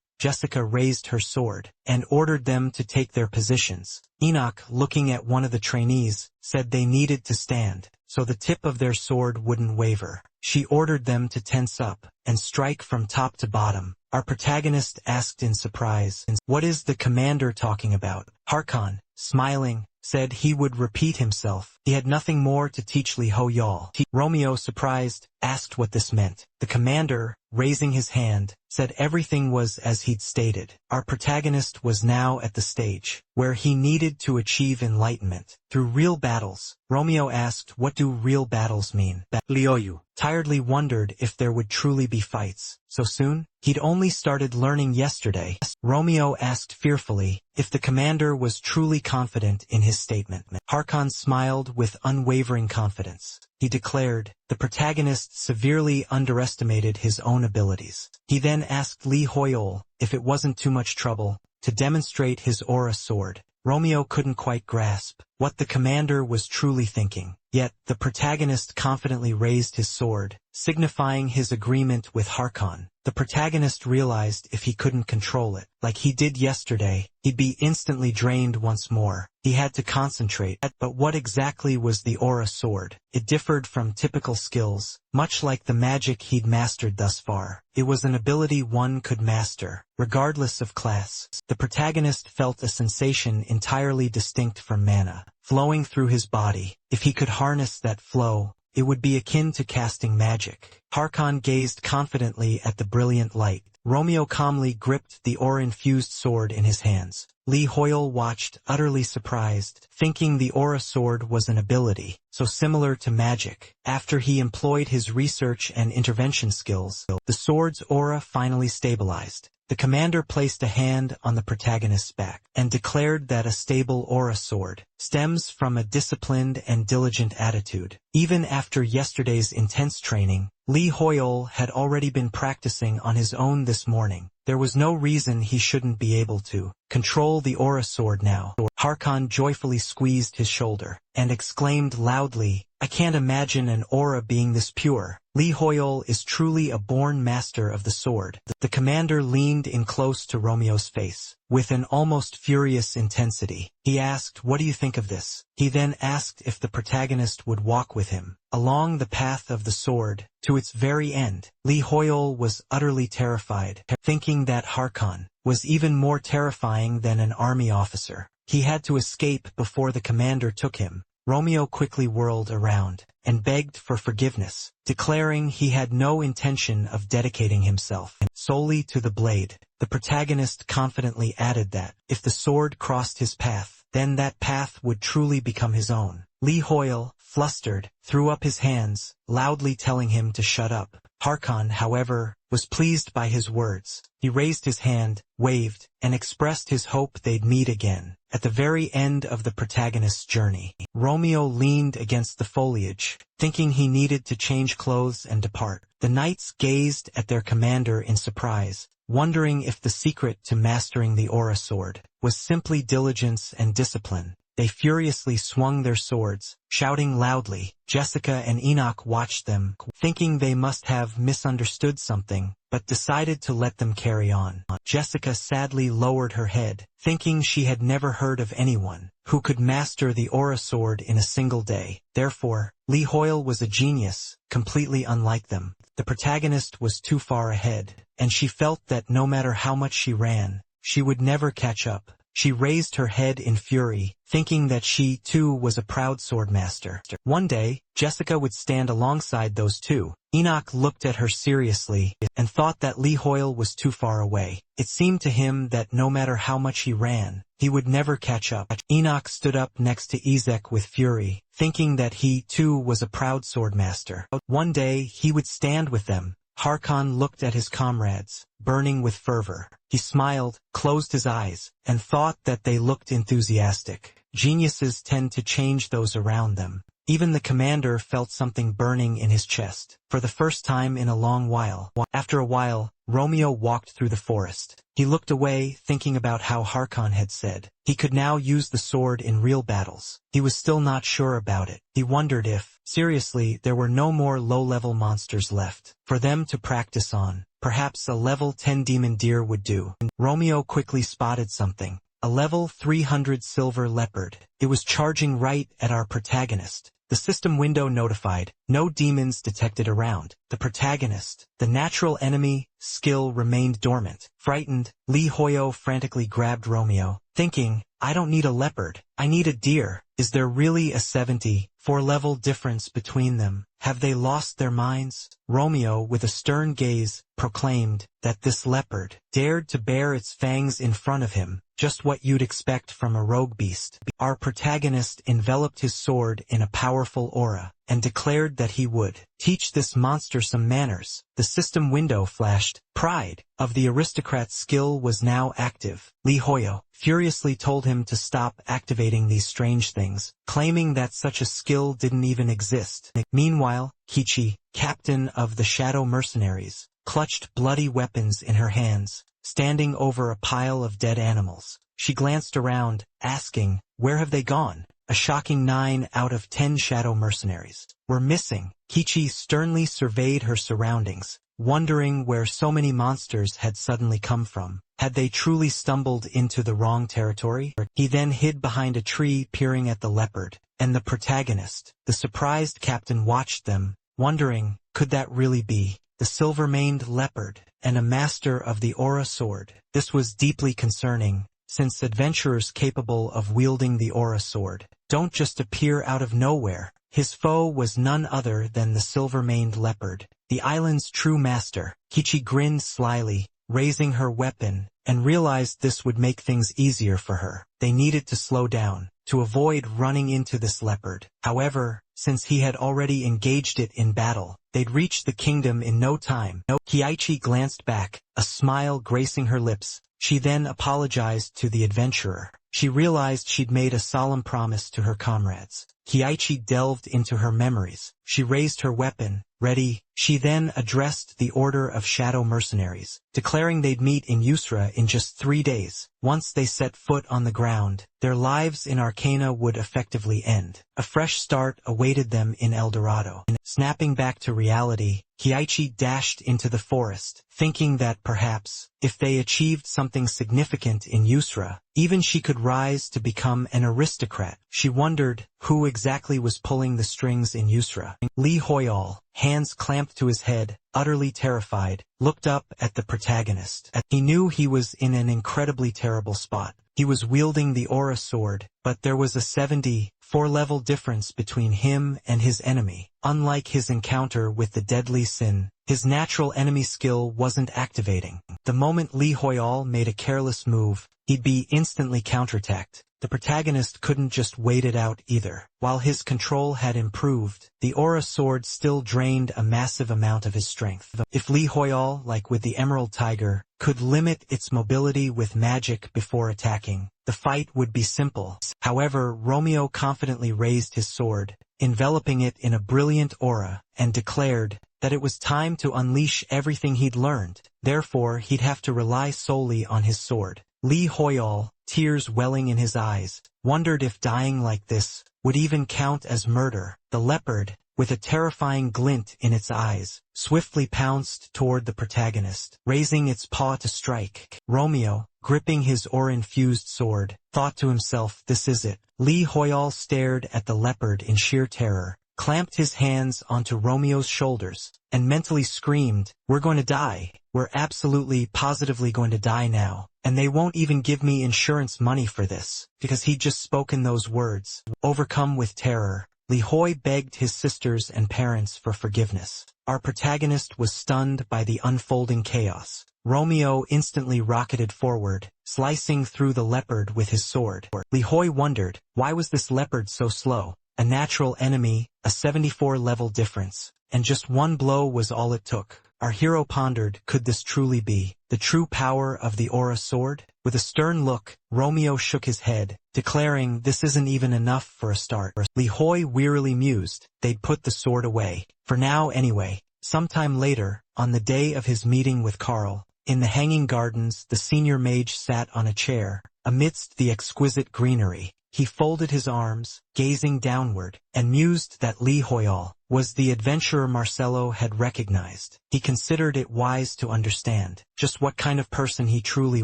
[SPEAKER 1] Jessica raised her sword and ordered them to take their positions. Enoch, looking at one of the trainees, said they needed to stand, so the tip of their sword wouldn't waver. She ordered them to tense up and strike from top to bottom. Our protagonist asked in surprise, "What is the commander talking about?" Harkon, smiling, said he would repeat himself. He had nothing more to teach Lee Hoyle. Romeo, surprised, asked what this meant. The commander, raising his hand, said everything was as he'd stated. Our protagonist was now at the stage where he needed to achieve enlightenment through real battles. Romeo asked, "What do real battles mean?" Lioyu tiredly wondered if there would truly be fights so soon. He'd only started learning yesterday. Romeo asked fearfully if the commander was truly confident in his statement. Harkon smiled with unwavering confidence. He declared the protagonist severely underestimated his own abilities. He then asked Lee Hoyle if it wasn't too much trouble to demonstrate his aura sword. Romeo couldn't quite grasp what the commander was truly thinking. Yet, the protagonist confidently raised his sword, signifying his agreement with Harkon. The protagonist realized if he couldn't control it, like he did yesterday, he'd be instantly drained once more. He had to concentrate. But what exactly was the aura sword? It differed from typical skills, much like the magic he'd mastered thus far. It was an ability one could master, regardless of class. The protagonist felt a sensation entirely distinct from mana, flowing through his body. If he could harness that flow, it would be akin to casting magic. Harkon gazed confidently at the brilliant light. Romeo calmly gripped the aura-infused sword in his hands. Lee Hoyle watched, utterly surprised, thinking the aura sword was an ability so similar to magic. After he employed his research and intervention skills, the sword's aura finally stabilized. The commander placed a hand on the protagonist's back and declared that a stable aura sword stems from a disciplined and diligent attitude. Even after yesterday's intense training, Lee Hoyle had already been practicing on his own this morning. There was no reason he shouldn't be able to control the aura sword now. Harkon joyfully squeezed his shoulder and exclaimed loudly, "I can't imagine an aura being this pure." Lee Hoyle is truly a born master of the sword. The commander leaned in close to Romeo's face. With an almost furious intensity, he asked, "What do you think of this?" He then asked if the protagonist would walk with him along the path of the sword to its very end. Lee Hoyle was utterly terrified, thinking that Harkon was even more terrifying than an army officer. He had to escape before the commander took him. Romeo quickly whirled around and begged for forgiveness, declaring he had no intention of dedicating himself solely to the blade. The protagonist confidently added that, if the sword crossed his path, then that path would truly become his own. Lee Hoyle, flustered, threw up his hands, loudly telling him to shut up. Harkon, however, was pleased by his words. He raised his hand, waved, and expressed his hope they'd meet again. At the very end of the protagonist's journey, Romeo leaned against the foliage, thinking he needed to change clothes and depart. The knights gazed at their commander in surprise, wondering if the secret to mastering the aura sword was simply diligence and discipline. They furiously swung their swords, shouting loudly. Jessica and Enoch watched them, thinking they must have misunderstood something, but decided to let them carry on. Jessica sadly lowered her head, thinking she had never heard of anyone who could master the aura sword in a single day. Therefore, Lee Hoyle was a genius, completely unlike them. The protagonist was too far ahead, and she felt that no matter how much she ran, she would never catch up. She raised her head in fury, thinking that she, too, was a proud swordmaster. One day, Jessica would stand alongside those two. Enoch looked at her seriously and thought that Lee Hoyle was too far away. It seemed to him that no matter how much he ran, he would never catch up. Enoch stood up next to Ezek with fury, thinking that he, too, was a proud swordmaster. One day, he would stand with them. Harkon looked at his comrades, burning with fervor. He smiled, closed his eyes, and thought that they looked enthusiastic. Geniuses tend to change those around them. Even the commander felt something burning in his chest, for the first time in a long while. After a while, Romeo walked through the forest. He looked away, thinking about how Harkon had said he could now use the sword in real battles. He was still not sure about it. He wondered if, seriously, there were no more low-level monsters left for them to practice on. Perhaps a level 10 demon deer would do. Romeo quickly spotted something. A level 300 silver leopard. It was charging right at our protagonist. The system window notified, no demons detected around. The protagonist, the natural enemy, skill remained dormant. Frightened, Lee Hoyo frantically grabbed Romeo, thinking, I don't need a leopard, I need a deer. Is there really a 74-level difference between them? Have they lost their minds? Romeo, with a stern gaze, proclaimed that this leopard dared to bare its fangs in front of him, just what you'd expect from a rogue beast. Our protagonist enveloped his sword in a powerful aura, and declared that he would teach this monster some manners. The system window flashed. Pride of the aristocrat's skill was now active. Lee Hoyo furiously told him to stop activating these strange things, claiming that such a skill didn't even exist. Meanwhile, Kichi, captain of the Shadow Mercenaries, clutched bloody weapons in her hands, standing over a pile of dead animals. She glanced around, asking, where have they gone? A shocking 9 out of 10 Shadow Mercenaries were missing. Kichi sternly surveyed her surroundings, wondering where so many monsters had suddenly come from. Had they truly stumbled into the wrong territory? He then hid behind a tree, peering at the leopard, and the protagonist, the surprised captain, watched them, wondering, could that really be the silver-maned leopard and a master of the aura sword? This was deeply concerning, since adventurers capable of wielding the aura sword don't just appear out of nowhere. His foe was none other than the silver-maned leopard, the island's true master. Kichi grinned slyly, raising her weapon, and realized this would make things easier for her. They needed to slow down to avoid running into this leopard. However, since he had already engaged it in battle, they'd reach the kingdom in no time. Kiichi glanced back, a smile gracing her lips. She then apologized to the adventurer. She realized she'd made a solemn promise to her comrades. Kiichi delved into her memories. She raised her weapon, ready. She then addressed the Order of Shadow Mercenaries, declaring they'd meet in Usra in just 3 days. Once they set foot on the ground, their lives in Arcana would effectively end. A fresh start awaited them in El Dorado. Snapping back to reality, Kiichi dashed into the forest, thinking that perhaps, if they achieved something significant in Usra, even she could rise to become an aristocrat. She wondered who exactly was pulling the strings in Usra. Lee Hoyal, hands clamped to his head, utterly terrified, looked up at the protagonist. He knew he was in an incredibly terrible spot. He was wielding the aura sword, but there was a 74-level difference between him and his enemy. Unlike his encounter with the deadly sin, his natural enemy skill wasn't activating. The moment Lee Hoyal made a careless move, he'd be instantly counterattacked. The protagonist couldn't just wait it out either. While his control had improved, the aura sword still drained a massive amount of his strength. If Lee Hoyal, like with the Emerald Tiger, could limit its mobility with magic before attacking, the fight would be simple. However, Romeo confidently raised his sword, enveloping it in a brilliant aura, and declared that it was time to unleash everything he'd learned. Therefore, he'd have to rely solely on his sword. Lee Hoyal, tears welling in his eyes, wondered if dying like this would even count as murder. The leopard, with a terrifying glint in its eyes, swiftly pounced toward the protagonist, raising its paw to strike. Romeo, gripping his aura-infused sword, thought to himself, this is it. Lee Hoyal stared at the leopard in sheer terror, clamped his hands onto Romeo's shoulders, and mentally screamed, we're going to die. We're absolutely positively going to die now. And they won't even give me insurance money for this, because he'd just spoken those words. Overcome with terror, Li Hoi begged his sisters and parents for forgiveness. Our protagonist was stunned by the unfolding chaos. Romeo instantly rocketed forward, slicing through the leopard with his sword. Li Hoi wondered, why was this leopard so slow? A natural enemy, a 74-level difference, and just one blow was all it took. Our hero pondered, could this truly be the true power of the aura sword? With a stern look, Romeo shook his head, declaring this isn't even enough for a start. Li Hoi wearily mused, they'd put the sword away. For now anyway. Sometime later, on the day of his meeting with Carl, in the Hanging Gardens the senior mage sat on a chair, amidst the exquisite greenery. He folded his arms, gazing downward, and mused that Li Hoial was the adventurer Marcelo had recognized. He considered it wise to understand just what kind of person he truly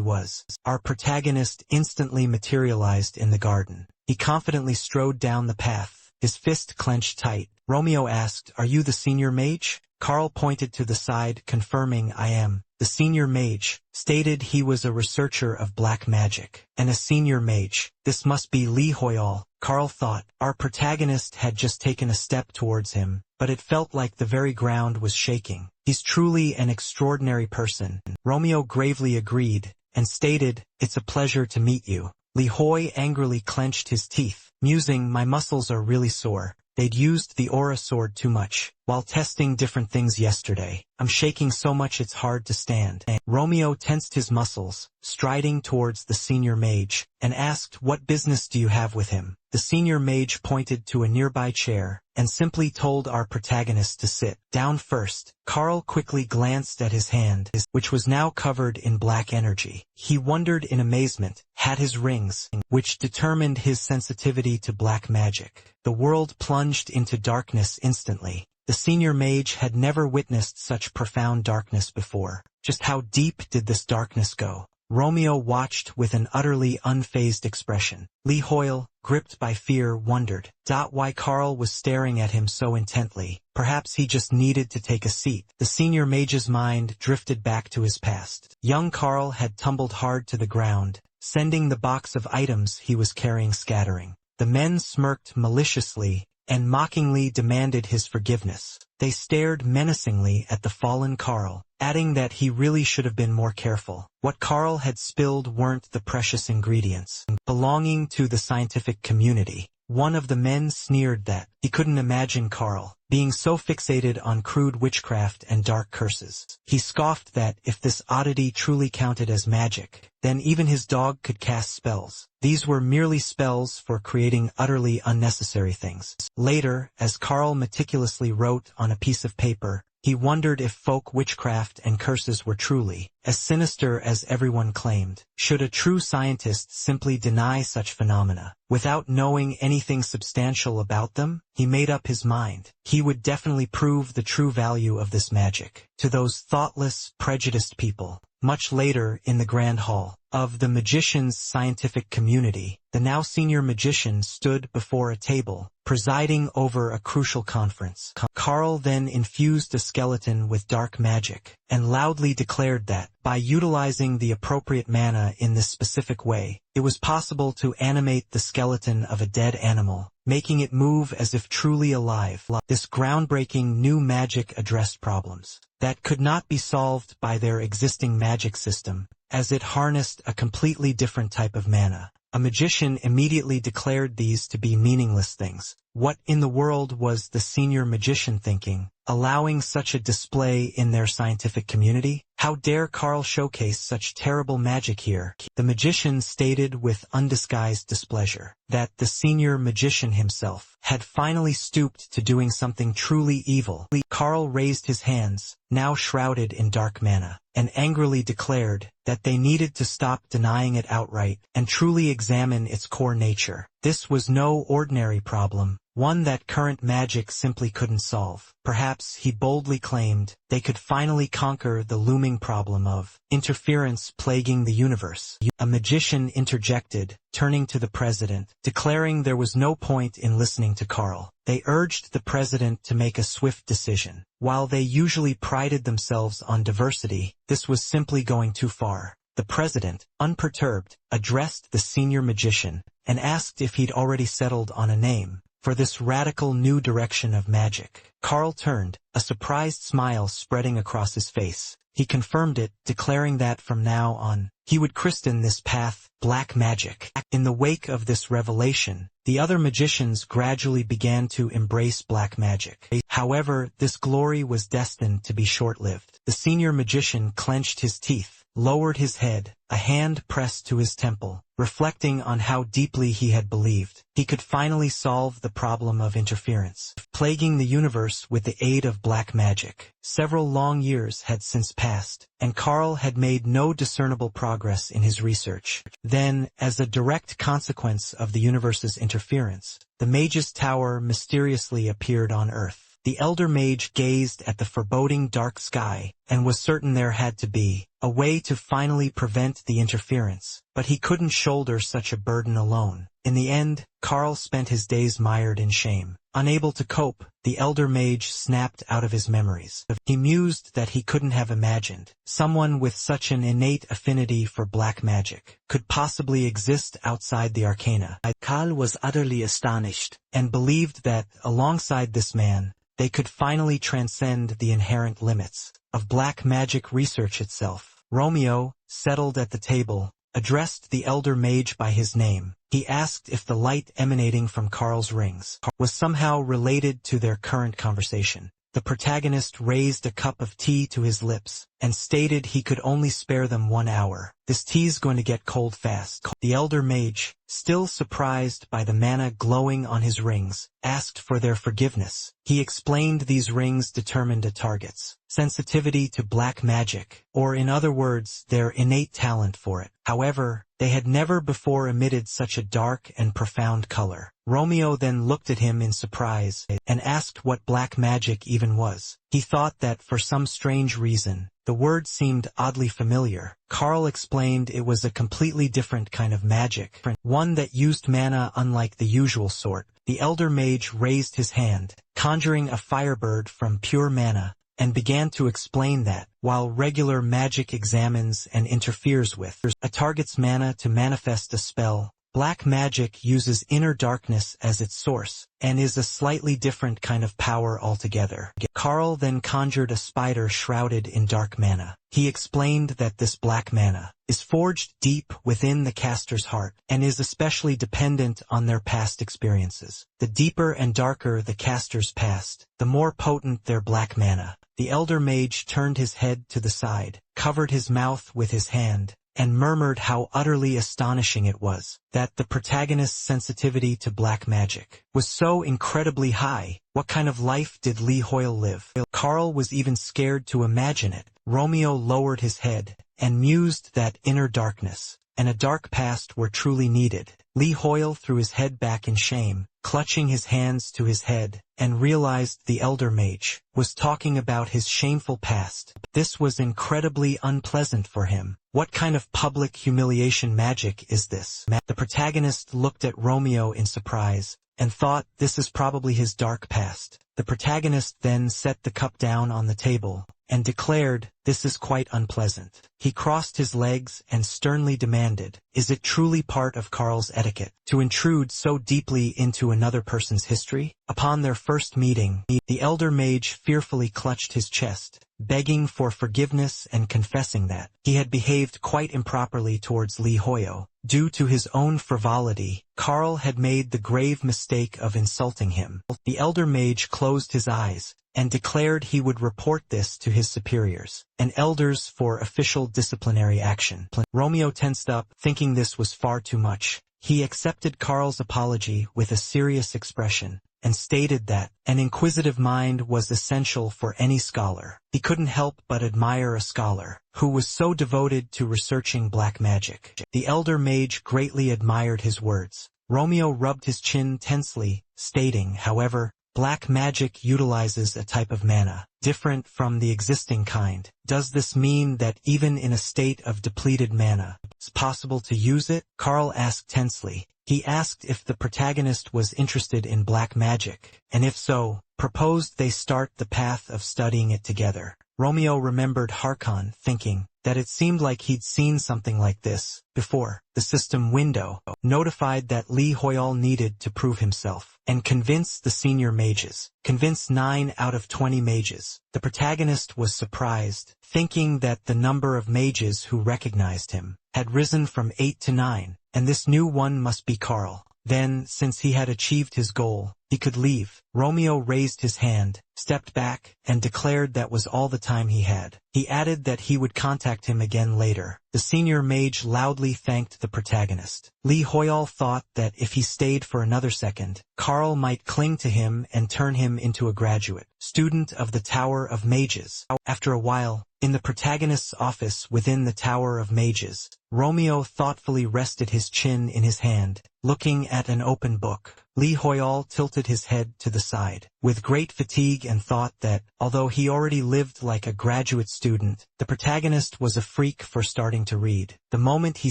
[SPEAKER 1] was. Our protagonist instantly materialized in the garden. He confidently strode down the path, his fist clenched tight. Romeo asked, "Are you the senior mage?" Carl pointed to the side, confirming, "I am." The senior mage stated he was a researcher of black magic, and a senior mage. This must be Li Hoial, Carl thought. Our protagonist had just taken a step towards him, but it felt like the very ground was shaking. He's truly an extraordinary person. Romeo gravely agreed, and stated, "It's a pleasure to meet you." Li Hoi angrily clenched his teeth, musing, "My muscles are really sore. They'd used the aura sword too much while testing different things yesterday. I'm shaking so much it's hard to stand." Romeo tensed his muscles, striding towards the senior mage, and asked, "What business do you have with him?" The senior mage pointed to a nearby chair, and simply told our protagonist to sit down first. Carl quickly glanced at his hand, which was now covered in black energy. He wondered in amazement, had his rings, which determined his sensitivity to black magic. The world plunged into darkness instantly. The senior mage had never witnessed such profound darkness before. Just how deep did this darkness go? Romeo watched with an utterly unfazed expression. Li Hoial, gripped by fear, wondered why Carl was staring at him so intently. Perhaps he just needed to take a seat. The senior mage's mind drifted back to his past. Young Carl had tumbled hard to the ground, sending the box of items he was carrying scattering. The men smirked maliciously and mockingly demanded his forgiveness. They stared menacingly at the fallen Carl, adding that he really should have been more careful. What Carl had spilled weren't the precious ingredients belonging to the scientific community. One of the men sneered that he couldn't imagine Carl being so fixated on crude witchcraft and dark curses. He scoffed that if this oddity truly counted as magic, then even his dog could cast spells. These were merely spells for creating utterly unnecessary things. Later, as Carl meticulously wrote on a piece of paper, he wondered if folk witchcraft and curses were truly as sinister as everyone claimed. Should a true scientist simply deny such phenomena without knowing anything substantial about them? He made up his mind. He would definitely prove the true value of this magic to those thoughtless, prejudiced people. Much later, in the grand hall of the magician's scientific community, the now senior magician stood before a table, presiding over a crucial conference. Carl then infused the skeleton with dark magic, and loudly declared that, by utilizing the appropriate mana in this specific way, it was possible to animate the skeleton of a dead animal, making it move as if truly alive. This groundbreaking new magic addressed problems that could not be solved by their existing magic system, as it harnessed a completely different type of mana. A magician immediately declared these to be meaningless things. What in the world was the senior magician thinking, allowing such a display in their scientific community? How dare Carl showcase such terrible magic here? The magician stated with undisguised displeasure that the senior magician himself had finally stooped to doing something truly evil. Carl raised his hands, now shrouded in dark mana, and angrily declared that they needed to stop denying it outright and truly examine its core nature. This was no ordinary problem, one that current magic simply couldn't solve. Perhaps, he boldly claimed, they could finally conquer the looming problem of interference plaguing the universe. A magician interjected, turning to the president, declaring there was no point in listening to Carl. They urged the president to make a swift decision. While they usually prided themselves on diversity, this was simply going too far. The president, unperturbed, addressed the senior magician, and asked if he'd already settled on a name. for this radical new direction of magic. Carl turned, a surprised smile spreading across his face. He confirmed it, declaring that from now on, he would christen this path Black Magic. In the wake of this revelation, the other magicians gradually began to embrace black magic. However, this glory was destined to be short-lived. The senior magician clenched his teeth, lowered his head, a hand pressed to his temple, reflecting on how deeply he had believed he could finally solve the problem of interference, plaguing the universe with the aid of black magic. Several long years had since passed, and Carl had made no discernible progress in his research. Then, as a direct consequence of the universe's interference, the Mage's Tower mysteriously appeared on Earth. The elder mage gazed at the foreboding dark sky, and was certain there had to be a way to finally prevent the interference, but he couldn't shoulder such a burden alone. In the end, Carl spent his days mired in shame. Unable to cope, the elder mage snapped out of his memories. He mused that he couldn't have imagined someone with such an innate affinity for black magic could possibly exist outside the arcana. Carl was utterly astonished, and believed that, alongside this man, they could finally transcend the inherent limits of black magic research itself. Romeo, settled at the table, addressed the elder mage by his name. He asked if the light emanating from Carl's rings was somehow related to their current conversation. The protagonist raised a cup of tea to his lips, and stated he could only spare them 1 hour. This tea's going to get cold fast. The elder mage, still surprised by the mana glowing on his rings, asked for their forgiveness. He explained these rings determined a target's sensitivity to black magic, or in other words, their innate talent for it. However, they had never before emitted such a dark and profound color. Romeo then looked at him in surprise, and asked what black magic even was. He thought that for some strange reason, the word seemed oddly familiar. Carl explained it was a completely different kind of magic, one that used mana unlike the usual sort. The elder mage raised his hand, conjuring a firebird from pure mana, and began to explain that, while regular magic examines and interferes with a target's mana to manifest a spell, black magic uses inner darkness as its source, and is a slightly different kind of power altogether. Carl then conjured a spider shrouded in dark mana. He explained that this black mana is forged deep within the caster's heart, and is especially dependent on their past experiences. The deeper and darker the caster's past, the more potent their black mana. The elder mage turned his head to the side, covered his mouth with his hand, and murmured how utterly astonishing it was that the protagonist's sensitivity to black magic was so incredibly high. What kind of life did Lee Hoyle live? Carl was even scared to imagine it. Romeo lowered his head, and mused that inner darkness and a dark past were truly needed. Lee Hoyle threw his head back in shame, clutching his hands to his head, and realized the elder mage was talking about his shameful past. This was incredibly unpleasant for him. What kind of public humiliation magic is this? The protagonist looked at Romeo in surprise, and thought this is probably his dark past. The protagonist then set the cup down on the table, and declared, "This is quite unpleasant." He crossed his legs and sternly demanded, "Is it truly part of Carl's etiquette to intrude so deeply into another person's history?" Upon their first meeting, the elder mage fearfully clutched his chest, begging for forgiveness and confessing that he had behaved quite improperly towards Lee Hoyle. Due to his own frivolity, Carl had made the grave mistake of insulting him. The elder mage closed his eyes, and declared he would report this to his superiors and elders for official disciplinary action. Romeo tensed up, thinking this was far too much. He accepted Carl's apology with a serious expression, and stated that an inquisitive mind was essential for any scholar. He couldn't help but admire a scholar who was so devoted to researching black magic. The elder mage greatly admired his words. Romeo rubbed his chin tensely, stating, however, black magic utilizes a type of mana, different from the existing kind. Does this mean that even in a state of depleted mana, it's possible to use it? Carl asked tensely. He asked if the protagonist was interested in black magic, and if so, proposed they start the path of studying it together. Romeo remembered Harkon, thinking that it seemed like he'd seen something like this before. The system window notified that Li Hoyal needed to prove himself and convince the senior mages. Convince 9 out of 20 mages. The protagonist was surprised, thinking that the number of mages who recognized him had risen from 8 to 9, and this new one must be Carl. Then, since he had achieved his goal, he could leave. Romeo raised his hand, stepped back, and declared that was all the time he had. He added that he would contact him again later. The senior mage loudly thanked the protagonist. Li Hoyal thought that if he stayed for another second, Carl might cling to him and turn him into a graduate student of the Tower of Mages. After a while, in the protagonist's office within the Tower of Mages, Romeo thoughtfully rested his chin in his hand, looking at an open book. Li Hoyal tilted his head to the side, with great fatigue, and thought that, although he already lived like a graduate student, the protagonist was a freak for starting to read. The moment he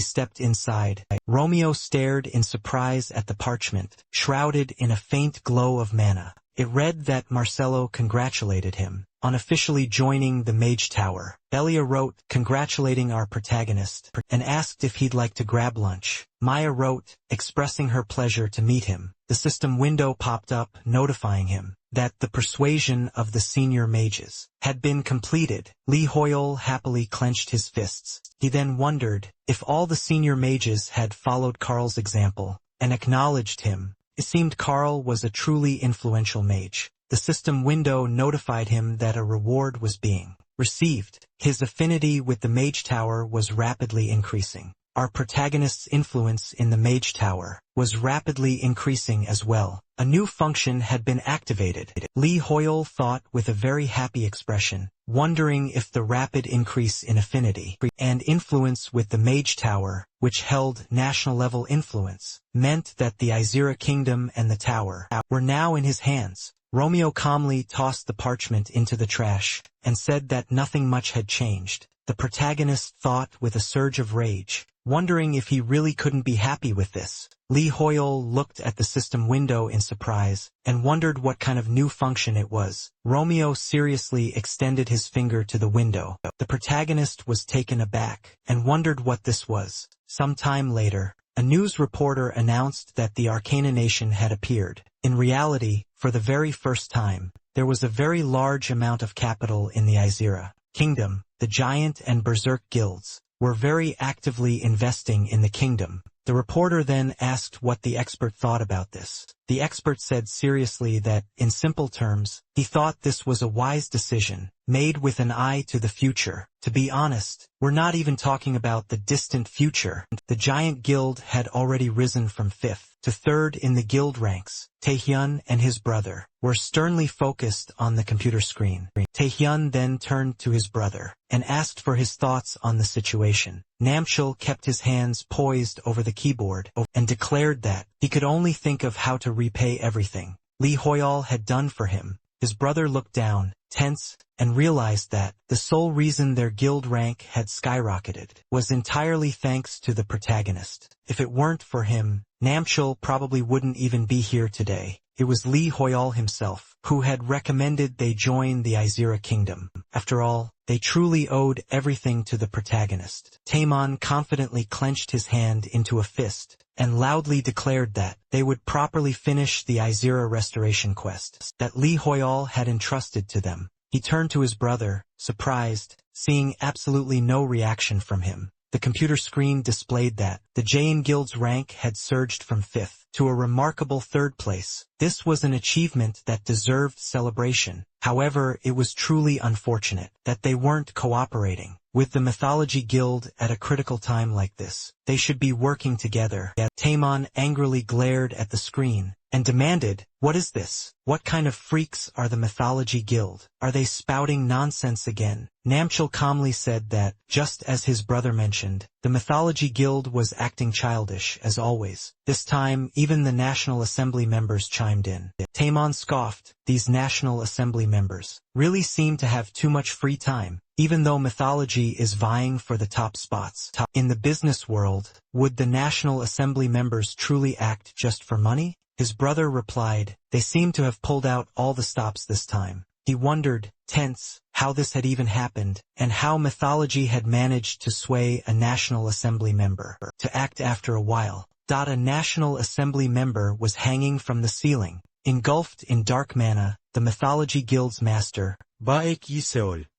[SPEAKER 1] stepped inside, Romeo stared in surprise at the parchment, shrouded in a faint glow of mana. It read that Marcelo congratulated him on officially joining the Mage Tower. Elia wrote, congratulating our protagonist, and asked if he'd like to grab lunch. Maya wrote, expressing her pleasure to meet him. The system window popped up, notifying him that the persuasion of the senior mages had been completed. Li Hoyal happily clenched his fists. He then wondered if all the senior mages had followed Carl's example and acknowledged him. It seemed Carl was a truly influential mage. The system window notified him that a reward was being received. His affinity with the Mage Tower was rapidly increasing. Our protagonist's influence in the Mage Tower was rapidly increasing as well. A new function had been activated. Li Hoyal thought with a very happy expression, wondering if the rapid increase in affinity and influence with the Mage Tower, which held national-level influence, meant that the Asura kingdom and the tower were now in his hands. Romeo calmly tossed the parchment into the trash and said that nothing much had changed. The protagonist thought with a surge of rage, wondering if he really couldn't be happy with this. Li Hoyal looked at the system window in surprise and wondered what kind of new function it was. Romeo seriously extended his finger to the window. The protagonist was taken aback and wondered what this was. Some time later, a news reporter announced that the Arcana Nation had appeared. In reality, for the very first time, there was a very large amount of capital in the Asura kingdom. The Giant and Berserk guilds were very actively investing in the kingdom. The reporter then asked what the expert thought about this. The expert said seriously that, in simple terms, he thought this was a wise decision, made with an eye to the future. To be honest, we're not even talking about the distant future. The Giant Guild had already risen from 5th to 3rd in the guild ranks. Taehyun and his brother were sternly focused on the computer screen. Taehyun then turned to his brother and asked for his thoughts on the situation. Namchul kept his hands poised over the keyboard and declared that he could only think of how to repay everything Li Hoyal had done for him. His brother looked down, tense, and realized that the sole reason their guild rank had skyrocketed was entirely thanks to the protagonist. If it weren't for him, Namchul probably wouldn't even be here today. It was Li Hoyal himself who had recommended they join the Asura kingdom. After all, they truly owed everything to the protagonist. Taemon confidently clenched his hand into a fist and loudly declared that they would properly finish the Asura restoration quest that Li Hoyal had entrusted to them. He turned to his brother, surprised, seeing absolutely no reaction from him. The computer screen displayed that the Jain Guild's rank had surged from 5th to a remarkable 3rd place. This was an achievement that deserved celebration. However, it was truly unfortunate that they weren't cooperating with the Mythology Guild at a critical time like this. They should be working together. Taemon angrily glared at the screen and demanded, "What is this? What kind of freaks are the Mythology Guild? Are they spouting nonsense again?" Namchul calmly said that, just as his brother mentioned, the Mythology Guild was acting childish as always. This time, even the National Assembly members chimed in. Taemon scoffed. These National Assembly members really seem to have too much free time. Even though mythology is vying for the top spots in the business world, would the National Assembly members truly act just for money? His brother replied, "They seem to have pulled out all the stops this time." He wondered, tense, how this had even happened, and how mythology had managed to sway a National Assembly member to act after a while. A National Assembly member was hanging from the ceiling. Engulfed in dark mana, the Mythology Guild's master,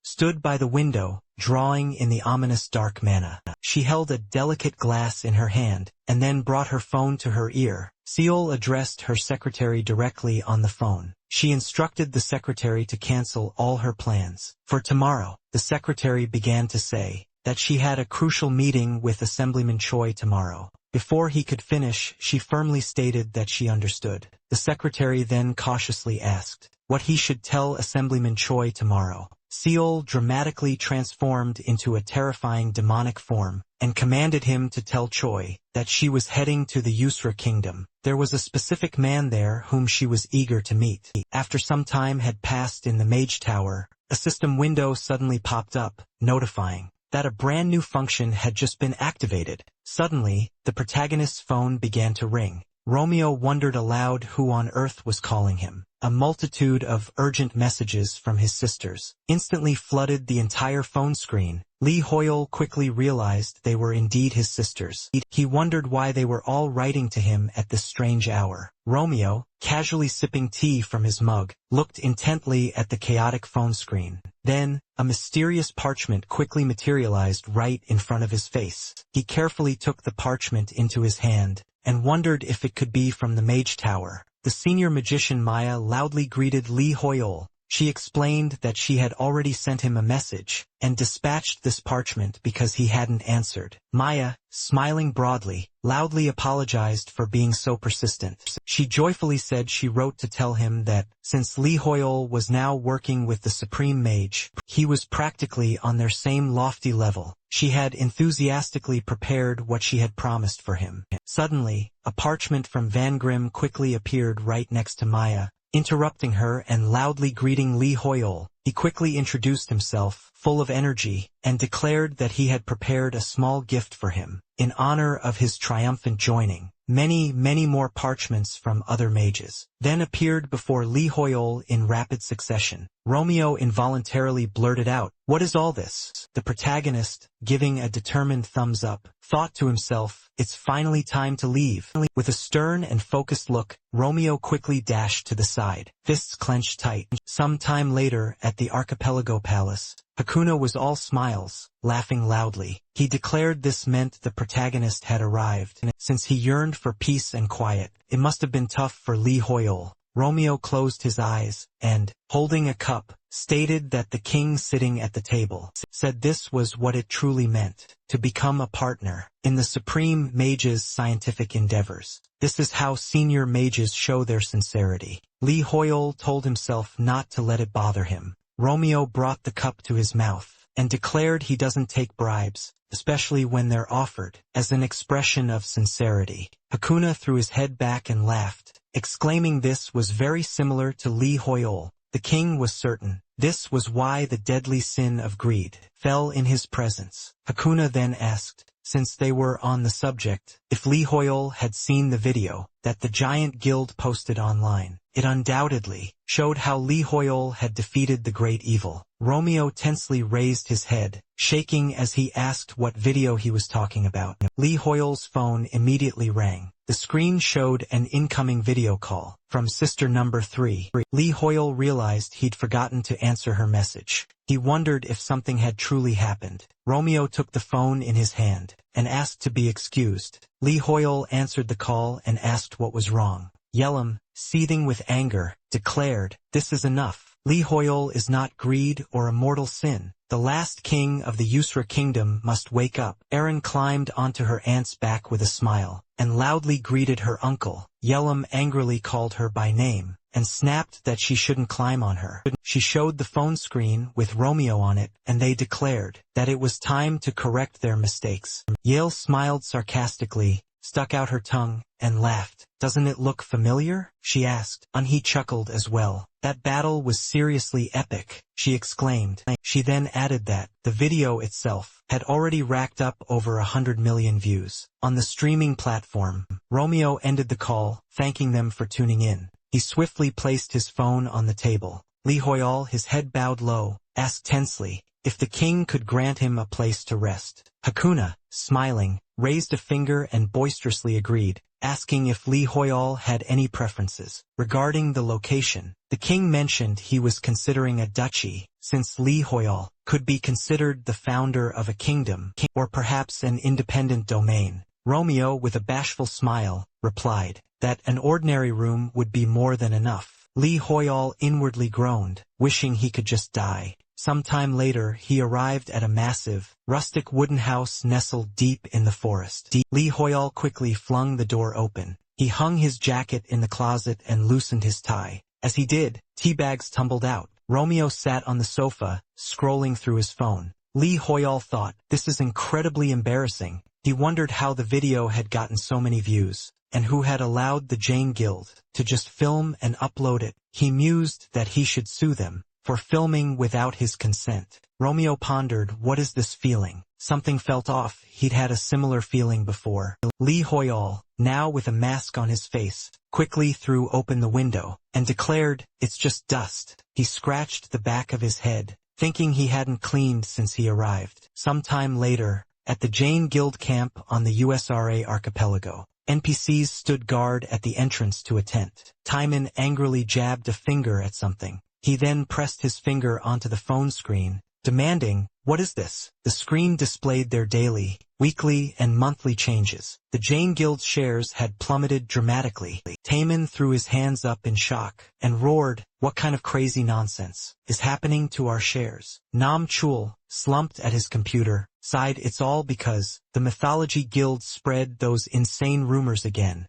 [SPEAKER 1] stood by the window, drawing in the ominous dark mana. She held a delicate glass in her hand, and then brought her phone to her ear. Seol addressed her secretary directly on the phone. She instructed the secretary to cancel all her plans. For tomorrow, the secretary began to say that she had a crucial meeting with Assemblyman Choi tomorrow. Before he could finish, she firmly stated that she understood. The secretary then cautiously asked what he should tell Assemblyman Choi tomorrow. Seol dramatically transformed into a terrifying demonic form, and commanded him to tell Choi that she was heading to the Asura kingdom. There was a specific man there whom she was eager to meet. After some time had passed in the Mage Tower, a system window suddenly popped up, notifying that a brand new function had just been activated. Suddenly, the protagonist's phone began to ring. Romeo wondered aloud who on earth was calling him. A multitude of urgent messages from his sisters instantly flooded the entire phone screen. Lee Hoyle quickly realized they were indeed his sisters. He wondered why they were all writing to him at this strange hour. Romeo, casually sipping tea from his mug, looked intently at the chaotic phone screen. Then, a mysterious parchment quickly materialized right in front of his face. He carefully took the parchment into his hand, and wondered if it could be from the Mage Tower. The senior magician Maya loudly greeted Lee Hoyle. She explained that she had already sent him a message, and dispatched this parchment because he hadn't answered. Maya, smiling broadly, loudly apologized for being so persistent. She joyfully said she wrote to tell him that, since Lee Hoyle was now working with the Supreme Mage, he was practically on their same lofty level. She had enthusiastically prepared what she had promised for him. Suddenly, a parchment from Van Grimm quickly appeared right next to Maya, interrupting her and loudly greeting Lee Hoyle. He quickly introduced himself, full of energy, and declared that he had prepared a small gift for him, in honor of his triumphant joining. Many more parchments from other mages then appeared before Lee Hoyle in rapid succession. Romeo involuntarily blurted out, "What is all this?" The protagonist, giving a determined thumbs up, thought to himself, "It's finally time to leave." With a stern and focused look, Romeo quickly dashed to the side, fists clenched tight. Some time later, at the Archipelago Palace, Hakuna was all smiles, laughing loudly. He declared this meant the protagonist had arrived. Since he yearned for peace and quiet, it must have been tough for Lee Hoyle. Romeo closed his eyes, and, holding a cup, stated that the king sitting at the table said this was what it truly meant, to become a partner in the Supreme Mage's scientific endeavors. This is how senior mages show their sincerity. Lee Hoyle told himself not to let it bother him. Romeo brought the cup to his mouth, and declared he doesn't take bribes, especially when they're offered, as an expression of sincerity. Hakuna threw his head back and laughed, exclaiming this was very similar to Lee Hoyle. The king was certain this was why the deadly sin of greed fell in his presence. Hakuna then asked, since they were on the subject, if Lee Hoyle had seen the video that the Giant Guild posted online. It undoubtedly showed how Lee Hoyle had defeated the great evil. Romeo tensely raised his head, shaking as he asked what video he was talking about. Lee Hoyle's phone immediately rang. The screen showed an incoming video call from sister number 3. Lee Hoyle realized he'd forgotten to answer her message. He wondered if something had truly happened. Romeo took the phone in his hand and asked to be excused. Lee Hoyle answered the call and asked what was wrong. Yahello, seething with anger, declared, "This is enough. Lee Hoyle is not greed or a mortal sin. The last king of the Asura kingdom must wake up." Erin climbed onto her aunt's back with a smile, and loudly greeted her uncle. Yahello angrily called her by name, and snapped that she shouldn't climb on her. She showed the phone screen with Romeo on it, and they declared that it was time to correct their mistakes. Yael smiled sarcastically, stuck out her tongue, and laughed. "Doesn't it look familiar?" she asked, and he chuckled as well. "That battle was seriously epic," she exclaimed. She then added that the video itself had already racked up over 100 million views on the streaming platform. Romeo ended the call, thanking them for tuning in. He swiftly placed his phone on the table, Li Hoyal, his head bowed low, asked tensely if the king could grant him a place to rest. Hakuna, smiling, raised a finger and boisterously agreed, asking if Li Hoyal had any preferences. Regarding the location, the king mentioned he was considering a duchy, since Li Hoyal could be considered the founder of a kingdom, or perhaps an independent domain. Romeo, with a bashful smile, replied that an ordinary room would be more than enough. Li Hoyal inwardly groaned, wishing he could just die. Some time later he arrived at a massive, rustic wooden house nestled deep in the forest. Li Hoyal quickly flung the door open. He hung his jacket in the closet and loosened his tie. As he did, tea bags tumbled out. Romeo sat on the sofa, scrolling through his phone. Li Hoyal thought, this is incredibly embarrassing. He wondered how the video had gotten so many views, and who had allowed the Jane Guild to just film and upload it. He mused that he should sue them for filming without his consent. Romeo pondered, what is this feeling? Something felt off. He'd had a similar feeling before. Li Hoyal, now with a mask on his face, quickly threw open the window and declared, it's just dust. He scratched the back of his head, thinking he hadn't cleaned since he arrived. Some time later, at the Jane Guild camp on the USRA archipelago, NPCs stood guard at the entrance to a tent. Timon angrily jabbed a finger at something. He then pressed his finger onto the phone screen, demanding, what is this? The screen displayed their daily, weekly, and monthly changes. The Jane Guild shares had plummeted dramatically. Timon threw his hands up in shock and roared, what kind of crazy nonsense is happening to our shares? Nam Chul, slumped at his computer, sighed, it's all because the Mythology Guild spread those insane rumors again.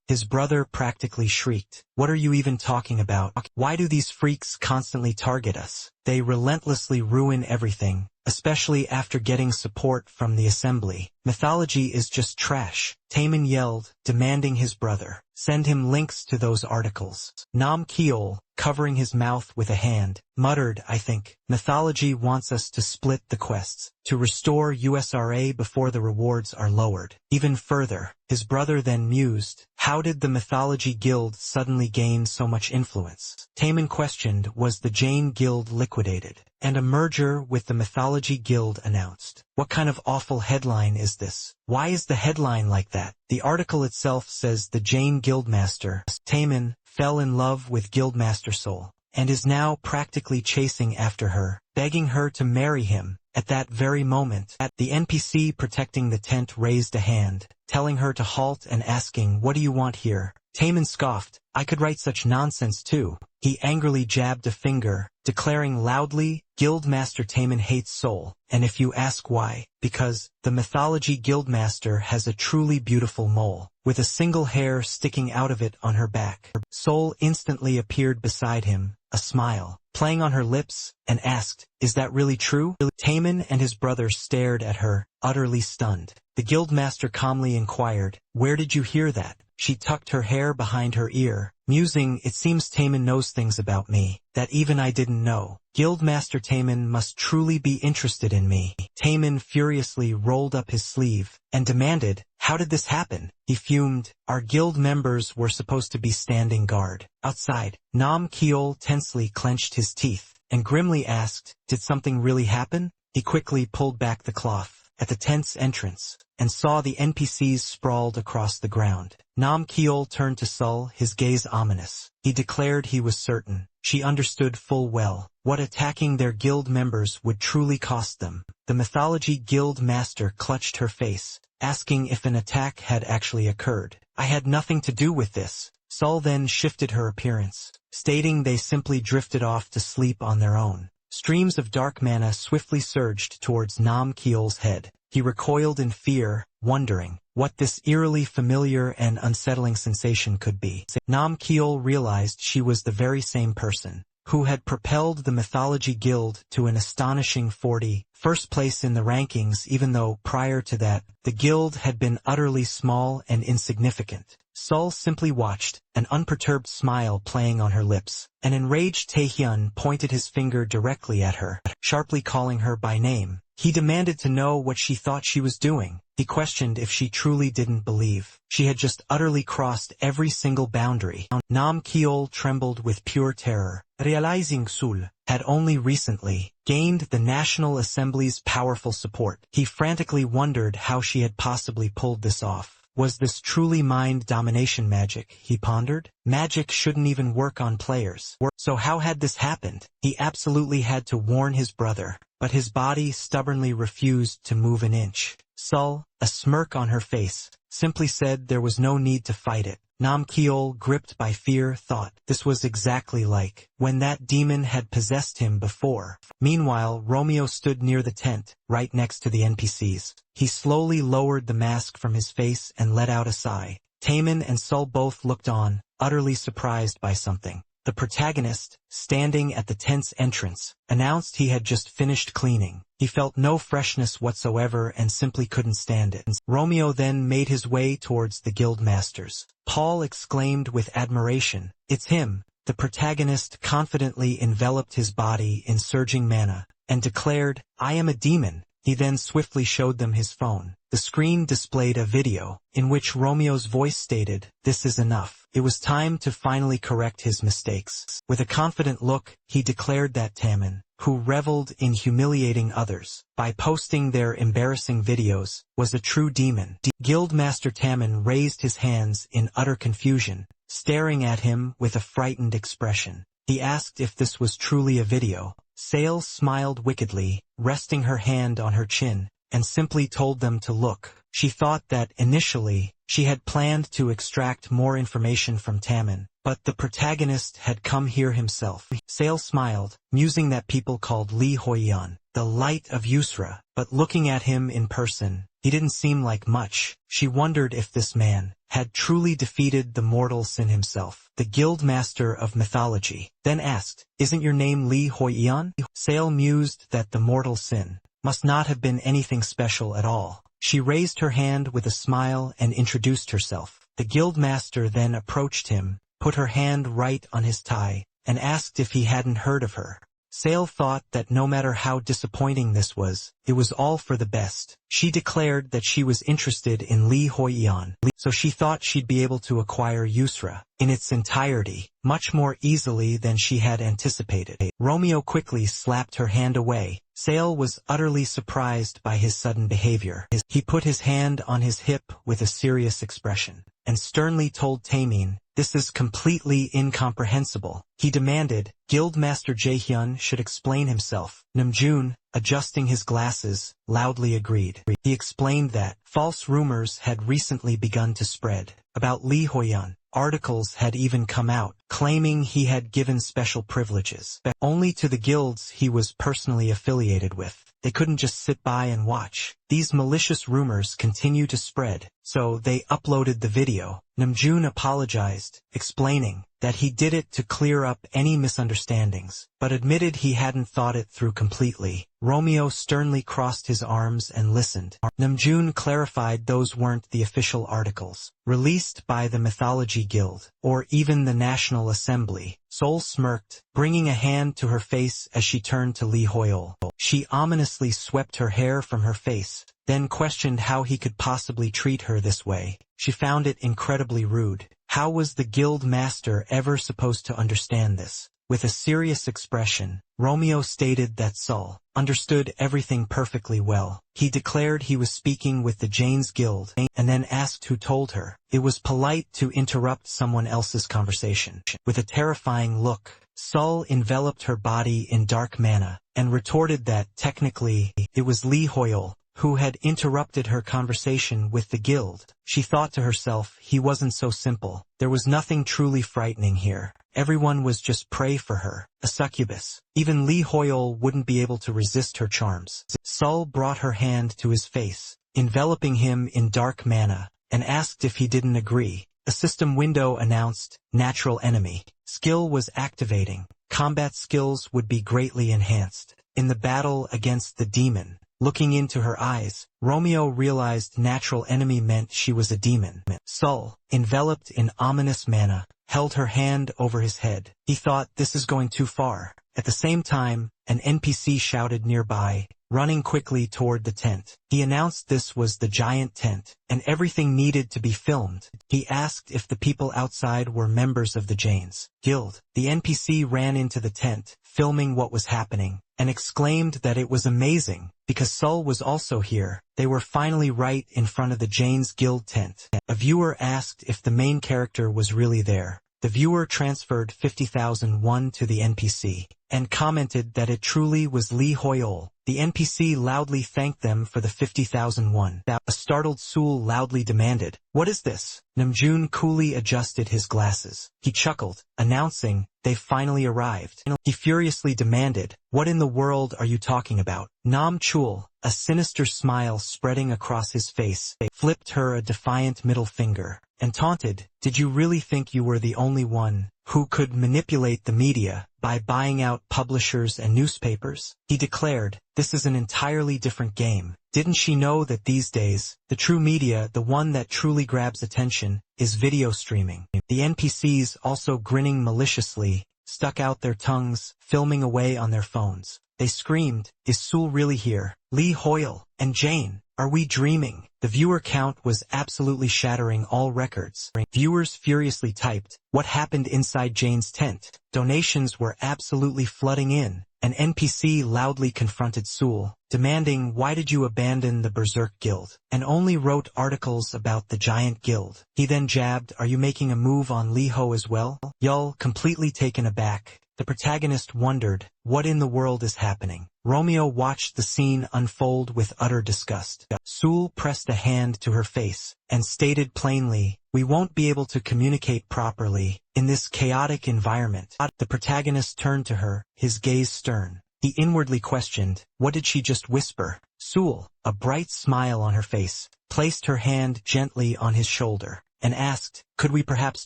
[SPEAKER 1] His brother practically shrieked. What are you even talking about? Why do these freaks constantly target us? They relentlessly ruin everything, especially after getting support from the assembly. Mythology is just trash. Timon yelled, demanding his brother send him links to those articles. Nam Kiol, covering his mouth with a hand, muttered, I think Mythology wants us to split the quests, to restore USRA before the rewards are lowered. Even further, his brother then mused, how did the Mythology Guild suddenly gain so much influence? Timon questioned, was the Jane Guild liquidated, and a merger with the Mythology Guild announced? What kind of awful headline is this? Why is the headline like that? The article itself says the Jane Guildmaster, Timon, fell in love with Guildmaster Sol, and is now practically chasing after her, begging her to marry him. At that very moment, the NPC protecting the tent raised a hand, telling her to halt and asking, what do you want here? Timon scoffed, I could write such nonsense too. He angrily jabbed a finger, declaring loudly, Guildmaster Timon hates Sol, and if you ask why, because the Mythology Guildmaster has a truly beautiful mole, with a single hair sticking out of it on her back. Sol instantly appeared beside him, a smile playing on her lips, and asked, is that really true? Timon and his brother stared at her, utterly stunned. The Guildmaster calmly inquired, where did you hear that? She tucked her hair behind her ear, musing, it seems Timon knows things about me that even I didn't know. Guildmaster Timon must truly be interested in me. Timon furiously rolled up his sleeve and demanded, how did this happen? He fumed, our guild members were supposed to be standing guard outside. Nam Kiol tensely clenched his teeth and grimly asked, did something really happen? He quickly pulled back the cloth at the tent's entrance and saw the NPCs sprawled across the ground. Nam Kiol turned to Sol, his gaze ominous. He declared he was certain she understood full well what attacking their guild members would truly cost them. The Mythology Guild Master clutched her face, asking if an attack had actually occurred. I had nothing to do with this. Sol then shifted her appearance, stating they simply drifted off to sleep on their own. Streams of dark mana swiftly surged towards Nam Kiol's head. He recoiled in fear, wondering what this eerily familiar and unsettling sensation could be. Nam Kiol realized she was the very same person who had propelled the Mythology Guild to an astonishing 41st place in the rankings, even though prior to that, the guild had been utterly small and insignificant. Sol simply watched, an unperturbed smile playing on her lips. An enraged Taehyun pointed his finger directly at her, sharply calling her by name. He demanded to know what she thought she was doing. He questioned if she truly didn't believe. She had just utterly crossed every single boundary. Nam Kiol trembled with pure terror, realizing Sul had only recently gained the National Assembly's powerful support. He frantically wondered how she had possibly pulled this off. Was this truly mind domination magic, he pondered? Magic shouldn't even work on players. So how had this happened? He absolutely had to warn his brother, but his body stubbornly refused to move an inch. Sul, a smirk on her face, simply said there was no need to fight it. Nam Kiol, gripped by fear, thought this was exactly like when that demon had possessed him before. Meanwhile, Romeo stood near the tent, right next to the NPCs. He slowly lowered the mask from his face and let out a sigh. Taemin and Sul both looked on, utterly surprised by something. The protagonist, standing at the tent's entrance, announced he had just finished cleaning. He felt no freshness whatsoever and simply couldn't stand it. Romeo then made his way towards the guild masters. Paul exclaimed with admiration, "It's him." The protagonist confidently enveloped his body in surging mana, and declared, "I am a demon." He then swiftly showed them his phone. The screen displayed a video, in which Romeo's voice stated, "This is enough." It was time to finally correct his mistakes. With a confident look, he declared that Taemin, who reveled in humiliating others by posting their embarrassing videos, was a true demon. Guildmaster Taemin raised his hands in utter confusion, staring at him with a frightened expression. He asked if this was truly a video. Sale smiled wickedly, resting her hand on her chin, and simply told them to look. She thought that, initially, she had planned to extract more information from Taemin, but the protagonist had come here himself. Sale smiled, musing that people called Lee Hoyan the light of Yusra, but looking at him in person, he didn't seem like much. She wondered if this man had truly defeated the mortal sin himself. The Guildmaster of Mythology then asked, "Isn't your name Lee Hoyan?" Sale mused that the mortal sin must not have been anything special at all. She raised her hand with a smile and introduced herself. The Guildmaster then approached him, put her hand right on his thigh, and asked if he hadn't heard of her. Sale thought that no matter how disappointing this was, it was all for the best. She declared that she was interested in Lee Hoyan, so she thought she'd be able to acquire Yusra in its entirety, much more easily than she had anticipated. Romeo quickly slapped her hand away. Sale was utterly surprised by his sudden behavior. He put his hand on his hip with a serious expression, and sternly told Taemin, "This is completely incomprehensible." He demanded Guildmaster Jaehyun should explain himself. Namjoon, adjusting his glasses, loudly agreed. He explained that false rumors had recently begun to spread about Lee Hoyan. Articles had even come out, claiming he had given special privileges only to the guilds he was personally affiliated with. They couldn't just sit by and watch. These malicious rumors continue to spread, so they uploaded the video. Namjoon apologized, explaining that he did it to clear up any misunderstandings, but admitted he hadn't thought it through completely. Romeo sternly crossed his arms and listened. Namjoon clarified those weren't the official articles released by the Mythology Guild, or even the National Assembly. Sol smirked, bringing a hand to her face as she turned to Lee Hoyle. She ominously swept her hair from her face, then questioned how he could possibly treat her this way. She found it incredibly rude. How was the guild master ever supposed to understand this? With a serious expression, Romeo stated that Sol understood everything perfectly well. He declared he was speaking with the Jane's Guild, and then asked who told her. It was polite to interrupt someone else's conversation. With a terrifying look, Sol enveloped her body in dark mana, and retorted that, technically, it was Lee Hoyle who had interrupted her conversation with the guild. She thought to herself, he wasn't so simple. There was nothing truly frightening here. Everyone was just prey for her, a succubus. Even Lee Hoyle wouldn't be able to resist her charms. Sol brought her hand to his face, enveloping him in dark mana, and asked if he didn't agree. A system window announced, "Natural enemy." Skill was activating. Combat skills would be greatly enhanced. In the battle against the demon, looking into her eyes, Romeo realized natural enemy meant she was a demon. Sol, enveloped in ominous mana, held her hand over his head. He thought, this is going too far. At the same time, an NPC shouted nearby, running quickly toward the tent. He announced this was the giant tent, and everything needed to be filmed. He asked if the people outside were members of the Jane's Guild. The NPC ran into the tent, filming what was happening, and exclaimed that it was amazing, because Sol was also here. They were finally right in front of the Jane's Guild tent. A viewer asked if the main character was really there. The viewer transferred 50,000 won to the NPC, and commented that it truly was Lee Hoyol. The NPC loudly thanked them for the 50,000 won. A startled Sul loudly demanded, "What is this?" Namjoon coolly adjusted his glasses. He chuckled, announcing, "They've finally arrived." He furiously demanded, "What in the world are you talking about?" Nam Chul, a sinister smile spreading across his face, flipped her a defiant middle finger, and taunted, "Did you really think you were the only one who could manipulate the media by buying out publishers and newspapers?" He declared, "This is an entirely different game. Didn't she know that these days, the true media, the one that truly grabs attention, is video streaming?" The NPCs, also grinning maliciously, stuck out their tongues, filming away on their phones. They screamed, "Is Sul really here? Lee Hoyle and Jane, are we dreaming?" The viewer count was absolutely shattering all records. Viewers furiously typed, "What happened inside Jane's tent?" Donations were absolutely flooding in. An NPC loudly confronted Sul, demanding, "Why did you abandon the Berserk Guild, and only wrote articles about the Giant Guild?" He then jabbed, "Are you making a move on Lee Ho as well?" Yul, completely taken aback. The protagonist wondered, what in the world is happening? Romeo watched the scene unfold with utter disgust. Sul pressed a hand to her face, and stated plainly, "We won't be able to communicate properly in this chaotic environment." The protagonist turned to her, his gaze stern. He inwardly questioned, what did she just whisper? Sul, a bright smile on her face, placed her hand gently on his shoulder, and asked, "Could we perhaps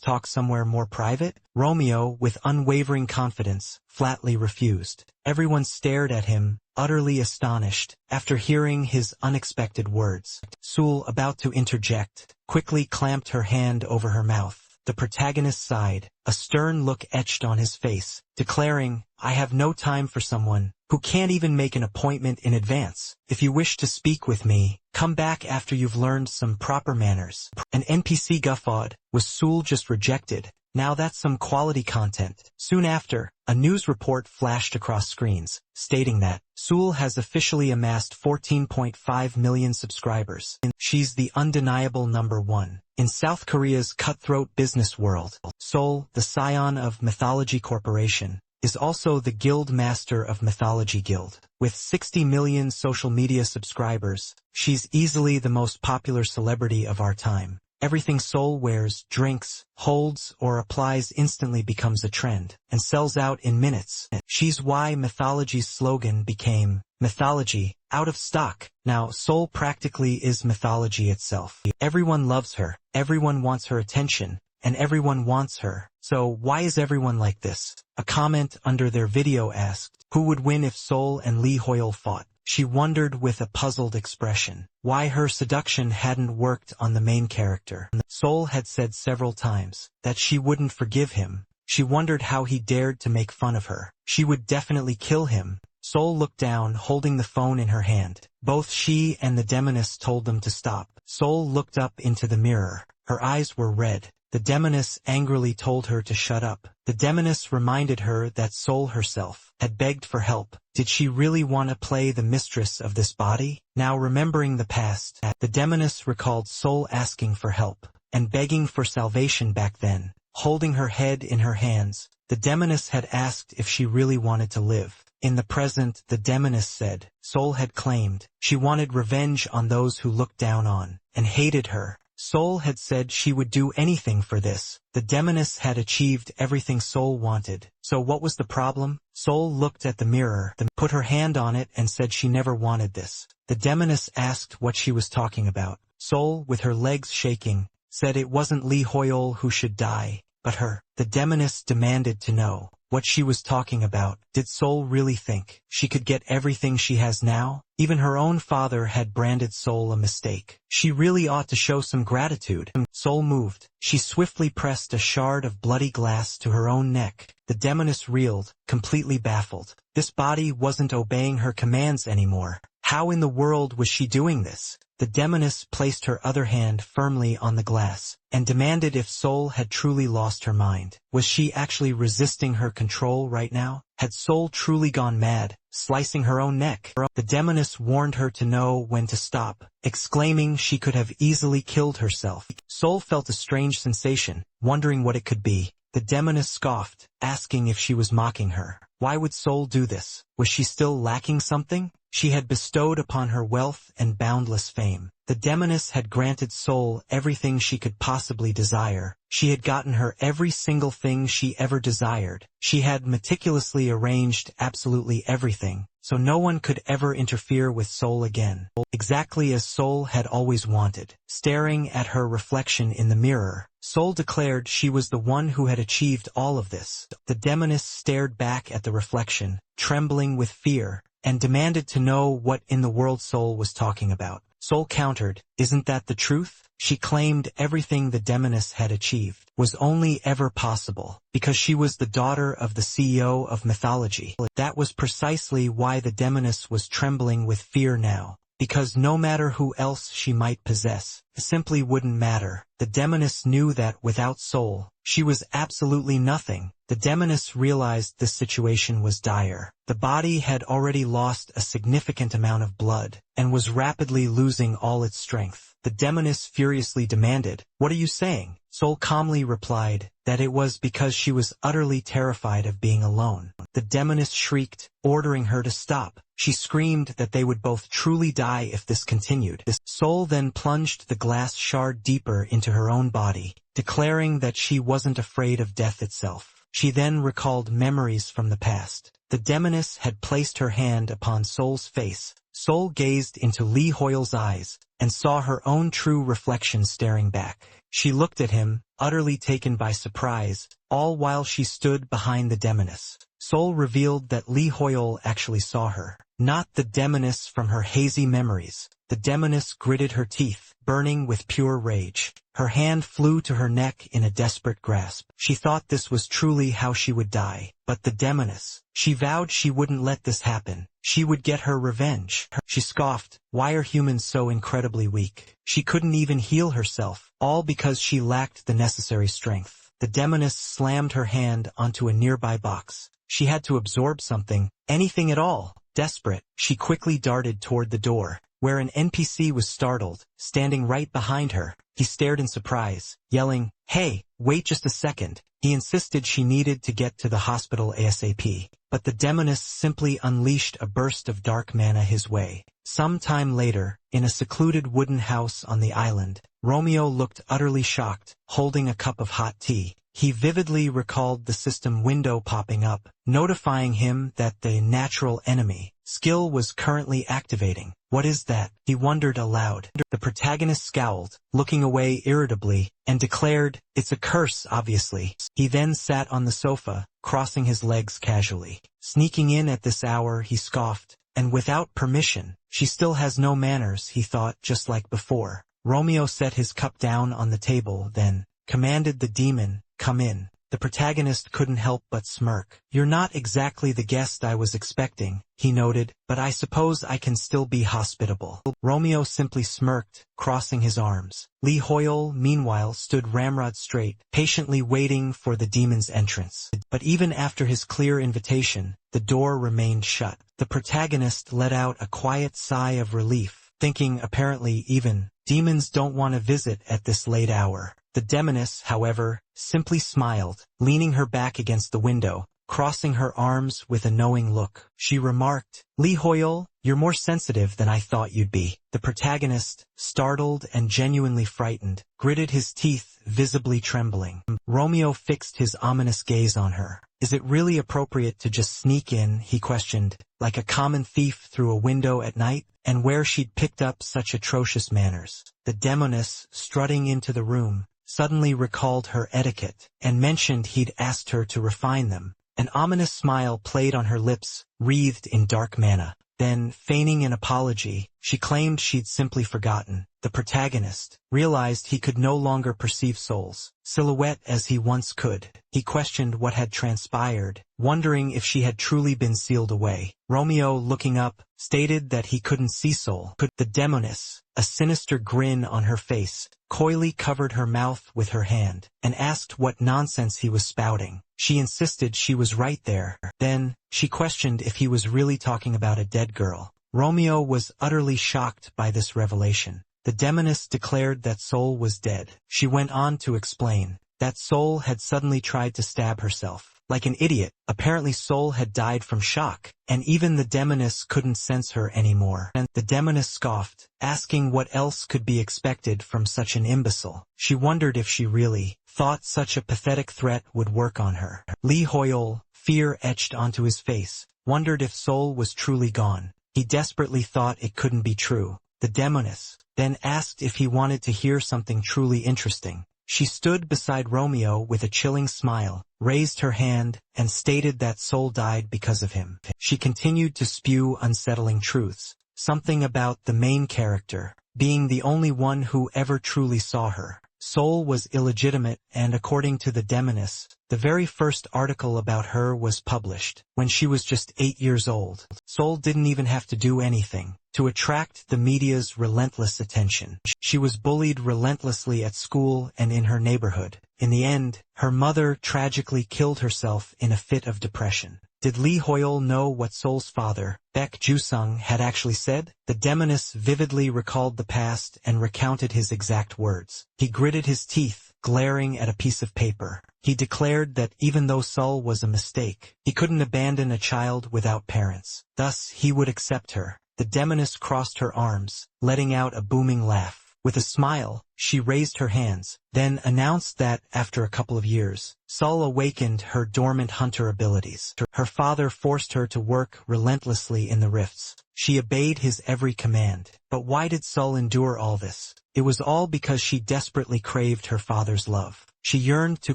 [SPEAKER 1] talk somewhere more private?" Romeo, with unwavering confidence, flatly refused. Everyone stared at him, utterly astonished, after hearing his unexpected words. Sul, about to interject, quickly clamped her hand over her mouth. The protagonist sighed, a stern look etched on his face, declaring, "I have no time for someone who can't even make an appointment in advance. If you wish to speak with me, come back after you've learned some proper manners." An NPC guffawed, "Was Sul just rejected? Now that's some quality content." Soon after, a news report flashed across screens, stating that Sul has officially amassed 14.5 million subscribers. She's the undeniable #1 in South Korea's cutthroat business world. Sol, the scion of Mythology Corporation, is also the Guild Master of Mythology Guild. With 60 million social media subscribers, she's easily the most popular celebrity of our time. Everything Sol wears, drinks, holds, or applies instantly becomes a trend, and sells out in minutes. She's why Mythology's slogan became, "Mythology, out of stock." Now Sol practically is mythology itself. Everyone loves her, everyone wants her attention, and everyone wants her. So why is everyone like this? A comment under their video asked, who would win if Sol and Lee Hoyle fought? She wondered with a puzzled expression why her seduction hadn't worked on the main character. Sol had said several times that she wouldn't forgive him. She wondered how he dared to make fun of her. She would definitely kill him. Sol looked down, holding the phone in her hand. Both she and the demoness told them to stop. Sol looked up into the mirror. Her eyes were red. The demoness angrily told her to shut up. The demoness reminded her that Sol herself had begged for help. Did she really want to play the mistress of this body? Now remembering the past, the demoness recalled Sol asking for help and begging for salvation back then. Holding her head in her hands, the demoness had asked if she really wanted to live. In the present, the demoness said, Sol had claimed she wanted revenge on those who looked down on and hated her. Sol had said she would do anything for this. The demoness had achieved everything Sol wanted. So what was the problem? Sol looked at the mirror, then put her hand on it and said she never wanted this. The demoness asked what she was talking about. Sol, with her legs shaking, said it wasn't Lee Hoyle who should die, but her. The demoness demanded to know what she was talking about. Did Sol really think she could get everything she has now? Even her own father had branded Sol a mistake. She really ought to show some gratitude. Sol moved. She swiftly pressed a shard of bloody glass to her own neck. The demoness reeled, completely baffled. This body wasn't obeying her commands anymore. How in the world was she doing this? The demoness placed her other hand firmly on the glass, and demanded if Soul had truly lost her mind. Was she actually resisting her control right now? Had Soul truly gone mad, slicing her own neck? The demoness warned her to know when to stop, exclaiming she could have easily killed herself. Soul felt a strange sensation, wondering what it could be. The demoness scoffed, asking if she was mocking her. Why would Soul do this? Was she still lacking something? She had bestowed upon her wealth and boundless fame. The demoness had granted Soul everything she could possibly desire. She had gotten her every single thing she ever desired. She had meticulously arranged absolutely everything, so no one could ever interfere with Soul again. Exactly as Soul had always wanted. Staring at her reflection in the mirror, Soul declared she was the one who had achieved all of this. The demoness stared back at the reflection, trembling with fear, and demanded to know what in the world Soul was talking about. Soul countered, "Isn't that the truth?" She claimed everything the demoness had achieved was only ever possible because she was the daughter of the CEO of mythology. That was precisely why the demoness was trembling with fear now, because no matter who else she might possess, it simply wouldn't matter. The demoness knew that without Soul, she was absolutely nothing. The demoness realized this situation was dire. The body had already lost a significant amount of blood, and was rapidly losing all its strength. The demoness furiously demanded, "What are you saying?" Soul calmly replied that it was because she was utterly terrified of being alone. The demoness shrieked, ordering her to stop. She screamed that they would both truly die if this continued. Soul then plunged the glass shard deeper into her own body, declaring that she wasn't afraid of death itself. She then recalled memories from the past. The demoness had placed her hand upon Soul's face. Soul gazed into Lee Hoyle's eyes, and saw her own true reflection staring back. She looked at him, utterly taken by surprise, all while she stood behind the demoness. Soul revealed that Lee Hoyle actually saw her, not the demoness from her hazy memories. The demoness gritted her teeth, burning with pure rage. Her hand flew to her neck in a desperate grasp. She thought this was truly how she would die. But the demoness, she vowed she wouldn't let this happen. She would get her revenge. She scoffed, "Why are humans so incredibly weak?" She couldn't even heal herself, all because she lacked the necessary strength. The demoness slammed her hand onto a nearby box. She had to absorb something, anything at all. Desperate, she quickly darted toward the door, where an NPC was startled, standing right behind her. He stared in surprise, yelling, "Hey, wait just a second." He insisted she needed to get to the hospital ASAP, but the demoness simply unleashed a burst of dark mana his way. Some time later, in a secluded wooden house on the island, Romeo looked utterly shocked, holding a cup of hot tea. He vividly recalled the system window popping up, notifying him that the natural enemy skill was currently activating. "What is that?" he wondered aloud. The protagonist scowled, looking away irritably, and declared, "It's a curse, obviously." He then sat on the sofa, crossing his legs casually. Sneaking in at this hour, he scoffed, and without permission. She still has no manners, he thought, just like before. Romeo set his cup down on the table, then commanded the demon, "Come in." The protagonist couldn't help but smirk. "You're not exactly the guest I was expecting," he noted, "but I suppose I can still be hospitable." Romeo simply smirked, crossing his arms. Lee Hoyle, meanwhile, stood ramrod straight, patiently waiting for the demon's entrance. But even after his clear invitation, the door remained shut. The protagonist let out a quiet sigh of relief, thinking apparently even demons don't want to visit at this late hour. The demoness, however, simply smiled, leaning her back against the window, crossing her arms with a knowing look. She remarked, "Lee Hoyle, you're more sensitive than I thought you'd be." The protagonist, startled and genuinely frightened, gritted his teeth, visibly trembling. Romeo fixed his ominous gaze on her. "Is it really appropriate to just sneak in?" he questioned, "like a common thief through a window at night? And where she'd picked up such atrocious manners." The demoness, strutting into the room, suddenly recalled her etiquette, and mentioned he'd asked her to refine them. An ominous smile played on her lips, wreathed in dark mana. Then, feigning an apology, She claimed she'd simply forgotten. The protagonist realized he could no longer perceive Sol's silhouette as he once could. He questioned what had transpired, wondering if she had truly been sealed away. Romeo, looking up, stated that he couldn't see Sol. The demoness, a sinister grin on her face, coyly covered her mouth with her hand, and asked what nonsense he was spouting. She insisted she was right there. Then, she questioned if he was really talking about a dead girl. Romeo was utterly shocked by this revelation. The demoness declared that Sol was dead. She went on to explain that Sol had suddenly tried to stab herself. Like an idiot, apparently Sol had died from shock, and even the demoness couldn't sense her anymore. And the demoness scoffed, asking what else could be expected from such an imbecile. She wondered if she really thought such a pathetic threat would work on her. Lee Hoyol, fear etched onto his face, wondered if Sol was truly gone. He desperately thought it couldn't be true. The demoness then asked if he wanted to hear something truly interesting. She stood beside Romeo with a chilling smile, raised her hand, and stated that Sol died because of him. She continued to spew unsettling truths, something about the main character being the only one who ever truly saw her. Sol was illegitimate, and according to the demoness, the very first article about her was published when she was just 8 years old. Sol didn't even have to do anything to attract the media's relentless attention. She was bullied relentlessly at school and in her neighborhood. In the end, her mother tragically killed herself in a fit of depression. Did Lee Hoyol know what Sol's father, Baek Jusung, had actually said? The demoness vividly recalled the past and recounted his exact words. He gritted his teeth, glaring at a piece of paper. He declared that even though Sol was a mistake, he couldn't abandon a child without parents. Thus, he would accept her. The demoness crossed her arms, letting out a booming laugh. With a smile, she raised her hands, then announced that, after a couple of years, Sol awakened her dormant hunter abilities. Her father forced her to work relentlessly in the rifts. She obeyed his every command. But why did Sol endure all this? It was all because she desperately craved her father's love. She yearned to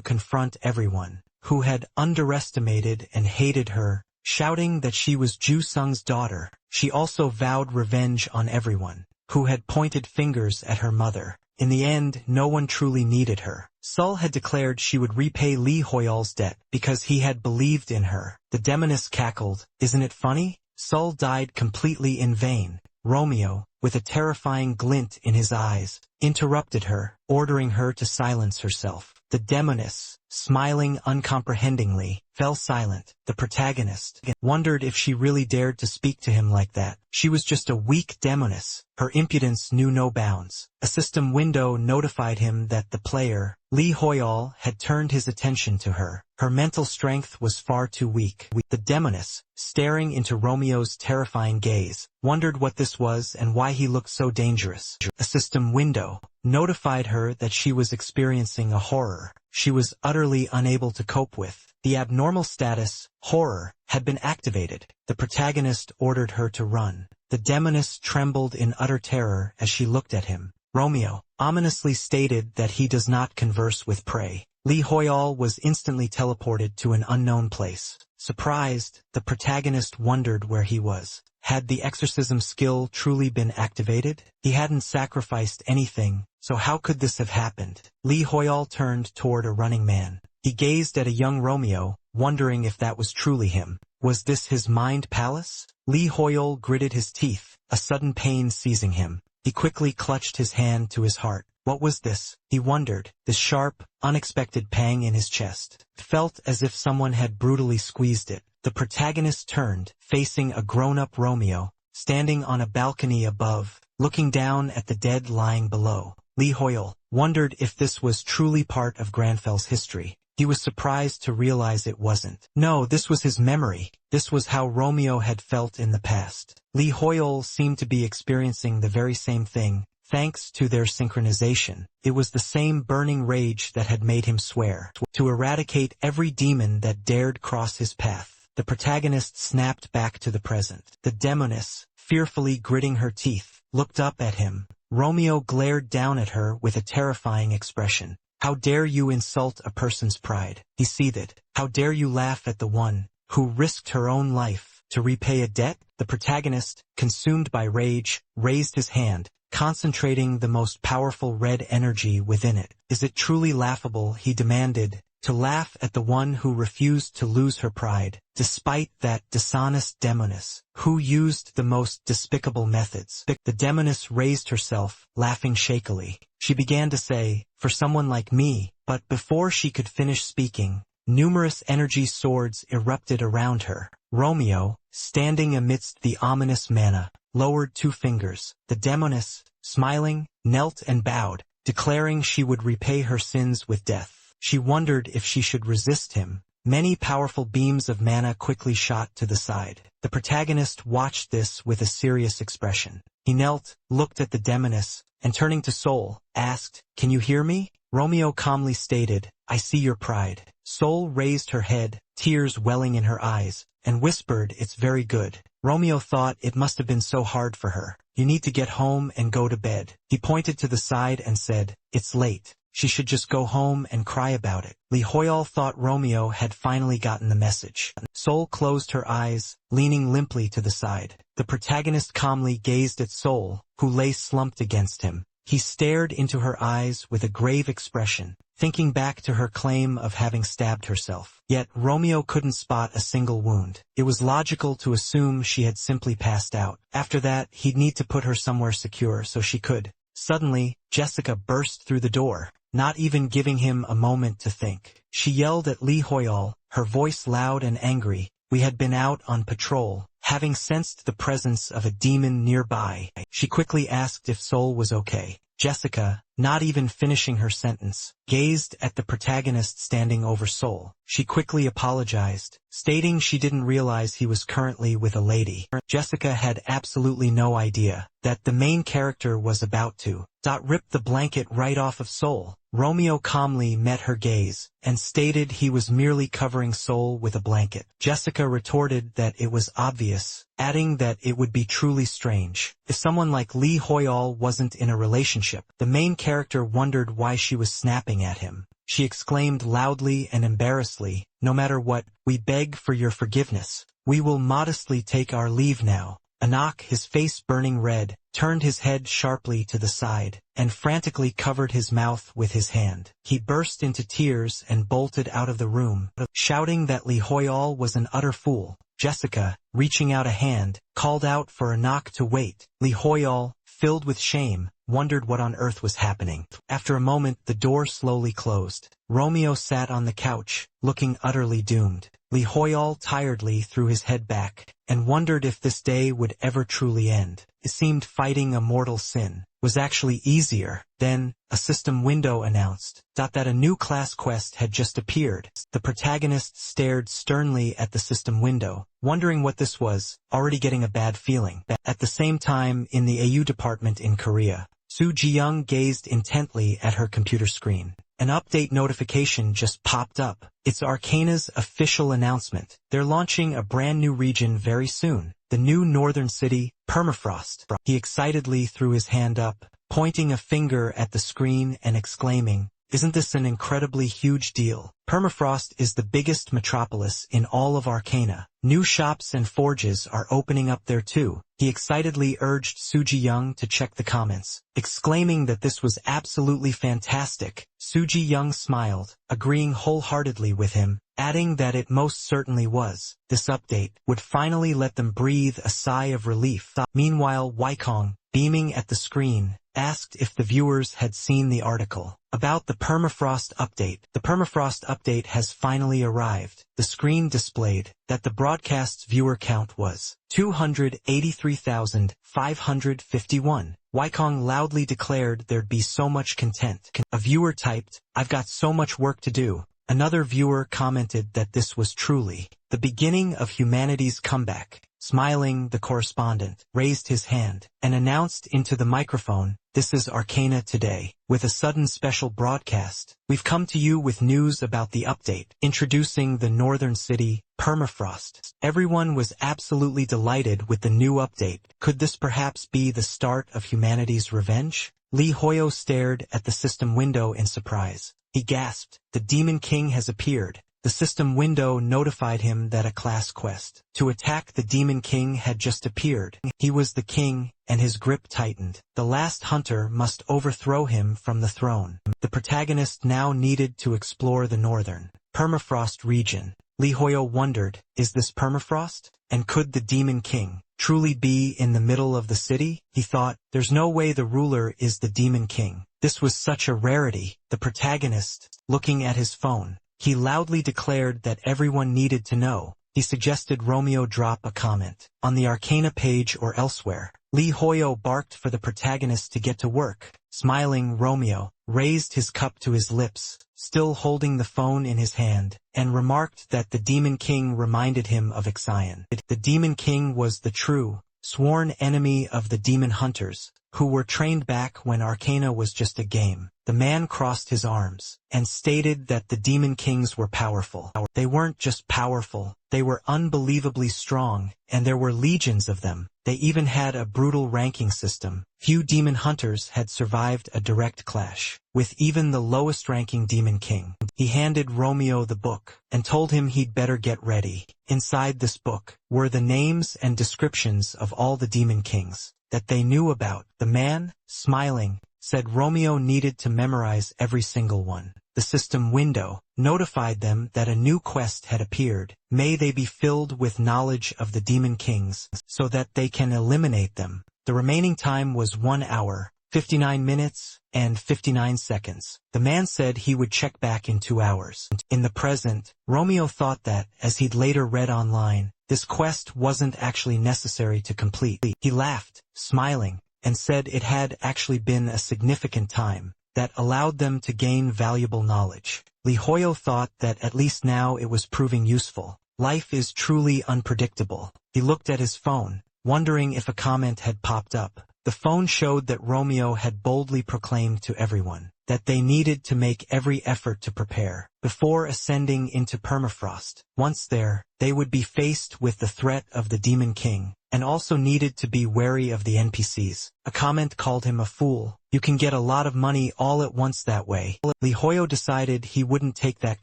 [SPEAKER 1] confront everyone who had underestimated and hated her, shouting that she was Jusung's daughter. She also vowed revenge on everyone who had pointed fingers at her mother. In the end, no one truly needed her. Sol had declared she would repay Lee Hoyol's debt because he had believed in her. The demoness cackled. Isn't it funny? Sol died completely in vain. Romeo, with a terrifying glint in his eyes, interrupted her, ordering her to silence herself. The demoness, smiling uncomprehendingly, fell silent. The protagonist wondered if she really dared to speak to him like that. She was just a weak demoness. Her impudence knew no bounds. A system window notified him that the player, Lee Hoyol, had turned his attention to her. Her mental strength was far too weak. The demoness, staring into Romeo's terrifying gaze, wondered what this was and why he looked so dangerous. A system window notified her that she was experiencing a horror she was utterly unable to cope with. The abnormal status, horror, had been activated. The protagonist ordered her to run. The demoness trembled in utter terror as she looked at him. Romeo ominously stated that he does not converse with prey. Lee Hoyol was instantly teleported to an unknown place. Surprised, the protagonist wondered where he was. Had the exorcism skill truly been activated? He hadn't sacrificed anything, so how could this have happened? Lee Hoyol turned toward a running man. He gazed at a young Romeo, wondering if that was truly him. Was this his mind palace? Lee Hoyol gritted his teeth, a sudden pain seizing him. He quickly clutched his hand to his heart. What was this? He wondered. This sharp, unexpected pang in his chest. It felt as if someone had brutally squeezed it. The protagonist turned, facing a grown-up Romeo, standing on a balcony above, looking down at the dead lying below. Lee Hoyol wondered if this was truly part of Granfel's history. He was surprised to realize it wasn't. No, this was his memory. This was how Romeo had felt in the past. Lee Hoyol seemed to be experiencing the very same thing, thanks to their synchronization. It was the same burning rage that had made him swear to eradicate every demon that dared cross his path. The protagonist snapped back to the present. The demoness, fearfully gritting her teeth, looked up at him. Romeo glared down at her with a terrifying expression. How dare you insult a person's pride? He seethed. How dare you laugh at the one who risked her own life To repay a debt? The protagonist, consumed by rage, raised his hand, concentrating the most powerful red energy within it. Is it truly laughable, he demanded, to laugh at the one who refused to lose her pride, despite that dishonest demoness, who used the most despicable methods. The demoness raised herself, laughing shakily. She began to say, for someone like me, but before she could finish speaking, numerous energy swords erupted around her. Romeo, standing amidst the ominous manna, lowered 2 fingers. The demoness, smiling, knelt and bowed, declaring she would repay her sins with death. She wondered if she should resist him. Many powerful beams of mana quickly shot to the side. The protagonist watched this with a serious expression. He knelt, looked at the demoness, and turning to Soul, asked, "Can you hear me?" Romeo calmly stated, "I see your pride." Soul raised her head, tears welling in her eyes, and whispered, "It's very good." Romeo thought it must have been so hard for her. "You need to get home and go to bed." He pointed to the side and said, "It's late. She should just go home and cry about it." Lee Hoyol thought Romeo had finally gotten the message. Soul closed her eyes, leaning limply to the side. The protagonist calmly gazed at Soul, who lay slumped against him. He stared into her eyes with a grave expression, thinking back to her claim of having stabbed herself. Yet Romeo couldn't spot a single wound. It was logical to assume she had simply passed out. After that, he'd need to put her somewhere secure so she could. Suddenly, Jessica burst through the door, not even giving him a moment to think. She yelled at Lee Hoyol, her voice loud and angry. "We had been out on patrol, having sensed the presence of a demon nearby." She quickly asked if Soul was okay. Jessica, not even finishing her sentence, gazed at the protagonist standing over Soul. She quickly apologized, stating she didn't realize he was currently with a lady. Jessica had absolutely no idea that the main character was about to rip the blanket right off of Soul. Romeo calmly met her gaze, and stated he was merely covering Soul with a blanket. Jessica retorted that it was obvious, adding that it would be truly strange if someone like Lee Hoyol wasn't in a relationship. The main character wondered why she was snapping at him. She exclaimed loudly and embarrassedly, "No matter what, we beg for your forgiveness. We will modestly take our leave now." Anak, his face burning red, turned his head sharply to the side, and frantically covered his mouth with his hand. He burst into tears and bolted out of the room, shouting that Lee Hoyol was an utter fool. Jessica, reaching out a hand, called out for Anak to wait. Lee Hoyol, filled with shame, wondered what on earth was happening. After a moment, the door slowly closed. Romeo sat on the couch, looking utterly doomed. Lee Hoyol tiredly threw his head back, and wondered if this day would ever truly end. It seemed fighting a mortal sin was actually easier. Then, a system window announced that a new class quest had just appeared. The protagonist stared sternly at the system window, wondering what this was, already getting a bad feeling. At the same time, in the AU department in Korea, Soo Ji-young gazed intently at her computer screen. An update notification just popped up. It's Arcana's official announcement. They're launching a brand new region very soon. The new northern city, Permafrost. He excitedly threw his hand up, pointing a finger at the screen and exclaiming, "Isn't this an incredibly huge deal? Permafrost is the biggest metropolis in all of Arcana. New shops and forges are opening up there too." He excitedly urged Soo Ji-young to check the comments, exclaiming that this was absolutely fantastic. Soo Ji-young smiled, agreeing wholeheartedly with him, adding that it most certainly was. This update would finally let them breathe a sigh of relief. Meanwhile, Waikong, beaming at the screen, asked if the viewers had seen the article about the Permafrost update. The Permafrost update has finally arrived. The screen displayed that the broadcast's viewer count was 283,551. Waikong loudly declared there'd be so much content. A viewer typed, "I've got so much work to do." Another viewer commented that this was truly the beginning of humanity's comeback. Smiling, the correspondent raised his hand and announced into the microphone, "This is Arcana Today. With a sudden special broadcast, we've come to you with news about the update, introducing the northern city, Permafrost." Everyone was absolutely delighted with the new update. Could this perhaps be the start of humanity's revenge? Lee Hoyo stared at the system window in surprise. He gasped, "The Demon King has appeared." the system window notified him that a class quest to attack the Demon King had just appeared. He was the king, and his grip tightened. The last hunter must overthrow him from the throne. The protagonist now needed to explore the northern permafrost region. Lihoyo wondered, is this permafrost? And could the Demon King truly be in the middle of the city? He thought, there's no way the ruler is the Demon King. This was such a rarity. The protagonist, looking at his phone, he loudly declared that everyone needed to know. He suggested Romeo drop a comment on the Arcana page or elsewhere. Lihoyo barked for the protagonist to get to work. Smiling, Romeo raised his cup to his lips, still holding the phone in his hand, and remarked that the Demon King reminded him of Ixion. The Demon King was the true, sworn enemy of the demon hunters, who were trained back when Arcana was just a game. The man crossed his arms and stated that the Demon Kings were powerful. They weren't just powerful, they were unbelievably strong, and there were legions of them. They even had a brutal ranking system. Few demon hunters had survived a direct clash with even the lowest ranking Demon King. He handed Romeo the book and told him he'd better get ready. Inside this book were the names and descriptions of all the Demon Kings that they knew about. The man, smiling, said Romeo needed to memorize every single one. The system window notified them that a new quest had appeared. May they be filled with knowledge of the Demon Kings, so that they can eliminate them. The remaining time was 1 hour, 59 minutes, and 59 seconds. The man said he would check back in 2 hours. In the present, Romeo thought that, as he'd later read online, this quest wasn't actually necessary to complete. He laughed, smiling, and said it had actually been a significant time that allowed them to gain valuable knowledge. Lihoyo thought that at least now it was proving useful. Life is truly unpredictable. He looked at his phone, wondering if a comment had popped up. The phone showed that Romeo had boldly proclaimed to everyone that they needed to make every effort to prepare before ascending into permafrost. Once there, they would be faced with the threat of the Demon King, and also needed to be wary of the NPCs. A comment called him a fool. You can get a lot of money all at once that way. Lihoyo decided he wouldn't take that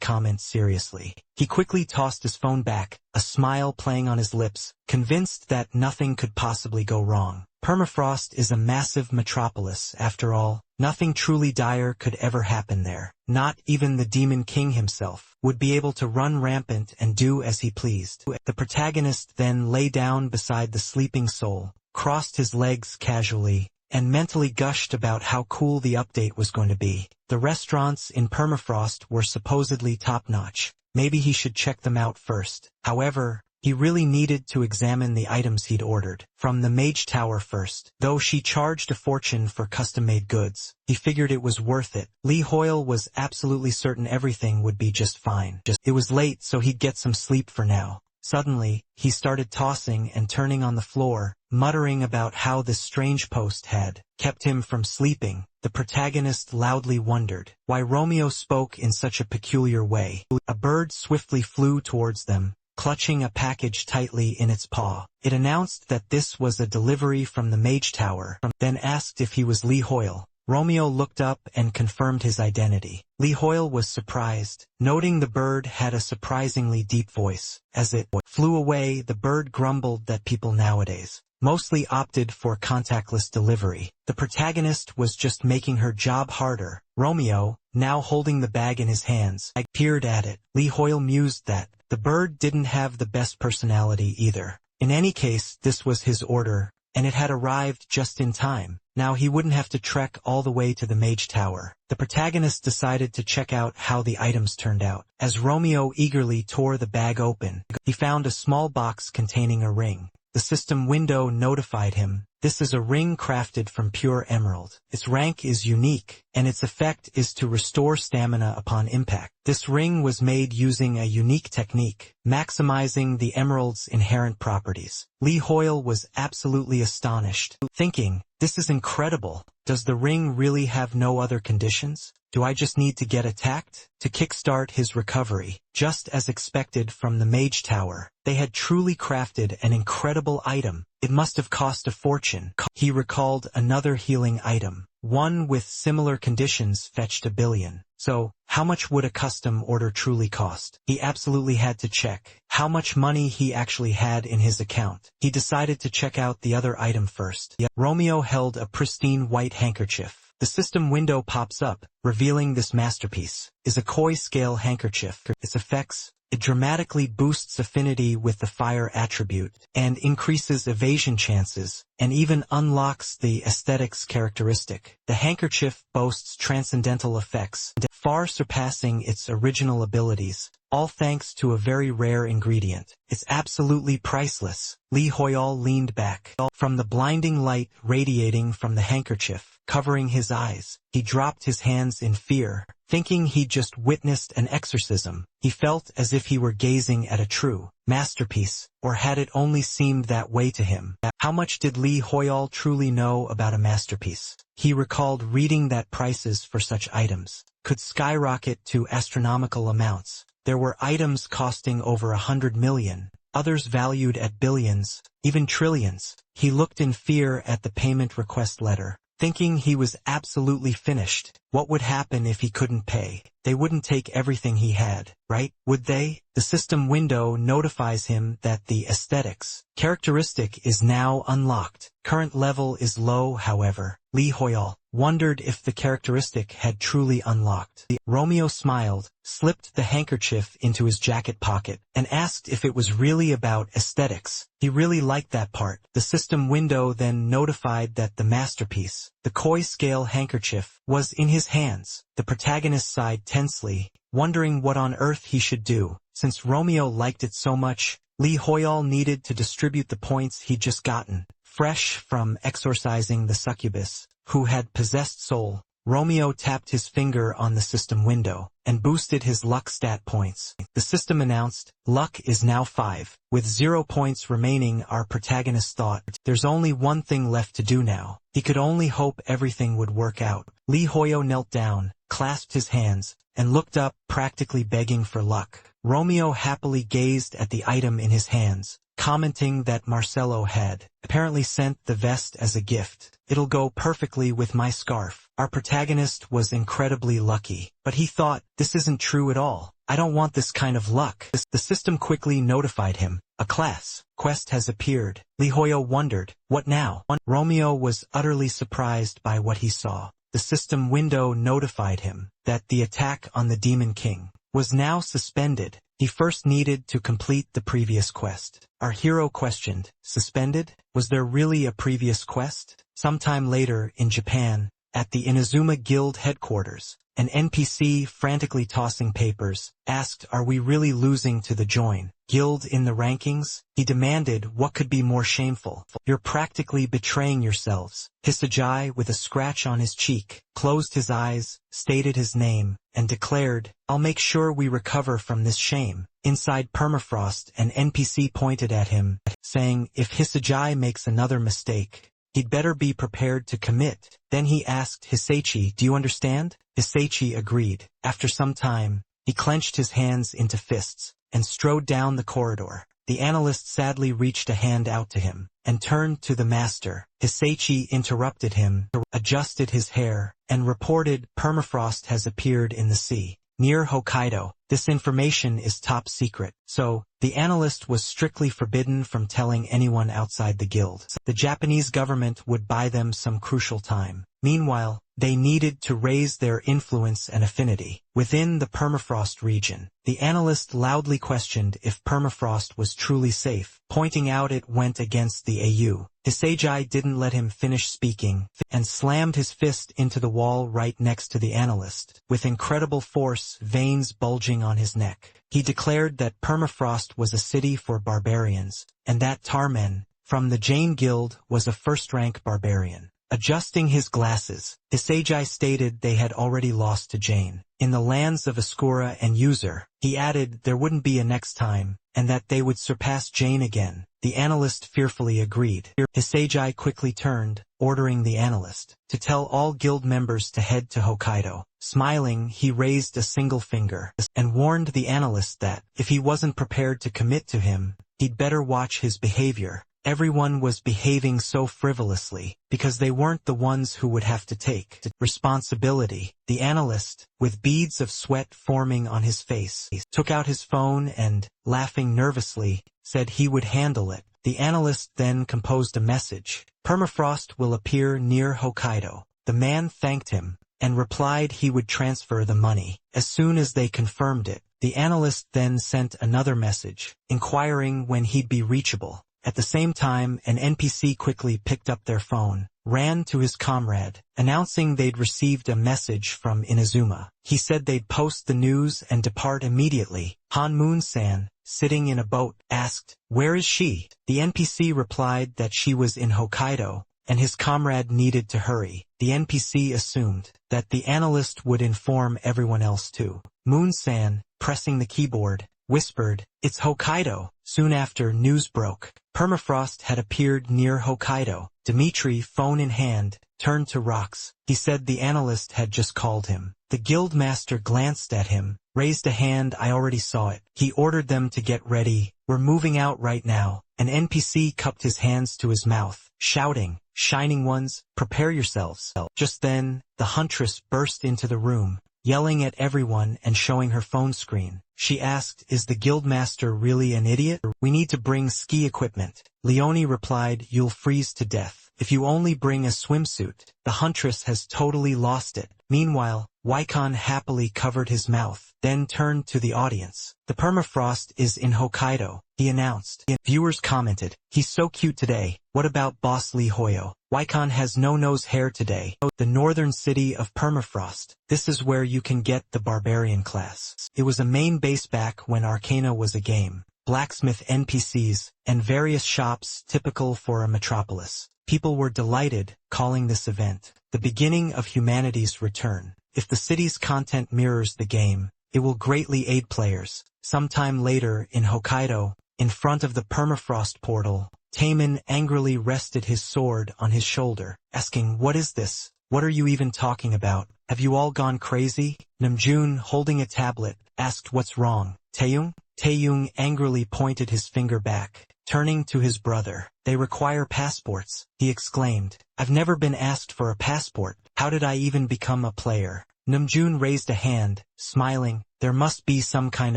[SPEAKER 1] comment seriously. He quickly tossed his phone back, a smile playing on his lips, convinced that nothing could possibly go wrong. Permafrost is a massive metropolis, after all. Nothing truly dire could ever happen there. Not even the Demon King himself would be able to run rampant and do as he pleased. The protagonist then lay down beside the sleeping soul, crossed his legs casually, and mentally gushed about how cool the update was going to be. The restaurants in Permafrost were supposedly top-notch. Maybe he should check them out first. However, he really needed to examine the items he'd ordered from the Mage Tower first. Though she charged a fortune for custom-made goods, he figured it was worth it. Lihoyo was absolutely certain everything would be just fine. It was late, so he'd get some sleep for now. Suddenly, he started tossing and turning on the floor, muttering about how this strange post had kept him from sleeping. The protagonist loudly wondered why Romeo spoke in such a peculiar way. A bird swiftly flew towards them, clutching a package tightly in its paw. It announced that this was a delivery from the Mage Tower, then asked if he was Lihoyo. Romeo looked up and confirmed his identity. Lihoyo was surprised, noting the bird had a surprisingly deep voice. As it flew away, the bird grumbled that people nowadays mostly opted for contactless delivery. The protagonist was just making her job harder. Romeo, now holding the bag in his hands, peered at it. Lihoyo mused that the bird didn't have the best personality either. In any case, this was his order, and it had arrived just in time. Now he wouldn't have to trek all the way to the Mage Tower. The protagonist decided to check out how the items turned out. As Romeo eagerly tore the bag open, he found a small box containing a ring. The system window notified him, this is a ring crafted from pure emerald. Its rank is unique, and its effect is to restore stamina upon impact. This ring was made using a unique technique, maximizing the emerald's inherent properties. Lihoyo was absolutely astonished, thinking, this is incredible. Does the ring really have no other conditions? Do I just need to get attacked? To kickstart his recovery, just as expected from the Mage Tower, they had truly crafted an incredible item. It must have cost a fortune. He recalled another healing item, one with similar conditions fetched 1 billion. So, how much would a custom order truly cost? He absolutely had to check how much money he actually had in his account. He decided to check out the other item first. Romeo held a pristine white handkerchief. The system window pops up, revealing this masterpiece is a koi scale handkerchief. Its effects: it dramatically boosts affinity with the fire attribute, and increases evasion chances, and even unlocks the aesthetics characteristic. The handkerchief boasts transcendental effects, far surpassing its original abilities, all thanks to a very rare ingredient. It's absolutely priceless. Lee Hoyol leaned back. From the blinding light radiating from the handkerchief, covering his eyes, he dropped his hands in fear, thinking he'd just witnessed an exorcism. He felt as if he were gazing at a true masterpiece, or had it only seemed that way to him? How much did Lee Hoyol truly know about a masterpiece? He recalled reading that prices for such items could skyrocket to astronomical amounts. There were items costing over 100 million, others valued at billions, even trillions. He looked in fear at the payment request letter, thinking he was absolutely finished. What would happen if he couldn't pay? They wouldn't take everything he had, right? Would they? The system window notifies him that the aesthetics characteristic is now unlocked. Current level is low, however. Lee Hoyol wondered if the characteristic had truly unlocked. Romeo smiled, slipped the handkerchief into his jacket pocket, and asked if it was really about aesthetics. He really liked that part. The system window then notified that the masterpiece, the koi scale handkerchief, was in his hands. The protagonist sighed tensely, wondering what on earth he should do. Since Romeo liked it so much, Lee Hoyol needed to distribute the points he'd just gotten. Fresh from exorcising the succubus, who had possessed Soul, Romeo tapped his finger on the system window, and boosted his luck stat points. The system announced, luck is now 5. With 0 points remaining, our protagonist thought, there's only one thing left to do now. He could only hope everything would work out. Lee Hoyo knelt down, clasped his hands, and looked up, practically begging for luck. Romeo happily gazed at the item in his hands, commenting that Marcelo had apparently sent the vest as a gift. It'll go perfectly with my scarf. Our protagonist was incredibly lucky, but he thought, this isn't true at all. I don't want this kind of luck. The system quickly notified him. A class quest has appeared. Lee Hoyo wondered, what now? Romeo was utterly surprised by what he saw. The system window notified him that the attack on the Demon King was now suspended. He first needed to complete the previous quest. Our hero questioned, suspended? Was there really a previous quest? Sometime later, in Japan, at the Inazuma Guild headquarters, an NPC, frantically tossing papers, asked, are we really losing to the Join Guild in the rankings? He demanded, what could be more shameful? You're practically betraying yourselves. Hisagai, with a scratch on his cheek, closed his eyes, stated his name, and declared, I'll make sure we recover from this shame. Inside Permafrost, an NPC pointed at him, saying, if Hisagai makes another mistake, he'd better be prepared to commit. Then he asked Hisaichi, do you understand? Hisaichi agreed. After some time, he clenched his hands into fists, and strode down the corridor. The analyst sadly reached a hand out to him, and turned to the master. Hisaichi interrupted him, adjusted his hair, and reported, permafrost has appeared in the sea, near Hokkaido. This information is top secret. So, the analyst was strictly forbidden from telling anyone outside the guild. The Japanese government would buy them some crucial time. Meanwhile, they needed to raise their influence and affinity within the permafrost region. The analyst loudly questioned if permafrost was truly safe, pointing out it went against the AU. Hisagai didn't let him finish speaking, and slammed his fist into the wall right next to the analyst. With incredible force, veins bulging on his neck, he declared that permafrost was a city for barbarians, and that Tarmen, from the Jain Guild, was a first-rank barbarian. Adjusting his glasses, Hisagai stated they had already lost to Jain. In the lands of Asura and User, he added there wouldn't be a next time, and that they would surpass Jain again. The analyst fearfully agreed. Hisagai quickly turned, ordering the analyst to tell all guild members to head to Hokkaido. Smiling, he raised a single finger, and warned the analyst that, if he wasn't prepared to commit to him, he'd better watch his behavior. Everyone was behaving so frivolously, because they weren't the ones who would have to take responsibility. The analyst, with beads of sweat forming on his face, took out his phone and, laughing nervously, said he would handle it. The analyst then composed a message. Permafrost will appear near Hokkaido. The man thanked him, and replied he would transfer the money. As soon as they confirmed it, the analyst then sent another message, inquiring when he'd be reachable. At the same time, an NPC quickly picked up their phone, ran to his comrade, announcing they'd received a message from Inazuma. He said they'd post the news and depart immediately. Han Moon-san, sitting in a boat, asked, "Where is she?" The NPC replied that she was in Hokkaido, and his comrade needed to hurry. The NPC assumed that the analyst would inform everyone else too. Moon-san, pressing the keyboard, whispered, "It's Hokkaido." Soon after, news broke. Permafrost had appeared near Hokkaido. Dimitri, phone in hand, turned to Rox. He said the analyst had just called him. The guildmaster glanced at him, raised a hand. "I already saw it." He ordered them to get ready. "We're moving out right now." An NPC cupped his hands to his mouth, shouting, "Shining Ones, prepare yourselves." Just then, the huntress burst into the room, yelling at everyone and showing her phone screen. She asked, "Is the guildmaster really an idiot? We need to bring ski equipment." Leone replied, "You'll freeze to death if you only bring a swimsuit." The huntress has totally lost it. Meanwhile, Waikon happily covered his mouth, then turned to the audience. "The permafrost is in Hokkaido," he announced. Viewers commented, "He's so cute today. What about Boss Lee Hoyo? Waikon has no nose hair today." The northern city of permafrost. This is where you can get the barbarian class. It was a main base back when Arcana was a game. Blacksmith NPCs, and various shops typical for a metropolis. People were delighted, calling this event the beginning of humanity's return. If the city's content mirrors the game, it will greatly aid players. Sometime later, in Hokkaido, in front of the permafrost portal, Taemin angrily rested his sword on his shoulder, asking, "What is this? What are you even talking about? Have you all gone crazy?" Namjoon, holding a tablet, asked, "What's wrong, Taeyong?" Taeyong angrily pointed his finger back, turning to his brother. "They require passports," he exclaimed. "I've never been asked for a passport. How did I even become a player?" Namjoon raised a hand, smiling. There must be some kind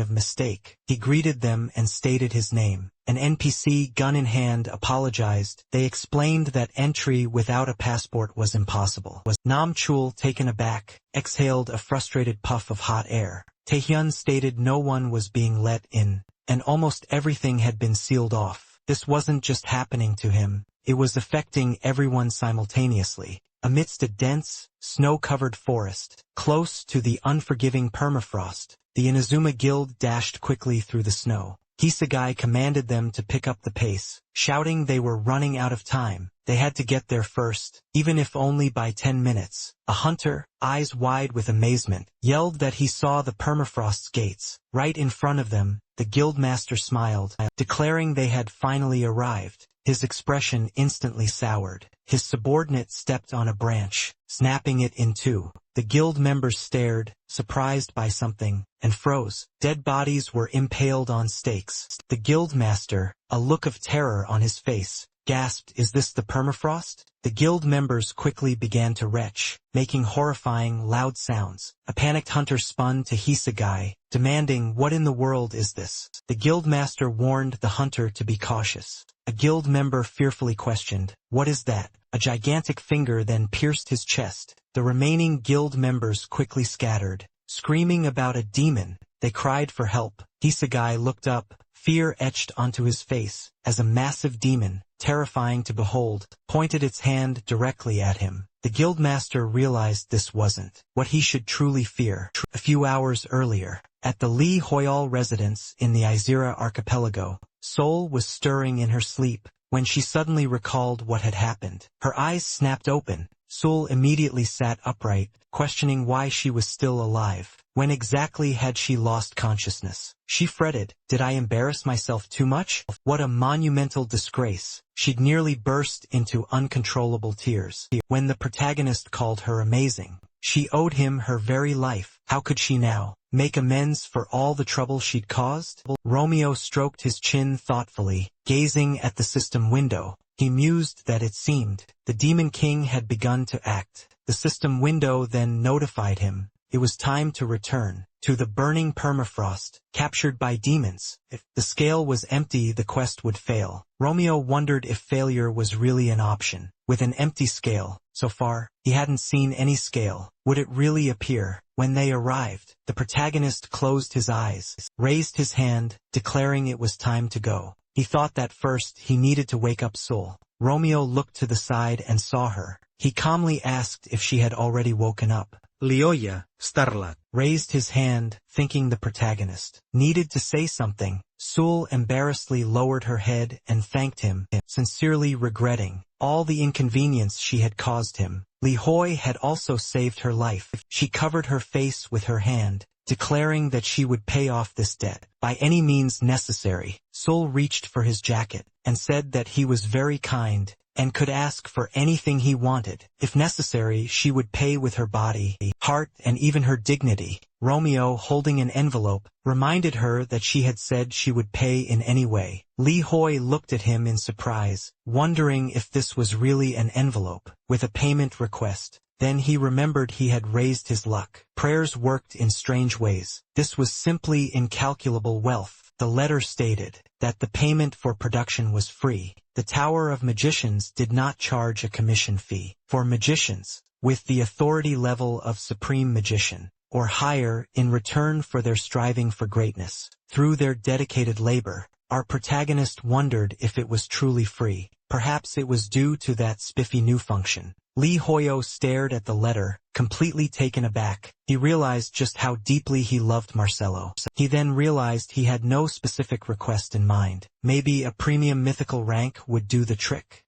[SPEAKER 1] of mistake. He greeted them and stated his name. An NPC, gun in hand, apologized. They explained that entry without a passport was impossible. Nam Chul, taken aback, exhaled a frustrated puff of hot air. Taehyun stated no one was being let in, and almost everything had been sealed off. This wasn't just happening to him, it was affecting everyone simultaneously. Amidst a dense, snow-covered forest, close to the unforgiving permafrost, the Inazuma Guild dashed quickly through the snow. Hisagai commanded them to pick up the pace, shouting they were running out of time. They had to get there first, even if only by 10 minutes. A hunter, eyes wide with amazement, yelled that he saw the permafrost's gates. Right in front of them, the guildmaster smiled, declaring they had finally arrived. His expression instantly soured. His subordinate stepped on a branch, snapping it in two. The guild members stared, surprised by something, and froze. Dead bodies were impaled on stakes. The guildmaster, a look of terror on his face, gasped, "Is this the permafrost?" The guild members quickly began to retch, making horrifying, loud sounds. A panicked hunter spun to Hisagai, demanding, "What in the world is this?" The guildmaster warned the hunter to be cautious. A guild member fearfully questioned, "What is that?" A gigantic finger then pierced his chest. The remaining guild members quickly scattered, screaming about a demon. They cried for help. Hisagai looked up, fear etched onto his face, as a massive demon, terrifying to behold, pointed its hand directly at him. The guildmaster realized this wasn't what he should truly fear. A few hours earlier, at the Lee Hoyal residence in the Izira archipelago, Sol was stirring in her sleep, when she suddenly recalled what had happened. Her eyes snapped open. Sol immediately sat upright, questioning why she was still alive. When exactly had she lost consciousness? She fretted, "Did I embarrass myself too much? What a monumental disgrace." She'd nearly burst into uncontrollable tears. When the protagonist called her amazing, she owed him her very life. How could she now make amends for all the trouble she'd caused? Romeo stroked his chin thoughtfully, gazing at the system window. He mused that it seemed the Demon King had begun to act. The system window then notified him it was time to return to the burning permafrost, captured by demons. If the scale was empty, the quest would fail. Romeo wondered if failure was really an option. With an empty scale, so far, he hadn't seen any scale. Would it really appear? When they arrived, the protagonist closed his eyes, raised his hand, declaring it was time to go. He thought that first he needed to wake up Sul. Romeo looked to the side and saw her. He calmly asked if she had already woken up.
[SPEAKER 3] Lioya, Starlat,
[SPEAKER 1] Raised his hand, thinking the protagonist needed to say something. Sul embarrassedly lowered her head and thanked him, sincerely regretting all the inconvenience she had caused him. Li Hoi had also saved her life. She covered her face with her hand, declaring that she would pay off this debt by any means necessary. Sul reached for his jacket and said that he was very kind and could ask for anything he wanted. If necessary, she would pay with her body, heart, and even her dignity. Romeo, holding an envelope, reminded her that she had said she would pay in any way. Li Hoi looked at him in surprise, wondering if this was really an envelope with a payment request. Then he remembered he had raised his luck. Prayers worked in strange ways. This was simply incalculable wealth. The letter stated that the payment for production was free. The Tower of Magicians did not charge a commission fee. For magicians, with the authority level of Supreme Magician, or higher, in return for their striving for greatness, through their dedicated labor, our protagonist wondered if it was truly free. Perhaps it was due to that spiffy new function. Li Hoyo stared at the letter, completely taken aback. He realized just how deeply he loved Marcelo. He then realized he had no specific request in mind. Maybe a premium mythical rank would do the trick.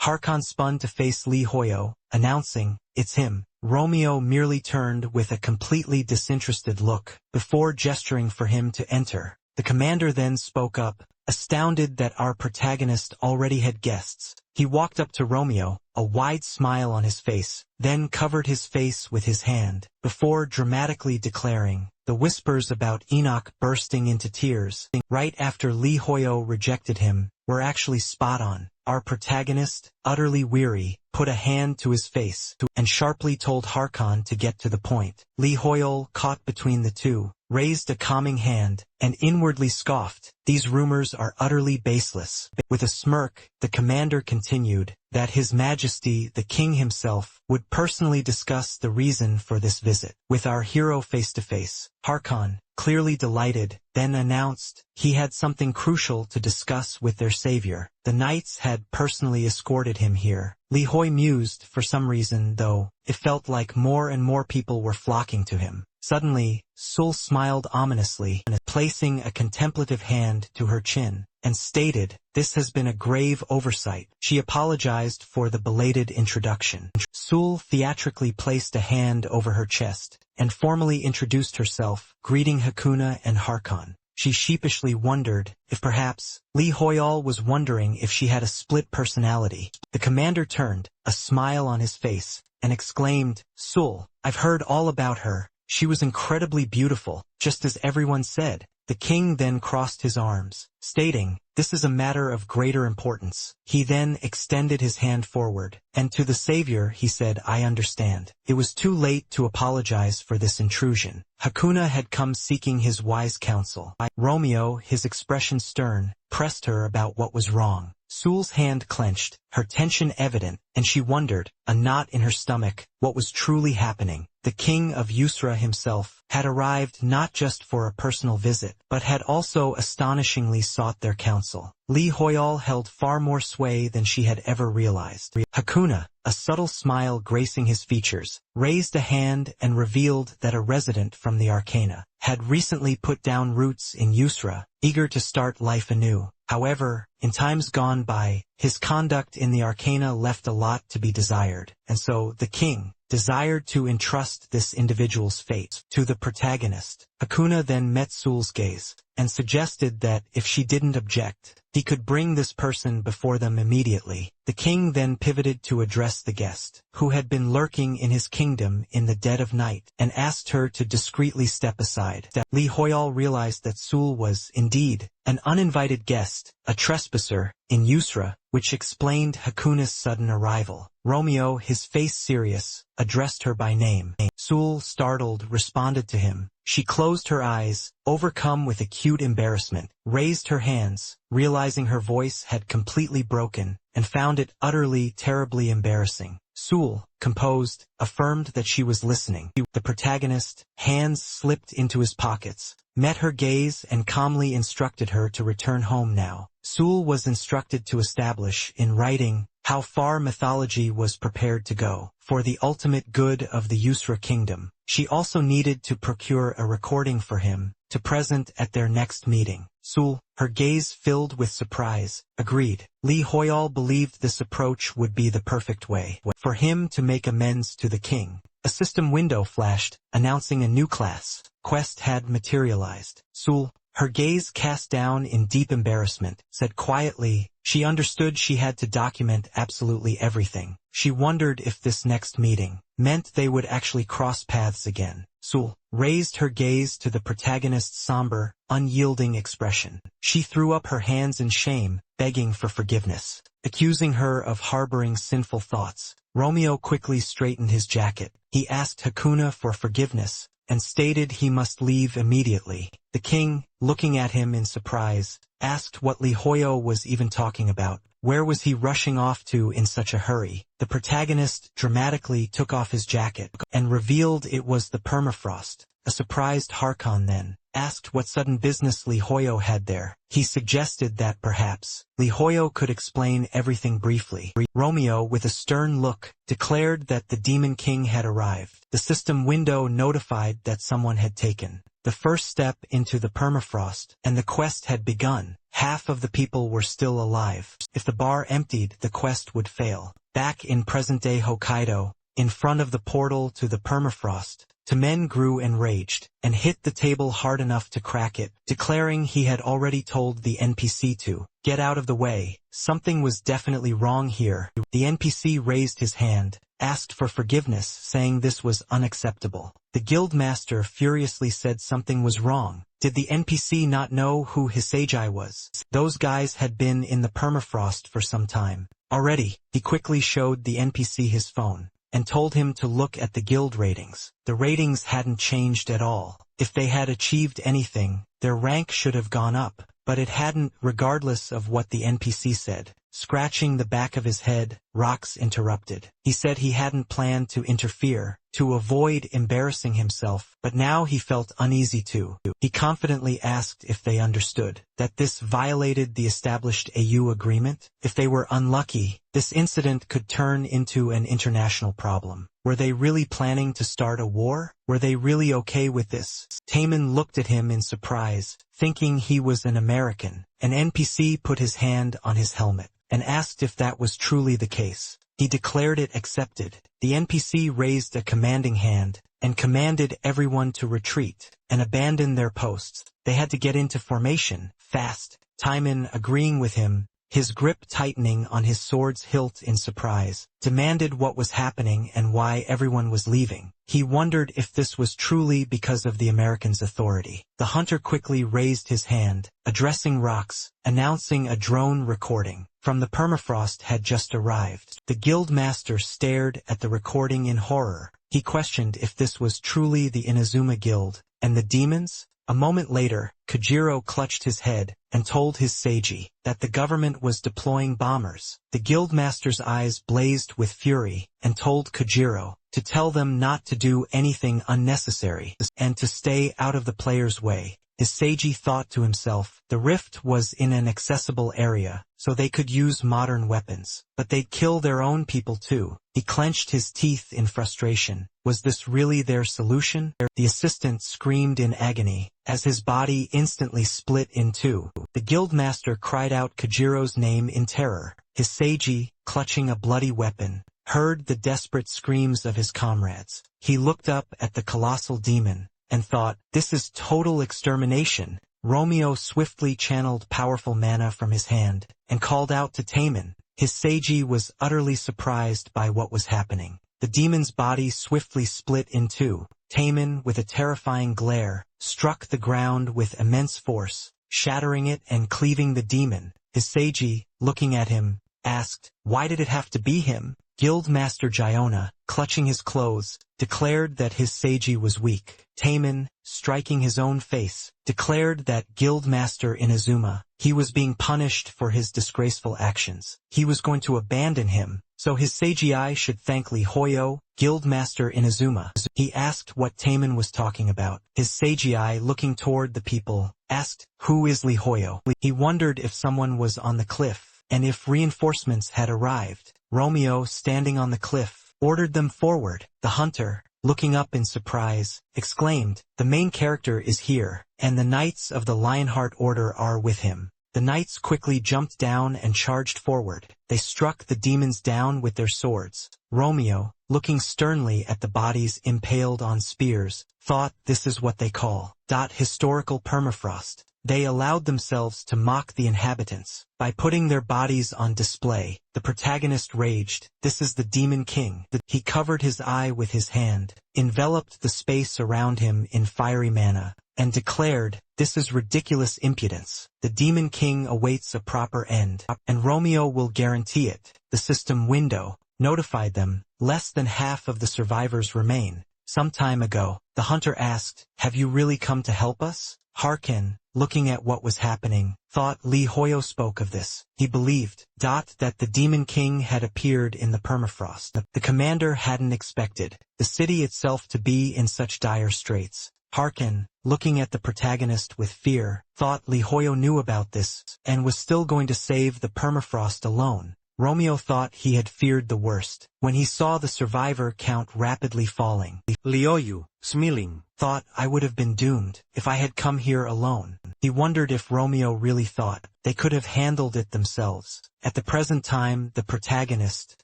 [SPEAKER 1] Harkon spun to face Li Hoyo, announcing, "It's him." Romeo merely turned with a completely disinterested look, before gesturing for him to enter. The commander then spoke up, astounded that our protagonist already had guests. He walked up to Romeo, a wide smile on his face, then covered his face with his hand, before dramatically declaring, the whispers about Enoch bursting into tears, right after Li Hoyo rejected him, were actually spot on. Our protagonist, utterly weary, put a hand to his face, and sharply told Harkon to get to the point. Li Hoyo, caught between the two, raised a calming hand, and inwardly scoffed, "These rumors are utterly baseless." With a smirk, the commander continued, that His Majesty, the King himself, would personally discuss the reason for this visit with our hero face to face. Harkon, clearly delighted, then announced he had something crucial to discuss with their savior. The knights had personally escorted him here. Li Hoi mused, for some reason, though, it felt like more and more people were flocking to him. Suddenly, Sul smiled ominously, placing a contemplative hand to her chin, and stated, "This has been a grave oversight." She apologized for the belated introduction. Sul theatrically placed a hand over her chest, and formally introduced herself, greeting Hakuna and Harkon. She sheepishly wondered if perhaps Li Hoyal was wondering if she had a split personality. The commander turned, a smile on his face, and exclaimed, "Sul, I've heard all about her. She was incredibly beautiful, just as everyone said." The king then crossed his arms, stating, "This is a matter of greater importance." He then extended his hand forward, and to the savior he said, "I understand." It was too late to apologize for this intrusion. Hakuna had come seeking his wise counsel. Romeo, his expression stern, pressed her about what was wrong. Sul's hand clenched, her tension evident, and she wondered, a knot in her stomach, what was truly happening. The king of Usra himself had arrived not just for a personal visit, but had also astonishingly sought their counsel. Li Hoyal held far more sway than she had ever realized. Hakuna, a subtle smile gracing his features, raised a hand and revealed that a resident from the Arcana had recently put down roots in Usra, eager to start life anew. However, in times gone by, his conduct in the Arcana left a lot to be desired, and so the king desired to entrust this individual's fate to the protagonist. Hakuna then met Sul's gaze, and suggested that if she didn't object, he could bring this person before them immediately. The king then pivoted to address the guest, who had been lurking in his kingdom in the dead of night, and asked her to discreetly step aside. Lee Hoyal realized that Sul was, indeed, an uninvited guest, a trespasser, in Yusra, which explained Hakuna's sudden arrival. Romeo, his face serious, addressed her by name. Sul, startled, responded to him. She closed her eyes, overcome with acute embarrassment, raised her hands, realizing her voice had completely broken, and found it utterly, terribly embarrassing. Sul, composed, affirmed that she was listening. The protagonist, hands slipped into his pockets, met her gaze and calmly instructed her to return home now. Sul was instructed to establish, in writing, how far mythology was prepared to go, for the ultimate good of the Yusra kingdom. She also needed to procure a recording for him, to present at their next meeting. Sul, her gaze filled with surprise, agreed. Lee Hoyal believed this approach would be the perfect way for him to make amends to the king. A system window flashed, announcing a new class. Quest had materialized. Sul, her gaze cast down in deep embarrassment, said quietly, she understood she had to document absolutely everything. She wondered if this next meeting meant they would actually cross paths again. Sul raised her gaze to the protagonist's somber, unyielding expression. She threw up her hands in shame, begging for forgiveness, accusing her of harboring sinful thoughts. Romeo quickly straightened his jacket. He asked Hakuna for forgiveness, and stated he must leave immediately. The king, looking at him in surprise, asked what Lee Hoyo was even talking about. Where was he rushing off to in such a hurry? The protagonist dramatically took off his jacket and revealed it was the permafrost. A surprised Harkon then asked what sudden business Lee Hoyo had there. He suggested that perhaps Lee Hoyo could explain everything briefly. Romeo, with a stern look, declared that the Demon King had arrived. The system window notified that someone had taken the first step into the permafrost, and the quest had begun. Half of the people were still alive. If the bar emptied, the quest would fail. Back in present-day Hokkaido, in front of the portal to the permafrost, Tamen grew enraged, and hit the table hard enough to crack it, declaring he had already told the NPC to get out of the way. Something was definitely wrong here. The NPC raised his hand, asked for forgiveness, saying this was unacceptable. The guildmaster furiously said something was wrong. Did the NPC not know who Hisagi was? Those guys had been in the permafrost for some time already. He quickly showed the NPC his phone, and told him to look at the guild ratings. The ratings hadn't changed at all. If they had achieved anything, their rank should have gone up, but it hadn't, regardless of what the NPC said. Scratching the back of his head, Rox interrupted. He said he hadn't planned to interfere, to avoid embarrassing himself, but now he felt uneasy too. He confidently asked if they understood that this violated the established AU agreement. If they were unlucky, this incident could turn into an international problem. Were they really planning to start a war? Were they really okay with this? Taman looked at him in surprise, thinking he was an American. An NPC put his hand on his helmet and asked if that was truly the case. He declared it accepted. The NPC raised a commanding hand and commanded everyone to retreat and abandon their posts. They had to get into formation, fast. Timon, agreeing with him, his grip tightening on his sword's hilt in surprise, demanded what was happening and why everyone was leaving. He wondered if this was truly because of the Americans' authority. The hunter quickly raised his hand, addressing Rox, announcing a drone recording from the permafrost had just arrived. The guildmaster stared at the recording in horror. He questioned if this was truly the Inazuma Guild and the demons. A moment later, Kojiro clutched his head and told his Seiji that the government was deploying bombers. The guildmaster's eyes blazed with fury and told Kojiro to tell them not to do anything unnecessary and to stay out of the player's way. His Seiji thought to himself, the rift was in an accessible area, so they could use modern weapons, but they'd kill their own people too. He clenched his teeth in frustration. Was this really their solution? The assistant screamed in agony, as his body instantly split in two. The guildmaster cried out Kojiro's name in terror. His Seiji, clutching a bloody weapon, heard the desperate screams of his comrades. He looked up at the colossal demon and thought, this is total extermination. Romeo swiftly channeled powerful mana from his hand, and called out to Taemin. His Seiji was utterly surprised by what was happening. The demon's body swiftly split in two. Taemin, with a terrifying glare, struck the ground with immense force, shattering it and cleaving the demon. His Seiji, looking at him, asked, "Why did it have to be him?" Guildmaster Giona, clutching his clothes, declared that his Seiji was weak. Taemin, striking his own face, declared that Guildmaster Inazuma, he was being punished for his disgraceful actions. He was going to abandon him, so his Seiji should thank Lee Hoyo, Guildmaster Inazuma. He asked what Taemin was talking about. His Seiji, looking toward the people, asked, "Who is Lee Hoyo?" He wondered if someone was on the cliff, and if reinforcements had arrived. Romeo, standing on the cliff, ordered them forward. The hunter, looking up in surprise, exclaimed, "The main character is here, and the knights of the Lionheart Order are with him." The knights quickly jumped down and charged forward. They struck the demons down with their swords. Romeo, looking sternly at the bodies impaled on spears, thought, "This is what they call historical permafrost." They allowed themselves to mock the inhabitants. By putting their bodies on display, the protagonist raged. "This is the Demon King." He covered his eye with his hand, enveloped the space around him in fiery mana, and declared, "This is ridiculous impudence. The Demon King awaits a proper end, and Romeo will guarantee it." The system window notified them, "Less than half of the survivors remain." Some time ago, the hunter asked, "Have you really come to help us?" Harkin, looking at what was happening, thought Lee Hoyo spoke of this. He believed, that the Demon King had appeared in the permafrost. The commander hadn't expected the city itself to be in such dire straits. Harkin, looking at the protagonist with fear, thought Lee Hoyo knew about this, and was still going to save the permafrost alone. Romeo thought he had feared the worst, when he saw the survivor count rapidly falling.
[SPEAKER 3] Lioyu, smiling,
[SPEAKER 1] Thought, "I would have been doomed if I had come here alone." He wondered if Romeo really thought they could have handled it themselves. At the present time, the protagonist,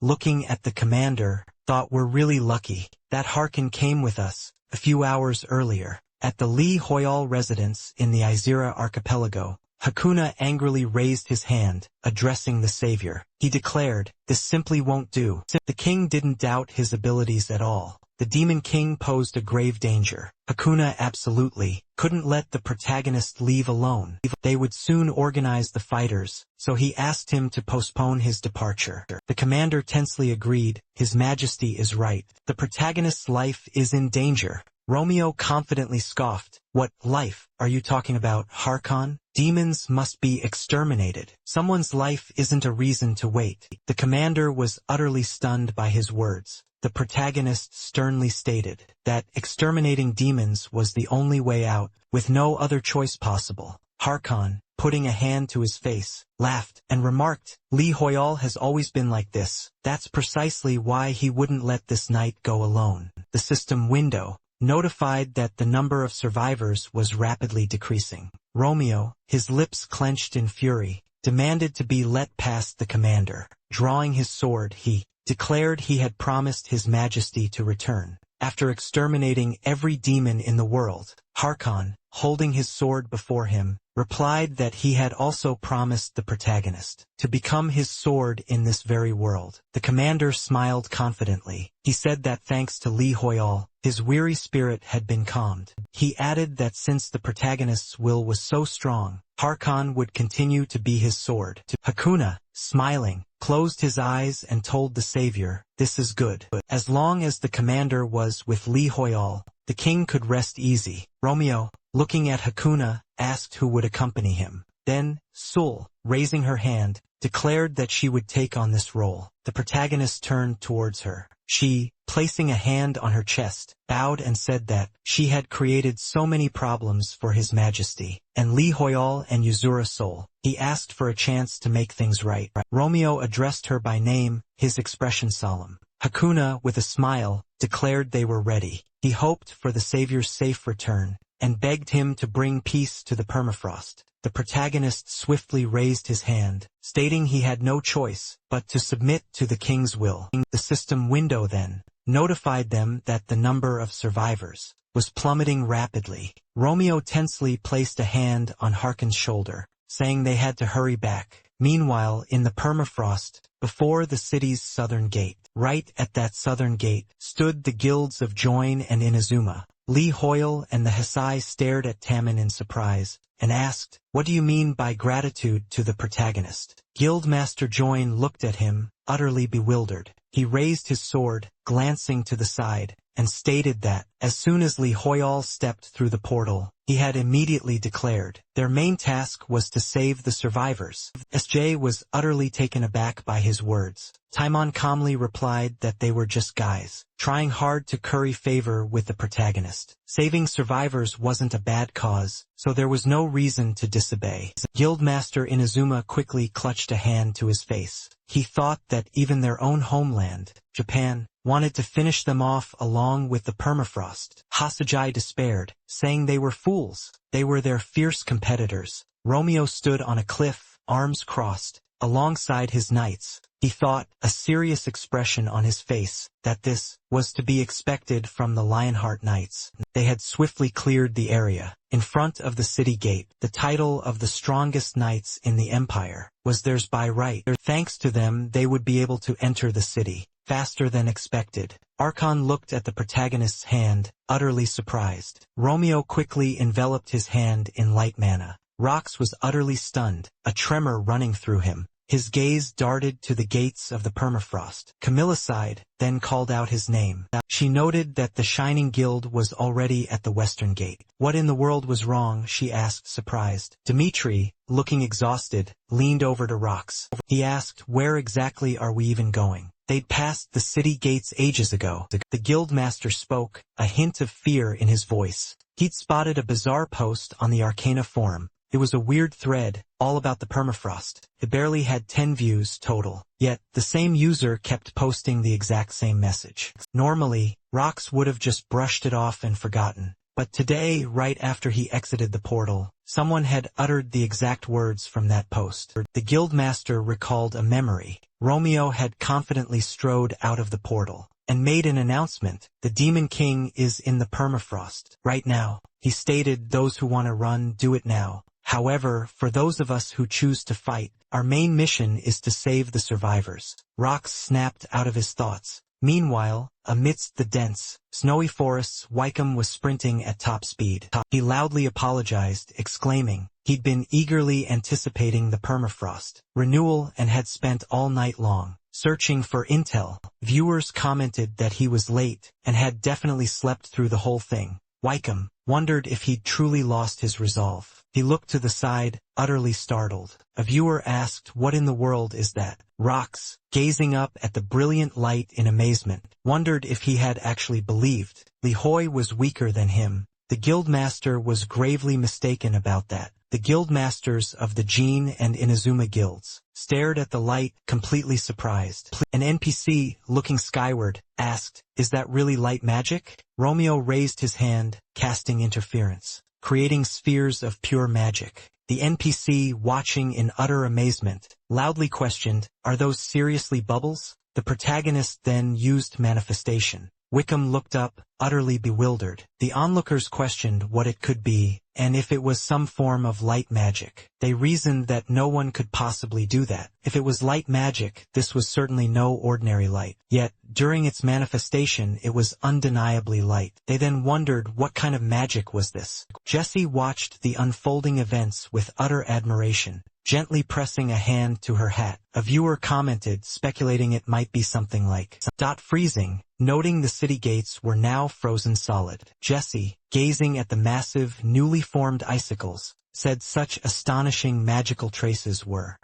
[SPEAKER 1] looking at the commander, thought, "We're really lucky that Harkin came with us a few hours earlier." At the Lee Hoyal residence in the Izira archipelago, Hakuna angrily raised his hand, addressing the savior. He declared, "This simply won't do." The king didn't doubt his abilities at all. The Demon King posed a grave danger. Hakuna absolutely couldn't let the protagonist leave alone. They would soon organize the fighters, so he asked him to postpone his departure. The commander tensely agreed, "His Majesty is right. The protagonist's life is in danger." Romeo confidently scoffed, "What life are you talking about, Harkon? Demons must be exterminated. Someone's life isn't a reason to wait." The commander was utterly stunned by his words. The protagonist sternly stated that exterminating demons was the only way out, with no other choice possible. Harkon, putting a hand to his face, laughed, and remarked, "Lee Hoyal has always been like this. That's precisely why he wouldn't let this knight go alone." The system window notified that the number of survivors was rapidly decreasing. Romeo, his lips clenched in fury, demanded to be let past the commander. Drawing his sword, he declared he had promised His Majesty to return. After exterminating every demon in the world, Harkon, holding his sword before him, replied that he had also promised the protagonist to become his sword in this very world. The commander smiled confidently. He said that thanks to Lee Hoyal, his weary spirit had been calmed. He added that since the protagonist's will was so strong, Harkon would continue to be his sword. Hakuna, smiling, closed his eyes and told the savior, "This is good." As long as the commander was with Lee Hoyal, the king could rest easy. Romeo, looking at Hakuna, asked who would accompany him. Then, Sul, raising her hand, declared that she would take on this role. The protagonist turned towards her. She, placing a hand on her chest, bowed and said that she had created so many problems for His Majesty, and Lee Hoyal and Yuzura Sol. He asked for a chance to make things right. Romeo addressed her by name, his expression solemn. Hakuna, with a smile, declared they were ready. He hoped for the savior's safe return, and begged him to bring peace to the permafrost. The protagonist swiftly raised his hand, stating he had no choice but to submit to the king's will. The system window then notified them that the number of survivors was plummeting rapidly. Romeo tensely placed a hand on Harkin's shoulder, saying they had to hurry back. Meanwhile, in the permafrost, before the city's southern gate, right at that southern gate, stood the guilds of Join and Inazuma. Lee Hoyle and the Hesai stared at Tammin in surprise, and asked, "What do you mean by gratitude to the protagonist?" Guildmaster Join looked at him, utterly bewildered. He raised his sword, glancing to the side, and stated that, as soon as Lee Hoyle stepped through the portal, he had immediately declared their main task was to save the survivors. SJ was utterly taken aback by his words. Taimon calmly replied that they were just guys, trying hard to curry favor with the protagonist. Saving survivors wasn't a bad cause, so there was no reason to disobey. Guildmaster Inazuma quickly clutched a hand to his face. He thought that even their own homeland, Japan, wanted to finish them off along with the permafrost. Hasagi despaired, saying they were fools. They were their fierce competitors. Romeo stood on a cliff, arms crossed, alongside his knights. He thought, a serious expression on his face, that this was to be expected from the Lionheart Knights. They had swiftly cleared the area. In front of the city gate, the title of the strongest knights in the empire was theirs by right. Thanks to them, they would be able to enter the city faster than expected. Archon looked at the protagonist's hand, utterly surprised. Romeo quickly enveloped his hand in light mana. Rox was utterly stunned, a tremor running through him. His gaze darted to the gates of the permafrost. Camilla sighed, then called out his name. She noted that the Shining Guild was already at the western gate. What in the world was wrong, she asked, surprised. Dimitri, looking exhausted, leaned over to Rox. He asked, where exactly are we even going? They'd passed the city gates ages ago. The guildmaster spoke, a hint of fear in his voice. He'd spotted a bizarre post on the Arcana forum. It was a weird thread, all about the permafrost. It barely had 10 views total. Yet, the same user kept posting the exact same message. Normally, Rox would have just brushed it off and forgotten. But today, right after he exited the portal, someone had uttered the exact words from that post. The guildmaster recalled a memory. Romeo had confidently strode out of the portal and made an announcement. The Demon King is in the permafrost. Right now, he stated, those who want to run, do it now. However, for those of us who choose to fight, our main mission is to save the survivors. Rox snapped out of his thoughts. Meanwhile, amidst the dense, snowy forests, Wycombe was sprinting at top speed. He loudly apologized, exclaiming, he'd been eagerly anticipating the permafrost renewal and had spent all night long searching for intel. Viewers commented that he was late and had definitely slept through the whole thing. Wycombe wondered if he'd truly lost his resolve. He looked to the side, utterly startled. A viewer asked, what in the world is that? Rox, gazing up at the brilliant light in amazement, wondered if he had actually believed. Lihoy was weaker than him. The guildmaster was gravely mistaken about that. The guildmasters of the Jin and Inazuma guilds stared at the light, completely surprised. An NPC, looking skyward, asked, is that really light magic? Romeo raised his hand, casting interference, creating spheres of pure magic. The NPC, watching in utter amazement, loudly questioned, are those seriously bubbles? The protagonist then used manifestation. Wickham looked up, utterly bewildered. The onlookers questioned what it could be, and if it was some form of light magic. They reasoned that no one could possibly do that. If it was light magic, this was certainly no ordinary light. Yet, during its manifestation, it was undeniably light. They then wondered what kind of magic was this. Jessie watched the unfolding events with utter admiration, gently pressing a hand to her hat. A viewer commented, speculating it might be something like freezing, noting the city gates were now frozen solid. Jessie, gazing at the massive, newly formed icicles, said such astonishing magical traces were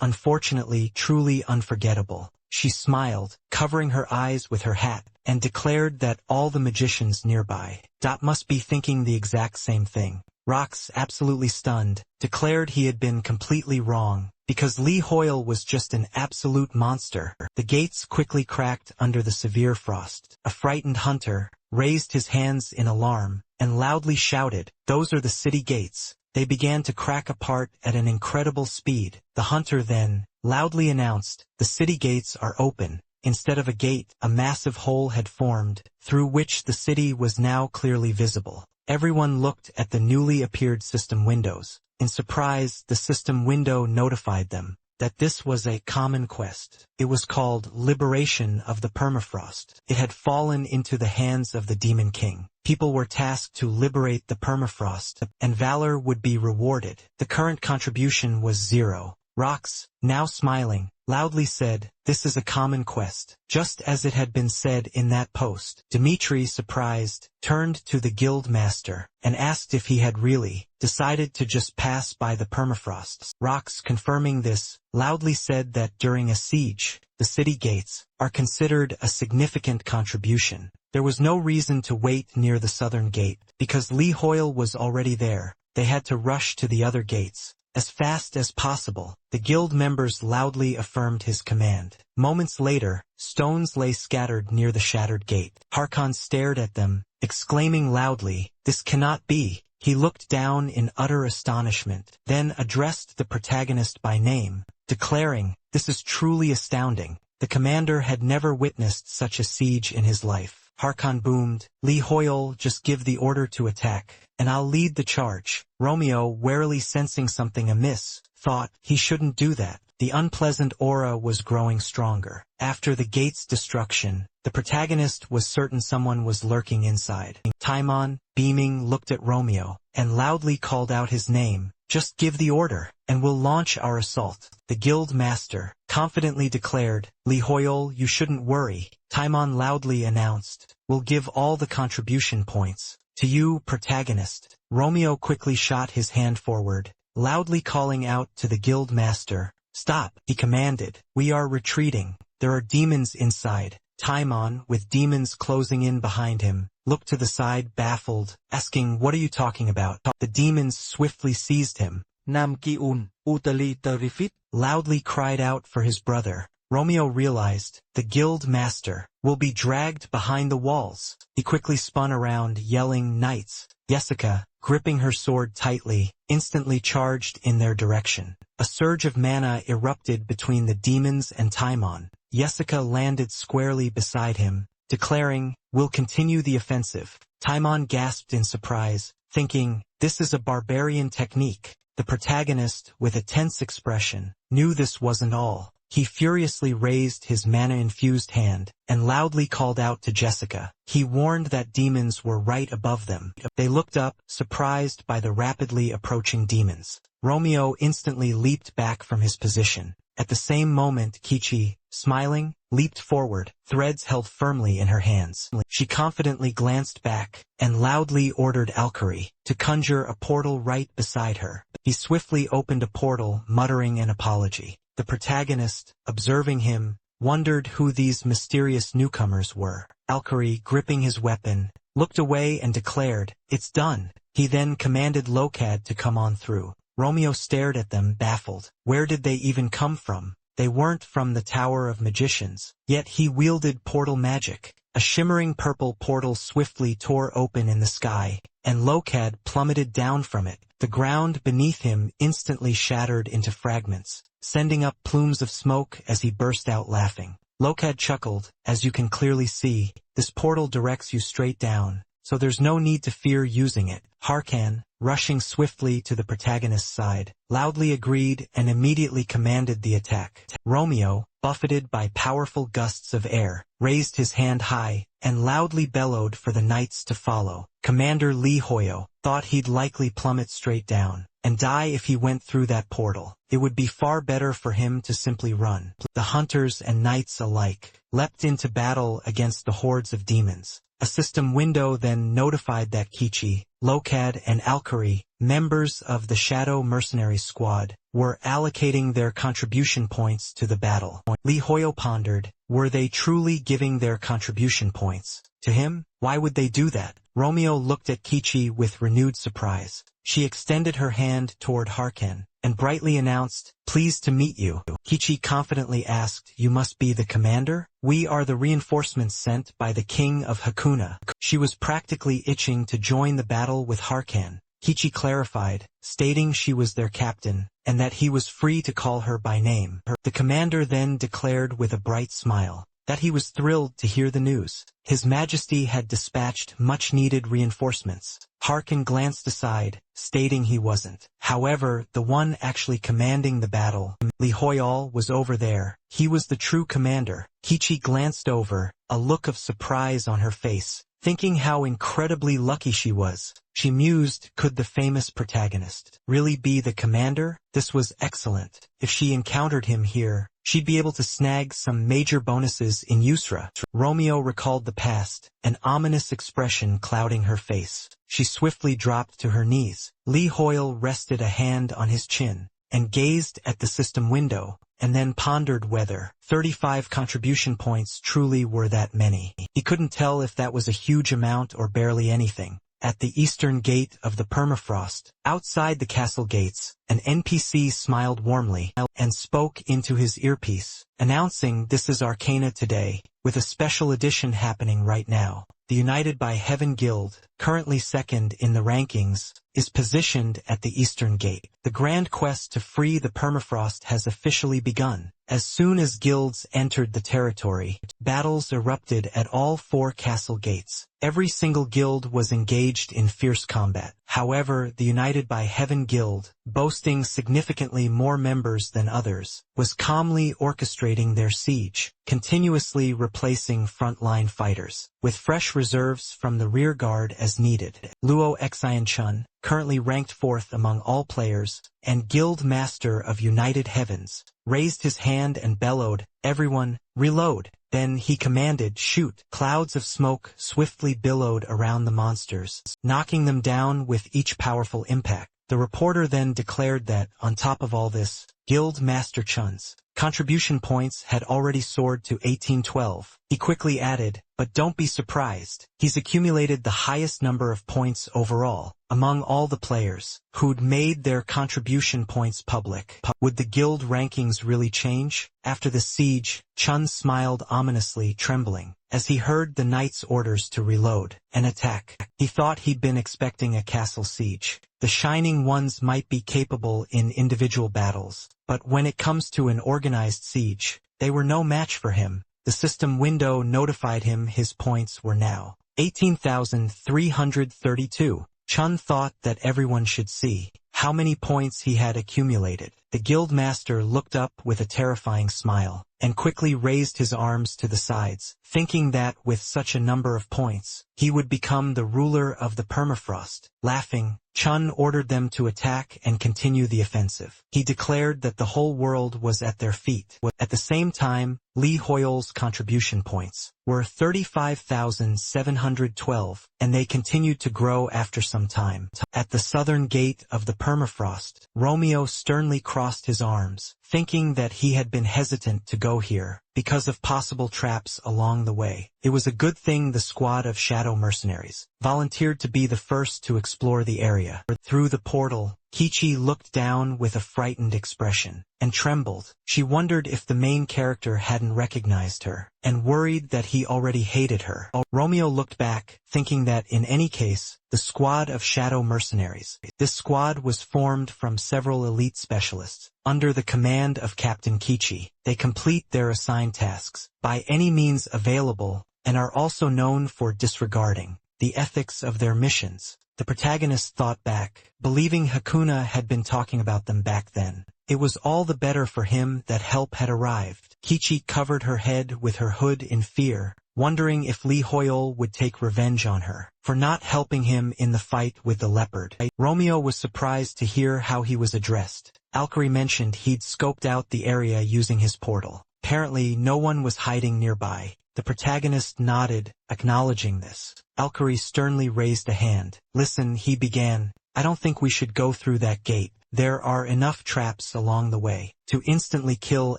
[SPEAKER 1] unfortunately truly unforgettable. She smiled, covering her eyes with her hat, and declared that all the magicians nearby must be thinking the exact same thing. Rox, absolutely stunned, declared he had been completely wrong, because Lee Hoyle was just an absolute monster. The gates quickly cracked under the severe frost. A frightened hunter raised his hands in alarm and loudly shouted, those are the city gates. They began to crack apart at an incredible speed. The hunter then loudly announced, the city gates are open. instead of a gate, a massive hole had formed, through which the city was now clearly visible. Everyone looked at the newly appeared system windows. In surprise, the system window notified them that this was a common quest. It was called Liberation of the Permafrost. It had fallen into the hands of the Demon King. People were tasked to liberate the permafrost, and valor would be rewarded. The current contribution was 0. Rox, now smiling, loudly said, "This is a common quest," just as it had been said in that post. Dimitri, surprised, turned to the guild master and asked if he had really decided to just pass by the permafrost. Rox, confirming this, loudly said that during a siege, the city gates are considered a significant contribution. There was no reason to wait near the southern gate, because Li Hoyle was already there. They had to rush to the other gates as fast as possible. The guild members loudly affirmed his command. Moments later, stones lay scattered near the shattered gate. Harkon stared at them, exclaiming loudly, "This cannot be." He looked down in utter astonishment, then addressed the protagonist by name, declaring, "This is truly astounding." The commander had never witnessed such a siege in his life. Harkon boomed, "Li Hoyle, just give the order to attack, and I'll lead the charge." Romeo, warily sensing something amiss, thought he shouldn't do that. The unpleasant aura was growing stronger. After the gate's destruction, the protagonist was certain someone was lurking inside. Timon, beaming, looked at Romeo and loudly called out his name. "Just give the order, and we'll launch our assault." The guild master confidently declared, "Li Hoyle, you shouldn't worry." Timon loudly announced, "We'll give all the contribution points to you, protagonist." Romeo quickly shot his hand forward, loudly calling out to the guild master. "Stop," he commanded. "We are retreating. There are demons inside." Timon, with demons closing in behind him, looked to the side baffled, asking, "What are you talking about?" The demons swiftly seized him.
[SPEAKER 3] Nam Ki-un, Utali Terrifit,
[SPEAKER 1] loudly cried out for his brother. Romeo realized the guild master will be dragged behind the walls. He quickly spun around, yelling, "Knights!" Jessica, gripping her sword tightly, instantly charged in their direction. A surge of mana erupted between the demons and Timon. Jessica landed squarely beside him, declaring, "We'll continue the offensive." Timon gasped in surprise, thinking, "This is a barbarian technique." The protagonist, with a tense expression, knew this wasn't all. He furiously raised his mana-infused hand and loudly called out to Jessica. He warned that demons were right above them. They looked up, surprised by the rapidly approaching demons. Romeo instantly leaped back from his position. At the same moment, Kichi, smiling, leaped forward, threads held firmly in her hands. She confidently glanced back and loudly ordered Alkari to conjure a portal right beside her. He swiftly opened a portal, muttering an apology. The protagonist, observing him, wondered who these mysterious newcomers were. Alkari, gripping his weapon, looked away and declared, "It's done." He then commanded Lokad to come on through. Romeo stared at them, baffled. Where did they even come from? They weren't from the Tower of Magicians. Yet he wielded portal magic. A shimmering purple portal swiftly tore open in the sky, and Lokad plummeted down from it. The ground beneath him instantly shattered into fragments, sending up plumes of smoke as he burst out laughing. Lokad chuckled, "As you can clearly see, this portal directs you straight down, so there's no need to fear using it." Harkan, rushing swiftly to the protagonist's side, loudly agreed and immediately commanded the attack. Romeo, buffeted by powerful gusts of air, raised his hand high and loudly bellowed for the knights to follow. Commander Li Hoyo thought he'd likely plummet straight down and die if he went through that portal. It would be far better for him to simply run. The hunters and knights alike leapt into battle against the hordes of demons. A system window then notified that Kichi, Lokad and Alkari, members of the Shadow Mercenary Squad, were allocating their contribution points to the battle. Li Hoyo pondered, were they truly giving their contribution points to him? Why would they do that? Romeo looked at Kichi with renewed surprise. She extended her hand toward Harkan and brightly announced, "Pleased to meet you." Kichi confidently asked, "You must be the commander?" "We are the reinforcements sent by the king of Hakuna." She was practically itching to join the battle with Harkan. Kichi clarified, stating she was their captain, and that he was free to call her by name. The commander then declared with a bright smile, that he was thrilled to hear the news. His Majesty had dispatched much-needed reinforcements. Harkin glanced aside, stating he wasn't. However, the one actually commanding the battle, Li Hoyal, was over there. He was the true commander. Kichi glanced over, a look of surprise on her face. Thinking how incredibly lucky she was, she mused, could the famous protagonist really be the commander? This was excellent. If she encountered him here, she'd be able to snag some major bonuses in Yusra. Romeo recalled the past, an ominous expression clouding her face. She swiftly dropped to her knees. Li Hoyle rested a hand on his chin, and gazed at the system window, and then pondered whether 35 contribution points truly were that many. He couldn't tell if that was a huge amount or barely anything. At the eastern gate of the permafrost, outside the castle gates, an NPC smiled warmly and spoke into his earpiece, announcing, "This is Arcana today, with a special edition happening right now. The United by Heaven Guild, currently second in the rankings, is positioned at the eastern gate. The grand quest to free the permafrost has officially begun. As soon as guilds entered the territory, battles erupted at all 4 castle gates. Every single guild was engaged in fierce combat. However, the United by Heaven Guild, boasting significantly more members than others, was calmly orchestrating their siege, continuously replacing frontline fighters, with fresh reserves from the rear guard as needed. Luo Xian Chun, currently ranked 4th among all players, and Guild Master of United Heavens, raised his hand and bellowed, "Everyone, reload!" Then he commanded, "Shoot!" Clouds of smoke swiftly billowed around the monsters, knocking them down with each powerful impact. The reporter then declared that, on top of all this, Guild Master Chun's contribution points had already soared to 1812. He quickly added, "But don't be surprised, he's accumulated the highest number of points overall, among all the players who'd made their contribution points public." Would the guild rankings really change? After the siege, Chun smiled ominously, trembling, as he heard the knight's orders to reload and attack. He thought he'd been expecting a castle siege. The Shining Ones might be capable in individual battles, but when it comes to an organized siege, they were no match for him. The system window notified him his points were now 18,332. Chun thought that everyone should see how many points he had accumulated. The guild master looked up with a terrifying smile, and quickly raised his arms to the sides, thinking that with such a number of points, he would become the ruler of the permafrost. Laughing, Chun ordered them to attack and continue the offensive. He declared that the whole world was at their feet. At the same time, Li Hoyle's contribution points were 35,712, and they continued to grow after some time. At the southern gate of the permafrost, Romeo sternly crossed his arms, thinking that he had been hesitant to go here because of possible traps along the way. It was a good thing the squad of shadow mercenaries volunteered to be the first to explore the area. Through the portal, Kichi looked down with a frightened expression, and trembled. She wondered if the main character hadn't recognized her, and worried that he already hated her. Romeo looked back, thinking that in any case, the squad of shadow mercenaries. This squad was formed from several elite specialists, under the command of Captain Kichi. They complete their assigned tasks by any means available, and are also known for disregarding the ethics of their missions. The protagonist thought back, believing Hakuna had been talking about them back then. It was all the better for him that help had arrived. Kichi covered her head with her hood in fear, wondering if Li Hoyle would take revenge on her for not helping him in the fight with the leopard. Romeo was surprised to hear how he was addressed. Alkari mentioned he'd scoped out the area using his portal. Apparently no one was hiding nearby. The protagonist nodded, acknowledging this. Alkari sternly raised a hand. "Listen," he began, "I don't think we should go through that gate. There are enough traps along the way to instantly kill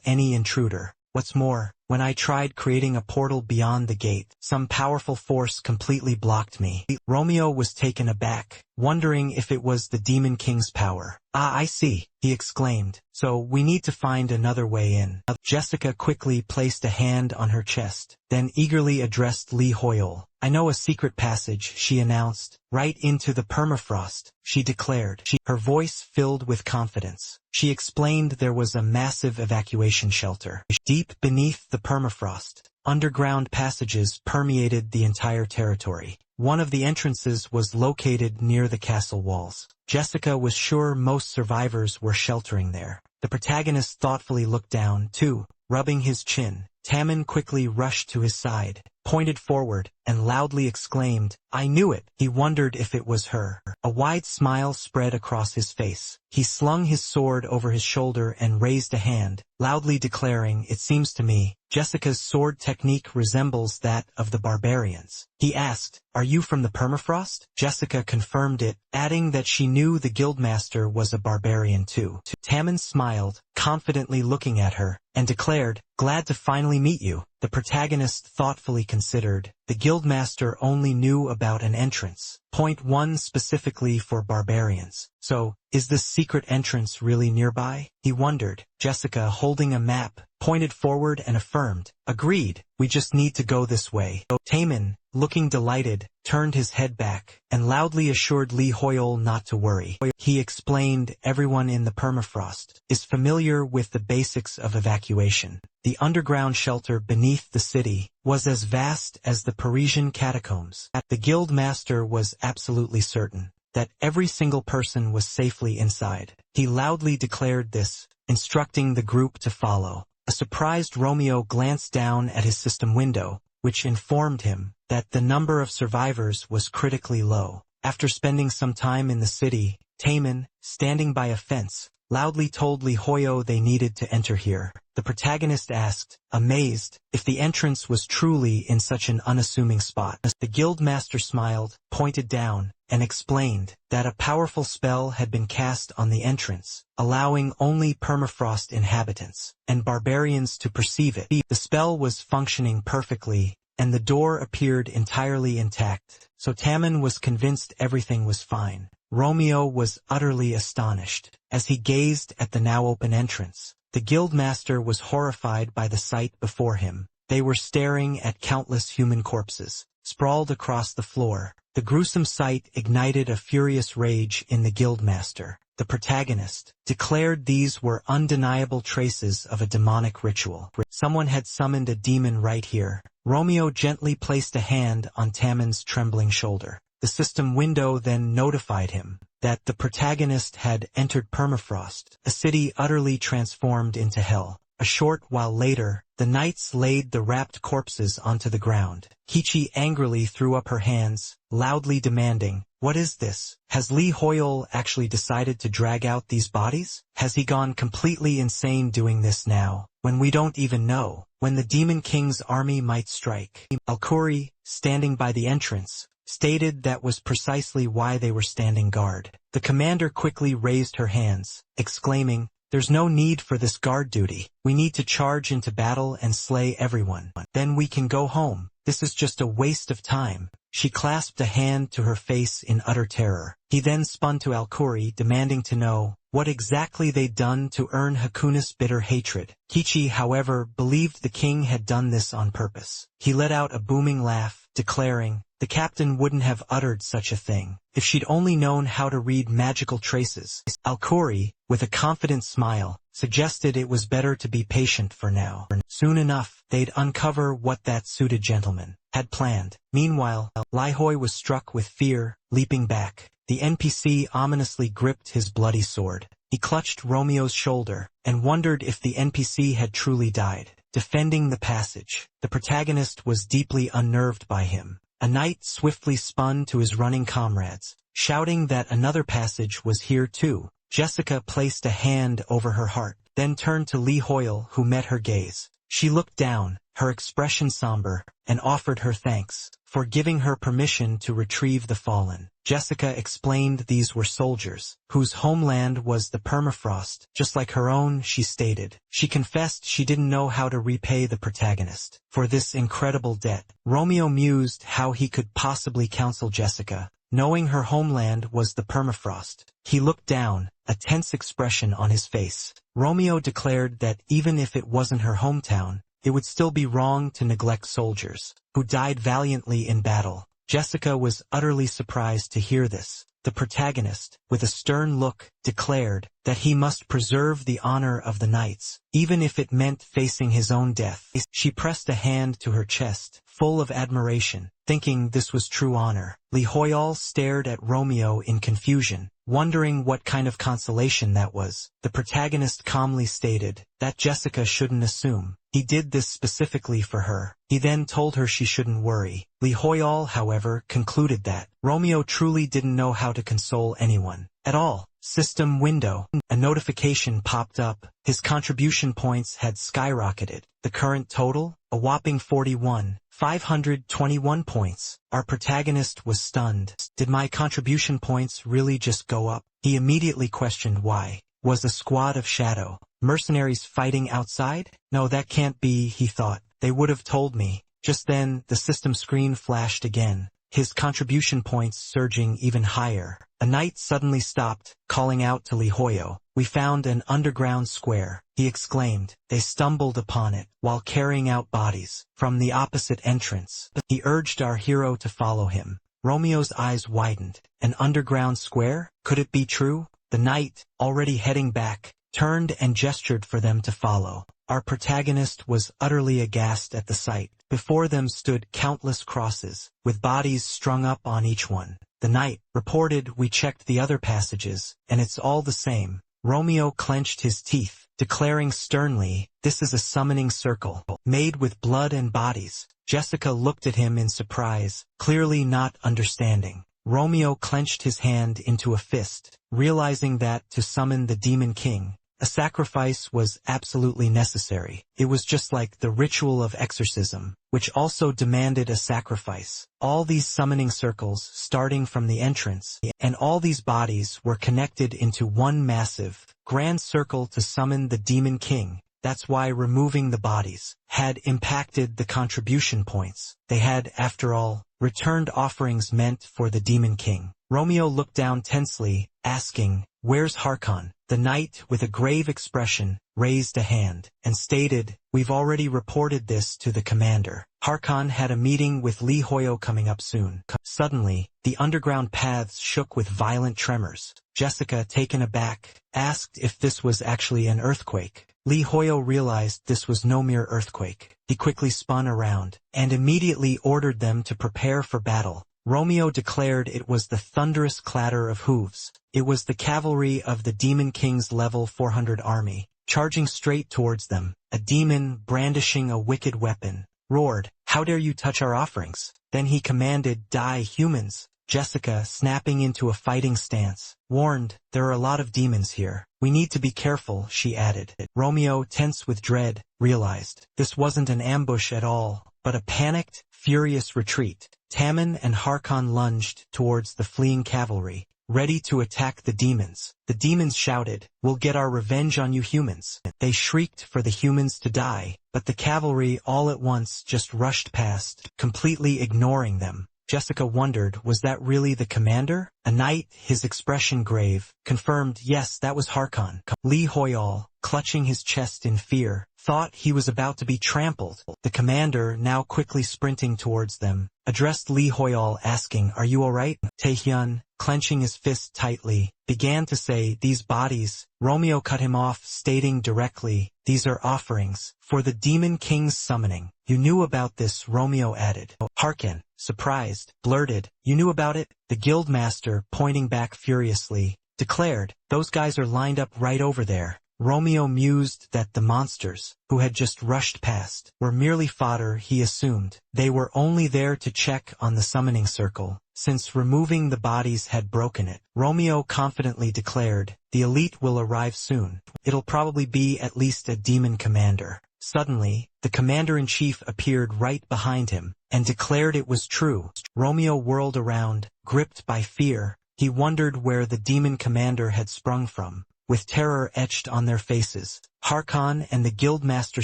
[SPEAKER 1] any intruder. What's more, when I tried creating a portal beyond the gate, some powerful force completely blocked me." Romeo was taken aback, wondering if it was the Demon King's power. "Ah, I see," he exclaimed. "So we need to find another way in." Jessica quickly placed a hand on her chest, then eagerly addressed Li Hoyle. "I know a secret passage," she announced. "Right into the permafrost," she declared. Her voice filled with confidence. She explained there was a massive evacuation shelter deep beneath the permafrost, Underground passages permeated the entire territory. One of the entrances was located near the castle walls. Jessica was sure most survivors were sheltering there. The protagonist thoughtfully looked down, too, rubbing his chin. Tammin quickly rushed to his side, pointed forward, and loudly exclaimed, "I knew it!" He wondered if it was her. A wide smile spread across his face. He slung his sword over his shoulder and raised a hand, loudly declaring, "It seems to me, Jessica's sword technique resembles that of the barbarians." He asked, "Are you from the permafrost?" Jessica confirmed it, adding that she knew the guildmaster was a barbarian too. Tammin smiled, confidently looking at her, and declared, "Glad to finally meet you." The protagonist thoughtfully considered, the guildmaster only knew about an entrance. Point 1 specifically for barbarians. So, is this secret entrance really nearby? He wondered. Jessica, holding a map, pointed forward and affirmed, "Agreed, we just need to go this way." Tammin, looking delighted, turned his head back, and loudly assured Lee Hoyle not to worry. He explained everyone in the permafrost is familiar with the basics of evacuation. The underground shelter beneath the city was as vast as the Parisian catacombs. The guild master was absolutely certain that every single person was safely inside. He loudly declared this, instructing the group to follow. A surprised Romeo glanced down at his system window, which informed him that the number of survivors was critically low. After spending some time in the city, Tammin, standing by a fence, loudly told Lee Hoyo they needed to enter here. The protagonist asked, amazed, if the entrance was truly in such an unassuming spot. The guildmaster smiled, pointed down, and explained that a powerful spell had been cast on the entrance, allowing only permafrost inhabitants and barbarians to perceive it. The spell was functioning perfectly, and the door appeared entirely intact, so Tammin was convinced everything was fine. Romeo was utterly astonished. As he gazed at the now open entrance, the guildmaster was horrified by the sight before him. They were staring at countless human corpses, sprawled across the floor. The gruesome sight ignited a furious rage in the guildmaster. The protagonist declared these were undeniable traces of a demonic ritual. Someone had summoned a demon right here. Romeo gently placed a hand on Tammin's trembling shoulder. The system window then notified him that the protagonist had entered permafrost, a city utterly transformed into hell. A short while later, the knights laid the wrapped corpses onto the ground. Kichi angrily threw up her hands, loudly demanding, "What is this? Has Lee Hoyle actually decided to drag out these bodies? Has he gone completely insane doing this now, when we don't even know when the Demon King's army might strike?" Alkuri, standing by the entrance, stated that was precisely why they were standing guard. The commander quickly raised her hands, exclaiming, "There's no need for this guard duty. We need to charge into battle and slay everyone. Then we can go home. This is just a waste of time." She clasped a hand to her face in utter terror. He then spun to Alkuri, demanding to know what exactly they'd done to earn Hakuna's bitter hatred. Kichi, however, believed the king had done this on purpose. He let out a booming laugh, declaring, the captain wouldn't have uttered such a thing if she'd only known how to read magical traces. Alkuri, with a confident smile, suggested it was better to be patient for now. Soon enough, they'd uncover what that suited gentleman had planned. Meanwhile, Lihoi was struck with fear, leaping back. The NPC ominously gripped his bloody sword. He clutched Romeo's shoulder, and wondered if the NPC had truly died. Defending the passage, the protagonist was deeply unnerved by him. A knight swiftly spun to his running comrades, shouting that another passage was here too. Jessica placed a hand over her heart, then turned to Lee Hoyle, who met her gaze. She looked down, her expression somber, and offered her thanks for giving her permission to retrieve the fallen. Jessica explained these were soldiers, whose homeland was the permafrost, just like her own, she stated. She confessed she didn't know how to repay the protagonist for this incredible debt. Romeo mused how he could possibly counsel Jessica, knowing her homeland was the permafrost. He looked down, a tense expression on his face. Romeo declared that even if it wasn't her hometown, it would still be wrong to neglect soldiers who died valiantly in battle. Jessica was utterly surprised to hear this. The protagonist, with a stern look, declared that he must preserve the honor of the knights, even if it meant facing his own death. She pressed a hand to her chest, full of admiration, thinking this was true honor. Lee Hoyal stared at Romeo in confusion, wondering what kind of consolation that was. The protagonist calmly stated that Jessica shouldn't assume. He did this specifically for her. He then told her she shouldn't worry. Lee Hoyal, however, concluded that Romeo truly didn't know how to console anyone at all. System window. A notification popped up. His contribution points had skyrocketed. The current total? A whopping 41,521 points. Our protagonist was stunned. Did my contribution points really just go up? He immediately questioned why. Was a squad of shadow mercenaries fighting outside? No, that can't be, he thought. They would have told me. Just then, the system screen flashed again, his contribution points surging even higher. A knight suddenly stopped, calling out to Lee Hoyo. We found an underground square, he exclaimed. They stumbled upon it, while carrying out bodies from the opposite entrance. He urged our hero to follow him. Romeo's eyes widened. An underground square? Could it be true? The knight, already heading back, turned and gestured for them to follow. Our protagonist was utterly aghast at the sight. Before them stood countless crosses, with bodies strung up on each one. The knight reported, we checked the other passages, and it's all the same. Romeo clenched his teeth, declaring sternly, this is a summoning circle, made with blood and bodies. Jessica looked at him in surprise, clearly not understanding. Romeo clenched his hand into a fist, realizing that to summon the Demon King, a sacrifice was absolutely necessary. It was just like the ritual of exorcism, which also demanded a sacrifice. All these summoning circles starting from the entrance, and all these bodies were connected into one massive, grand circle to summon the Demon King. That's why removing the bodies had impacted the contribution points. They had, after all, returned offerings meant for the Demon King. Romeo looked down tensely, asking, where's Harkon? The knight, with a grave expression, raised a hand, and stated, we've already reported this to the commander. Harkon had a meeting with Lee Hoyo coming up soon. Suddenly, the underground paths shook with violent tremors. Jessica, taken aback, asked if this was actually an earthquake. Lee Hoyo realized this was no mere earthquake. He quickly spun around, and immediately ordered them to prepare for battle. Romeo declared it was the thunderous clatter of hooves. It was the cavalry of the Demon King's level 400 army, charging straight towards them. A demon, brandishing a wicked weapon, roared, how dare you touch our offerings? Then he commanded, die, humans. Jessica, snapping into a fighting stance, warned, there are a lot of demons here. We need to be careful, she added. Romeo, tense with dread, realized this wasn't an ambush at all, but a panicked, furious retreat. Tammin and Harkon lunged towards the fleeing cavalry, ready to attack the demons. The demons shouted, we'll get our revenge on you humans. They shrieked for the humans to die, but the cavalry all at once just rushed past, completely ignoring them. Jessica wondered, was that really the commander? A knight, his expression grave, confirmed, yes, that was Harkon. Lee Hoyal, clutching his chest in fear, thought he was about to be trampled. The commander, now quickly sprinting towards them, addressed Lee Hoyal asking, are you alright? Taehyun, clenching his fist tightly, began to say, these bodies. Romeo cut him off, stating directly, these are offerings for the Demon King's summoning. You knew about this, Romeo added. Harkin, surprised, blurted, you knew about it? The guildmaster, pointing back furiously, declared, those guys are lined up right over there. Romeo mused that the monsters, who had just rushed past, were merely fodder. He assumed they were only there to check on the summoning circle, since removing the bodies had broken it. Romeo confidently declared, the elite will arrive soon. It'll probably be at least a demon commander. Suddenly, the commander-in-chief appeared right behind him, and declared it was true. Romeo whirled around, gripped by fear. He wondered where the demon commander had sprung from. With terror etched on their faces, Harkon and the guildmaster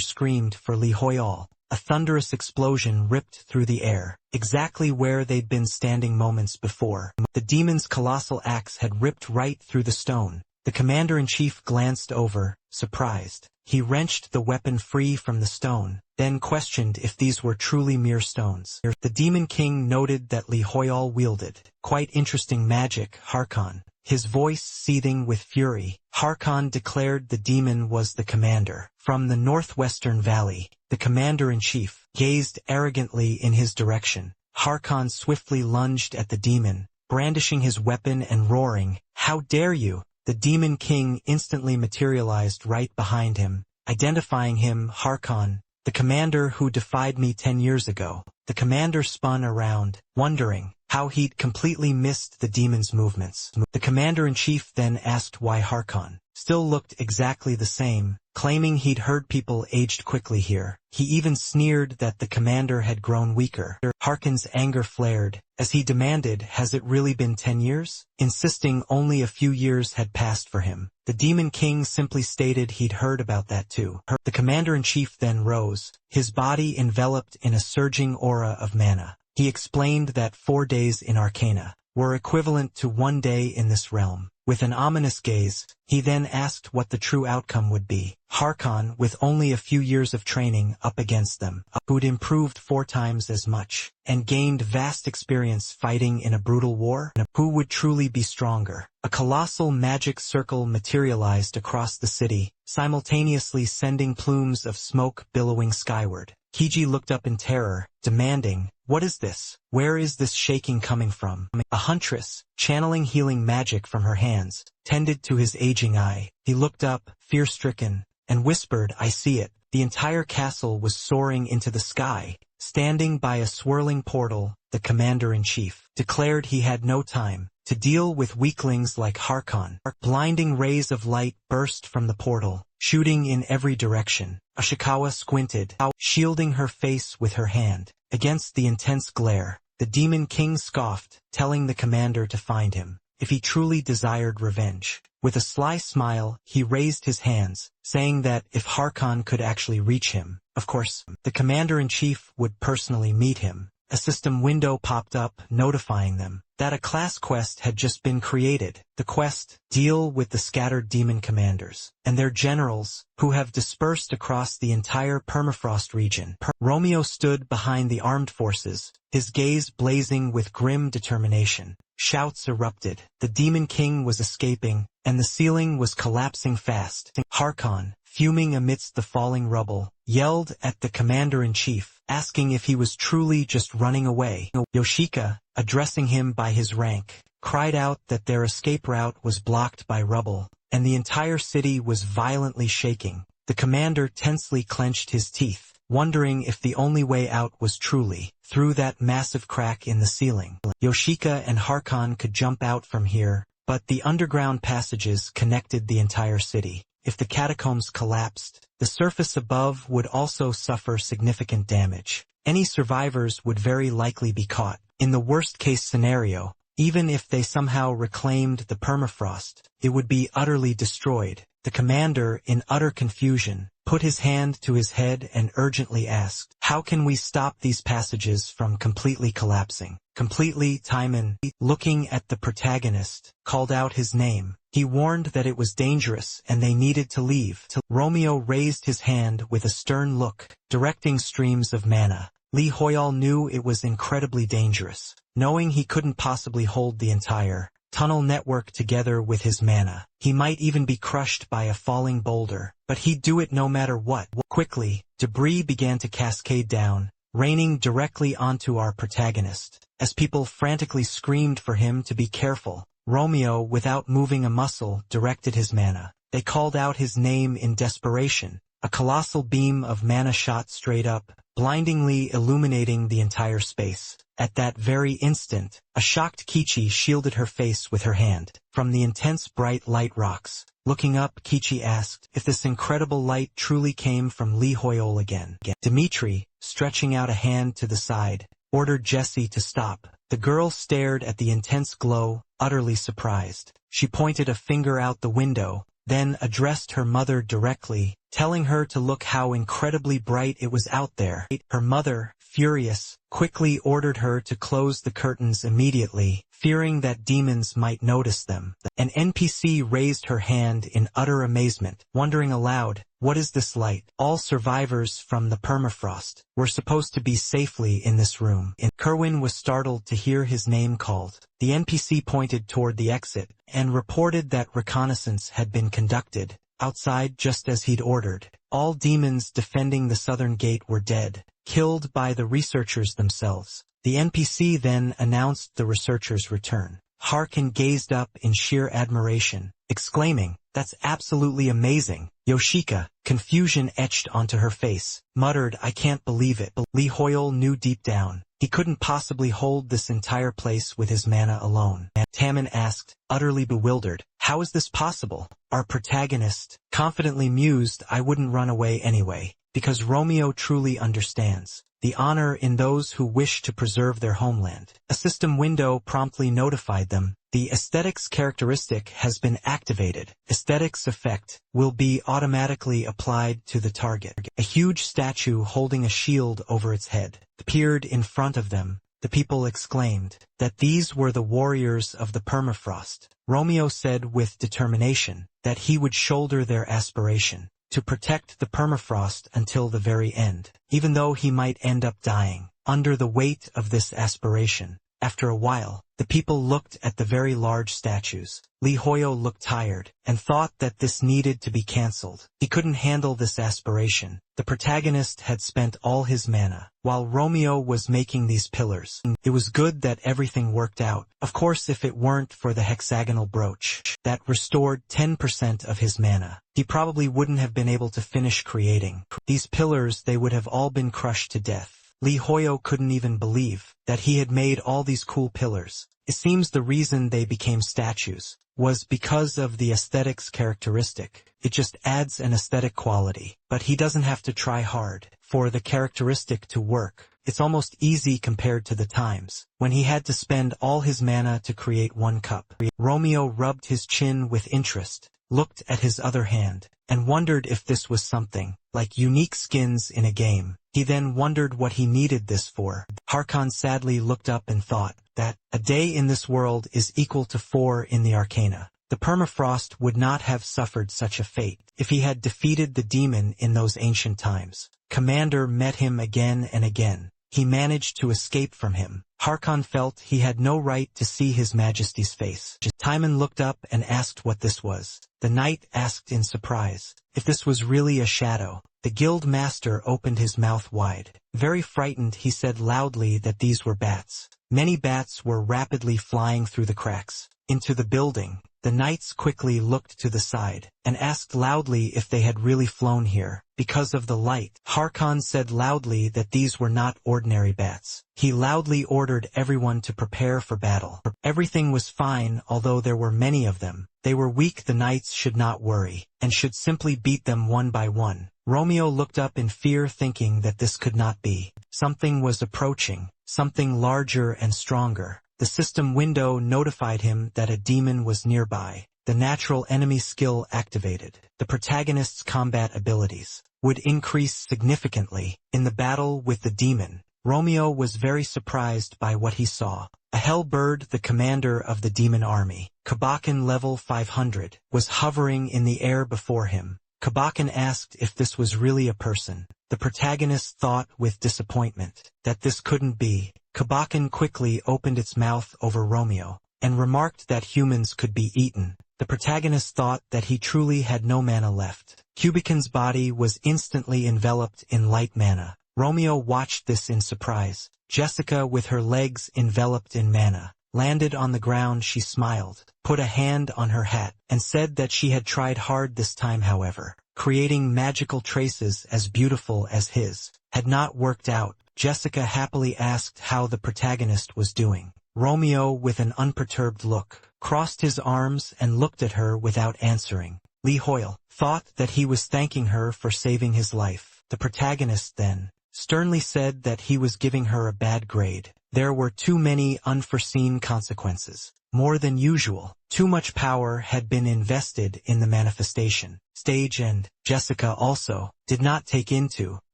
[SPEAKER 1] screamed for Lee Hoyal. A thunderous explosion ripped through the air, exactly where they'd been standing moments before. The demon's colossal axe had ripped right through the stone, The commander-in-chief glanced over, surprised. He wrenched the weapon free from the stone, then questioned if these were truly mere stones. The Demon King noted that Li Hoyal wielded quite interesting magic, Harkon. His voice seething with fury, Harkon declared the demon was the commander. From the northwestern valley, the commander-in-chief gazed arrogantly in his direction. Harkon swiftly lunged at the demon, brandishing his weapon and roaring, "How dare you!" The Demon King instantly materialized right behind him, identifying him, Harkon, the commander who defied me 10 years ago. The commander spun around, wondering how he'd completely missed the demon's movements. The commander-in-chief then asked why Harkon still looked exactly the same, claiming he'd heard people aged quickly here. He even sneered that the commander had grown weaker. Harkon's anger flared, as he demanded, "Has it really been 10 years? Insisting only a few years had passed for him. The Demon King simply stated he'd heard about that too. The commander-in-chief then rose, his body enveloped in a surging aura of mana. He explained that 4 days in Arcana were equivalent to 1 day in this realm. With an ominous gaze, he then asked what the true outcome would be. Harkon, with only a few years of training up against them, who'd improved 4 times as much, and gained vast experience fighting in a brutal war, who would truly be stronger? A colossal magic circle materialized across the city, simultaneously sending plumes of smoke billowing skyward. Kiji looked up in terror, demanding, "What is this? Where is this shaking coming from?" A huntress, channeling healing magic from her hands, tended to his aging eye. He looked up, fear-stricken, and whispered, "I see it." The entire castle was soaring into the sky. Standing by a swirling portal, the commander-in-chief declared he had no time to deal with weaklings like Harkon. Blinding rays of light burst from the portal, shooting in every direction. Ashikawa squinted, shielding her face with her hand against the intense glare. The Demon King scoffed, telling the commander to find him, if he truly desired revenge. With a sly smile, he raised his hands, saying that if Harkon could actually reach him, of course, the commander-in-chief would personally meet him. A system window popped up, notifying them that a class quest had just been created. The quest, deal with the scattered demon commanders and their generals, who have dispersed across the entire permafrost region. Romeo stood behind the armed forces, his gaze blazing with grim determination. Shouts erupted. The Demon King was escaping, and the ceiling was collapsing fast. Harkon, fuming amidst the falling rubble, yelled at the commander-in-chief, asking if he was truly just running away. Yoshika, addressing him by his rank, cried out that their escape route was blocked by rubble, and the entire city was violently shaking. The commander tensely clenched his teeth, wondering if the only way out was truly through that massive crack in the ceiling. Yoshika and Harkon could jump out from here, but the underground passages connected the entire city. If the catacombs collapsed, the surface above would also suffer significant damage. Any survivors would very likely be caught. In the worst-case scenario, even if they somehow reclaimed the permafrost, it would be utterly destroyed. The commander, in utter confusion, put his hand to his head and urgently asked, "How can we stop these passages from completely collapsing?" Completely, Timon, looking at the protagonist, called out his name. He warned that it was dangerous and they needed to leave. Romeo raised his hand with a stern look, directing streams of mana. Li Hoyal knew it was incredibly dangerous, knowing he couldn't possibly hold the entire tunnel network together with his mana. He might even be crushed by a falling boulder, but he'd do it no matter what. Quickly, debris began to cascade down, raining directly onto our protagonist. As people frantically screamed for him to be careful, Romeo, without moving a muscle, directed his mana. They called out his name in desperation. A colossal beam of mana shot straight up, blindingly illuminating the entire space. At that very instant, a shocked Kichi shielded her face with her hand from the intense bright light rocks. Looking up, Kichi asked if this incredible light truly came from Li Hoyal again. Dimitri, stretching out a hand to the side, ordered Jessie to stop. The girl stared at the intense glow, utterly surprised. She pointed a finger out the window, then addressed her mother directly, telling her to look how incredibly bright it was out there. Her mother, furious, quickly ordered her to close the curtains immediately, fearing that demons might notice them. An NPC raised her hand in utter amazement, wondering aloud, "What is this light?" All survivors from the permafrost were supposed to be safely in this room. Kerwin was startled to hear his name called. The NPC pointed toward the exit and reported that reconnaissance had been conducted outside just as he'd ordered. All demons defending the southern gate were dead, killed by the researchers themselves. The NPC then announced the researchers' return. Harkin gazed up in sheer admiration, exclaiming, "That's absolutely amazing." Yoshika, confusion etched onto her face, muttered, "I can't believe it." Lee Hoyle knew deep down he couldn't possibly hold this entire place with his mana alone. Tammin asked, utterly bewildered, "How is this possible?" Our protagonist confidently mused, "I wouldn't run away anyway, because Romeo truly understands the honor in those who wish to preserve their homeland." A system window promptly notified them. The aesthetics characteristic has been activated. Aesthetics effect will be automatically applied to the target. A huge statue holding a shield over its head appeared in front of them. The people exclaimed that these were the warriors of the permafrost. Romeo said with determination that he would shoulder their aspiration to protect the permafrost until the very end, even though he might end up dying under the weight of this aspiration. After a while, the people looked at the very large statues. Lee Hoyo looked tired and thought that this needed to be cancelled. He couldn't handle this aspiration. The protagonist had spent all his mana while Romeo was making these pillars. It was good that everything worked out. Of course, if it weren't for the hexagonal brooch that restored 10% of his mana, he probably wouldn't have been able to finish creating these pillars. They would have all been crushed to death. Lee Hoyo couldn't even believe that he had made all these cool pillars. It seems the reason they became statues was because of the aesthetics characteristic. It just adds an aesthetic quality, but he doesn't have to try hard for the characteristic to work. It's almost easy compared to the times when he had to spend all his mana to create one cup. Romeo rubbed his chin with interest, looked at his other hand, and wondered if this was something like unique skins in a game. He then wondered what he needed this for. Harkon sadly looked up and thought that a day in this world is equal to 4 in the Arcana. The permafrost would not have suffered such a fate if he had defeated the demon in those ancient times. Commander met him again and again. He managed to escape from him. Harkon felt he had no right to see His Majesty's face. Timon looked up and asked what this was. The knight asked in surprise if this was really a shadow. The guild master opened his mouth wide. Very frightened, he said loudly that these were bats. Many bats were rapidly flying through the cracks into the building. The knights quickly looked to the side and asked loudly if they had really flown here because of the light. Harkon said loudly that these were not ordinary bats. He loudly ordered everyone to prepare for battle. Everything was fine, although there were many of them. They were weak. The knights should not worry and should simply beat them one by one. Romeo looked up in fear, thinking that this could not be. Something was approaching, something larger and stronger. The system window notified him that a demon was nearby. The natural enemy skill activated. The protagonist's combat abilities would increase significantly in the battle with the demon. Romeo was very surprised by what he saw. A hellbird, the commander of the demon army, Kabakan level 500, was hovering in the air before him. Kabakan asked if this was really a person. The protagonist thought with disappointment that this couldn't be. Kabakan quickly opened its mouth over Romeo and remarked that humans could be eaten. The protagonist thought that he truly had no mana left. Kubican's body was instantly enveloped in light mana. Romeo watched this in surprise. Jessica, with her legs enveloped in mana, landed on the ground. She smiled, put a hand on her hat, and said that she had tried hard this time. However, creating magical traces as beautiful as his had not worked out. Jessica happily asked how the protagonist was doing. Romeo, with an unperturbed look, crossed his arms and looked at her without answering. Lee Hoyle thought that he was thanking her for saving his life. The protagonist then sternly said that he was giving her a bad grade. There were too many unforeseen consequences. More than usual, too much power had been invested in the manifestation stage, and Jessica also did not take into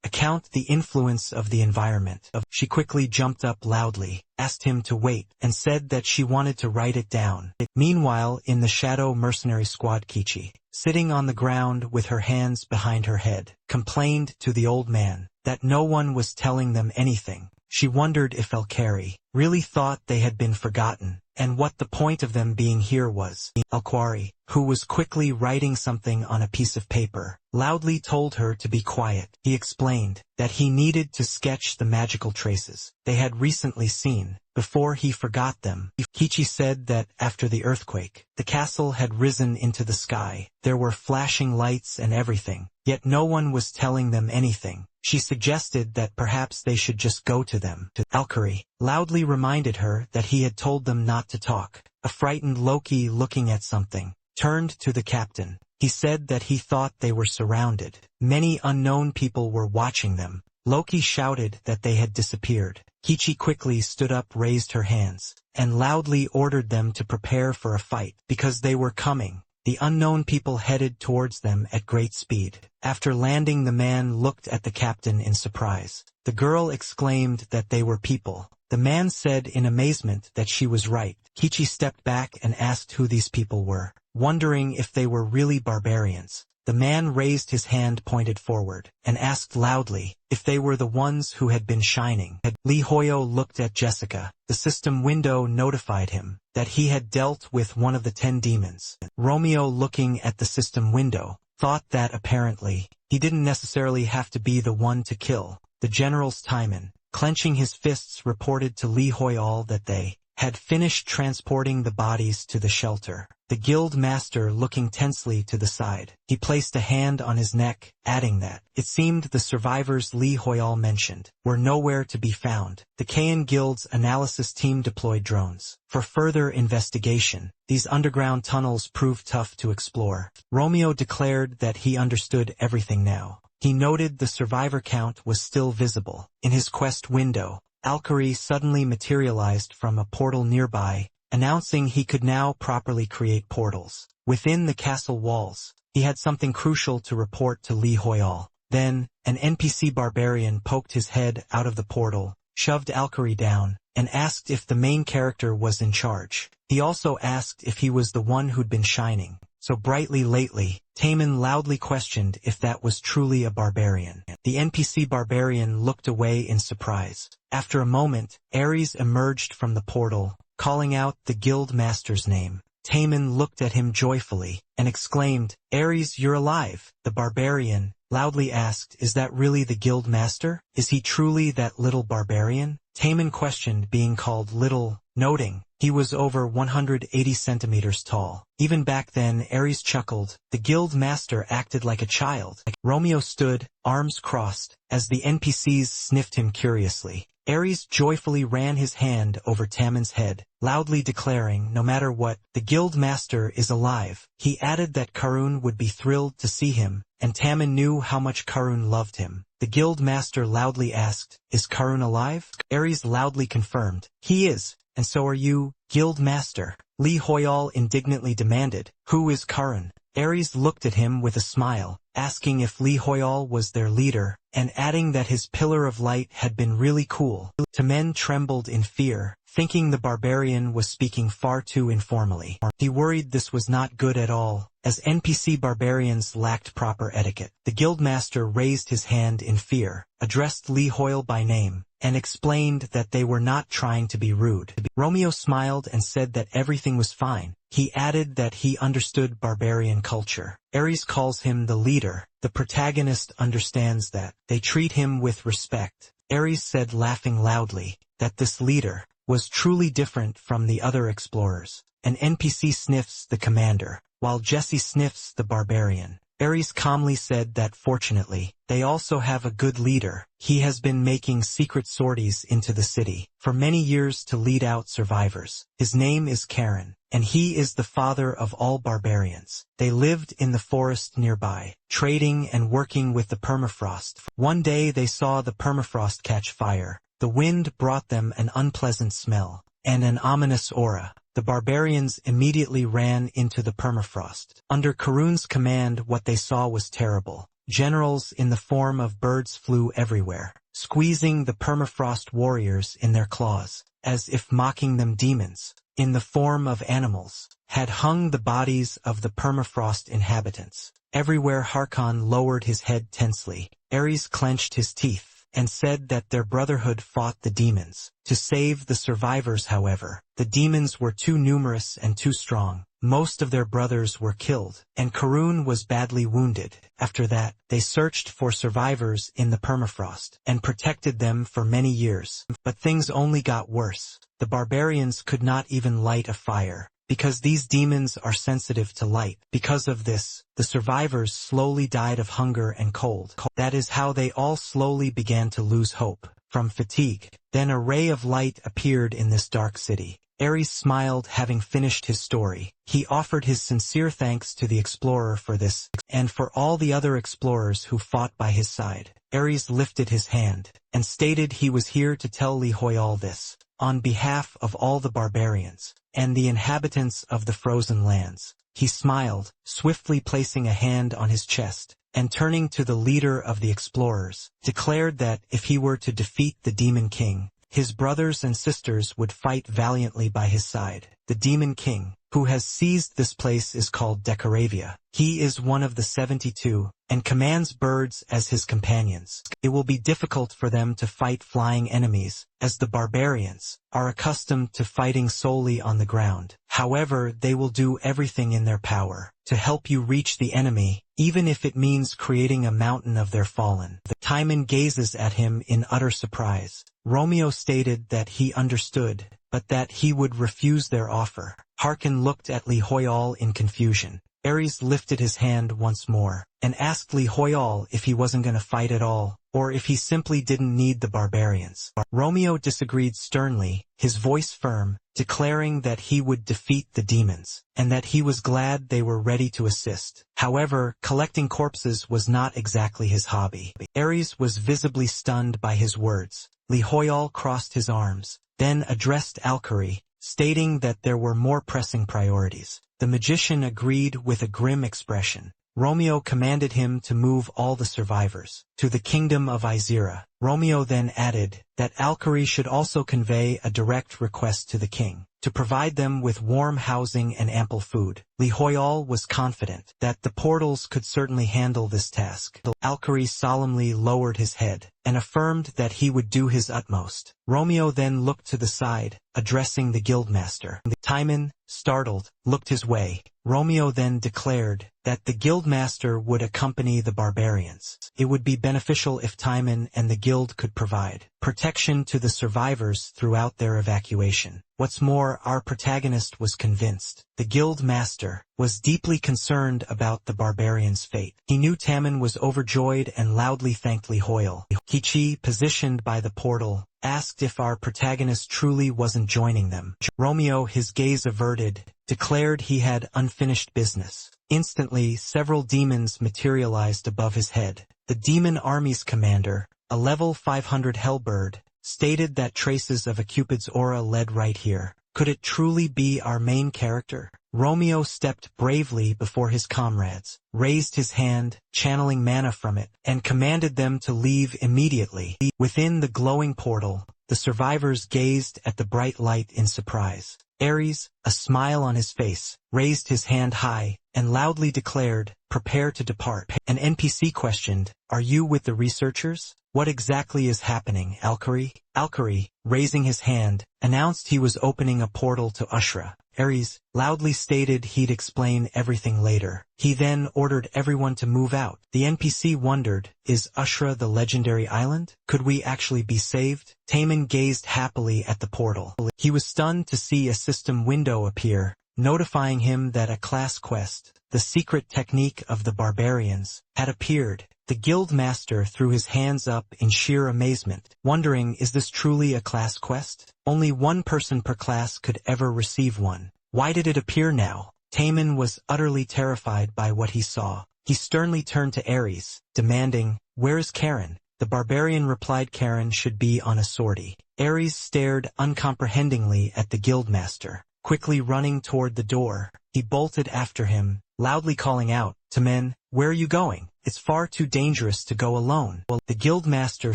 [SPEAKER 1] account the influence of the environment. She quickly jumped up loudly, asked him to wait, and said that she wanted to write it down. Meanwhile, in the shadow mercenary squad, Kichi, sitting on the ground with her hands behind her head, complained to the old man that no one was telling them anything. She wondered if Elkari really thought they had been forgotten, and what the point of them being here was. Elkari, who was quickly writing something on a piece of paper, loudly told her to be quiet. He explained that he needed to sketch the magical traces they had recently seen before he forgot them. Kichi said that after the earthquake, the castle had risen into the sky. There were flashing lights and everything, yet no one was telling them anything. She suggested that perhaps they should just go to them. Elkari loudly reminded her that he had told them not to talk. A frightened Loki, looking at something, turned to the captain. He said that he thought they were surrounded. Many unknown people were watching them. Loki shouted that they had disappeared. Kichi quickly stood up, raised her hands, and loudly ordered them to prepare for a fight, because they were coming. The unknown people headed towards them at great speed. After landing, the man looked at the captain in surprise. The girl exclaimed that they were people. The man said in amazement that she was right. Kichi stepped back and asked who these people were, wondering if they were really barbarians. The man raised his hand, pointed forward, and asked loudly if they were the ones who had been shining. Lee Hoyo looked at Jessica. The system window notified him that he had dealt with one of the 10 demons. Romeo, looking at the system window, thought that apparently he didn't necessarily have to be the one to kill the generals. Timon, clenching his fists, reported to Lee Hoyal that they had finished transporting the bodies to the shelter. The guild master, looking tensely to the side, he placed a hand on his neck, adding that it seemed the survivors Lee Hoyal mentioned were nowhere to be found. The Kayan Guild's analysis team deployed drones for further investigation. These underground tunnels proved tough to explore. Romeo declared that he understood everything now. He noted the survivor count was still visible. In his quest window, Alkari suddenly materialized from a portal nearby, announcing he could now properly create portals within the castle walls. He had something crucial to report to Lee Hoyal. Then, an NPC barbarian poked his head out of the portal, shoved Alkari down, and asked if the main character was in charge. He also asked if he was the one who'd been shining so brightly lately. Taman loudly questioned if that was truly a barbarian. The NPC barbarian looked away in surprise. After a moment, Ares emerged from the portal, calling out the guild master's name. Taman looked at him joyfully and exclaimed, "Ares, you're alive!" The barbarian loudly asked, "Is that really the guild master? Is he truly that little barbarian?" Taman questioned being called little, noting he was over 180 centimeters tall. Even back then, Ares chuckled. The guild master acted like a child. Romeo stood, arms crossed, as the NPCs sniffed him curiously. Ares joyfully ran his hand over Taman's head, loudly declaring, "No matter what, the guild master is alive." He added that Karun would be thrilled to see him, and Taman knew how much Karun loved him. The guild master loudly asked, "Is Karun alive?" Ares loudly confirmed, "He is, and so are you, guild master." Lee Hoyal indignantly demanded, "Who is Karun?" Ares looked at him with a smile, asking if Lee Hoyal was their leader, and adding that his pillar of light had been really cool. Tamen trembled in fear, thinking the barbarian was speaking far too informally. He worried this was not good at all, as NPC barbarians lacked proper etiquette. The guildmaster raised his hand in fear, addressed Lee Hoyle by name, and explained that they were not trying to be rude. Romeo smiled and said that everything was fine. He added that he understood barbarian culture. Ares calls him the leader. The protagonist understands that. They treat him with respect. Ares said, laughing loudly, that this leader was truly different from the other explorers. An NPC sniffs the commander, while Jesse sniffs the barbarian. Ares calmly said that fortunately, they also have a good leader. He has been making secret sorties into the city for many years to lead out survivors. His name is Karen, and he is the father of all barbarians. They lived in the forest nearby, trading and working with the permafrost. One day they saw the permafrost catch fire. The wind brought them an unpleasant smell and an ominous aura. The barbarians immediately ran into the permafrost. Under Karun's command, what they saw was terrible. Generals in the form of birds flew everywhere, squeezing the permafrost warriors in their claws, as if mocking them. Demons, in the form of animals, had hung the bodies of the permafrost inhabitants. Everywhere Harkon lowered his head tensely. Ares clenched his teeth and said that their brotherhood fought the demons. To save the survivors, however, the demons were too numerous and too strong. Most of their brothers were killed, and Karun was badly wounded. After that, they searched for survivors in the permafrost and protected them for many years. But things only got worse. The barbarians could not even light a fire, because these demons are sensitive to light. Because of this, the survivors slowly died of hunger and cold. That is how they all slowly began to lose hope from fatigue. Then a ray of light appeared in this dark city. Ares smiled, having finished his story. He offered his sincere thanks to the explorer for this, and for all the other explorers who fought by his side. Ares lifted his hand, and stated he was here to tell Lihoyal this, on behalf of all the barbarians, and the inhabitants of the frozen lands. He smiled, swiftly placing a hand on his chest, and turning to the leader of the explorers, declared that if he were to defeat the Demon King, his brothers and sisters would fight valiantly by his side. The Demon King, who has seized this place, is called Decoravia. He is one of the 72, and commands birds as his companions. It will be difficult for them to fight flying enemies, as the barbarians are accustomed to fighting solely on the ground. However, they will do everything in their power to help you reach the enemy, even if it means creating a mountain of their fallen. Timon gazes at him in utter surprise. Romeo stated that he understood, but that he would refuse their offer. Harkon looked at Lihoyal in confusion. Ares lifted his hand once more, and asked Lihoyal if he wasn't going to fight at all, or if he simply didn't need the barbarians. Romeo disagreed sternly, his voice firm, declaring that he would defeat the demons, and that he was glad they were ready to assist. However, collecting corpses was not exactly his hobby. Ares was visibly stunned by his words. Lihoyal crossed his arms, then addressed Alkari, stating that there were more pressing priorities. The magician agreed with a grim expression. Romeo commanded him to move all the survivors to the kingdom of Izira. Romeo then added that Alkari should also convey a direct request to the king, to provide them with warm housing and ample food. Lihoyal was confident that the portals could certainly handle this task. Alkari solemnly lowered his head, and affirmed that he would do his utmost. Romeo then looked to the side, addressing the guildmaster. Timon, startled, looked his way. Romeo then declared that the guildmaster would accompany the barbarians. It would be beneficial if Timon and the guild could provide protection to the survivors throughout their evacuation. What's more, our protagonist was convinced the guild master was deeply concerned about the barbarians' fate. He knew Timon was overjoyed and loudly thanked Lihoyal. Kichi, positioned by the portal, asked if our protagonist truly wasn't joining them. Romeo, his gaze averted, declared he had unfinished business. Instantly, several demons materialized above his head. The demon army's commander, a level 500 Hellbird, stated that traces of a Cupid's aura led right here. Could it truly be our main character? Romeo stepped bravely before his comrades, raised his hand, channeling mana from it, and commanded them to leave immediately. Within the glowing portal, the survivors gazed at the bright light in surprise. Ares, a smile on his face, raised his hand high, and loudly declared, "Prepare to depart." An NPC questioned, "Are you with the researchers? What exactly is happening, Alkari?" Alkari, raising his hand, announced he was opening a portal to Asura. Ares loudly stated he'd explain everything later. He then ordered everyone to move out. The NPC wondered, is Asura the legendary island? Could we actually be saved? Timon gazed happily at the portal. He was stunned to see a system window appear, notifying him that a class quest, the secret technique of the barbarians, had appeared. The guild master threw his hands up in sheer amazement, wondering, is this truly a class quest? Only one person per class could ever receive one. Why did it appear now? Timon was utterly terrified by what he saw. He sternly turned to Ares, demanding, "Where's Karen?" The barbarian replied Karen should be on a sortie. Ares stared uncomprehendingly at the guildmaster. Quickly running toward the door, he bolted after him, loudly calling out, "Tamen, where are you going? It's far too dangerous to go alone." The guildmaster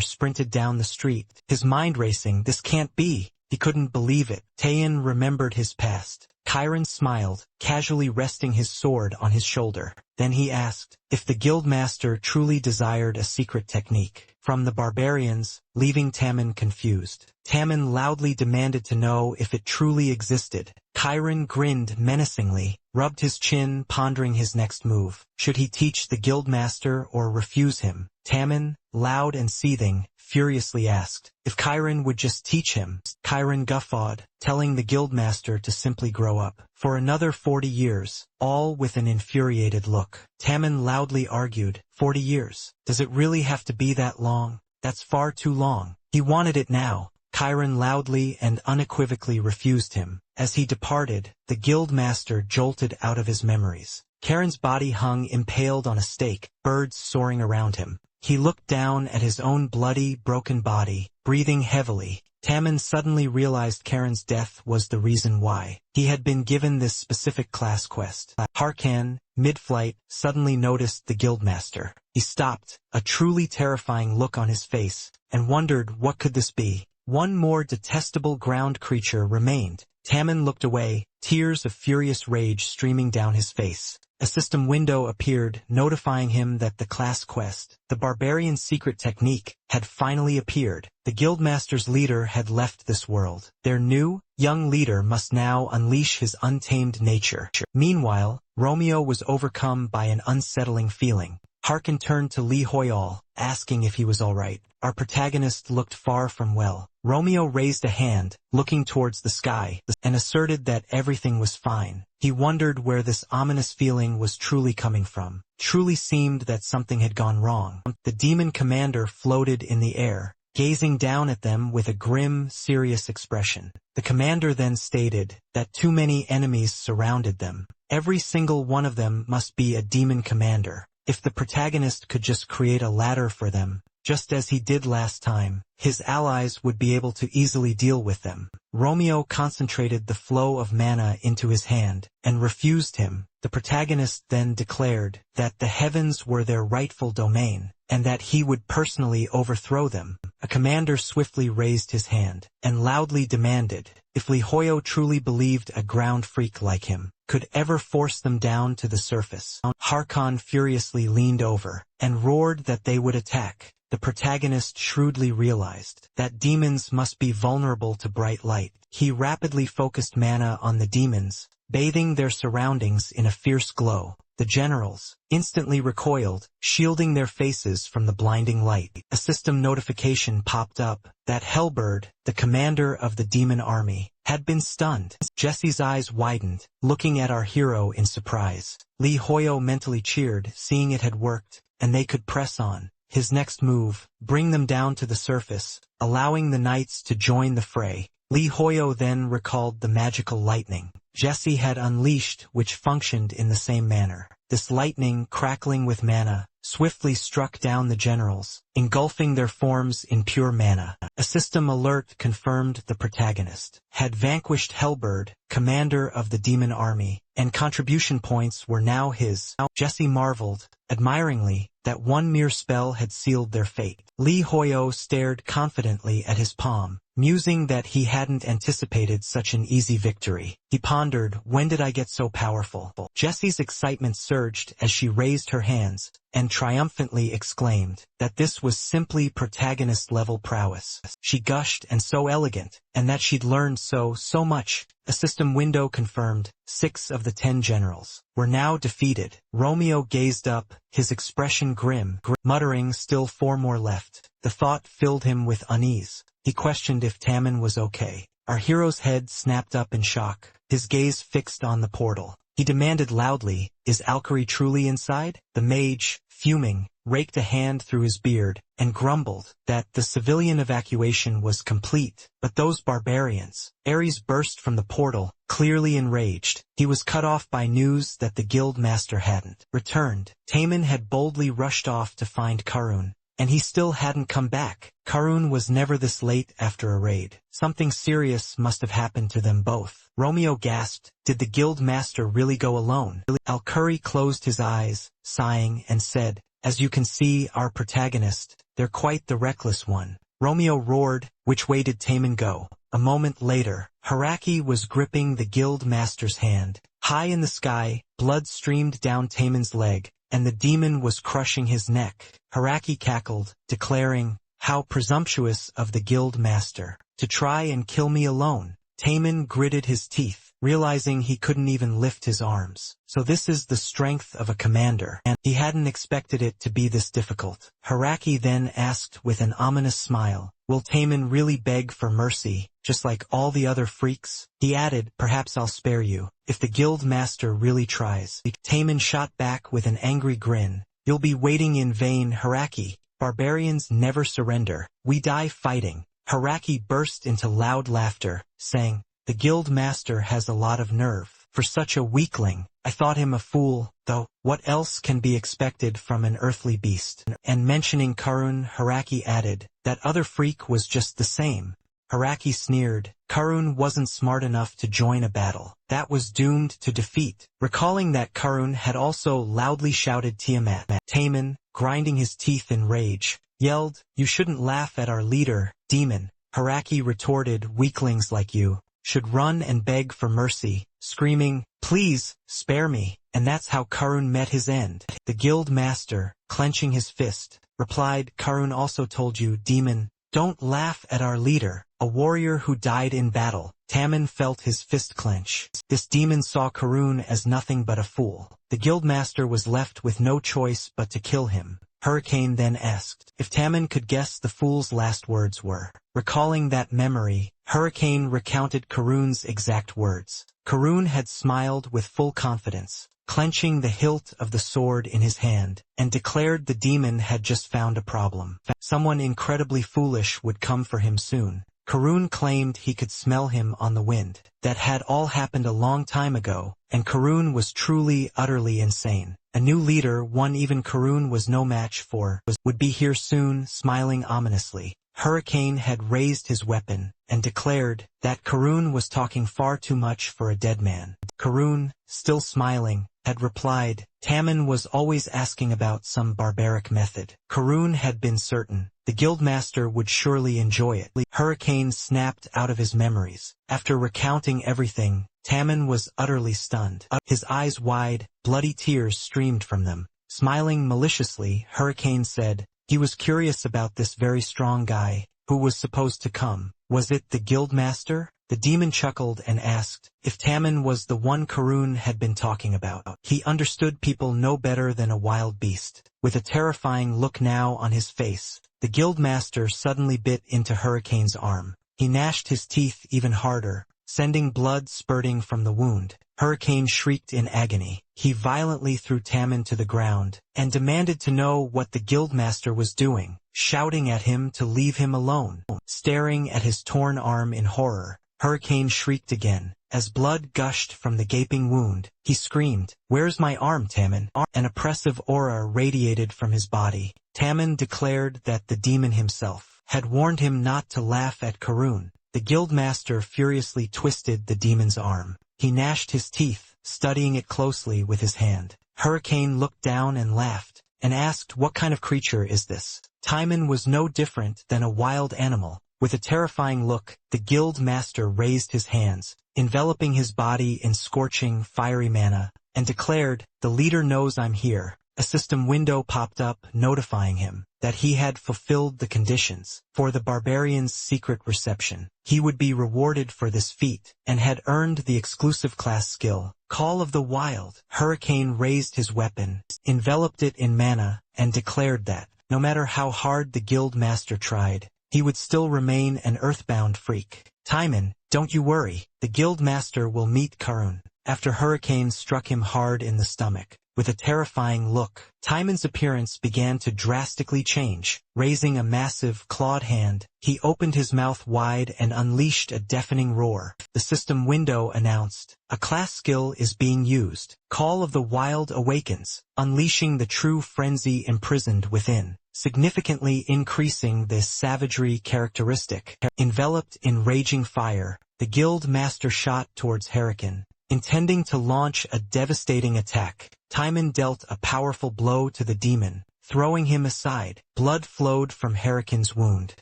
[SPEAKER 1] sprinted down the street, his mind racing. This can't be. He couldn't believe it. Taein remembered his past. Chiron smiled, casually resting his sword on his shoulder. Then he asked if the guildmaster truly desired a secret technique from the barbarians, leaving Taemin confused. Taemin loudly demanded to know if it truly existed. Chiron grinned menacingly, rubbed his chin, pondering his next move. Should he teach the guildmaster or refuse him? Taemin, loud and seething, furiously asked if Chiron would just teach him. Chiron guffawed, telling the guildmaster to simply grow up. For another 40 years, all with an infuriated look. Taemin loudly argued, 40 years? Does it really have to be that long? That's far too long. He wanted it now. Chiron loudly and unequivocally refused him. As he departed, the guildmaster jolted out of his memories. Karen's body hung impaled on a stake, birds soaring around him. He looked down at his own bloody, broken body, breathing heavily. Taemin suddenly realized Karen's death was the reason why he had been given this specific class quest. Harkan, mid-flight, suddenly noticed the guildmaster. He stopped, a truly terrifying look on his face, and wondered what could this be. One more detestable ground creature remained. Taemin looked away, tears of furious rage streaming down his face. A system window appeared, notifying him that the class quest, the barbarian's secret technique, had finally appeared. The guildmaster's leader had left this world. Their new, young leader must now unleash his untamed nature. Meanwhile, Romeo was overcome by an unsettling feeling. Harkin turned to Lee Hoyal, asking if he was all right. Our protagonist looked far from well. Romeo raised a hand, looking towards the sky, and asserted that everything was fine. He wondered where this ominous feeling was truly coming from. Truly seemed that something had gone wrong. The demon commander floated in the air, gazing down at them with a grim, serious expression. The commander then stated that too many enemies surrounded them. Every single one of them must be a demon commander. If the protagonist could just create a ladder for them, just as he did last time, his allies would be able to easily deal with them. Romeo concentrated the flow of mana into his hand, and refused him. The protagonist then declared that the heavens were their rightful domain, and that he would personally overthrow them. A commander swiftly raised his hand, and loudly demanded if Lee Hoyo truly believed a ground freak like him could ever force them down to the surface. Harkon furiously leaned over, and roared that they would attack. The protagonist shrewdly realized that demons must be vulnerable to bright light. He rapidly focused mana on the demons, bathing their surroundings in a fierce glow. The generals instantly recoiled, shielding their faces from the blinding light. A system notification popped up that Hellbird, the commander of the demon army, had been stunned. Jesse's eyes widened, looking at our hero in surprise. Lee Hoyo mentally cheered, seeing it had worked, and they could press on. His next move, bring them down to the surface, allowing the knights to join the fray. Lee Hoyo then recalled the magical lightning Jesse had unleashed, which functioned in the same manner. This lightning, crackling with mana, swiftly struck down the generals, engulfing their forms in pure mana. A system alert confirmed the protagonist had vanquished Hellbird, commander of the demon army, and contribution points were now his. Jesse marveled, admiringly, that one mere spell had sealed their fate. Lee Hoyo stared confidently at his palm, musing that he hadn't anticipated such an easy victory. He pondered, when did I get so powerful? Jesse's excitement surged as she raised her hands, and triumphantly exclaimed that this was simply protagonist-level prowess. She gushed, and so elegant, and that she'd learned so much. A system window confirmed 6 of the 10 generals were now defeated. Romeo gazed up, his expression grim, muttering still 4 more left. The thought filled him with unease. He questioned if Taemin was okay. Our hero's head snapped up in shock, his gaze fixed on the portal. He demanded loudly, is Alkari truly inside? The mage, fuming, raked a hand through his beard, and grumbled that the civilian evacuation was complete. But those barbarians. Ares burst from the portal, clearly enraged. He was cut off by news that the guild master hadn't returned. Taemin had boldly rushed off to find Karun, and he still hadn't come back. Karun was never this late after a raid. Something serious must have happened to them both. Romeo gasped, did the guild master really go alone? Al-Kuri closed his eyes, sighing, and said, as you can see, our protagonist, they're quite the reckless one. Romeo roared, which way did Taman go? A moment later, Haraki was gripping the guild master's hand. High in the sky, blood streamed down Taman's leg, and the demon was crushing his neck. Haraki cackled, declaring, how presumptuous of the guild master, to try and kill me alone. Taman gritted his teeth, realizing he couldn't even lift his arms. So this is the strength of a commander, and he hadn't expected it to be this difficult. Haraki then asked with an ominous smile, will Taman really beg for mercy, just like all the other freaks? He added, perhaps I'll spare you, if the guild master really tries. Taman shot back with an angry grin, you'll be waiting in vain, Haraki. Barbarians never surrender, we die fighting. Haraki burst into loud laughter, saying, the guild master has a lot of nerve. For such a weakling, I thought him a fool, though, what else can be expected from an earthly beast? And mentioning Karun, Haraki added, that other freak was just the same. Haraki sneered, Karun wasn't smart enough to join a battle. That was doomed to defeat. Recalling that Karun had also loudly shouted Tiamat. Taman, grinding his teeth in rage, yelled, you shouldn't laugh at our leader, demon. Haraki retorted, weaklings like you should run and beg for mercy, screaming, please, spare me, and that's how Karun met his end. The guild master, clenching his fist, replied, Karun also told you, demon, don't laugh at our leader, a warrior who died in battle. Taman felt his fist clench. This demon saw Karun as nothing but a fool. The guild master was left with no choice but to kill him. Hurricane then asked if Taman could guess the fool's last words were. Recalling that memory, Hurricane recounted Karun's exact words. Karun had smiled with full confidence, clenching the hilt of the sword in his hand, and declared the demon had just found a problem. Someone incredibly foolish would come for him soon. Karun claimed he could smell him on the wind. That had all happened a long time ago, and Karun was truly, utterly insane. A new leader, one even Karun was no match for, would be here soon, smiling ominously. Hurricane had raised his weapon, and declared that Karun was talking far too much for a dead man. Karun, still smiling, had replied, Taman was always asking about some barbaric method. Karun had been certain the guildmaster would surely enjoy it. Hurricane snapped out of his memories. After recounting everything, Taman was utterly stunned. His eyes wide, bloody tears streamed from them. Smiling maliciously, Hurricane said, he was curious about this very strong guy, who was supposed to come. Was it the guildmaster? The demon chuckled and asked if Taman was the one Karun had been talking about. He understood people no better than a wild beast. With a terrifying look now on his face, the guildmaster suddenly bit into Hurricane's arm. He gnashed his teeth even harder, sending blood spurting from the wound. Hurricane shrieked in agony. He violently threw Taman to the ground, and demanded to know what the guildmaster was doing, shouting at him to leave him alone. Staring at his torn arm in horror, Hurricane shrieked again. As blood gushed from the gaping wound, he screamed, "Where's my arm, Taman?" An oppressive aura radiated from his body. Taman declared that the demon himself had warned him not to laugh at Karun. The guildmaster furiously twisted the demon's arm. He gnashed his teeth, studying it closely with his hand. Hurricane looked down and laughed, and asked, "What kind of creature is this?" Taman was no different than a wild animal. With a terrifying look, the guild master raised his hands, enveloping his body in scorching, fiery mana, and declared, "The leader knows I'm here." A system window popped up, notifying him that he had fulfilled the conditions for the barbarian's secret reception. He would be rewarded for this feat, and had earned the exclusive class skill, Call of the Wild. Hurricane raised his weapon, enveloped it in mana, and declared that, no matter how hard the guild master tried, he would still remain an earthbound freak. "Timon, don't you worry, the guild master will meet Karun." After Hurricane struck him hard in the stomach, with a terrifying look. Timon's appearance began to drastically change. Raising a massive, clawed hand, he opened his mouth wide and unleashed a deafening roar. The system window announced, "A class skill is being used. Call of the Wild awakens, unleashing the true frenzy imprisoned within," significantly increasing this savagery characteristic. Enveloped in raging fire, the guild master shot towards Hurricane. Intending to launch a devastating attack, Timon dealt a powerful blow to the demon, throwing him aside. Blood flowed from Hurricane's wound.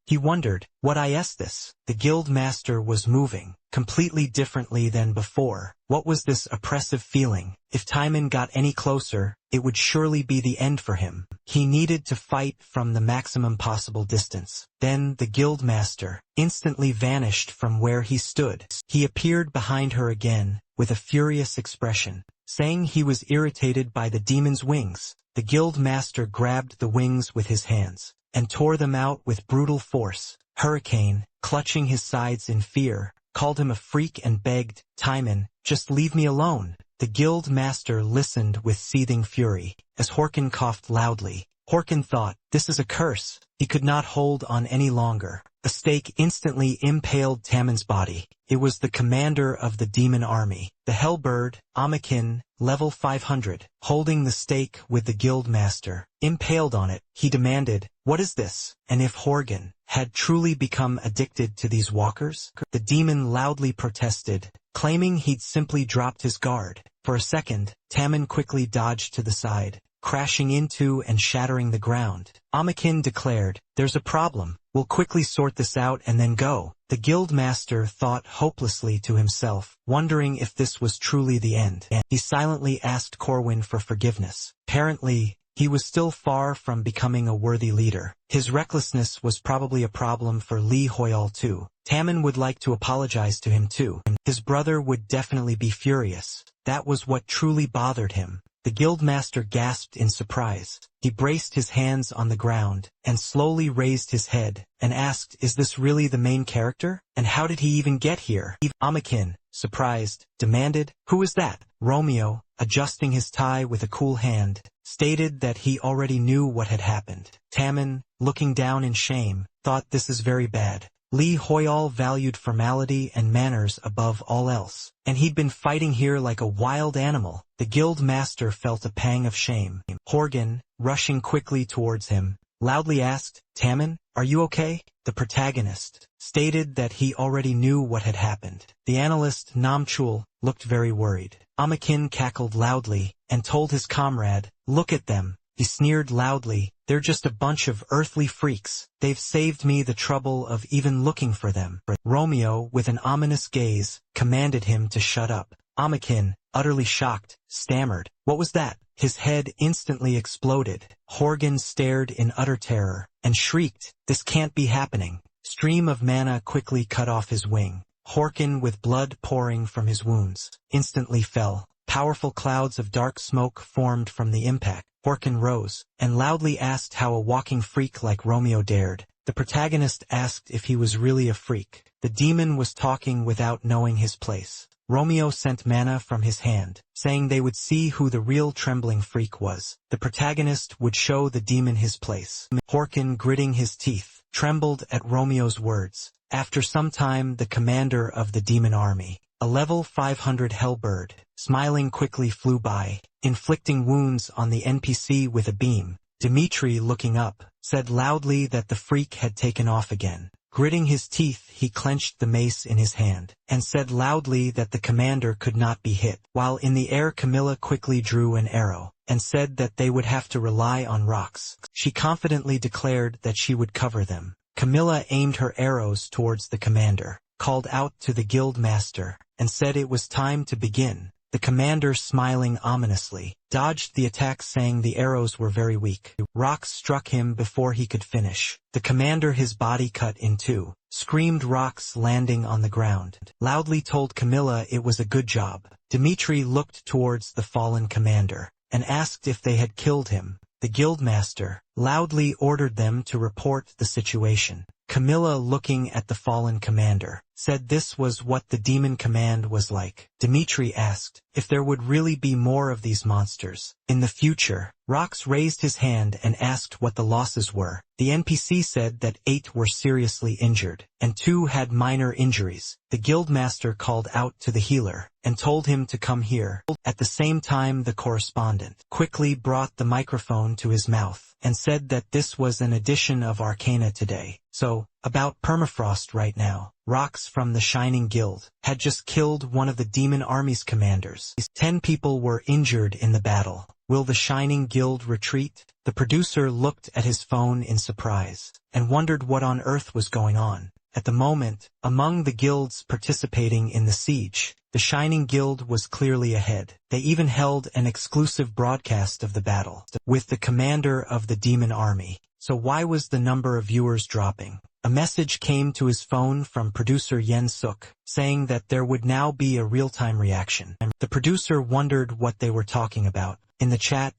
[SPEAKER 1] He wondered, "What is this?" The guild master was moving, completely differently than before. What was this oppressive feeling? If Timon got any closer, it would surely be the end for him. He needed to fight from the maximum possible distance. Then the guild master instantly vanished from where he stood. He appeared behind her again, with a furious expression, saying he was irritated by the demon's wings. The guild master grabbed the wings with his hands, and tore them out with brutal force. Hurricane, clutching his sides in fear, called him a freak and begged, "Timon, just leave me alone." The guild master listened with seething fury, as Horkin coughed loudly. Horkin thought, "This is a curse." He could not hold on any longer. A stake instantly impaled Timon's body. It was the commander of the demon army, the Hellbird, Amakin, level 500, holding the stake with the guild master. Impaled on it, he demanded, "What is this?" And if Horgan had truly become addicted to these walkers? The demon loudly protested, claiming he'd simply dropped his guard. For a second, Timon quickly dodged to the side, crashing into and shattering the ground. Amakin declared, "There's a problem. We'll quickly sort this out and then go." The guild master thought hopelessly to himself, wondering if this was truly the end. He silently asked Corwin for forgiveness. Apparently, he was still far from becoming a worthy leader. His recklessness was probably a problem for Li Hoyal too. Timon would like to apologize to him too. His brother would definitely be furious. That was what truly bothered him. The guildmaster gasped in surprise. He braced his hands on the ground, and slowly raised his head, and asked, "Is this really the main character? And how did he even get here?" Amakin, surprised, demanded, "Who is that?" Romeo, adjusting his tie with a cool hand, stated that he already knew what had happened. Timon, looking down in shame, thought, "This is very bad." Li Hoyal valued formality and manners above all else, and he'd been fighting here like a wild animal. The guild master felt a pang of shame. Horgan, rushing quickly towards him, loudly asked, "Timon, are you okay?" The protagonist stated that he already knew what had happened. The analyst Namchul looked very worried. Amakin cackled loudly, and told his comrade, "Look at them." He sneered loudly, "They're just a bunch of earthly freaks. They've saved me the trouble of even looking for them." Romeo, with an ominous gaze, commanded him to shut up. Amakin, utterly shocked, stammered, "What was that?" His head instantly exploded. Horgan stared in utter terror, and shrieked, "This can't be happening." Stream of mana quickly cut off his wing. Horgan, with blood pouring from his wounds, instantly fell. Powerful clouds of dark smoke formed from the impact. Horgan rose, and loudly asked how a walking freak like Romeo dared. The protagonist asked if he was really a freak. The demon was talking without knowing his place. Romeo sent mana from his hand, saying they would see who the real trembling freak was. The protagonist would show the demon his place. Horgan, gritting his teeth, trembled at Romeo's words. After some time, the commander of the demon army, a level 500 Hellbird, smiling quickly flew by, inflicting wounds on the NPC with a beam. Dmitri, looking up, said loudly that the freak had taken off again. Gritting his teeth, he clenched the mace in his hand, and said loudly that the commander could not be hit. While in the air, Camilla quickly drew an arrow, and said that they would have to rely on rocks. She confidently declared that she would cover them. Camilla aimed her arrows towards the commander, called out to the guild master, and said it was time to begin. The commander, smiling ominously, dodged the attack, saying the arrows were very weak. Rocks struck him before he could finish. The commander, his body cut in two, screamed, rocks landing on the ground, loudly told Camilla it was a good job. Dmitri looked towards the fallen commander, and asked if they had killed him. The guildmaster loudly ordered them to report the situation. Camilla, looking at the fallen commander, said this was what the demon command was like. Dmitri asked if there would really be more of these monsters in the future. Rox raised his hand and asked what the losses were. The NPC said that 8 were seriously injured, and 2 had minor injuries. The guildmaster called out to the healer, and told him to come here. At the same time, the correspondent quickly brought the microphone to his mouth, and said that this was an edition of Arcana today. So, about permafrost right now. Rox from the Shining Guild had just killed one of the demon army's commanders. 10 people were injured in the battle. Will the Shining Guild retreat? The producer looked at his phone in surprise, and wondered what on earth was going on. At the moment, among the guilds participating in the siege, the Shining Guild was clearly ahead. They even held an exclusive broadcast of the battle with the commander of the demon army. So why was the number of viewers dropping? A message came to his phone from producer Yen Suk, saying that there would now be a real-time reaction. The producer wondered what they were talking about. In the chat,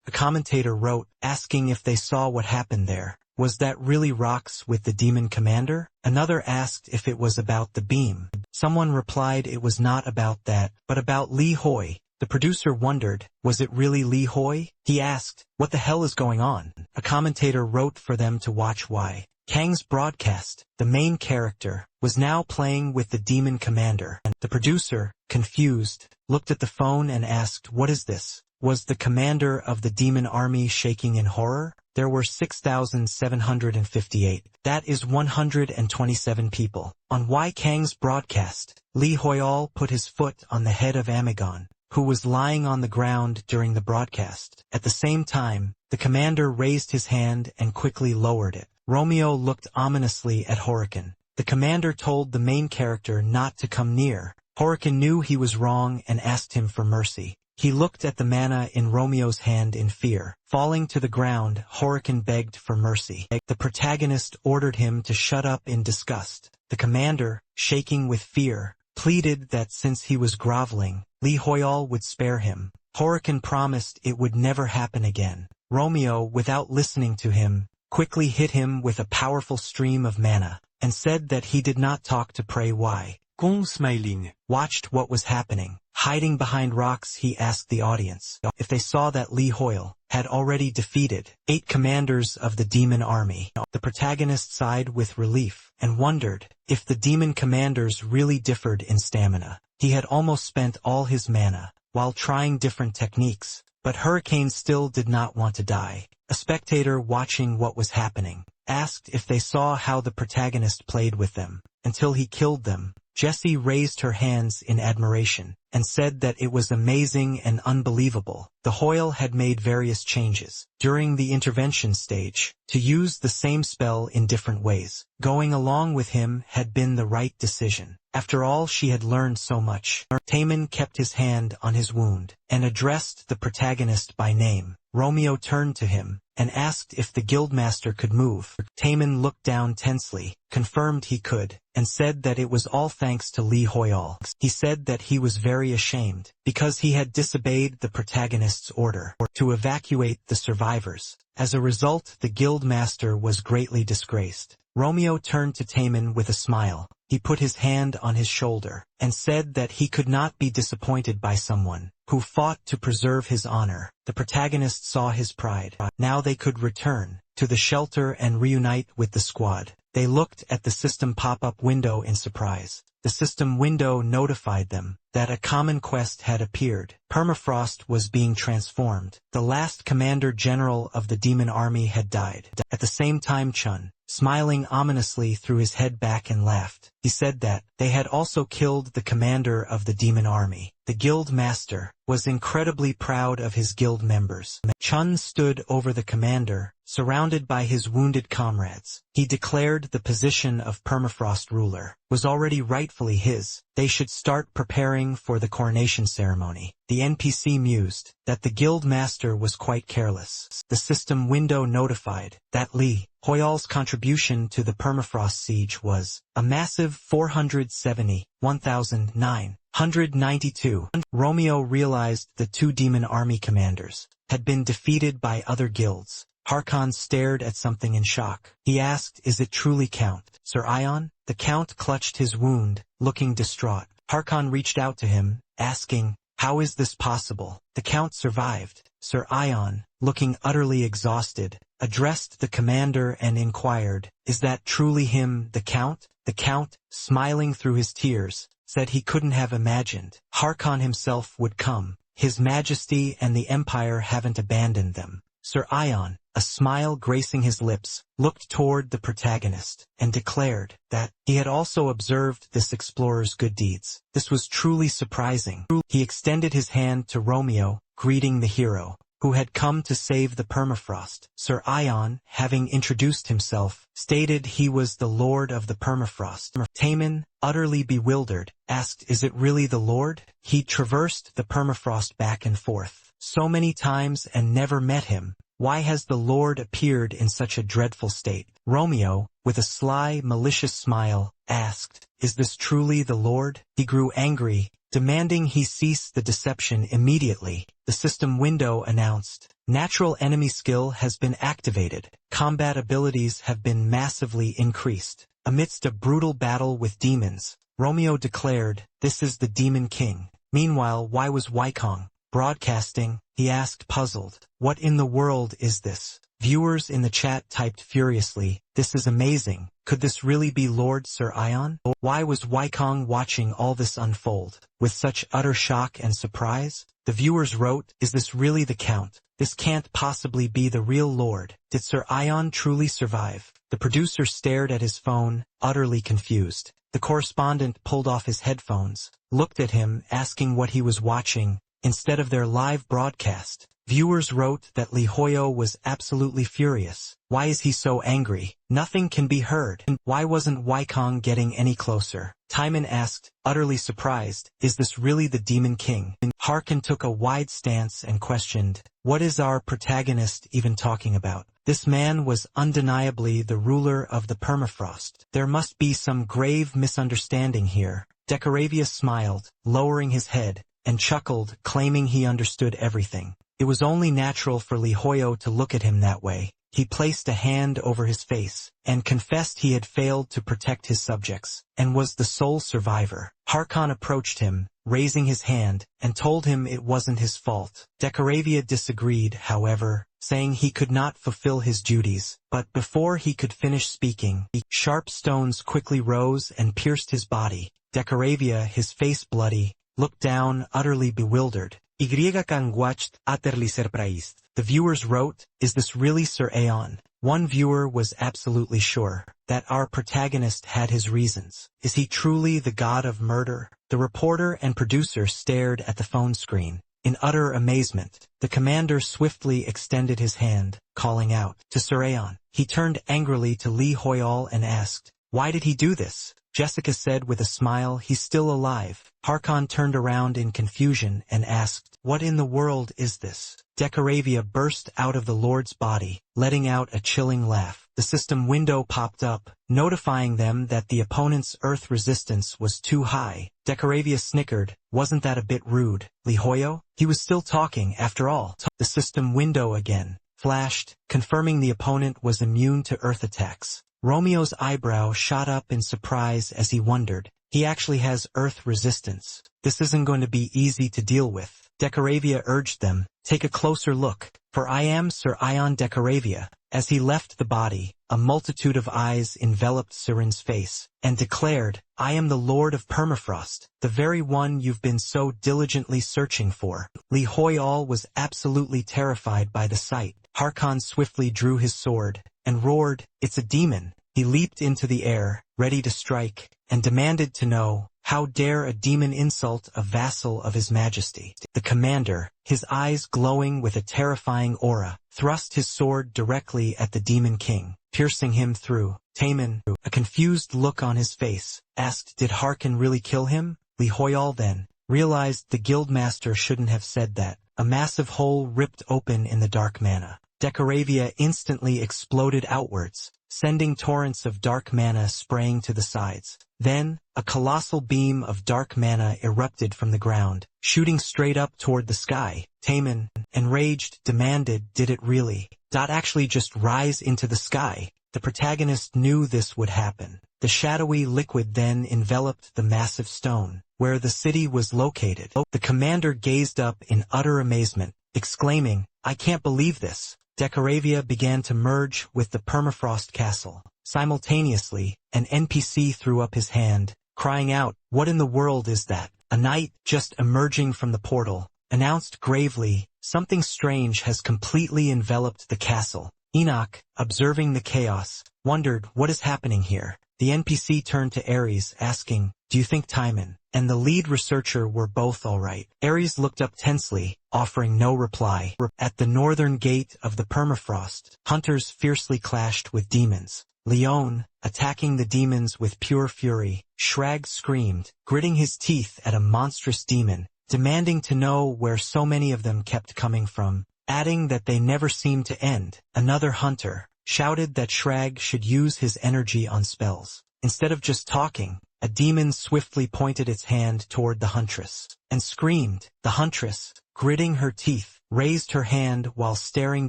[SPEAKER 1] a commentator wrote, asking if they saw what happened there. Was that really Rox with the demon commander? Another asked if it was about the beam. Someone replied it was not about that, but about Li Hoi. The producer wondered, was it really Li Hoi? He asked, what the hell is going on? A commentator wrote for them to watch why. Kang's broadcast, the main character, was now playing with the demon commander. The producer, confused, looked at the phone and asked, what is this? Was the commander of the demon army shaking in horror? There were 6,758. That is 127 people. On Wai Kang's broadcast, Li Hoyal put his foot on the head of Amigon, who was lying on the ground during the broadcast. At the same time, the commander raised his hand and quickly lowered it. Romeo looked ominously at Horican. The commander told the main character not to come near. Horican knew he was wrong and asked him for mercy. He looked at the mana in Romeo's hand in fear. Falling to the ground, Horican begged for mercy. The protagonist ordered him to shut up in disgust. The commander, shaking with fear, pleaded that since he was groveling, Li Hoyal would spare him. Horican promised it would never happen again. Romeo, without listening to him, quickly hit him with a powerful stream of mana, and said that he did not talk to pray why.
[SPEAKER 2] Kong smiling,
[SPEAKER 1] Watched what was happening. Hiding behind rocks, he asked the audience if they saw that Li Hoyle had already defeated 8 commanders of the demon army. The protagonist sighed with relief and wondered if the demon commanders really differed in stamina. He had almost spent all his mana while trying different techniques, but Hurricane still did not want to die. A spectator watching what was happening asked if they saw how the protagonist played with them until he killed them. Jessie raised her hands in admiration and said that it was amazing and unbelievable. The Hoyle had made various changes during the intervention stage to use the same spell in different ways. Going along with him had been the right decision. After all, she had learned so much. Taman kept his hand on his wound and addressed the protagonist by name. Romeo turned to him and asked if the guildmaster could move. Taman looked down tensely, confirmed he could, and said that it was all thanks to Li Hoyal. He said that he was very ashamed because he had disobeyed the protagonist's order to evacuate the survivors. As a result, the guildmaster was greatly disgraced. Romeo turned to Taman with a smile. He put his hand on his shoulder and said that he could not be disappointed by someone who fought to preserve his honor. The protagonist saw his pride. Now they could return to the shelter and reunite with the squad. They looked at the system pop-up window in surprise. The system window notified them that a common quest had appeared. Permafrost was being transformed. The last commander general of the demon army had died. At the same time, Chun, smiling ominously, threw his head back and laughed. He said that they had also killed the commander of the demon army. The guild master was incredibly proud of his guild members. Chun stood over the commander, surrounded by his wounded comrades. He declared the position of Permafrost ruler was already rightfully his. They should start preparing for the coronation ceremony. The NPC mused that the guild master was quite careless. The system window notified that Li Hoyal's contribution to the Permafrost siege was a massive 470,192. Romeo realized the 2 demon army commanders had been defeated by other guilds. Harkon stared at something in shock. He asked, "Is it truly Count Sir Ion?" The Count clutched his wound, looking distraught. Harkon reached out to him, asking, "How is this possible?" The Count survived. Sir Ion, looking utterly exhausted, addressed the commander and inquired, "Is that truly him, the Count?" The Count, smiling through his tears, said he couldn't have imagined Harkon himself would come. His Majesty and the Empire haven't abandoned them. Sir Ion, a smile gracing his lips, looked toward the protagonist and declared that he had also observed this explorer's good deeds. This was truly surprising. He extended his hand to Romeo, greeting the hero, who had come to save the permafrost. Sir Ion, having introduced himself, stated he was the Lord of the Permafrost. Taemin, utterly bewildered, asked, "Is it really the Lord?" He'd traversed the permafrost back and forth so many times and never met him. Why has the Lord appeared in such a dreadful state? Romeo, with a sly, malicious smile, asked, "Is this truly the Lord?" He grew angry, demanding he cease the deception immediately. The system window announced, "Natural enemy skill has been activated. Combat abilities have been massively increased." Amidst a brutal battle with demons, Romeo declared, "This is the Demon King." Meanwhile, why was Wykong broadcasting? He asked, puzzled. "What in the world is this?" Viewers in the chat typed furiously, "This is amazing. Could this really be Lord Sir Ion?" Why was Wykong watching all this unfold with such utter shock and surprise? The viewers wrote, "Is this really the Count? This can't possibly be the real Lord. Did Sir Ion truly survive?" The producer stared at his phone, utterly confused. The correspondent pulled off his headphones, looked at him, asking what he was watching instead of their live broadcast. Viewers wrote that Lee Hoyo was absolutely furious. Why is he so angry? Nothing can be heard. Why wasn't Wykong getting any closer? Timon asked, utterly surprised, "Is this really the Demon King?" Harkon took a wide stance and questioned, "What is our protagonist even talking about? This man was undeniably the ruler of the permafrost. There must be some grave misunderstanding here." Decoravia smiled, lowering his head, and chuckled, claiming he understood everything. It was only natural for Lee Hoyo to look at him that way. He placed a hand over his face, and confessed he had failed to protect his subjects, and was the sole survivor. Harkon approached him, raising his hand, and told him it wasn't his fault. Decoravia disagreed, however, saying he could not fulfill his duties. But before he could finish speaking, sharp stones quickly rose and pierced his body. Decoravia, his face bloody, looked down, utterly bewildered. Y can watched, utterly surprised. The viewers wrote, "Is this really Sir Aeon?" One viewer was absolutely sure that our protagonist had his reasons. Is he truly the god of murder? The reporter and producer stared at the phone screen in utter amazement. The commander swiftly extended his hand, calling out to Sir Aeon. He turned angrily to Lee Hoyol and asked, "Why did he do this?" Jessica said with a smile, "He's still alive." Harkon turned around in confusion and asked, "What in the world is this?" Decoravia burst out of the Lord's body, letting out a chilling laugh. The system window popped up, notifying them that the opponent's earth resistance was too high. Decoravia snickered, "Wasn't that a bit rude, Lee Hoyo?" He was still talking, after all. The system window again flashed, confirming the opponent was immune to earth attacks. Romeo's eyebrow shot up in surprise as he wondered, he actually has earth resistance. This isn't going to be easy to deal with. Decoravia urged them, "Take a closer look, for I am Sir Ion Decoravia." As he left the body, a multitude of eyes enveloped Siren's face, and declared, "I am the Lord of Permafrost, the very one you've been so diligently searching for." Lee Hoyol was absolutely terrified by the sight. Harkon swiftly drew his sword, and roared, "It's a demon." He leaped into the air, ready to strike, and demanded to know, how dare a demon insult a vassal of his majesty? The commander, his eyes glowing with a terrifying aura, thrust his sword directly at the Demon King, piercing him through. Taemin, a confused look on his face, asked, "Did Harkon really kill him?" Lee Hoyol then realized the guildmaster shouldn't have said that. A massive hole ripped open in the dark mana. Decoravia instantly exploded outwards, sending torrents of dark mana spraying to the sides. Then, a colossal beam of dark mana erupted from the ground, shooting straight up toward the sky. Taemin, enraged, demanded, "Did it really?" actually just rise into the sky. The protagonist knew this would happen. The shadowy liquid then enveloped the massive stone, where the city was located. The commander gazed up in utter amazement, exclaiming, "I can't believe this." Decoravia began to merge with the permafrost castle. Simultaneously, an NPC threw up his hand, crying out, "What in the world is that?" A knight, just emerging from the portal, announced gravely, "Something strange has completely enveloped the castle." Enoch, observing the chaos, wondered, "What is happening here?" The NPC turned to Ares, asking, "Do you think Timon and the lead researcher were both all right?" Ares looked up tensely, offering no reply. At the northern gate of the permafrost, hunters fiercely clashed with demons. Leon, attacking the demons with pure fury, Shrag screamed, gritting his teeth at a monstrous demon, demanding to know where so many of them kept coming from, adding that they never seemed to end. Another hunter shouted that Shrag should use his energy on spells. Instead of just talking, a demon swiftly pointed its hand toward the huntress and screamed. The huntress, gritting her teeth, raised her hand while staring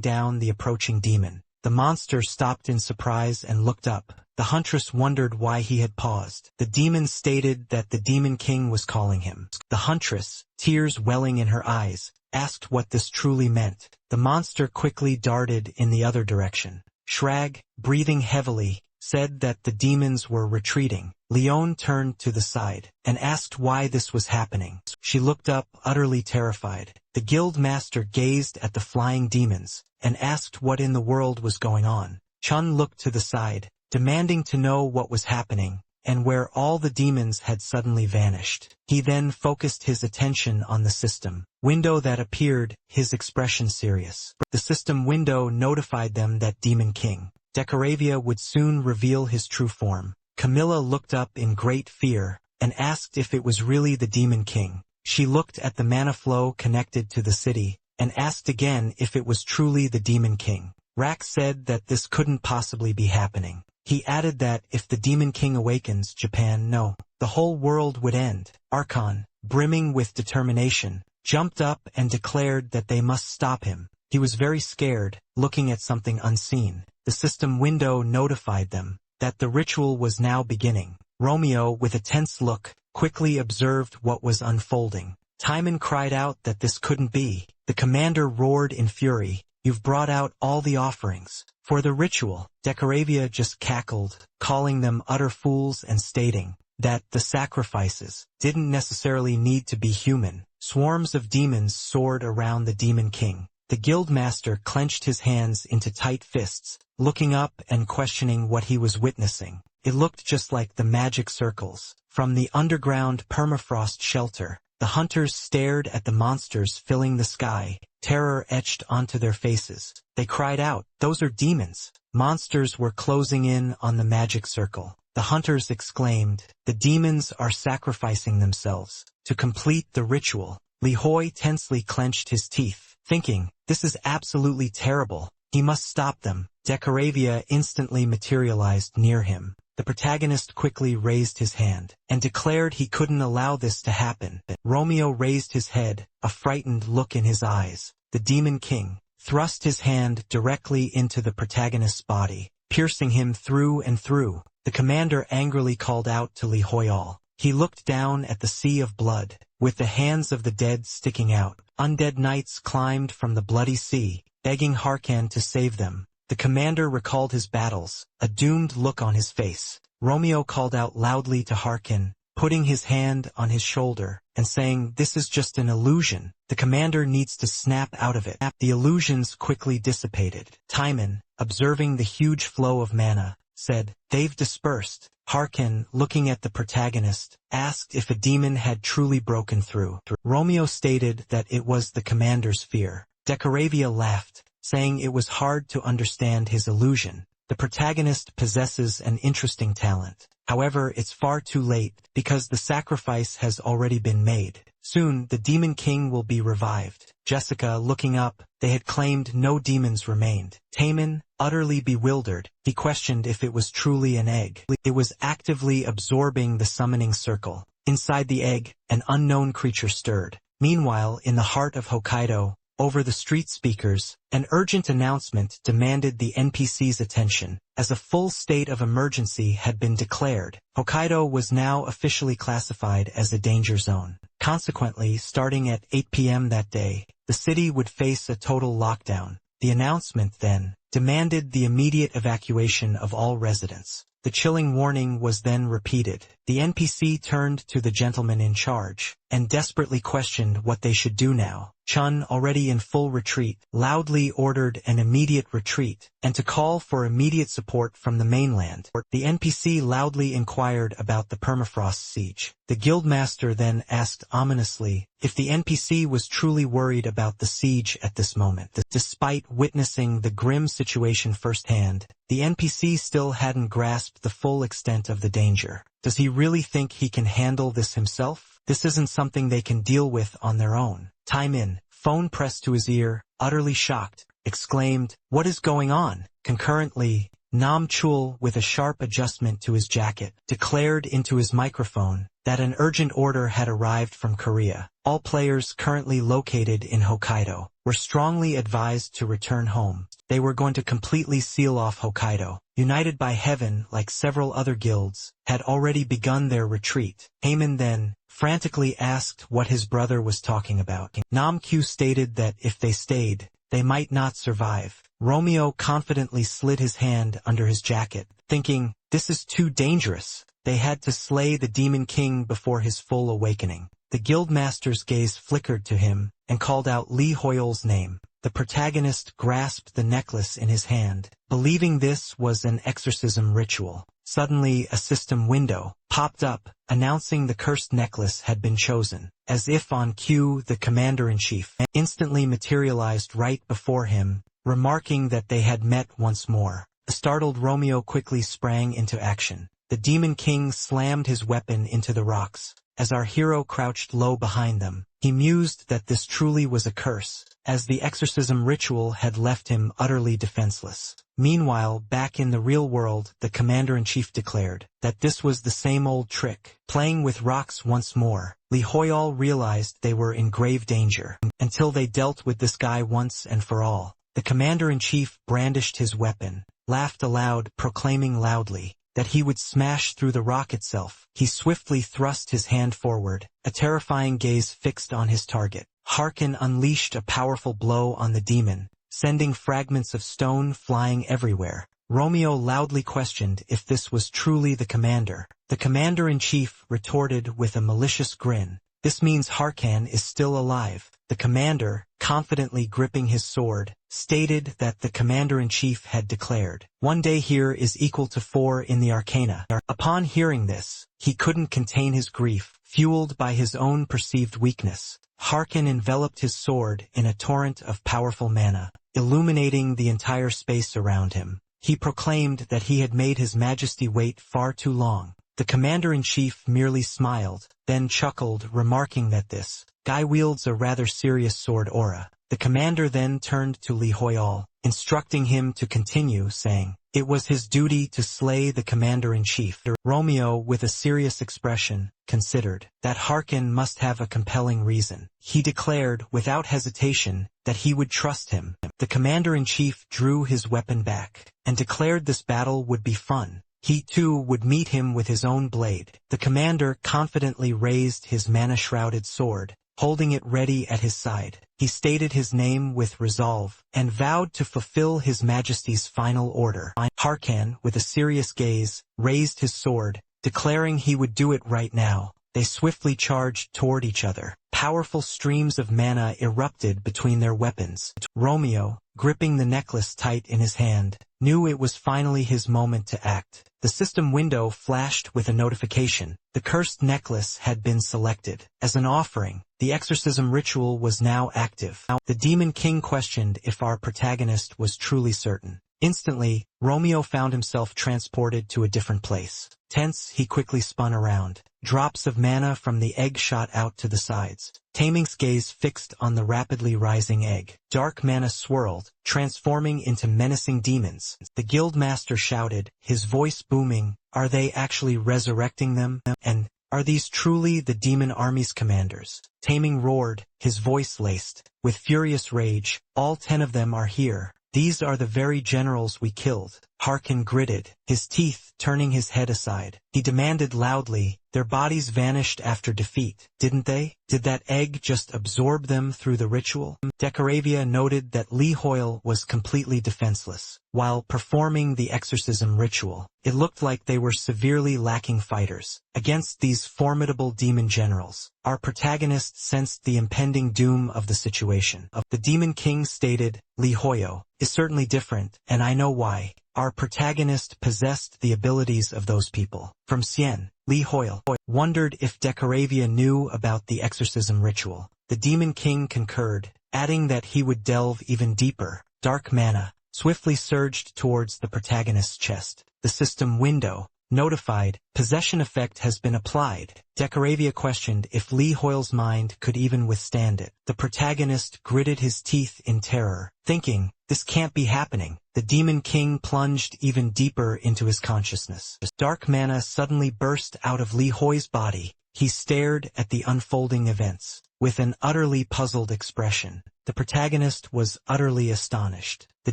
[SPEAKER 1] down the approaching demon. The monster stopped in surprise and looked up. The huntress wondered why he had paused. The demon stated that the Demon King was calling him. The huntress, tears welling in her eyes, asked what this truly meant. The monster quickly darted in the other direction. Shrag, breathing heavily, said that the demons were retreating. Leon turned to the side and asked why this was happening. She looked up, utterly terrified. The guild master gazed at the flying demons and asked what in the world was going on. Chun looked to the side, demanding to know what was happening and where all the demons had suddenly vanished. He then focused his attention on the system window that appeared, his expression serious. The system window notified them that Demon King Decoravia would soon reveal his true form. Camilla looked up in great fear and asked if it was really the Demon King. She looked at the mana flow connected to the city and asked again if it was truly the Demon King. Rack said that this couldn't possibly be happening. He added that if the Demon King awakens, Japan, no, the whole world would end. Archon, brimming with determination, jumped up and declared that they must stop him. He was very scared, looking at something unseen. The system window notified them that the ritual was now beginning. Romeo, with a tense look, quickly observed what was unfolding. Timon cried out that this couldn't be. The commander roared in fury, "You've brought out all the offerings for the ritual." Decoravia just cackled, calling them utter fools and stating that the sacrifices didn't necessarily need to be human. Swarms of demons soared around the Demon King. The guildmaster clenched his hands into tight fists, looking up and questioning what he was witnessing. It looked just like the magic circles. From the underground permafrost shelter, the hunters stared at the monsters filling the sky, terror etched onto their faces. They cried out, "Those are demons!" Monsters were closing in on the magic circle. The hunters exclaimed, "The demons are sacrificing themselves to complete the ritual." Li Hoi tensely clenched his teeth, thinking, "This is absolutely terrible. He must stop them." Decoravia instantly materialized near him. The protagonist quickly raised his hand and declared he couldn't allow this to happen. Romeo raised his head, a frightened look in his eyes. The Demon King thrust his hand directly into the protagonist's body, piercing him through and through. The commander angrily called out to Li Hoyal. He looked down at the sea of blood, with the hands of the dead sticking out. Undead knights climbed from the bloody sea, begging Harkan to save them. The commander recalled his battles, a doomed look on his face. Romeo called out loudly to Harkan, putting his hand on his shoulder and saying, "This is just an illusion. The commander needs to snap out of it." The illusions quickly dissipated. Timon, observing the huge flow of mana, said, "They've dispersed." Harkan, looking at the protagonist, asked if a demon had truly broken through. Romeo stated that it was the commander's fear. Decoravia laughed, saying it was hard to understand his illusion. The protagonist possesses an interesting talent. However, it's far too late, because the sacrifice has already been made. Soon, the Demon King will be revived. Jessica, looking up, they had claimed no demons remained. Taman, utterly bewildered, he questioned if it was truly an egg. It was actively absorbing the summoning circle. Inside the egg, an unknown creature stirred. Meanwhile, in the heart of Hokkaido, Over the street speakers, an urgent announcement demanded the NPC's attention. As a full state of emergency had been declared, Hokkaido was now officially classified as a danger zone. Consequently, starting at 8 p.m. that day, the city would face a total lockdown. The announcement, then, demanded the immediate evacuation of all residents. The chilling warning was then repeated. The NPC turned to the gentleman in charge, and desperately questioned what they should do now. Chun, already in full retreat, loudly ordered an immediate retreat, and to call for immediate support from the mainland. The NPC loudly inquired about the permafrost siege. The guildmaster then asked ominously if the NPC was truly worried about the siege at this moment. Despite witnessing the grim situation firsthand, the NPC still hadn't grasped the full extent of the danger. Does he really think he can handle this himself? This isn't something they can deal with on their own. Time in, phone pressed to his ear, utterly shocked, exclaimed, "What is going on?" Concurrently, Nam Chul, with a sharp adjustment to his jacket, declared into his microphone that an urgent order had arrived from Korea. All players currently located in Hokkaido were strongly advised to return home. They were going to completely seal off Hokkaido. United by Heaven, like several other guilds, had already begun their retreat. Heyman then frantically asked what his brother was talking about. Nam Q stated that if they stayed, they might not survive. Romeo confidently slid his hand under his jacket, thinking, this is too dangerous. They had to slay the Demon King before his full awakening. The guildmaster's gaze flickered to him, and called out Li Hoyol's name. The protagonist grasped the necklace in his hand, believing this was an exorcism ritual. Suddenly a system window popped up, announcing the cursed necklace had been chosen. As if on cue, the commander-in-chief instantly materialized right before him, remarking that they had met once more. The startled Romeo quickly sprang into action. The Demon King slammed his weapon into the rocks. As our hero crouched low behind them, he mused that this truly was a curse, as the exorcism ritual had left him utterly defenseless. Meanwhile, back in the real world, the commander-in-chief declared that this was the same old trick, playing with rocks once more. Li Hoyol realized they were in grave danger, until they dealt with this guy once and for all. The commander-in-chief brandished his weapon, laughed aloud, proclaiming loudly that he would smash through the rock itself. He swiftly thrust his hand forward, a terrifying gaze fixed on his target. Harkin unleashed a powerful blow on the demon, sending fragments of stone flying everywhere. Romeo loudly questioned if this was truly the commander. The commander-in-chief retorted with a malicious grin, "This means Harkan is still alive." The commander, confidently gripping his sword, stated that the commander-in-chief had declared, "One day here is equal to 4 in the arcana." Upon hearing this, he couldn't contain his grief, fueled by his own perceived weakness. Harkin enveloped his sword in a torrent of powerful mana, illuminating the entire space around him. He proclaimed that he had made his majesty wait far too long. The commander-in-chief merely smiled, then chuckled, remarking that this guy wields a rather serious sword aura. The commander then turned to Li Hoyol, instructing him to continue, saying it was his duty to slay the commander-in-chief. Romeo, with a serious expression, considered that Harkin must have a compelling reason. He declared without hesitation that he would trust him. The commander-in-chief drew his weapon back, and declared this battle would be fun. He too would meet him with his own blade. The commander confidently raised his mana-shrouded sword, holding it ready at his side. He stated his name with resolve, and vowed to fulfill his majesty's final order. Harkan, with a serious gaze, raised his sword, declaring he would do it right now. They swiftly charged toward each other. Powerful streams of mana erupted between their weapons. Romeo, gripping the necklace tight in his hand, knew it was finally his moment to act. The system window flashed with a notification. The cursed necklace had been selected. As an offering, the exorcism ritual was now active. The Demon King questioned if our protagonist was truly certain. Instantly, Romeo found himself transported to a different place. Tense, he quickly spun around. Drops of mana from the egg shot out to the sides. Taming's gaze fixed on the rapidly rising egg. Dark mana swirled, transforming into menacing demons. The guildmaster shouted, his voice booming, "Are they actually resurrecting them?" And Are these truly the demon army's commanders? Taming roared, his voice laced with furious rage. All 10 of them are here. These are the very generals we killed. Harkin gritted, his teeth turning his head aside. He demanded loudly, their bodies vanished after defeat, didn't they? Did that egg just absorb them through the ritual? Decaravia noted that Li Hoyle was completely defenseless. While performing the exorcism ritual, it looked like they were severely lacking fighters. Against these formidable demon generals, our protagonist sensed the impending doom of the situation. The Demon King stated, Li Hoyle is certainly different, and I know why. Our protagonist possessed the abilities of those people. From Sien, Li Hoyle wondered if Decaravia knew about the exorcism ritual. The Demon King concurred, adding that he would delve even deeper. Dark mana swiftly surged towards the protagonist's chest. The system window notified, possession effect has been applied. Decaravia questioned if Li Hoyle's mind could even withstand it. The protagonist gritted his teeth in terror, thinking, this can't be happening. The Demon King plunged even deeper into his consciousness. Dark mana suddenly burst out of Li Hoyle's body. He stared at the unfolding events with an utterly puzzled expression. The protagonist was utterly astonished. The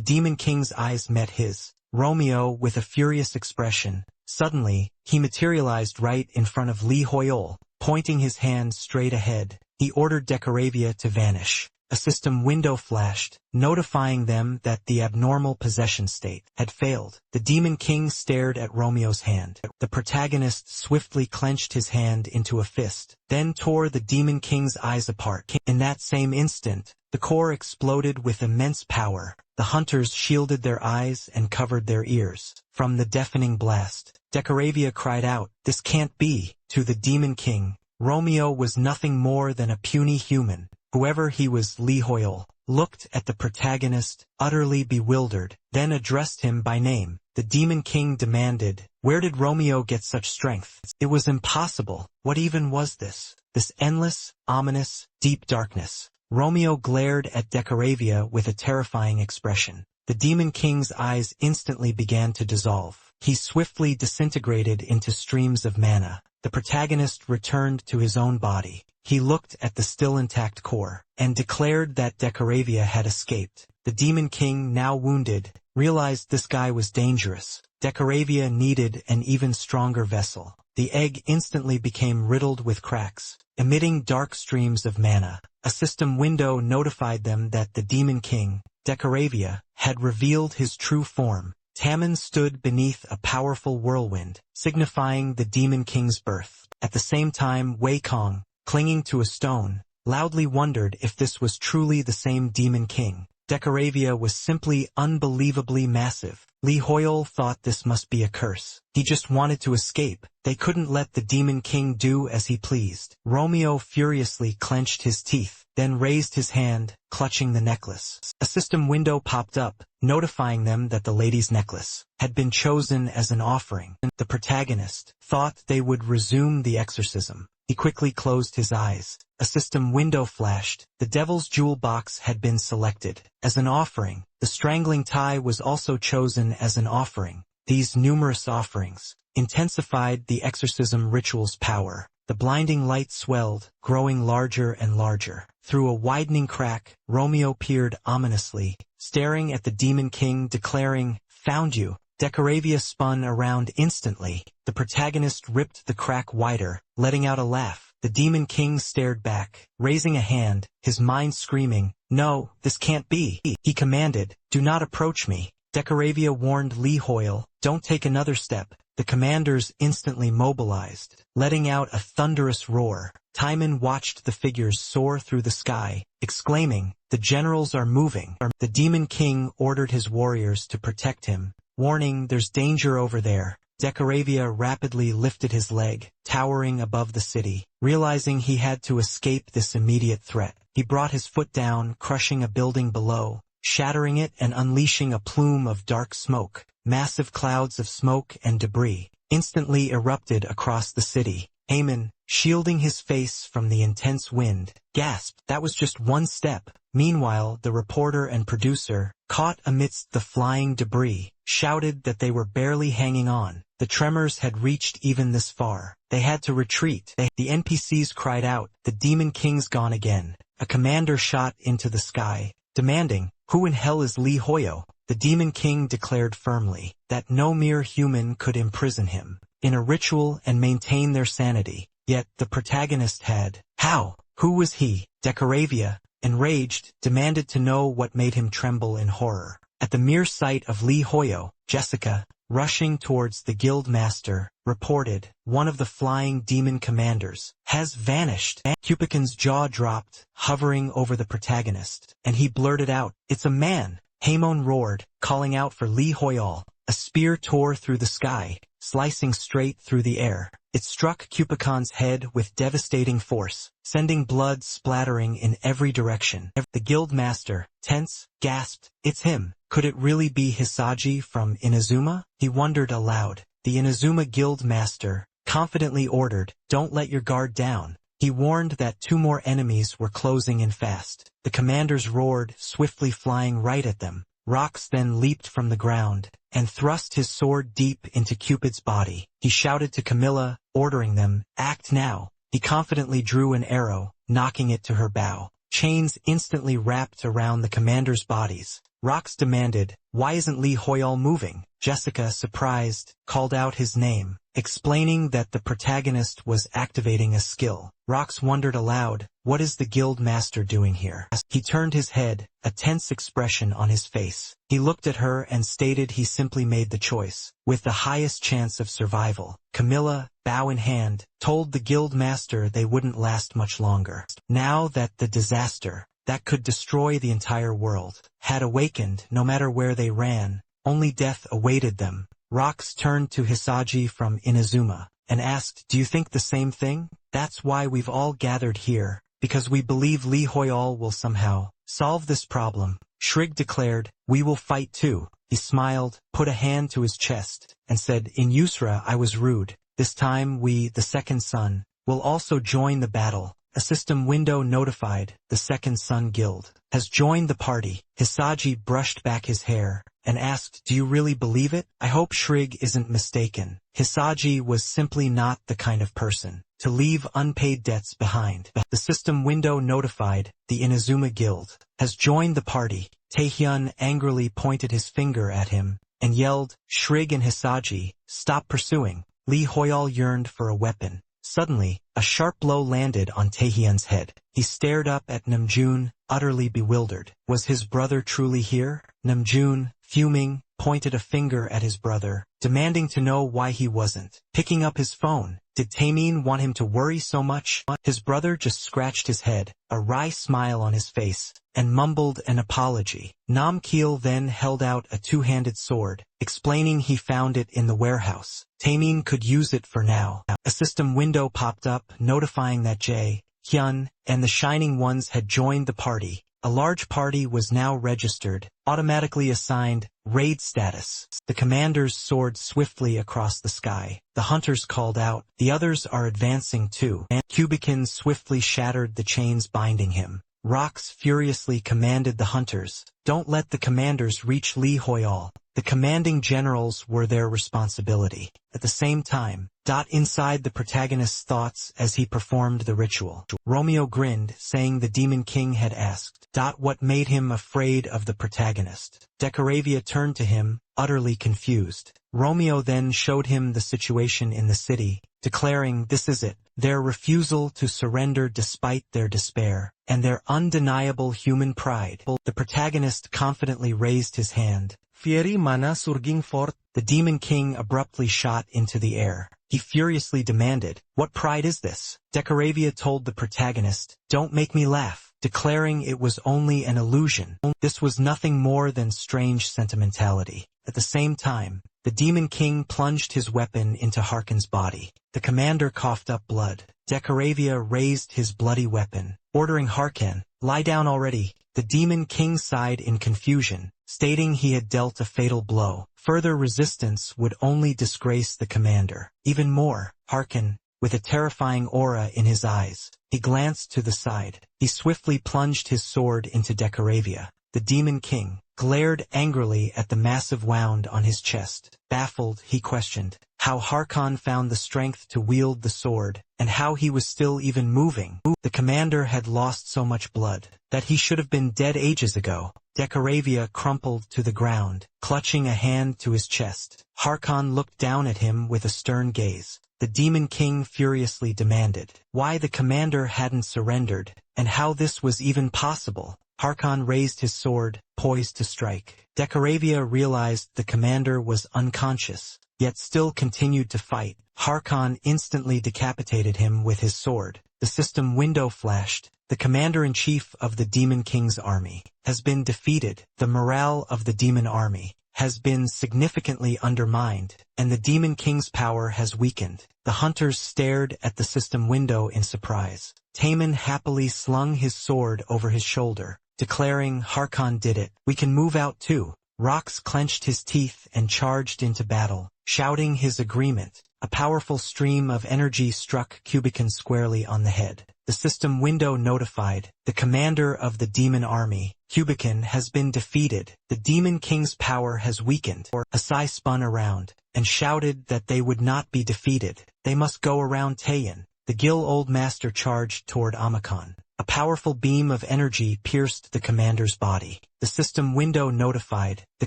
[SPEAKER 1] Demon King's eyes met his. Romeo, with a furious expression, suddenly, he materialized right in front of Li Hoyle, pointing his hand straight ahead. He ordered Decaravia to vanish. A system window flashed, notifying them that the abnormal possession state had failed. The Demon King stared at Romeo's hand. The protagonist swiftly clenched his hand into a fist, then tore the Demon King's eyes apart. In that same instant, the core exploded with immense power. The hunters shielded their eyes and covered their ears from the deafening blast. Decaravia cried out, this can't be. To the Demon King, Romeo was nothing more than a puny human. Whoever he was, Li Hoyle looked at the protagonist, utterly bewildered, then addressed him by name. The Demon King demanded, where did Romeo get such strength? It was impossible. What even was this? This endless, ominous, deep darkness. Romeo glared at Decaravia with a terrifying expression. The Demon King's eyes instantly began to dissolve. He swiftly disintegrated into streams of mana. The protagonist returned to his own body. He looked at the still intact core, and declared that Decaravia had escaped. The Demon King, now wounded, realized this guy was dangerous. Decaravia needed an even stronger vessel. The egg instantly became riddled with cracks, emitting dark streams of mana. A system window notified them that the Demon King, Decaravia, had revealed his true form. Tammin stood beneath a powerful whirlwind, signifying the Demon King's birth. At the same time, Wei Kong, clinging to a stone, loudly wondered if this was truly the same Demon King. Decaravia was simply unbelievably massive. Li Hoyle thought this must be a curse. He just wanted to escape. They couldn't let the Demon King do as he pleased. Romeo furiously clenched his teeth, then raised his hand, clutching the necklace. A system window popped up, notifying them that the lady's necklace had been chosen as an offering. The protagonist thought they would resume the exorcism. He quickly closed his eyes. A system window flashed. The Devil's Jewel box had been selected as an offering. The strangling tie was also chosen as an offering. These numerous offerings intensified the exorcism ritual's power. The blinding light swelled, growing larger and larger. Through a widening crack, Romeo peered ominously, staring at the Demon King, declaring, "Found you." Decaravia spun around instantly. The protagonist ripped the crack wider, letting out a laugh. The Demon King stared back, raising a hand, his mind screaming, "No, this can't be." He commanded, "Do not approach me." Decaravia warned Li Hoyle, "Don't take another step." The commanders instantly mobilized, letting out a thunderous roar. Timon watched the figures soar through the sky, exclaiming, "The generals are moving." The Demon King ordered his warriors to protect him, warning, "There's danger over there." Decaravia rapidly lifted his leg, towering above the city. Realizing he had to escape this immediate threat, he brought his foot down, crushing a building below, shattering it and unleashing a plume of dark smoke. Massive clouds of smoke and debris instantly erupted across the city. Haman, shielding his face from the intense wind, gasped, "That was just one step." Meanwhile, the reporter and producer, caught amidst the flying debris, shouted that they were barely hanging on. The tremors had reached even this far. They had to retreat. The NPCs cried out, "The Demon King's gone again." A commander shot into the sky, demanding, "Who in hell is Lee Hoyo?" The Demon King declared firmly that no mere human could imprison him in a ritual and maintain their sanity. Yet the protagonist had. How? Who was he? Decoravia, enraged, demanded to know what made him tremble in horror. At the mere sight of Lee Hoyo, Jessica, rushing towards the guild master, reported, "One of the flying demon commanders has vanished." Cupican's jaw dropped, hovering over the protagonist, and he blurted out, "It's a man!" Hamon roared, calling out for Lee Hoyol. A spear tore through the sky, slicing straight through the air. It struck Cupican's head with devastating force, sending blood splattering in every direction. The guild master, tense, gasped, "It's him." Could it really be Hisagi from Inazuma? He wondered aloud. The Inazuma guild master confidently ordered, "Don't let your guard down." He warned that 2 more enemies were closing in fast. The commanders roared, swiftly flying right at them. Rox then leaped from the ground and thrust his sword deep into Cupid's body. He shouted to Camilla, ordering them, "Act now." He confidently drew an arrow, knocking it to her bow. Chains instantly wrapped around the commanders' bodies. Rox demanded, "Why isn't Lee Hoyol moving?" Jessica, surprised, called out his name, explaining that the protagonist was activating a skill. Rox wondered aloud, "What is the guild master doing here?" He turned his head, a tense expression on his face. He looked at her and stated he simply made the choice, with the highest chance of survival. Camilla, bow in hand, told the guild master they wouldn't last much longer. Now that the disaster that could destroy the entire world had awakened, no matter where they ran, only death awaited them. Rox turned to Hisagi from Inazuma and asked, "Do you think the same thing?" "That's why we've all gathered here, because we believe Lee Hoyol will somehow solve this problem." Shrig declared, "We will fight too." He smiled, put a hand to his chest, and said, "In Yusra I was rude. This time we, the second son, will also join the battle." A system window notified, "The Second Son Guild has joined the party." Hisagi brushed back his hair and asked, "Do you really believe it?" "I hope Shrig isn't mistaken." Hisagi was simply not the kind of person to leave unpaid debts behind. The system window notified, "The Inazuma Guild has joined the party." Taehyun angrily pointed his finger at him and yelled, "Shrig and Hisagi, stop pursuing." Lee Hoyol yearned for a weapon. Suddenly, a sharp blow landed on Taehyun's head. He stared up at Namjoon, utterly bewildered. Was his brother truly here? Namjoon, fuming, pointed a finger at his brother, demanding to know why he wasn't picking up his phone. Did Taemin want him to worry so much? His brother just scratched his head, a wry smile on his face, and mumbled an apology. Namkeel then held out a 2-handed sword, explaining he found it in the warehouse. Taemin could use it for now. A system window popped up, notifying that Jae, Hyun, and the Shining Ones had joined the party. A large party was now registered, automatically assigned raid status. The commanders soared swiftly across the sky. The hunters called out, "The others are advancing too." Cubican swiftly shattered the chains binding him. Rox furiously commanded the hunters, "Don't let the commanders reach Lee Hoyol." The commanding generals were their responsibility. At the same time, inside the protagonist's thoughts as he performed the ritual, Romeo grinned, saying the Demon King had asked, what made him afraid of the protagonist. Decoravia turned to him, utterly confused. Romeo then showed him the situation in the city, declaring, "This is it. Their refusal to surrender despite their despair, and their undeniable human pride." The protagonist confidently raised his hand.
[SPEAKER 3] Fieri mana surging fort.
[SPEAKER 1] The Demon King abruptly shot into the air. He furiously demanded, "What pride is this?" Decoravia told the protagonist, "Don't make me laugh," declaring it was only an illusion. This was nothing more than strange sentimentality. At the same time, the Demon King plunged his weapon into Harkon's body. The commander coughed up blood. Decoravia raised his bloody weapon, ordering Harkon, "Lie down already." The Demon King sighed in confusion, stating he had dealt a fatal blow. Further resistance would only disgrace the commander. Even more, Harkon, with a terrifying aura in his eyes, he glanced to the side. He swiftly plunged his sword into Decoravia. The Demon King, glared angrily at the massive wound on his chest. Baffled, he questioned how Harkon found the strength to wield the sword, and how he was still even moving. The commander had lost so much blood that he should have been dead ages ago. Decaravia crumpled to the ground, clutching a hand to his chest. Harkon looked down at him with a stern gaze. The Demon King furiously demanded why the commander hadn't surrendered, and how this was even possible. Harkon raised his sword, poised to strike. Decaravia realized the commander was unconscious, yet still continued to fight. Harkon instantly decapitated him with his sword. The system window flashed. The commander-in-chief of the Demon King's army has been defeated. The morale of the demon army has been significantly undermined, and the Demon King's power has weakened. The hunters stared at the system window in surprise. Taman happily slung his sword over his shoulder, declaring, "Harkon did it. We can move out too." Rox clenched his teeth and charged into battle, shouting his agreement. A powerful stream of energy struck Kubican squarely on the head. The system window notified, "The commander of the demon army, Kubican, has been defeated. The Demon King's power has weakened." Asai spun around and shouted that they would not be defeated. They must go around Taeyan. The Gil Old Master charged toward Amacon. A powerful beam of energy pierced the commander's body. The system window notified, "The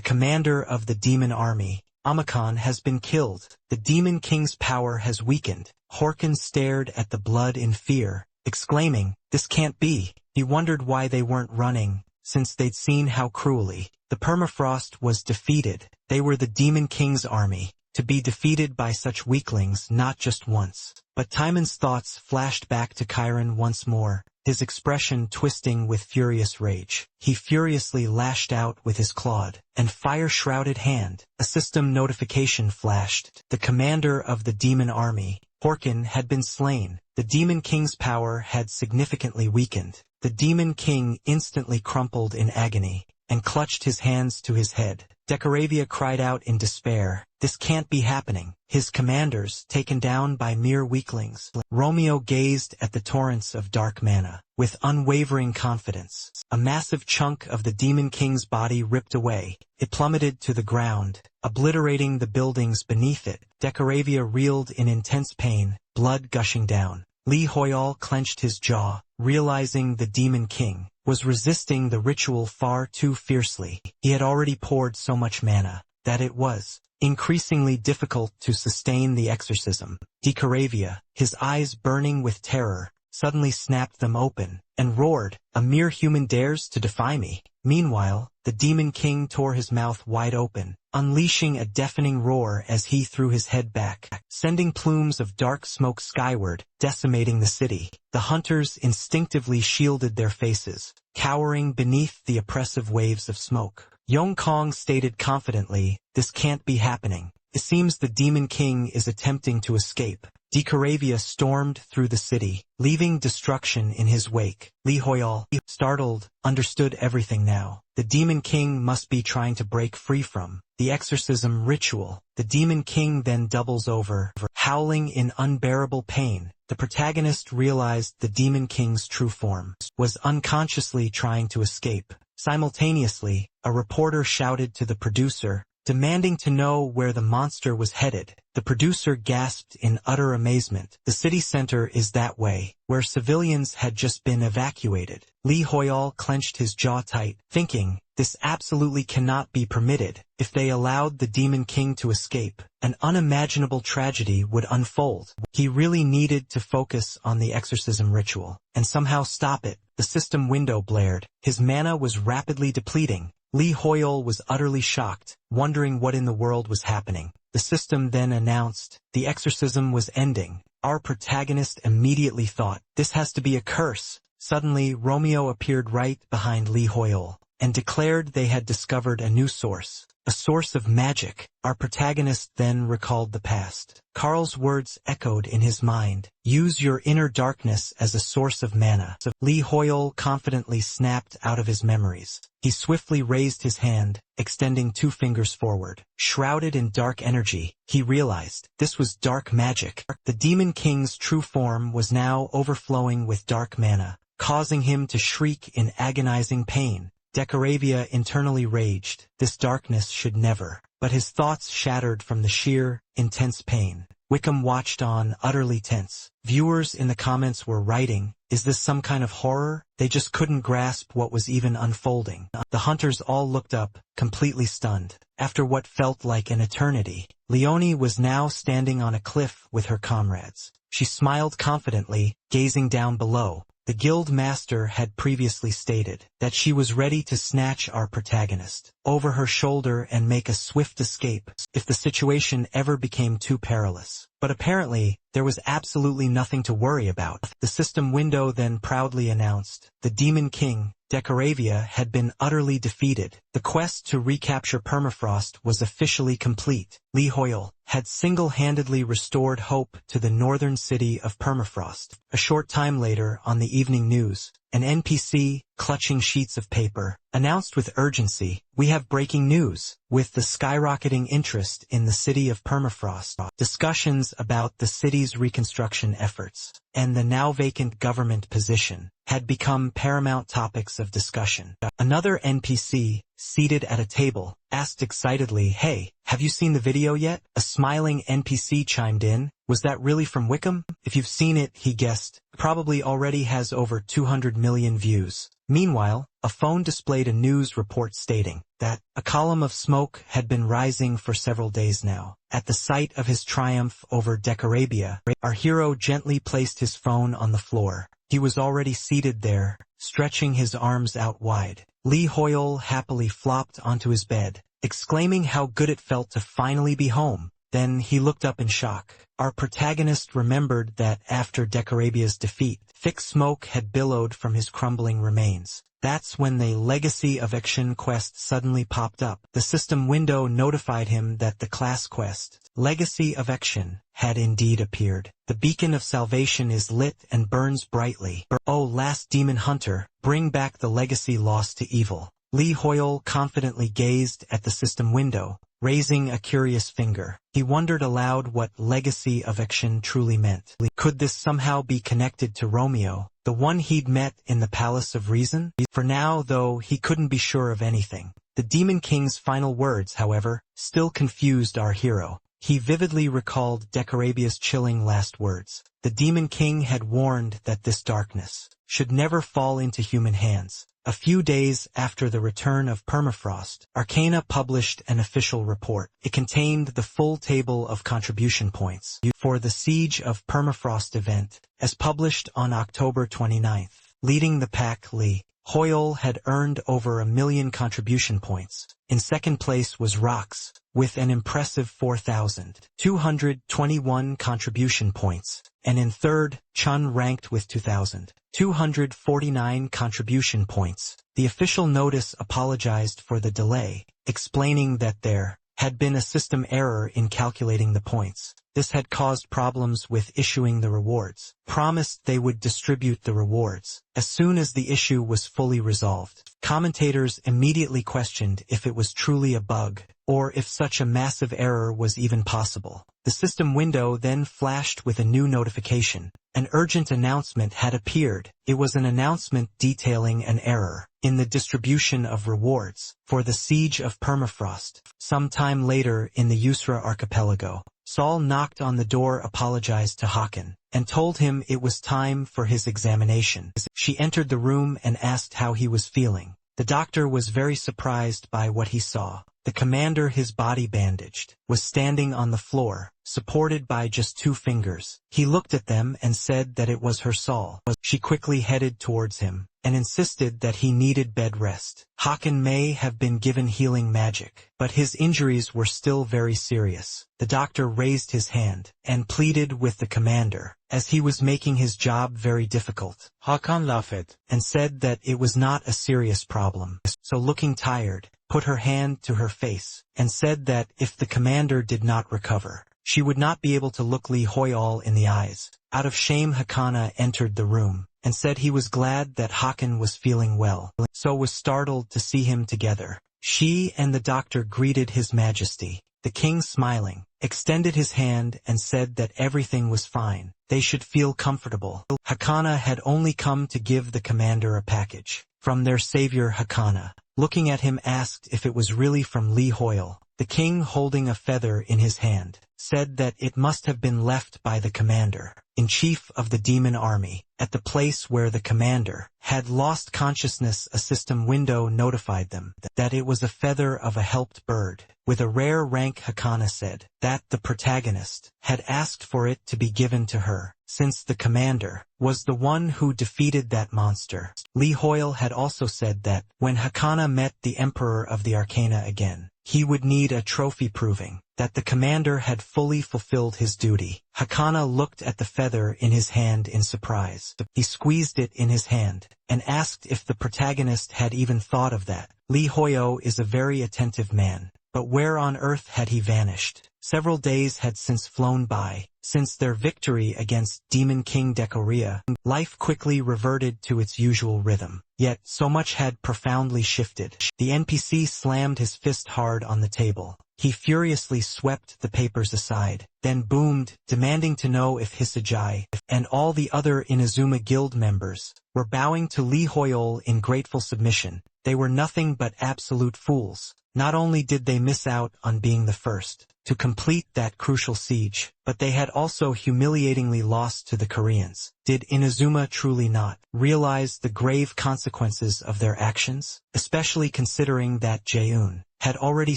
[SPEAKER 1] commander of the demon army, Amacon, has been killed. The Demon King's power has weakened." Horkin stared at the blood in fear, exclaiming, "This can't be." He wondered why they weren't running, since they'd seen how cruelly the permafrost was defeated. They were the Demon King's army, to be defeated by such weaklings not just once. But Timon's thoughts flashed back to Chiron once more, his expression twisting with furious rage. He furiously lashed out with his clawed and fire-shrouded hand. A system notification flashed. The commander of the demon army, Horkin, had been slain. The Demon King's power had significantly weakened. The Demon King instantly crumpled in agony and clutched his hands to his head. Decaravia cried out in despair, "This can't be happening. His commanders taken down by mere weaklings." Romeo gazed at the torrents of dark mana with unwavering confidence. A massive chunk of the Demon King's body ripped away. It plummeted to the ground, obliterating the buildings beneath it. Decaravia reeled in intense pain, blood gushing down. Li Hoyal clenched his jaw, realizing the Demon King was resisting the ritual far too fiercely. He had already poured so much mana that it was increasingly difficult to sustain the exorcism. Decaravia, his eyes burning with terror, suddenly snapped them open and roared, "A mere human dares to defy me." Meanwhile, the Demon King tore his mouth wide open, unleashing a deafening roar as he threw his head back, sending plumes of dark smoke skyward, decimating the city. The hunters instinctively shielded their faces, cowering beneath the oppressive waves of smoke. Yong Kong stated confidently, "This can't be happening. It seems the Demon King is attempting to escape." Decaravia stormed through the city, leaving destruction in his wake. Li Hoyal, startled, understood everything now. The Demon King must be trying to break free from the exorcism ritual. The Demon King then doubles over, howling in unbearable pain. The protagonist realized the Demon King's true form was unconsciously trying to escape. Simultaneously, a reporter shouted to the producer, demanding to know where the monster was headed. The producer gasped in utter amazement. "The city center is that way, where civilians had just been evacuated." Li Hoyal clenched his jaw tight, thinking, "This absolutely cannot be permitted. If they allowed the Demon King to escape, an unimaginable tragedy would unfold." He really needed to focus on the exorcism ritual and somehow stop it. The system window blared. His mana was rapidly depleting. Li Hoyal was utterly shocked, wondering what in the world was happening. The system then announced, "The exorcism was ending." Our protagonist immediately thought, "This has to be a curse." Suddenly, Romeo appeared right behind Li Hoyal and declared they had discovered a new source. A source of magic. Our protagonist then recalled the past. Carl's words echoed in his mind. "Use your inner darkness as a source of mana." Li Hoyal confidently snapped out of his memories. He swiftly raised his hand, extending 2 fingers forward. Shrouded in dark energy, he realized this was dark magic. The Demon King's true form was now overflowing with dark mana, causing him to shriek in agonizing pain. Decoravia internally raged. This darkness should never. But his thoughts shattered from the sheer, intense pain. Wickham watched on, utterly tense. Viewers in the comments were writing, "Is this some kind of horror?" They just couldn't grasp what was even unfolding. The hunters all looked up, completely stunned. After what felt like an eternity, Leonie was now standing on a cliff with her comrades. She smiled confidently, gazing down below. The guild master had previously stated that she was ready to snatch our protagonist over her shoulder and make a swift escape if the situation ever became too perilous. But apparently, there was absolutely nothing to worry about. The system window then proudly announced, the Demon King, Decoravia, had been utterly defeated. The quest to recapture Permafrost was officially complete. Lee Hoyle had single-handedly restored hope to the northern city of Permafrost. A short time later, on the evening news, an NPC, clutching sheets of paper, announced with urgency, "We have breaking news." With the skyrocketing interest in the city of Permafrost, discussions about the city's reconstruction efforts and the now vacant government position had become paramount topics of discussion. Another NPC, seated at a table, asked excitedly, "Hey, have you seen the video yet?" A smiling NPC chimed in, "Was that really from Wickham?" "If you've seen it," he guessed, "probably already has over 200 million views." Meanwhile, a phone displayed a news report stating that a column of smoke had been rising for several days now. At the sight of his triumph over Decoravia, our hero gently placed his phone on the floor. He was already seated there, stretching his arms out wide. Lee Hoyle happily flopped onto his bed, exclaiming how good it felt to finally be home. Then he looked up in shock. Our protagonist remembered that after Decoravia's defeat, thick smoke had billowed from his crumbling remains. That's when the Legacy of Action quest suddenly popped up. The system window notified him that the class quest, Legacy of Action, had indeed appeared. The beacon of salvation is lit and burns brightly. "Oh, last demon hunter, bring back the legacy lost to evil." Lee Hoyle confidently gazed at the system window, raising a curious finger. He wondered aloud what Legacy of Action truly meant. Could this somehow be connected to Romeo, the one he'd met in the Palace of Reason? For now, though, he couldn't be sure of anything. The Demon King's final words, however, still confused our hero. He vividly recalled Decoravia's chilling last words. The Demon King had warned that this darkness should never fall into human hands. A few days after the return of Permafrost, Arcana published an official report. It contained the full table of contribution points for the Siege of Permafrost event, as published on October 29th. Leading the pack, Lee Hoyle had earned over 1 million contribution points. In second place was Rox, with an impressive 4,221 contribution points, and in third, Chun ranked with 2,249 contribution points. The official notice apologized for the delay, explaining that there had been a system error in calculating the points. This had caused problems with issuing the rewards. Promised they would distribute the rewards as soon as the issue was fully resolved. Commentators immediately questioned if it was truly a bug, or if such a massive error was even possible. The system window then flashed with a new notification. An urgent announcement had appeared. It was an announcement detailing an error in the distribution of rewards for the Siege of Permafrost. Sometime later in the Usra archipelago, Saul knocked on the door, apologized to Hakan, and told him it was time for his examination. She entered the room and asked how he was feeling. The doctor was very surprised by what he saw. The commander, his body bandaged, was standing on the floor, supported by just 2 fingers. He looked at them and said that it was her Saul. She quickly headed towards him and insisted that he needed bed rest. Hakan may have been given healing magic, but his injuries were still very serious. The doctor raised his hand and pleaded with the commander, as he was making his job very difficult.
[SPEAKER 2] Hakan laughed
[SPEAKER 1] and said that it was not a serious problem. So looking tired, put her hand to her face, and said that if the commander did not recover, she would not be able to look Lee Hoyle in the eyes. Out of shame, Hakana entered the room, and said he was glad that Hakan was feeling well, so was startled to see him together. She and the doctor greeted His Majesty. The king, smiling, extended his hand and said that everything was fine. they should feel comfortable. Hakana had only come to give the commander a package from their savior Hakana. Looking at him asked if it was really from Lee Hoyle. The king, holding a feather in his hand, said that it must have been left by the commander-in-chief of the demon army. At the place where the commander had lost consciousness, a system window notified them that it was a feather of a helped bird with a rare rank. Hakana said that the protagonist had asked for it to be given to her, since the commander was the one who defeated that monster. Lee Hoyle had also said that when Hakana met the Emperor of the Arcana again, he would need a trophy proving that the commander had fully fulfilled his duty. Hakana looked at the feather in his hand in surprise. He squeezed it in his hand and asked if the protagonist had even thought of that. Lee Hoyo is a very attentive man, but where on earth had he vanished? Several days had since flown by. Since their victory against Demon King Decoria, life quickly reverted to its usual rhythm. Yet so much had profoundly shifted. The NPC slammed his fist hard on the table. He furiously swept the papers aside, then boomed, demanding to know if Hisagai and all the other Inazuma Guild members were bowing to Lee Hoyle in grateful submission. They were nothing but absolute fools. Not only did they miss out on being the first to complete that crucial siege, but they had also humiliatingly lost to the Koreans. Did Inazuma truly not realize the grave consequences of their actions, especially considering that Jaeun had already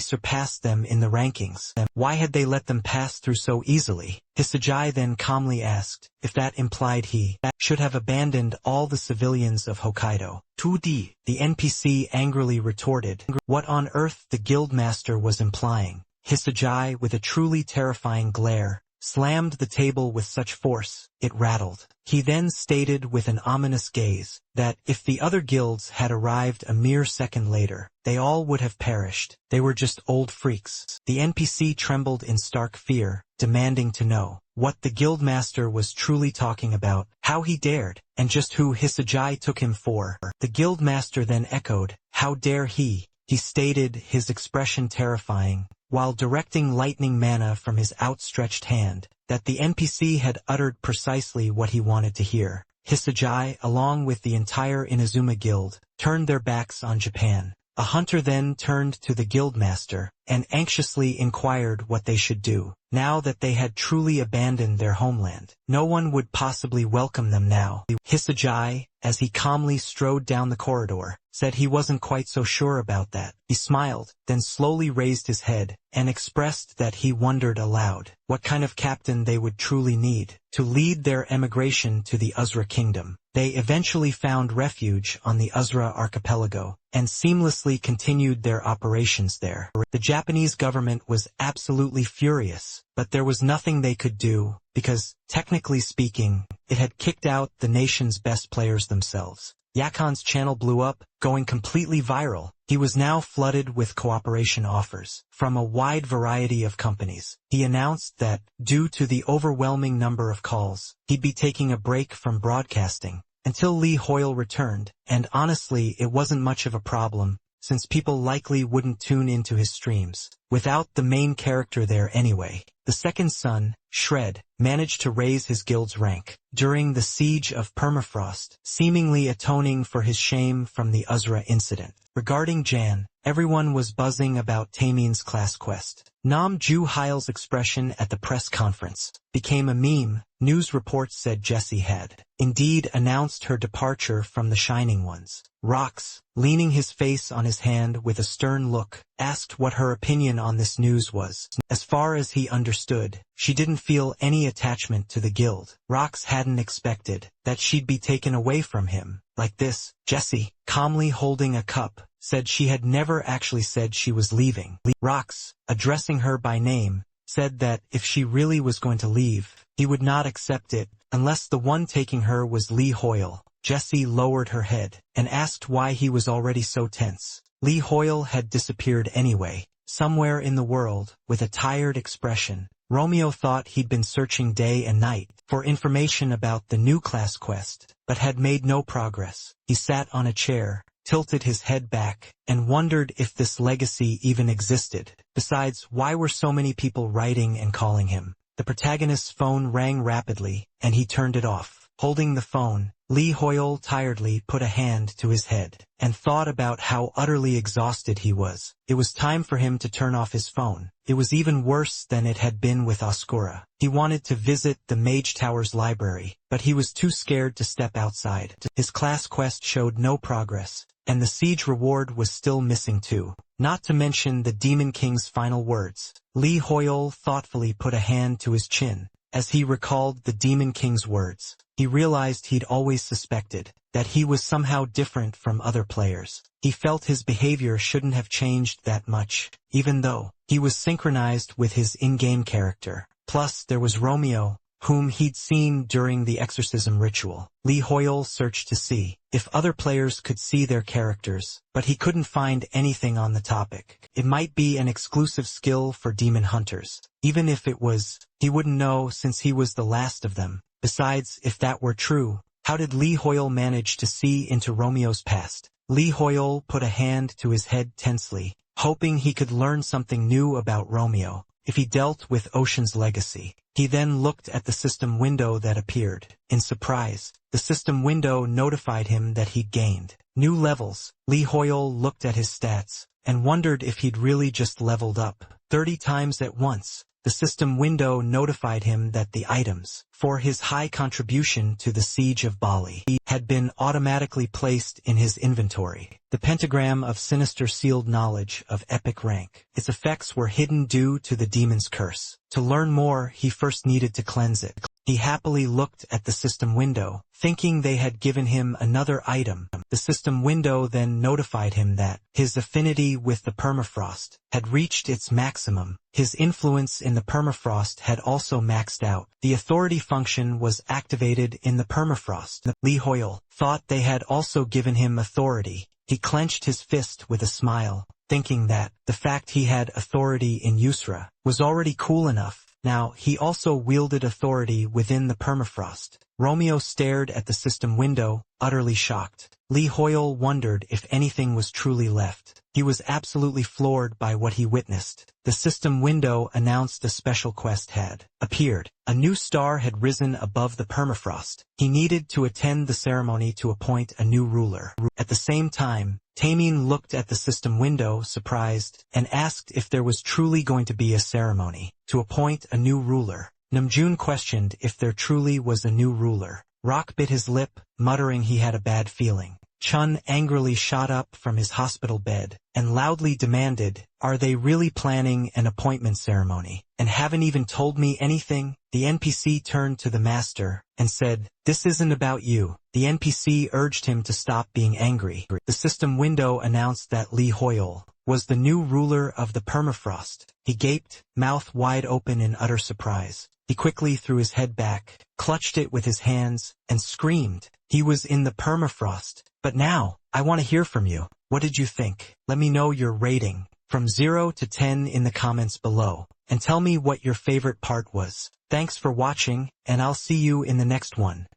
[SPEAKER 1] surpassed them in the rankings? Why had they let them pass through so easily? Hisagai then calmly asked if that implied he should have abandoned all the civilians of Hokkaido. 2D. The NPC angrily retorted what on earth the guildmaster was implying. Hisagai, with a truly terrifying glare, slammed the table with such force it rattled. He then stated with an ominous gaze that if the other guilds had arrived a mere second later, they all would have perished. They were just old freaks. The NPC trembled in stark fear, demanding to know what the guildmaster was truly talking about, how he dared, and just who Hisagai took him for. The guildmaster then echoed, "How dare he?" He stated, his expression terrifying, while directing lightning mana from his outstretched hand, that the NPC had uttered precisely what he wanted to hear. Hisagai, along with the entire Inazuma Guild, turned their backs on Japan. A hunter then turned to the guildmaster and anxiously inquired what they should do, now that they had truly abandoned their homeland. No one would possibly welcome them now. Hisagai, as he calmly strode down the corridor, said he wasn't quite so sure about that. He smiled, then slowly raised his head, and expressed that he wondered aloud what kind of captain they would truly need to lead their emigration to the Asura kingdom. They eventually found refuge on the Asura archipelago, and seamlessly continued their operations there. The Japanese government was absolutely furious, but there was nothing they could do, because, technically speaking, it had kicked out the nation's best players themselves. Yakon's channel blew up, going completely viral. He was now flooded with cooperation offers from a wide variety of companies. He announced that, due to the overwhelming number of calls, he'd be taking a break from broadcasting until Lee Hoyle returned, and honestly it wasn't much of a problem, since people likely wouldn't tune into his streams without the main character there anyway. The second son, Shred, managed to raise his guild's rank during the siege of Permafrost, seemingly atoning for his shame from the Asura incident. Regarding Jan, everyone was buzzing about Tamin's class quest. Nam Ju Hyle's expression at the press conference became a meme. News reports said Jessie had indeed announced her departure from the Shining Ones. Rox, leaning his face on his hand with a stern look, asked what her opinion on this news was. As far as he understood, she didn't feel any attachment to the guild. Rox hadn't expected that she'd be taken away from him like this. Jessie, calmly holding a cup, said she had never actually said she was leaving. Rox, addressing her by name, said that if she really was going to leave, he would not accept it unless the one taking her was Lee Hoyle. Jessie lowered her head and asked why he was already so tense. Lee Hoyle had disappeared anyway, somewhere in the world, with a tired expression. Romeo thought he'd been searching day and night for information about the new class quest, but had made no progress. He sat on a chair, tilted his head back, and wondered if this legacy even existed. Besides, why were so many people writing and calling him? The protagonist's phone rang rapidly, and he turned it off. Holding the phone, Lee Hoyle tiredly put a hand to his head, and thought about how utterly exhausted he was. It was time for him to turn off his phone. It was even worse than it had been with Asura. He wanted to visit the Mage Tower's library, but he was too scared to step outside. His class quest showed no progress, and the siege reward was still missing too. Not to mention the Demon King's final words. Lee Hoyle thoughtfully put a hand to his chin. As he recalled the Demon King's words, he realized he'd always suspected that he was somehow different from other players. He felt his behavior shouldn't have changed that much, even though he was synchronized with his in-game character. Plus, there was Romeo, whom he'd seen during the exorcism ritual. Lee Hoyle searched to see if other players could see their characters, but he couldn't find anything on the topic. It might be an exclusive skill for demon hunters. Even if it was, he wouldn't know since he was the last of them. Besides, if that were true, how did Lee Hoyle manage to see into Romeo's past? Lee Hoyle put a hand to his head tensely, hoping he could learn something new about Romeo if he dealt with Ocean's legacy. He then looked at the system window that appeared. In surprise, the system window notified him that he'd gained new levels. Lee Hoyle looked at his stats and wondered if he'd really just leveled up 30 times at once. The system window notified him that the items for his high contribution to the Siege of Bali had been automatically placed in his inventory. The pentagram of sinister sealed knowledge of epic rank. Its effects were hidden due to the demon's curse. To learn more, he first needed to cleanse it. He happily looked at the system window, thinking they had given him another item. The system window then notified him that his affinity with the permafrost had reached its maximum. His influence in the permafrost had also maxed out. The authority function was activated in the permafrost. Lee Hoyle thought they had also given him authority. He clenched his fist with a smile, thinking that the fact he had authority in Asura was already cool enough. Now, he also wielded authority within the permafrost. Romeo stared at the system window, utterly shocked. Lee Hoyle wondered if anything was truly left. He was absolutely floored by what he witnessed. The system window announced a special quest had appeared. A new star had risen above the permafrost. He needed to attend the ceremony to appoint a new ruler. At the same time, Taemin looked at the system window, surprised, and asked if there was truly going to be a ceremony to appoint a new ruler. Namjoon questioned if there truly was a new ruler. Rock bit his lip, muttering he had a bad feeling. Chun angrily shot up from his hospital bed and loudly demanded, "Are they really planning an appointment ceremony, and haven't even told me anything?" The NPC turned to the master and said, "This isn't about you." The NPC urged him to stop being angry. The system window announced that Lee Hoyle was the new ruler of the permafrost. He gaped, mouth wide open in utter surprise. He quickly threw his head back, clutched it with his hands, and screamed. He was in the permafrost. But now, I want to hear from you. What did you think? Let me know your rating from 0 to 10 in the comments below, and tell me what your favorite part was. Thanks for watching, and I'll see you in the next one.